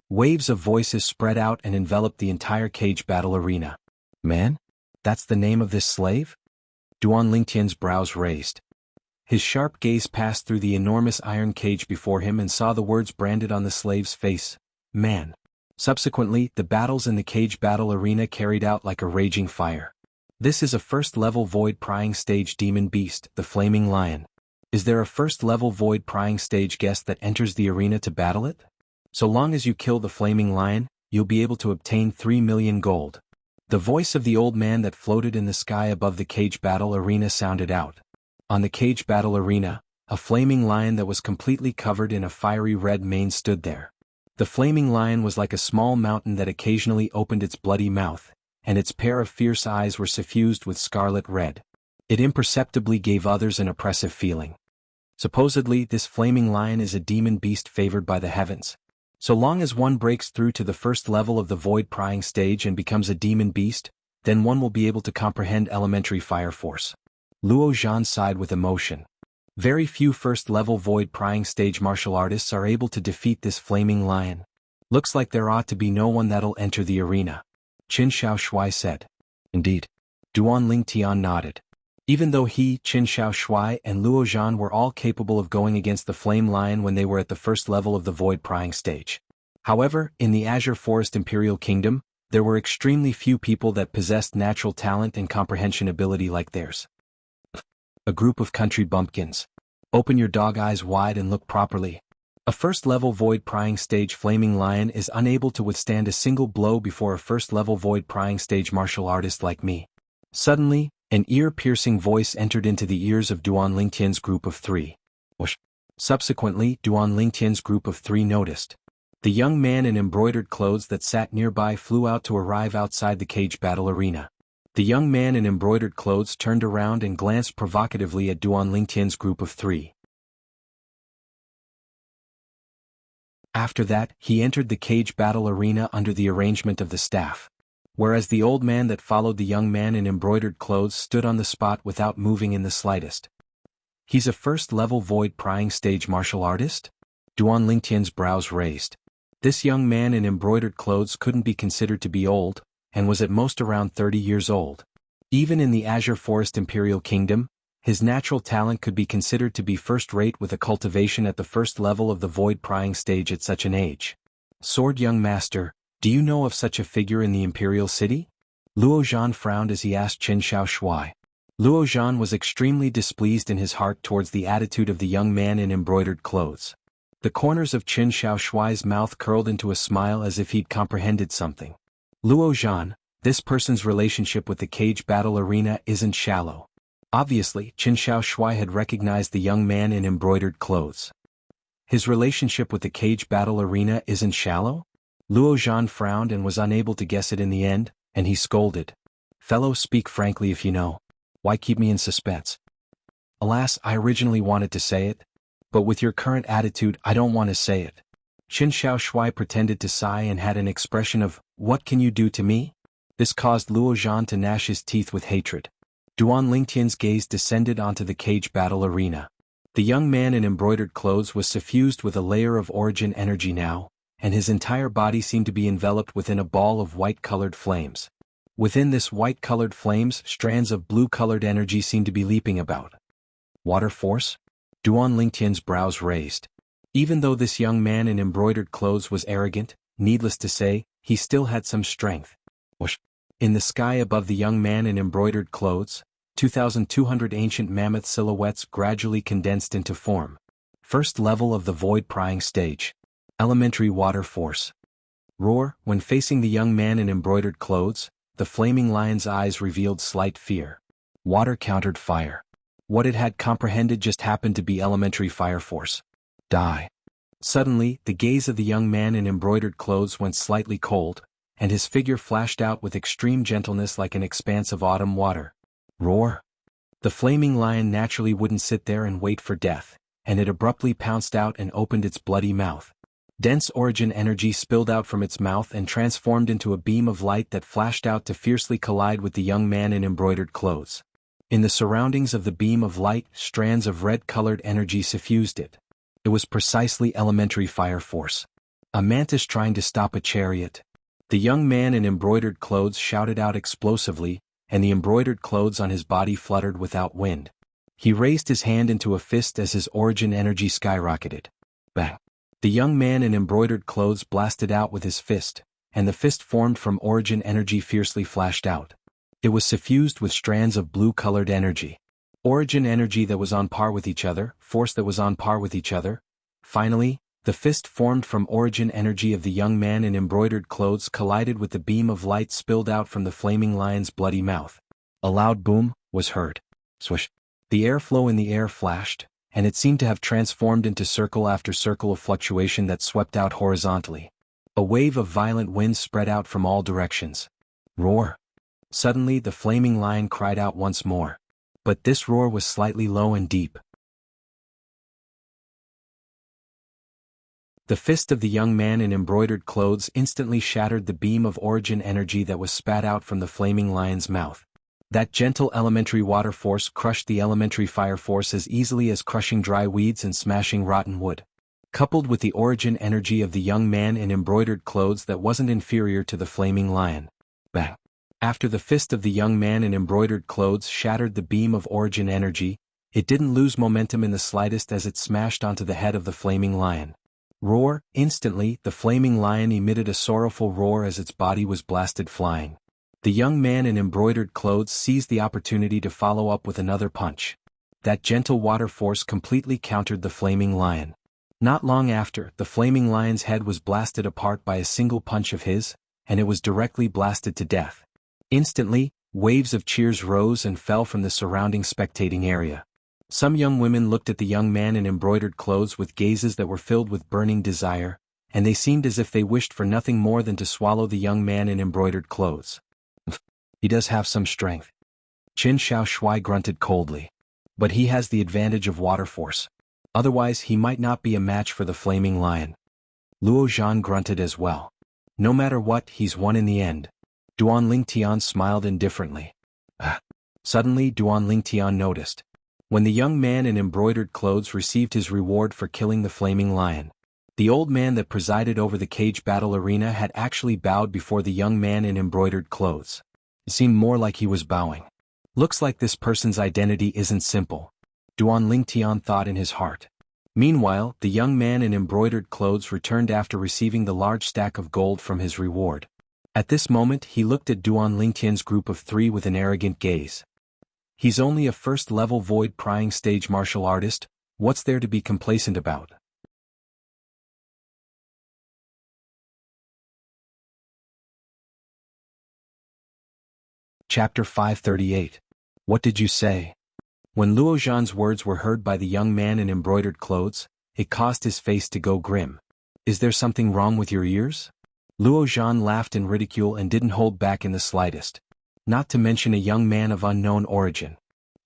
Waves of voices spread out and enveloped the entire cage battle arena. "Man? That's the name of this slave?" Duan Lingtian's brows raised. His sharp gaze passed through the enormous iron cage before him and saw the words branded on the slave's face, "Man." Subsequently, the battles in the cage battle arena carried out like a raging fire. This is a first-level void-prying stage demon beast, the Flaming Lion. Is there a first-level void-prying stage guest that enters the arena to battle it? So long as you kill the Flaming Lion, you'll be able to obtain 3 million gold. The voice of the old man that floated in the sky above the cage battle arena sounded out. On the cage battle arena, a flaming lion that was completely covered in a fiery red mane stood there. The flaming lion was like a small mountain that occasionally opened its bloody mouth, and its pair of fierce eyes were suffused with scarlet red. It imperceptibly gave others an oppressive feeling. Supposedly, this flaming lion is a demon beast favored by the heavens. So long as one breaks through to the first level of the void-prying stage and becomes a demon beast, then one will be able to comprehend elementary fire force. Luo Zhan sighed with emotion. Very few first-level void-prying stage martial artists are able to defeat this flaming lion. Looks like there ought to be no one that'll enter the arena. Qin Shaoshui said. Indeed. Duan Lingtian nodded. Even though he, Qin Shaoshui, and Luo Zhan were all capable of going against the flame lion when they were at the first level of the void-prying stage. However, in the Azure Forest Imperial Kingdom, there were extremely few people that possessed natural talent and comprehension ability like theirs. A group of country bumpkins. Open your dog eyes wide and look properly. A first-level void-prying stage flaming lion is unable to withstand a single blow before a first-level void-prying stage martial artist like me. Suddenly, an ear-piercing voice entered into the ears of Duan Lingtian's group of three. Whoosh. Subsequently, Duan Lingtian's group of three noticed. The young man in embroidered clothes that sat nearby flew out to arrive outside the cage battle arena. The young man in embroidered clothes turned around and glanced provocatively at Duan Lingtian's group of three. After that, he entered the cage battle arena under the arrangement of the staff. Whereas the old man that followed the young man in embroidered clothes stood on the spot without moving in the slightest. He's a first-level void-prying stage martial artist? Duan Lingtian's brows raised. This young man in embroidered clothes couldn't be considered to be old, and was at most around 30 years old. Even in the Azure Forest Imperial Kingdom, his natural talent could be considered to be first-rate with a cultivation at the first level of the void-prying stage at such an age. Sword young master, do you know of such a figure in the Imperial City? Luo Zhan frowned as he asked Qin Shaoshui. Luo Zhan was extremely displeased in his heart towards the attitude of the young man in embroidered clothes. The corners of Qin Shaoshui's mouth curled into a smile as if he'd comprehended something. Luo Zhan, this person's relationship with the cage battle arena isn't shallow. Obviously, Qin Shaoshui had recognized the young man in embroidered clothes. His relationship with the cage battle arena isn't shallow? Luo Zhan frowned and was unable to guess it in the end, and he scolded. Fellow, speak frankly if you know. Why keep me in suspense? Alas, I originally wanted to say it, but with your current attitude I don't want to say it. Qin Shaoshui pretended to sigh and had an expression of, "What can you do to me?" This caused Luo Zhan to gnash his teeth with hatred. Duan Lingtian's gaze descended onto the cage battle arena. The young man in embroidered clothes was suffused with a layer of origin energy now, and his entire body seemed to be enveloped within a ball of white-colored flames. Within this white-colored flames, strands of blue-colored energy seemed to be leaping about. Water force? Duan Lingtian's brows raised. Even though this young man in embroidered clothes was arrogant, needless to say, he still had some strength. Whoosh! In the sky above the young man in embroidered clothes, 2,200 ancient mammoth silhouettes gradually condensed into form. First level of the void prying stage. Elementary water force. Roar. When facing the young man in embroidered clothes, the flaming lion's eyes revealed slight fear. Water countered fire. What it had comprehended just happened to be elementary fire force. Die. Suddenly, the gaze of the young man in embroidered clothes went slightly cold, and his figure flashed out with extreme gentleness like an expanse of autumn water. Roar. The flaming lion naturally wouldn't sit there and wait for death, and it abruptly pounced out and opened its bloody mouth. Dense origin energy spilled out from its mouth and transformed into a beam of light that flashed out to fiercely collide with the young man in embroidered clothes. In the surroundings of the beam of light, strands of red-colored energy suffused it. It was precisely elementary fire force. A mantis trying to stop a chariot. The young man in embroidered clothes shouted out explosively, and the embroidered clothes on his body fluttered without wind. He raised his hand into a fist as his origin energy skyrocketed. Bang! The young man in embroidered clothes blasted out with his fist, and the fist formed from origin energy fiercely flashed out. It was suffused with strands of blue-colored energy. Origin energy that was on par with each other, force that was on par with each other. Finally, the fist formed from origin energy of the young man in embroidered clothes collided with the beam of light spilled out from the flaming lion's bloody mouth. A loud boom was heard. Swish! The airflow in the air flashed, and it seemed to have transformed into circle after circle of fluctuation that swept out horizontally. A wave of violent wind spread out from all directions. Roar! Suddenly the flaming lion cried out once more. But this roar was slightly low and deep. The fist of the young man in embroidered clothes instantly shattered the beam of origin energy that was spat out from the flaming lion's mouth. That gentle elementary water force crushed the elementary fire force as easily as crushing dry weeds and smashing rotten wood. Coupled with the origin energy of the young man in embroidered clothes that wasn't inferior to the flaming lion. Bang! After the fist of the young man in embroidered clothes shattered the beam of origin energy, it didn't lose momentum in the slightest as it smashed onto the head of the flaming lion. Roar! Instantly, the flaming lion emitted a sorrowful roar as its body was blasted flying. The young man in embroidered clothes seized the opportunity to follow up with another punch. That gentle water force completely countered the flaming lion. Not long after, the flaming lion's head was blasted apart by a single punch of his, and it was directly blasted to death. Instantly, waves of cheers rose and fell from the surrounding spectating area. Some young women looked at the young man in embroidered clothes with gazes that were filled with burning desire, and they seemed as if they wished for nothing more than to swallow the young man in embroidered clothes. He does have some strength. Qin Shaoshui grunted coldly. But he has the advantage of water force. Otherwise he might not be a match for the flaming lion. Luo Zhan grunted as well. No matter what, he's won in the end. Duan Lingtian smiled indifferently. Suddenly Duan Lingtian noticed. When the young man in embroidered clothes received his reward for killing the flaming lion, the old man that presided over the cage battle arena had actually bowed before the young man in embroidered clothes. It seemed more like he was bowing. Looks like this person's identity isn't simple, Duan Lingtian thought in his heart. Meanwhile, the young man in embroidered clothes returned after receiving the large stack of gold from his reward. At this moment he looked at Duan Lingtian's group of three with an arrogant gaze. He's only a first-level void-prying stage martial artist, what's there to be complacent about? Chapter 538. What did you say? When Luo Zhan's words were heard by the young man in embroidered clothes, it caused his face to go grim. Is there something wrong with your ears? Luo Zhan laughed in ridicule and didn't hold back in the slightest. Not to mention a young man of unknown origin.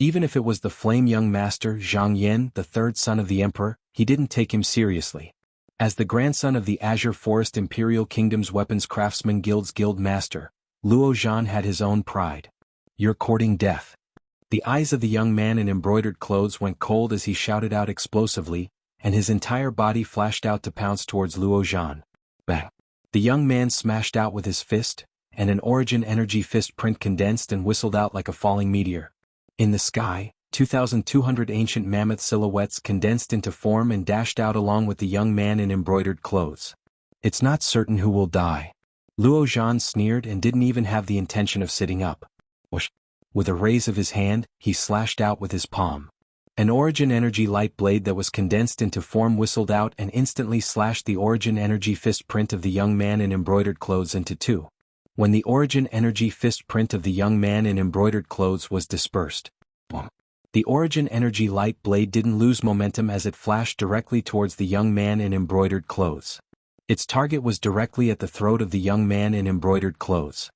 Even if it was the flame young master Zhang Yin, the third son of the emperor, he didn't take him seriously. As the grandson of the Azure Forest Imperial Kingdom's Weapons Craftsman Guild's guild master, Luo Zhan had his own pride. "You're courting death." The eyes of the young man in embroidered clothes went cold as he shouted out explosively, and his entire body flashed out to pounce towards Luo Zhan. Bang! The young man smashed out with his fist, and an origin energy fist print condensed and whistled out like a falling meteor. In the sky, 2,200 ancient mammoth silhouettes condensed into form and dashed out along with the young man in embroidered clothes. "It's not certain who will die." Luo Zhan sneered and didn't even have the intention of sitting up. Whoosh! With a raise of his hand, he slashed out with his palm. An origin energy light blade that was condensed into form whistled out and instantly slashed the origin energy fist print of the young man in embroidered clothes into two. When the origin energy fist print of the young man in embroidered clothes was dispersed, the origin energy light blade didn't lose momentum as it flashed directly towards the young man in embroidered clothes. Its target was directly at the throat of the young man in embroidered clothes.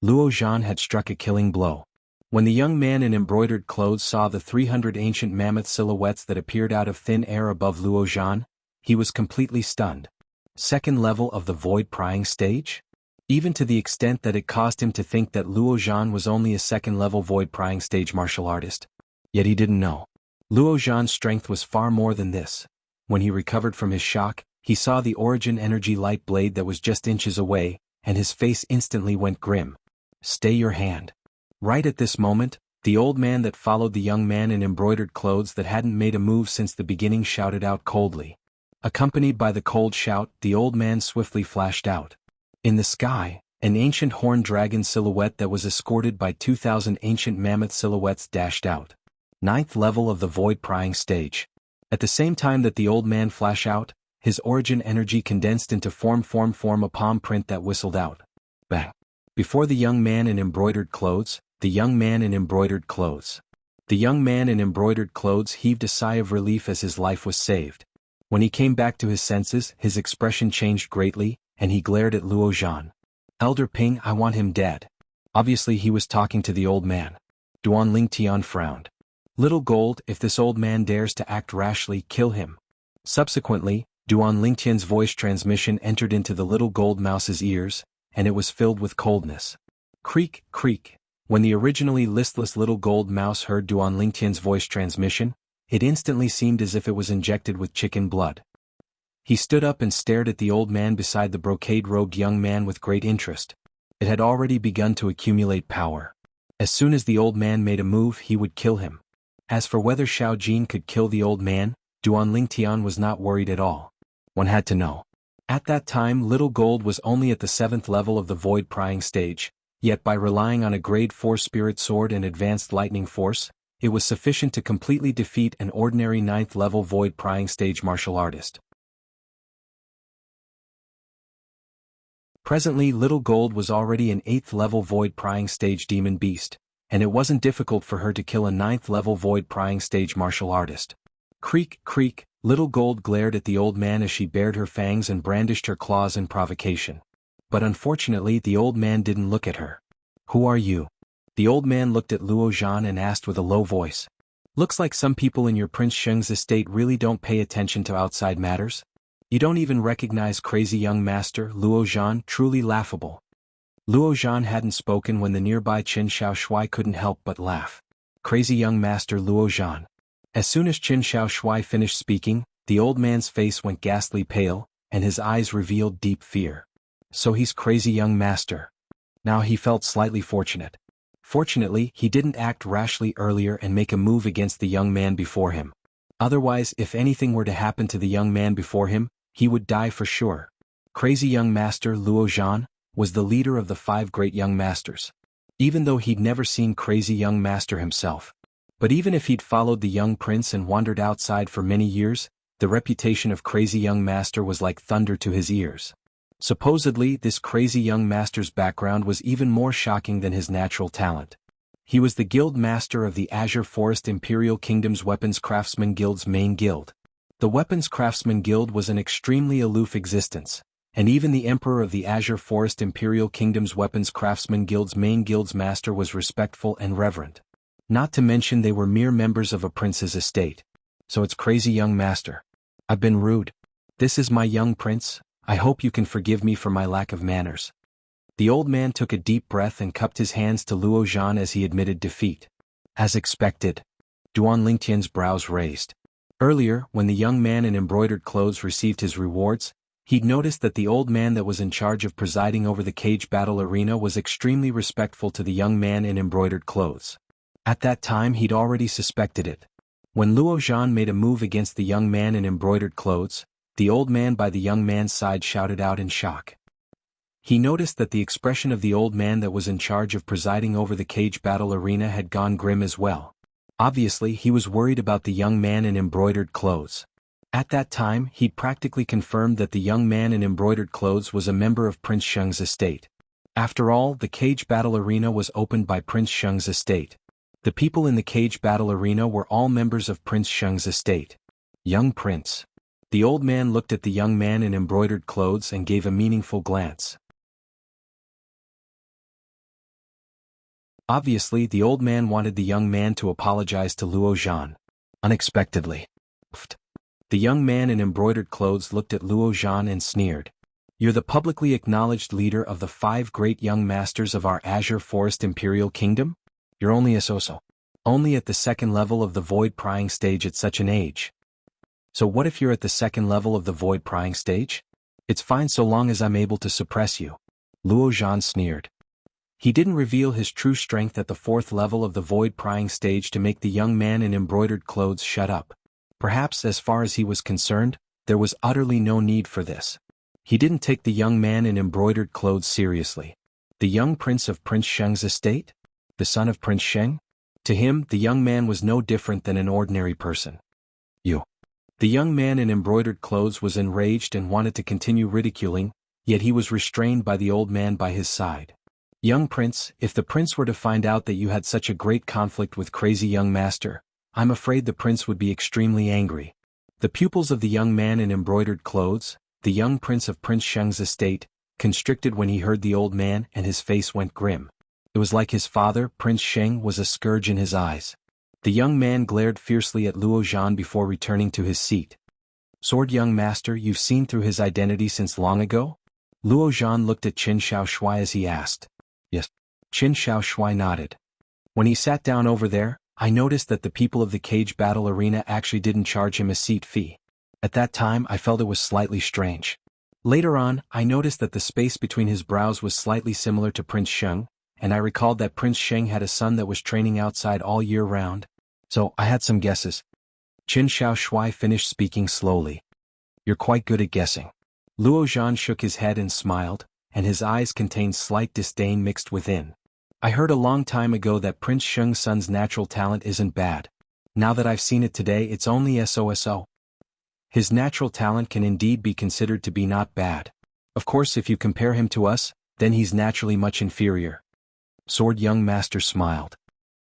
Luo Zhan had struck a killing blow. When the young man in embroidered clothes saw the 300 ancient mammoth silhouettes that appeared out of thin air above Luo Zhan, he was completely stunned. Second level of the void prying stage? Even to the extent that it caused him to think that Luo Zhan was only a second-level void prying stage martial artist. Yet he didn't know. Luo Zhan's strength was far more than this. When he recovered from his shock, he saw the origin energy light blade that was just inches away, and his face instantly went grim. "Stay your hand." Right at this moment, the old man that followed the young man in embroidered clothes that hadn't made a move since the beginning shouted out coldly. Accompanied by the cold shout, the old man swiftly flashed out. In the sky, an ancient horned dragon silhouette that was escorted by 2,000 ancient mammoth silhouettes dashed out. Ninth level of the void prying stage. At the same time that the old man flashed out, his origin energy condensed into form a palm print that whistled out. Bang! Before the young man in embroidered clothes, the young man in embroidered clothes. The young man in embroidered clothes heaved a sigh of relief as his life was saved. When he came back to his senses, his expression changed greatly, and he glared at Luo Zhan. "Elder Ping, I want him dead." Obviously he was talking to the old man. Duan Lingtian frowned. "Little Gold, if this old man dares to act rashly, kill him." Subsequently, Duan Lingtian's voice transmission entered into the little gold mouse's ears, and it was filled with coldness. Creak, creak. When the originally listless little gold mouse heard Duan Lingtian's voice transmission, it instantly seemed as if it was injected with chicken blood. He stood up and stared at the old man beside the brocade-robed young man with great interest. It had already begun to accumulate power. As soon as the old man made a move, he would kill him. As for whether Xiao Jin could kill the old man, Duan Lingtian was not worried at all. One had to know. At that time Little Gold was only at the 7th level of the void prying stage, yet by relying on a grade 4 spirit sword and advanced lightning force, it was sufficient to completely defeat an ordinary 9th level void prying stage martial artist. Presently Little Gold was already an 8th level void prying stage demon beast, and it wasn't difficult for her to kill a 9th level void prying stage martial artist. Creak, creak, Little Gold glared at the old man as she bared her fangs and brandished her claws in provocation. But unfortunately the old man didn't look at her. "Who are you?" The old man looked at Luo Zhan and asked with a low voice. "Looks like some people in your Prince Sheng's estate really don't pay attention to outside matters. You don't even recognize crazy young master Luo Zhan, truly laughable." Luo Zhan hadn't spoken when the nearby Qin Shao Shui couldn't help but laugh. Crazy young master Luo Zhan. As soon as Qin Shao Shui finished speaking, the old man's face went ghastly pale, and his eyes revealed deep fear. So he's crazy young master. Now he felt slightly fortunate. Fortunately, he didn't act rashly earlier and make a move against the young man before him. Otherwise, if anything were to happen to the young man before him, he would die for sure. Crazy young master Luo Zhan was the leader of the 5 great young masters. Even though he'd never seen crazy young master himself. But even if he'd followed the young prince and wandered outside for many years, the reputation of crazy young master was like thunder to his ears. Supposedly, this crazy young master's background was even more shocking than his natural talent. He was the guild master of the Azure Forest Imperial Kingdom's Weapons Craftsman Guild's main guild. The Weapons Craftsman Guild was an extremely aloof existence, and even the Emperor of the Azure Forest Imperial Kingdom's Weapons Craftsman Guild's main guild's master was respectful and reverent. Not to mention they were mere members of a prince's estate. So it's crazy, young master. I've been rude. This is my young prince. I hope you can forgive me for my lack of manners. The old man took a deep breath and cupped his hands to Luo Zhan as he admitted defeat. As expected, Duan Lingtian's brows raised. Earlier, when the young man in embroidered clothes received his rewards, he'd noticed that the old man that was in charge of presiding over the cage battle arena was extremely respectful to the young man in embroidered clothes. At that time he'd already suspected it. When Luo Zhan made a move against the young man in embroidered clothes, the old man by the young man's side shouted out in shock. He noticed that the expression of the old man that was in charge of presiding over the cage battle arena had gone grim as well. Obviously, he was worried about the young man in embroidered clothes. At that time, he'd practically confirmed that the young man in embroidered clothes was a member of Prince Sheng's estate. After all, the cage battle arena was opened by Prince Sheng's estate. The people in the cage battle arena were all members of Prince Sheng's estate. Young prince. The old man looked at the young man in embroidered clothes and gave a meaningful glance. Obviously, the old man wanted the young man to apologize to Luo Zhan. Unexpectedly. The young man in embroidered clothes looked at Luo Zhan and sneered. You're the publicly acknowledged leader of the 5 great young masters of our Azure Forest Imperial Kingdom? You're only a so-so. Only at the 2nd level of the void prying stage at such an age. So what if you're at the 2nd level of the void prying stage? It's fine so long as I'm able to suppress you. Luo Zhan sneered. He didn't reveal his true strength at the 4th level of the void prying stage to make the young man in embroidered clothes shut up. Perhaps as far as he was concerned, there was utterly no need for this. He didn't take the young man in embroidered clothes seriously. The young prince of Prince Sheng's estate? The son of Prince Sheng? To him, the young man was no different than an ordinary person. You. The young man in embroidered clothes was enraged and wanted to continue ridiculing, yet he was restrained by the old man by his side. Young prince, if the prince were to find out that you had such a great conflict with crazy young master, I'm afraid the prince would be extremely angry. The pupils of the young man in embroidered clothes, the young prince of Prince Sheng's estate, constricted when he heard the old man, and his face went grim. It was like his father, Prince Sheng, was a scourge in his eyes. The young man glared fiercely at Luo Zhan before returning to his seat. Sword young master, you've seen through his identity since long ago? Luo Zhan looked at Qin Shaoshui as he asked. Yes. Qin Shaoshui nodded. When he sat down over there, I noticed that the people of the cage battle arena actually didn't charge him a seat fee. At that time I felt it was slightly strange. Later on, I noticed that the space between his brows was slightly similar to Prince Sheng, and I recalled that Prince Sheng had a son that was training outside all year round. So, I had some guesses. Qin Shaoshui finished speaking slowly. You're quite good at guessing. Luo Zhan shook his head and smiled, and his eyes contained slight disdain mixed within. I heard a long time ago that Prince Sheng's son's natural talent isn't bad. Now that I've seen it today, it's only so. His natural talent can indeed be considered to be not bad. Of course, if you compare him to us, then he's naturally much inferior. Sword young master smiled.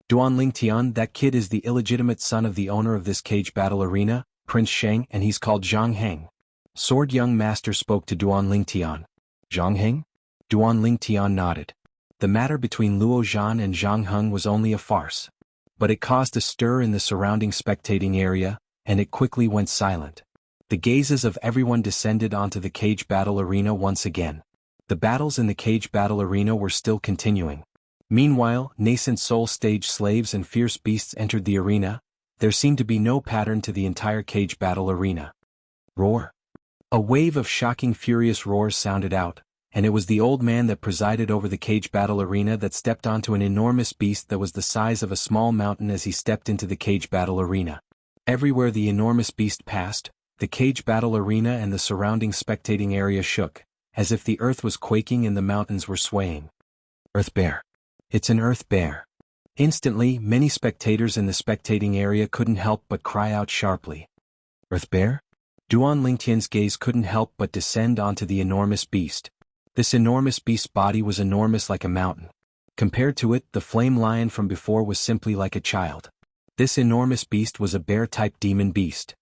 Duan Lingtian, that kid is the illegitimate son of the owner of this cage battle arena, Prince Sheng, and he's called Jianghu. Sword young master spoke to Duan Lingtian. Jianghu? Duan Lingtian nodded. The matter between Luo Zhan and Jianghu was only a farce. But it caused a stir in the surrounding spectating area, and it quickly went silent. The gazes of everyone descended onto the cage battle arena once again. The battles in the cage battle arena were still continuing. Meanwhile, nascent soul stage slaves and fierce beasts entered the arena. There seemed to be no pattern to the entire cage battle arena. Roar. A wave of shocking furious roars sounded out, and it was the old man that presided over the cage battle arena that stepped onto an enormous beast that was the size of a small mountain as he stepped into the cage battle arena. Everywhere the enormous beast passed, the cage battle arena and the surrounding spectating area shook, as if the earth was quaking and the mountains were swaying. Earth bear. It's an earth bear. Instantly, many spectators in the spectating area couldn't help but cry out sharply. Earth bear? Duan Lingtian's gaze couldn't help but descend onto the enormous beast. This enormous beast's body was enormous like a mountain. Compared to it, the flame lion from before was simply like a child. This enormous beast was a bear-type demon beast.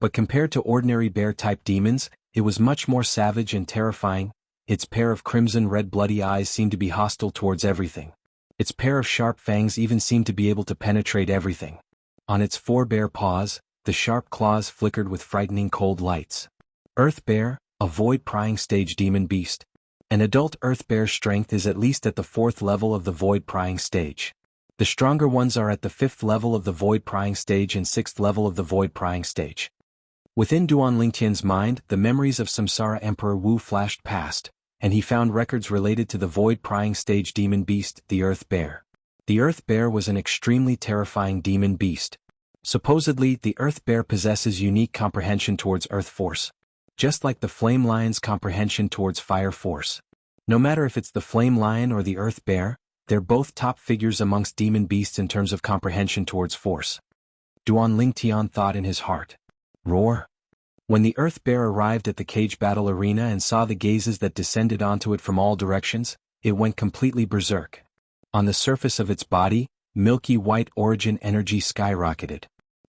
But compared to ordinary bear-type demons, it was much more savage and terrifying. its pair of crimson-red bloody eyes seemed to be hostile towards everything. Its pair of sharp fangs even seemed to be able to penetrate everything. On its 4 bare paws, the sharp claws flickered with frightening cold lights. Earth Bear, a void-prying stage demon beast. An adult Earth Bear's strength is at least at the 4th level of the void-prying stage. The stronger ones are at the 5th level of the void-prying stage and 6th level of the void-prying stage. Within Duan Lingtian's mind, the memories of Samsara Emperor Wu flashed past, and he found records related to the void-prying stage demon beast, the Earth Bear. The Earth Bear was an extremely terrifying demon beast. Supposedly, the Earth Bear possesses unique comprehension towards Earth Force, just like the Flame Lion's comprehension towards Fire Force. No matter if it's the Flame Lion or the Earth Bear, they're both top figures amongst demon beasts in terms of comprehension towards force. Duan Lingtian thought in his heart. Roar. When the Earth Bear arrived at the cage battle arena and saw the gazes that descended onto it from all directions, it went completely berserk. On the surface of its body, milky white origin energy skyrocketed.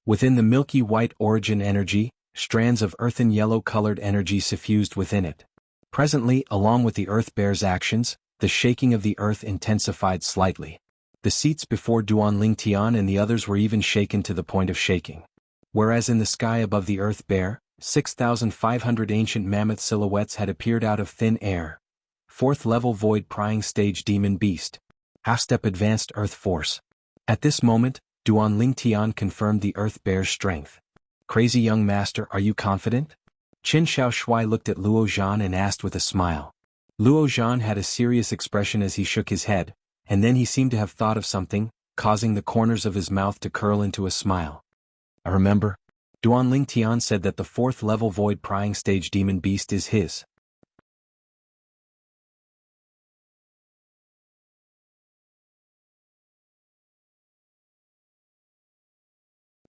Within the milky white origin energy, strands of earthen yellow-colored energy suffused within it. Presently, along with the Earth Bear's actions, the shaking of the earth intensified slightly. The seats before Duan Lingtian and the others were even shaken to the point of shaking. Whereas in the sky above the Earth Bear, 6,500 ancient mammoth silhouettes had appeared out of thin air. 4th level void-prying stage demon beast. Half-step advanced Earth Force. At this moment, Duan Lingtian confirmed the Earth Bear's strength. Crazy young master, are you confident? Qin Shaoshui looked at Luo Zhan and asked with a smile. Luo Zhan had a serious expression as he shook his head, and then he seemed to have thought of something, causing the corners of his mouth to curl into a smile. I remember. Duan Lingtian said that the 4th level void-prying stage demon beast is his.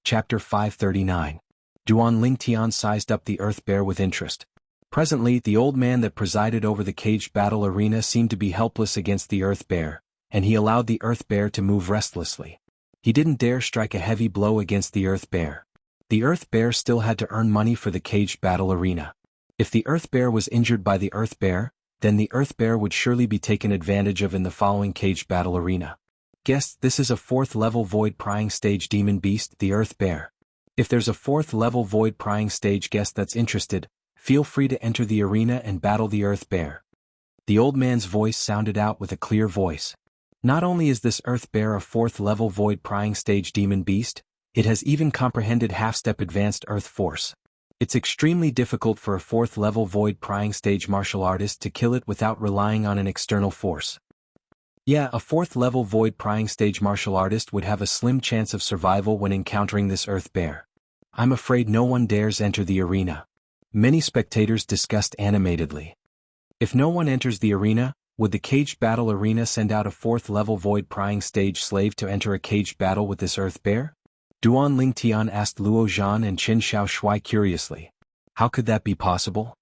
Chapter 539. Duan Lingtian sized up the Earth Bear with interest. Presently, the old man that presided over the caged battle arena seemed to be helpless against the Earth Bear, and he allowed the Earth Bear to move restlessly. He didn't dare strike a heavy blow against the Earth Bear. The Earth Bear still had to earn money for the caged battle arena. If the Earth Bear was injured by the Earth Bear, then the Earth Bear would surely be taken advantage of in the following caged battle arena. Guess this is a 4th level void-prying stage demon beast, the Earth Bear. If there's a 4th level void-prying stage guest that's interested, feel free to enter the arena and battle the Earth Bear. The old man's voice sounded out with a clear voice. Not only is this Earth Bear a 4th level void-prying stage demon beast, it has even comprehended half-step advanced Earth Force. It's extremely difficult for a 4th level void-prying stage martial artist to kill it without relying on an external force. Yeah, a 4th level void-prying stage martial artist would have a slim chance of survival when encountering this Earth Bear. I'm afraid no one dares enter the arena. Many spectators discussed animatedly. If no one enters the arena, would the caged battle arena send out a 4th level void-prying stage slave to enter a caged battle with this Earth Bear? Duan Lingtian asked Luo Zhan and Qin Shaoshui curiously. How could that be possible?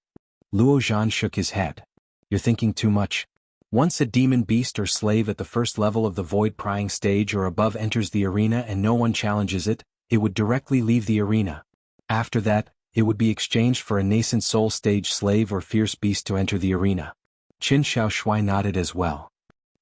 Luo Zhan shook his head. You're thinking too much. Once a demon beast or slave at the 1st level of the void-prying stage or above enters the arena and no one challenges it, it would directly leave the arena. After that, it would be exchanged for a nascent soul stage slave or fierce beast to enter the arena. Qin Shaoshui nodded as well.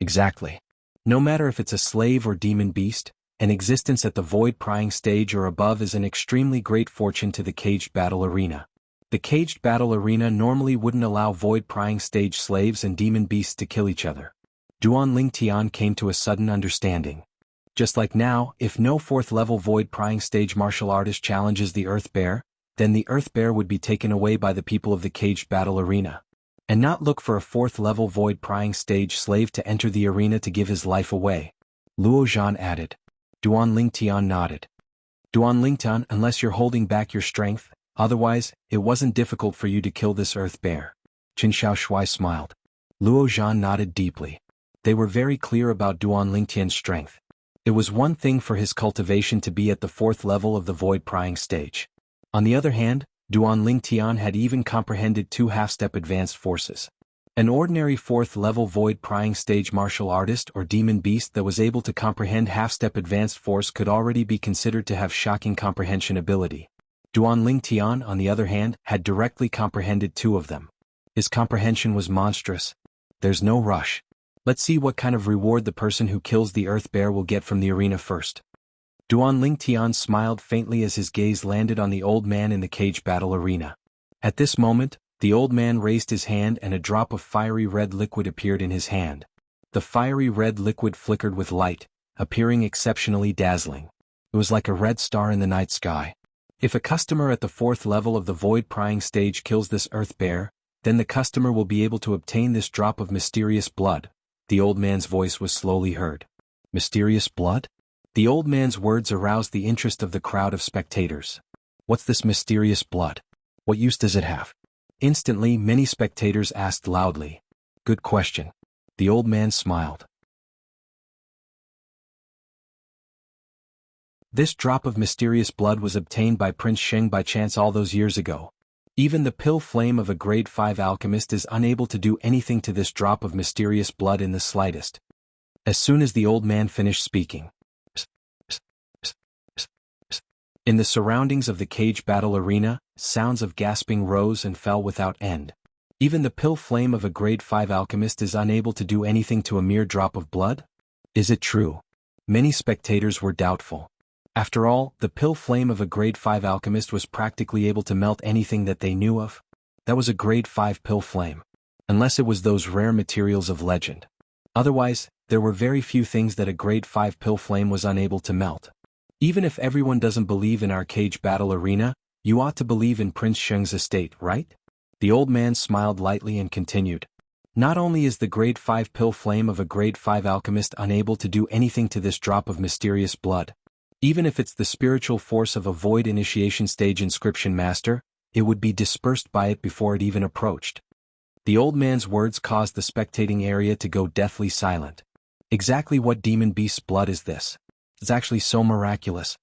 Exactly. No matter if it's a slave or demon beast, an existence at the void-prying stage or above is an extremely great fortune to the caged battle arena. The caged battle arena normally wouldn't allow void-prying stage slaves and demon beasts to kill each other. Duan Lingtian came to a sudden understanding. Just like now, if no 4th level void-prying stage martial artist challenges the Earth Bear, then the Earth Bear would be taken away by the people of the caged battle arena. And not look for a 4th level void-prying stage slave to enter the arena to give his life away. Luo Zhan added. Duan Lingtian nodded. Duan Lingtian, unless you're holding back your strength, otherwise, it wasn't difficult for you to kill this Earth Bear. Qin Shaoshui smiled. Luo Zhan nodded deeply. They were very clear about Duan Lingtian's strength. It was one thing for his cultivation to be at the 4th level of the void-prying stage. On the other hand, Duan Lingtian had even comprehended 2 half-step advanced forces. An ordinary 4th level void-prying stage martial artist or demon beast that was able to comprehend half-step advanced force could already be considered to have shocking comprehension ability. Duan Lingtian, on the other hand, had directly comprehended 2 of them. His comprehension was monstrous. There's no rush. Let's see what kind of reward the person who kills the Earth Bear will get from the arena first. Duan Lingtian smiled faintly as his gaze landed on the old man in the cage battle arena. At this moment, the old man raised his hand and a drop of fiery red liquid appeared in his hand. The fiery red liquid flickered with light, appearing exceptionally dazzling. It was like a red star in the night sky. If a customer at the 4th level of the void prying stage kills this Earth Bear, then the customer will be able to obtain this drop of mysterious blood. The old man's voice was slowly heard. Mysterious blood? The old man's words aroused the interest of the crowd of spectators. What's this mysterious blood? What use does it have? Instantly, many spectators asked loudly. Good question. The old man smiled. This drop of mysterious blood was obtained by Prince Sheng by chance all those years ago. Even the pill flame of a grade 5 alchemist is unable to do anything to this drop of mysterious blood in the slightest. As soon as the old man finished speaking, in the surroundings of the cage battle arena, sounds of gasping rose and fell without end. Even the pill flame of a grade 5 alchemist is unable to do anything to a mere drop of blood? Is it true? Many spectators were doubtful. After all, the pill flame of a grade 5 alchemist was practically able to melt anything that they knew of. That was a grade 5 pill flame. Unless it was those rare materials of legend. Otherwise, there were very few things that a grade 5 pill flame was unable to melt. Even if everyone doesn't believe in our cage battle arena, you ought to believe in Prince Sheng's estate, right? The old man smiled lightly and continued. Not only is the grade 5 pill flame of a grade 5 alchemist unable to do anything to this drop of mysterious blood, even if it's the spiritual force of a void initiation stage inscription master, it would be dispersed by it before it even approached. The old man's words caused the spectating area to go deathly silent. Exactly what demon beast's blood is this? It's actually so miraculous.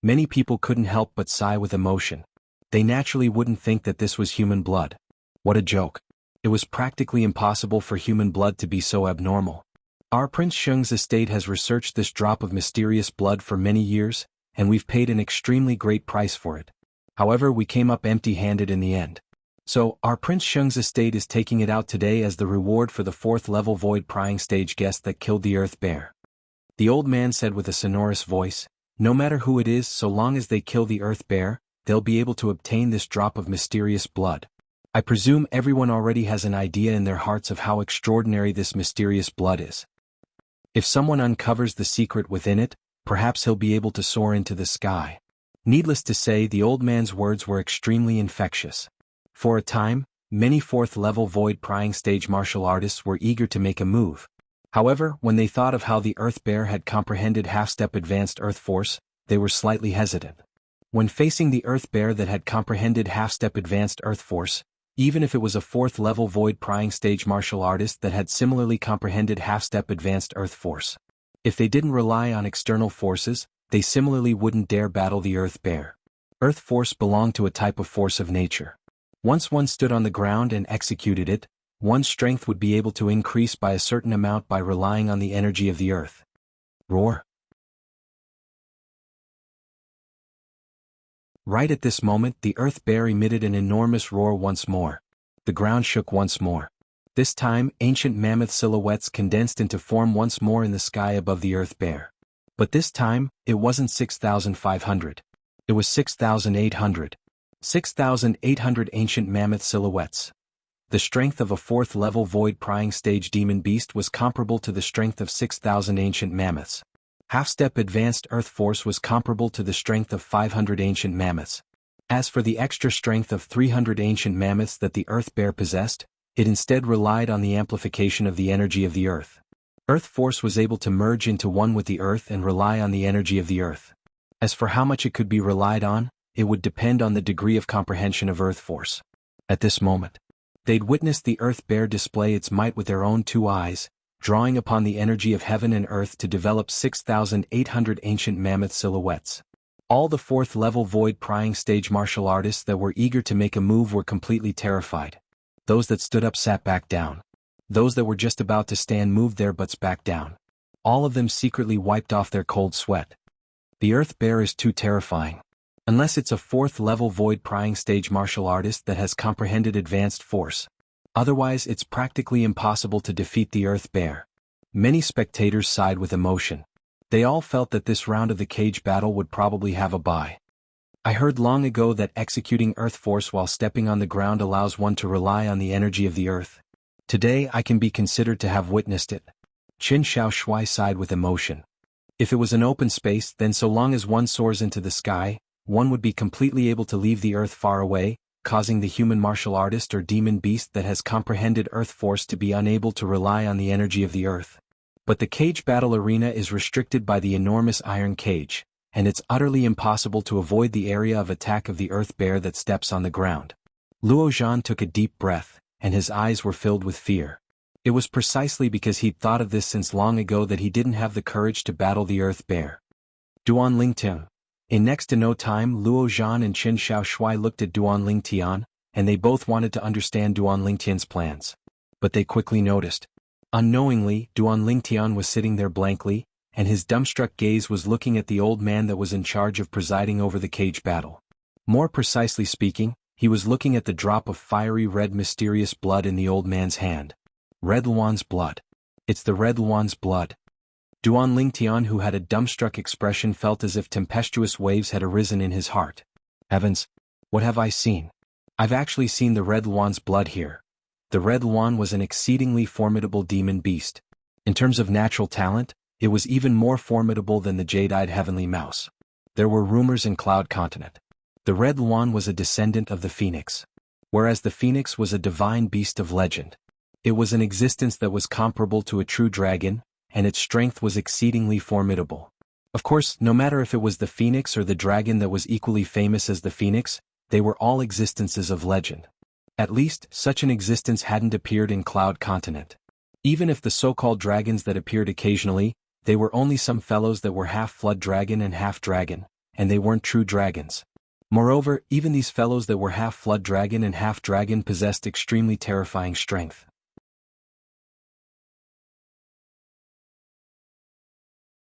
Many people couldn't help but sigh with emotion. They naturally wouldn't think that this was human blood. What a joke. It was practically impossible for human blood to be so abnormal. Our Prince Sheng's estate has researched this drop of mysterious blood for many years, and we've paid an extremely great price for it. However, we came up empty-handed in the end. So, our Prince Sheng's estate is taking it out today as the reward for the 4th level void prying stage guest that killed the Earth Bear. The old man said with a sonorous voice, no matter who it is, so long as they kill the Earth Bear, they'll be able to obtain this drop of mysterious blood. I presume everyone already has an idea in their hearts of how extraordinary this mysterious blood is. If someone uncovers the secret within it, perhaps he'll be able to soar into the sky. Needless to say, the old man's words were extremely infectious. For a time, many 4th level void prying stage martial artists were eager to make a move. However, when they thought of how the Earth Bear had comprehended half-step advanced Earth Force, they were slightly hesitant. When facing the Earth Bear that had comprehended half-step advanced Earth Force, even if it was a 4th level void prying stage martial artist that had similarly comprehended half-step advanced Earth Force, if they didn't rely on external forces, they similarly wouldn't dare battle the Earth Bear. Earth Force belonged to a type of force of nature. Once one stood on the ground and executed it, one's strength would be able to increase by a certain amount by relying on the energy of the earth. Roar. Right at this moment, the Earth Bear emitted an enormous roar once more. The ground shook once more. This time, ancient mammoth silhouettes condensed into form once more in the sky above the Earth Bear. But this time, it wasn't 6,500. It was 6,800. 6,800 ancient mammoth silhouettes. The strength of a 4th level void prying stage demon beast was comparable to the strength of 6,000 ancient mammoths. Half-step advanced Earth Force was comparable to the strength of 500 ancient mammoths. As for the extra strength of 300 ancient mammoths that the Earth Bear possessed, it instead relied on the amplification of the energy of the Earth. Earth Force was able to merge into one with the Earth and rely on the energy of the Earth. As for how much it could be relied on, it would depend on the degree of comprehension of Earth Force. At this moment, they'd witnessed the Earth Bear display its might with their own 2 eyes, drawing upon the energy of heaven and earth to develop 6,800 ancient mammoth silhouettes. All the 4th level void prying stage martial artists that were eager to make a move were completely terrified. Those that stood up sat back down. Those that were just about to stand moved their butts back down. All of them secretly wiped off their cold sweat. The Earth Bear is too terrifying. Unless it's a 4th level void prying stage martial artist that has comprehended advanced force. Otherwise it's practically impossible to defeat the Earth Bear. Many spectators sighed with emotion. They all felt that this round of the cage battle would probably have a bye. I heard long ago that executing Earth Force while stepping on the ground allows one to rely on the energy of the Earth. Today I can be considered to have witnessed it. Qin Xiao Shui sighed with emotion. If it was an open space, then so long as one soars into the sky, one would be completely able to leave the Earth far away, causing the human martial artist or demon beast that has comprehended Earth Force to be unable to rely on the energy of the Earth. But the cage battle arena is restricted by the enormous iron cage, and it's utterly impossible to avoid the area of attack of the Earth Bear that steps on the ground. Luo Zhan took a deep breath, and his eyes were filled with fear. It was precisely because he'd thought of this since long ago that he didn't have the courage to battle the Earth Bear. Duan Lingtian. In next to no time Luo Zhan and Qin Xiao Shui looked at Duan Lingtian, and they both wanted to understand Duan Lingtian's plans. But they quickly noticed. Unknowingly, Duan Lingtian was sitting there blankly, and his dumbstruck gaze was looking at the old man that was in charge of presiding over the cage battle. More precisely speaking, he was looking at the drop of fiery red mysterious blood in the old man's hand. Red Luan's blood. It's the Red Luan's blood. Duan Lingtian, who had a dumbstruck expression, felt as if tempestuous waves had arisen in his heart. Heavens! What have I seen? I've actually seen the Red Luan's blood here. The Red Luan was an exceedingly formidable demon beast. In terms of natural talent, it was even more formidable than the jade-eyed heavenly mouse. There were rumors in Cloud Continent. The Red Luan was a descendant of the Phoenix. Whereas the Phoenix was a divine beast of legend. It was an existence that was comparable to a true dragon, and its strength was exceedingly formidable. Of course, no matter if it was the Phoenix or the dragon that was equally famous as the Phoenix, they were all existences of legend. At least, such an existence hadn't appeared in Cloud Continent. Even if the so-called dragons that appeared occasionally, they were only some fellows that were half flood dragon and half dragon, and they weren't true dragons. Moreover, even these fellows that were half flood dragon and half dragon possessed extremely terrifying strength.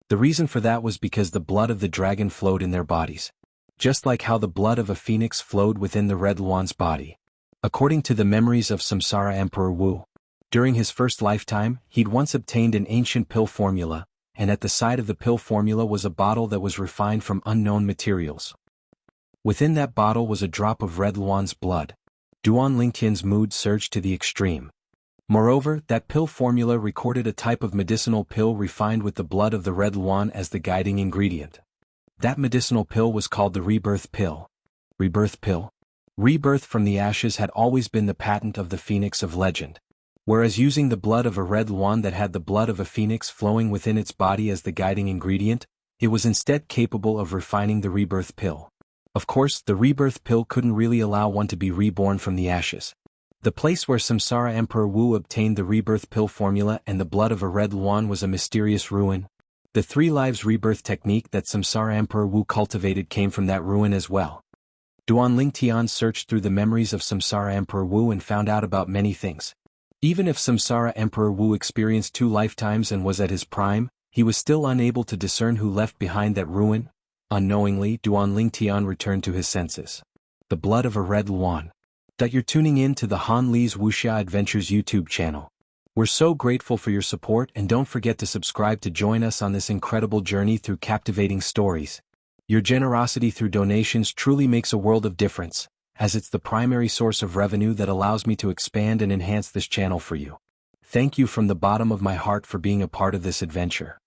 The reason for that was because the blood of the dragon flowed in their bodies. Just like how the blood of a phoenix flowed within the Red Luan's body. According to the memories of Samsara Emperor Wu, during his first lifetime, he'd once obtained an ancient pill formula, and at the side of the pill formula was a bottle that was refined from unknown materials. Within that bottle was a drop of Red Luan's blood. Duan Lingtian's mood surged to the extreme. Moreover, that pill formula recorded a type of medicinal pill refined with the blood of the Red Luan as the guiding ingredient. That medicinal pill was called the Rebirth Pill. Rebirth Pill? Rebirth from the ashes had always been the patent of the Phoenix of legend. Whereas using the blood of a Red Luan that had the blood of a phoenix flowing within its body as the guiding ingredient, it was instead capable of refining the Rebirth Pill. Of course, the Rebirth Pill couldn't really allow one to be reborn from the ashes. The place where Samsara Emperor Wu obtained the Rebirth Pill formula and the blood of a Red Luan was a mysterious ruin. The 3 lives rebirth technique that Samsara Emperor Wu cultivated came from that ruin as well. Duan Lingtian searched through the memories of Samsara Emperor Wu and found out about many things. Even if Samsara Emperor Wu experienced 2 lifetimes and was at his prime, he was still unable to discern who left behind that ruin. Unknowingly, Duan Lingtian returned to his senses. The blood of a Red Luan. That you're tuning in to the Han Li's Wuxia Adventures YouTube channel. We're so grateful for your support, and don't forget to subscribe to join us on this incredible journey through captivating stories. Your generosity through donations truly makes a world of difference, as it's the primary source of revenue that allows me to expand and enhance this channel for you. Thank you from the bottom of my heart for being a part of this adventure.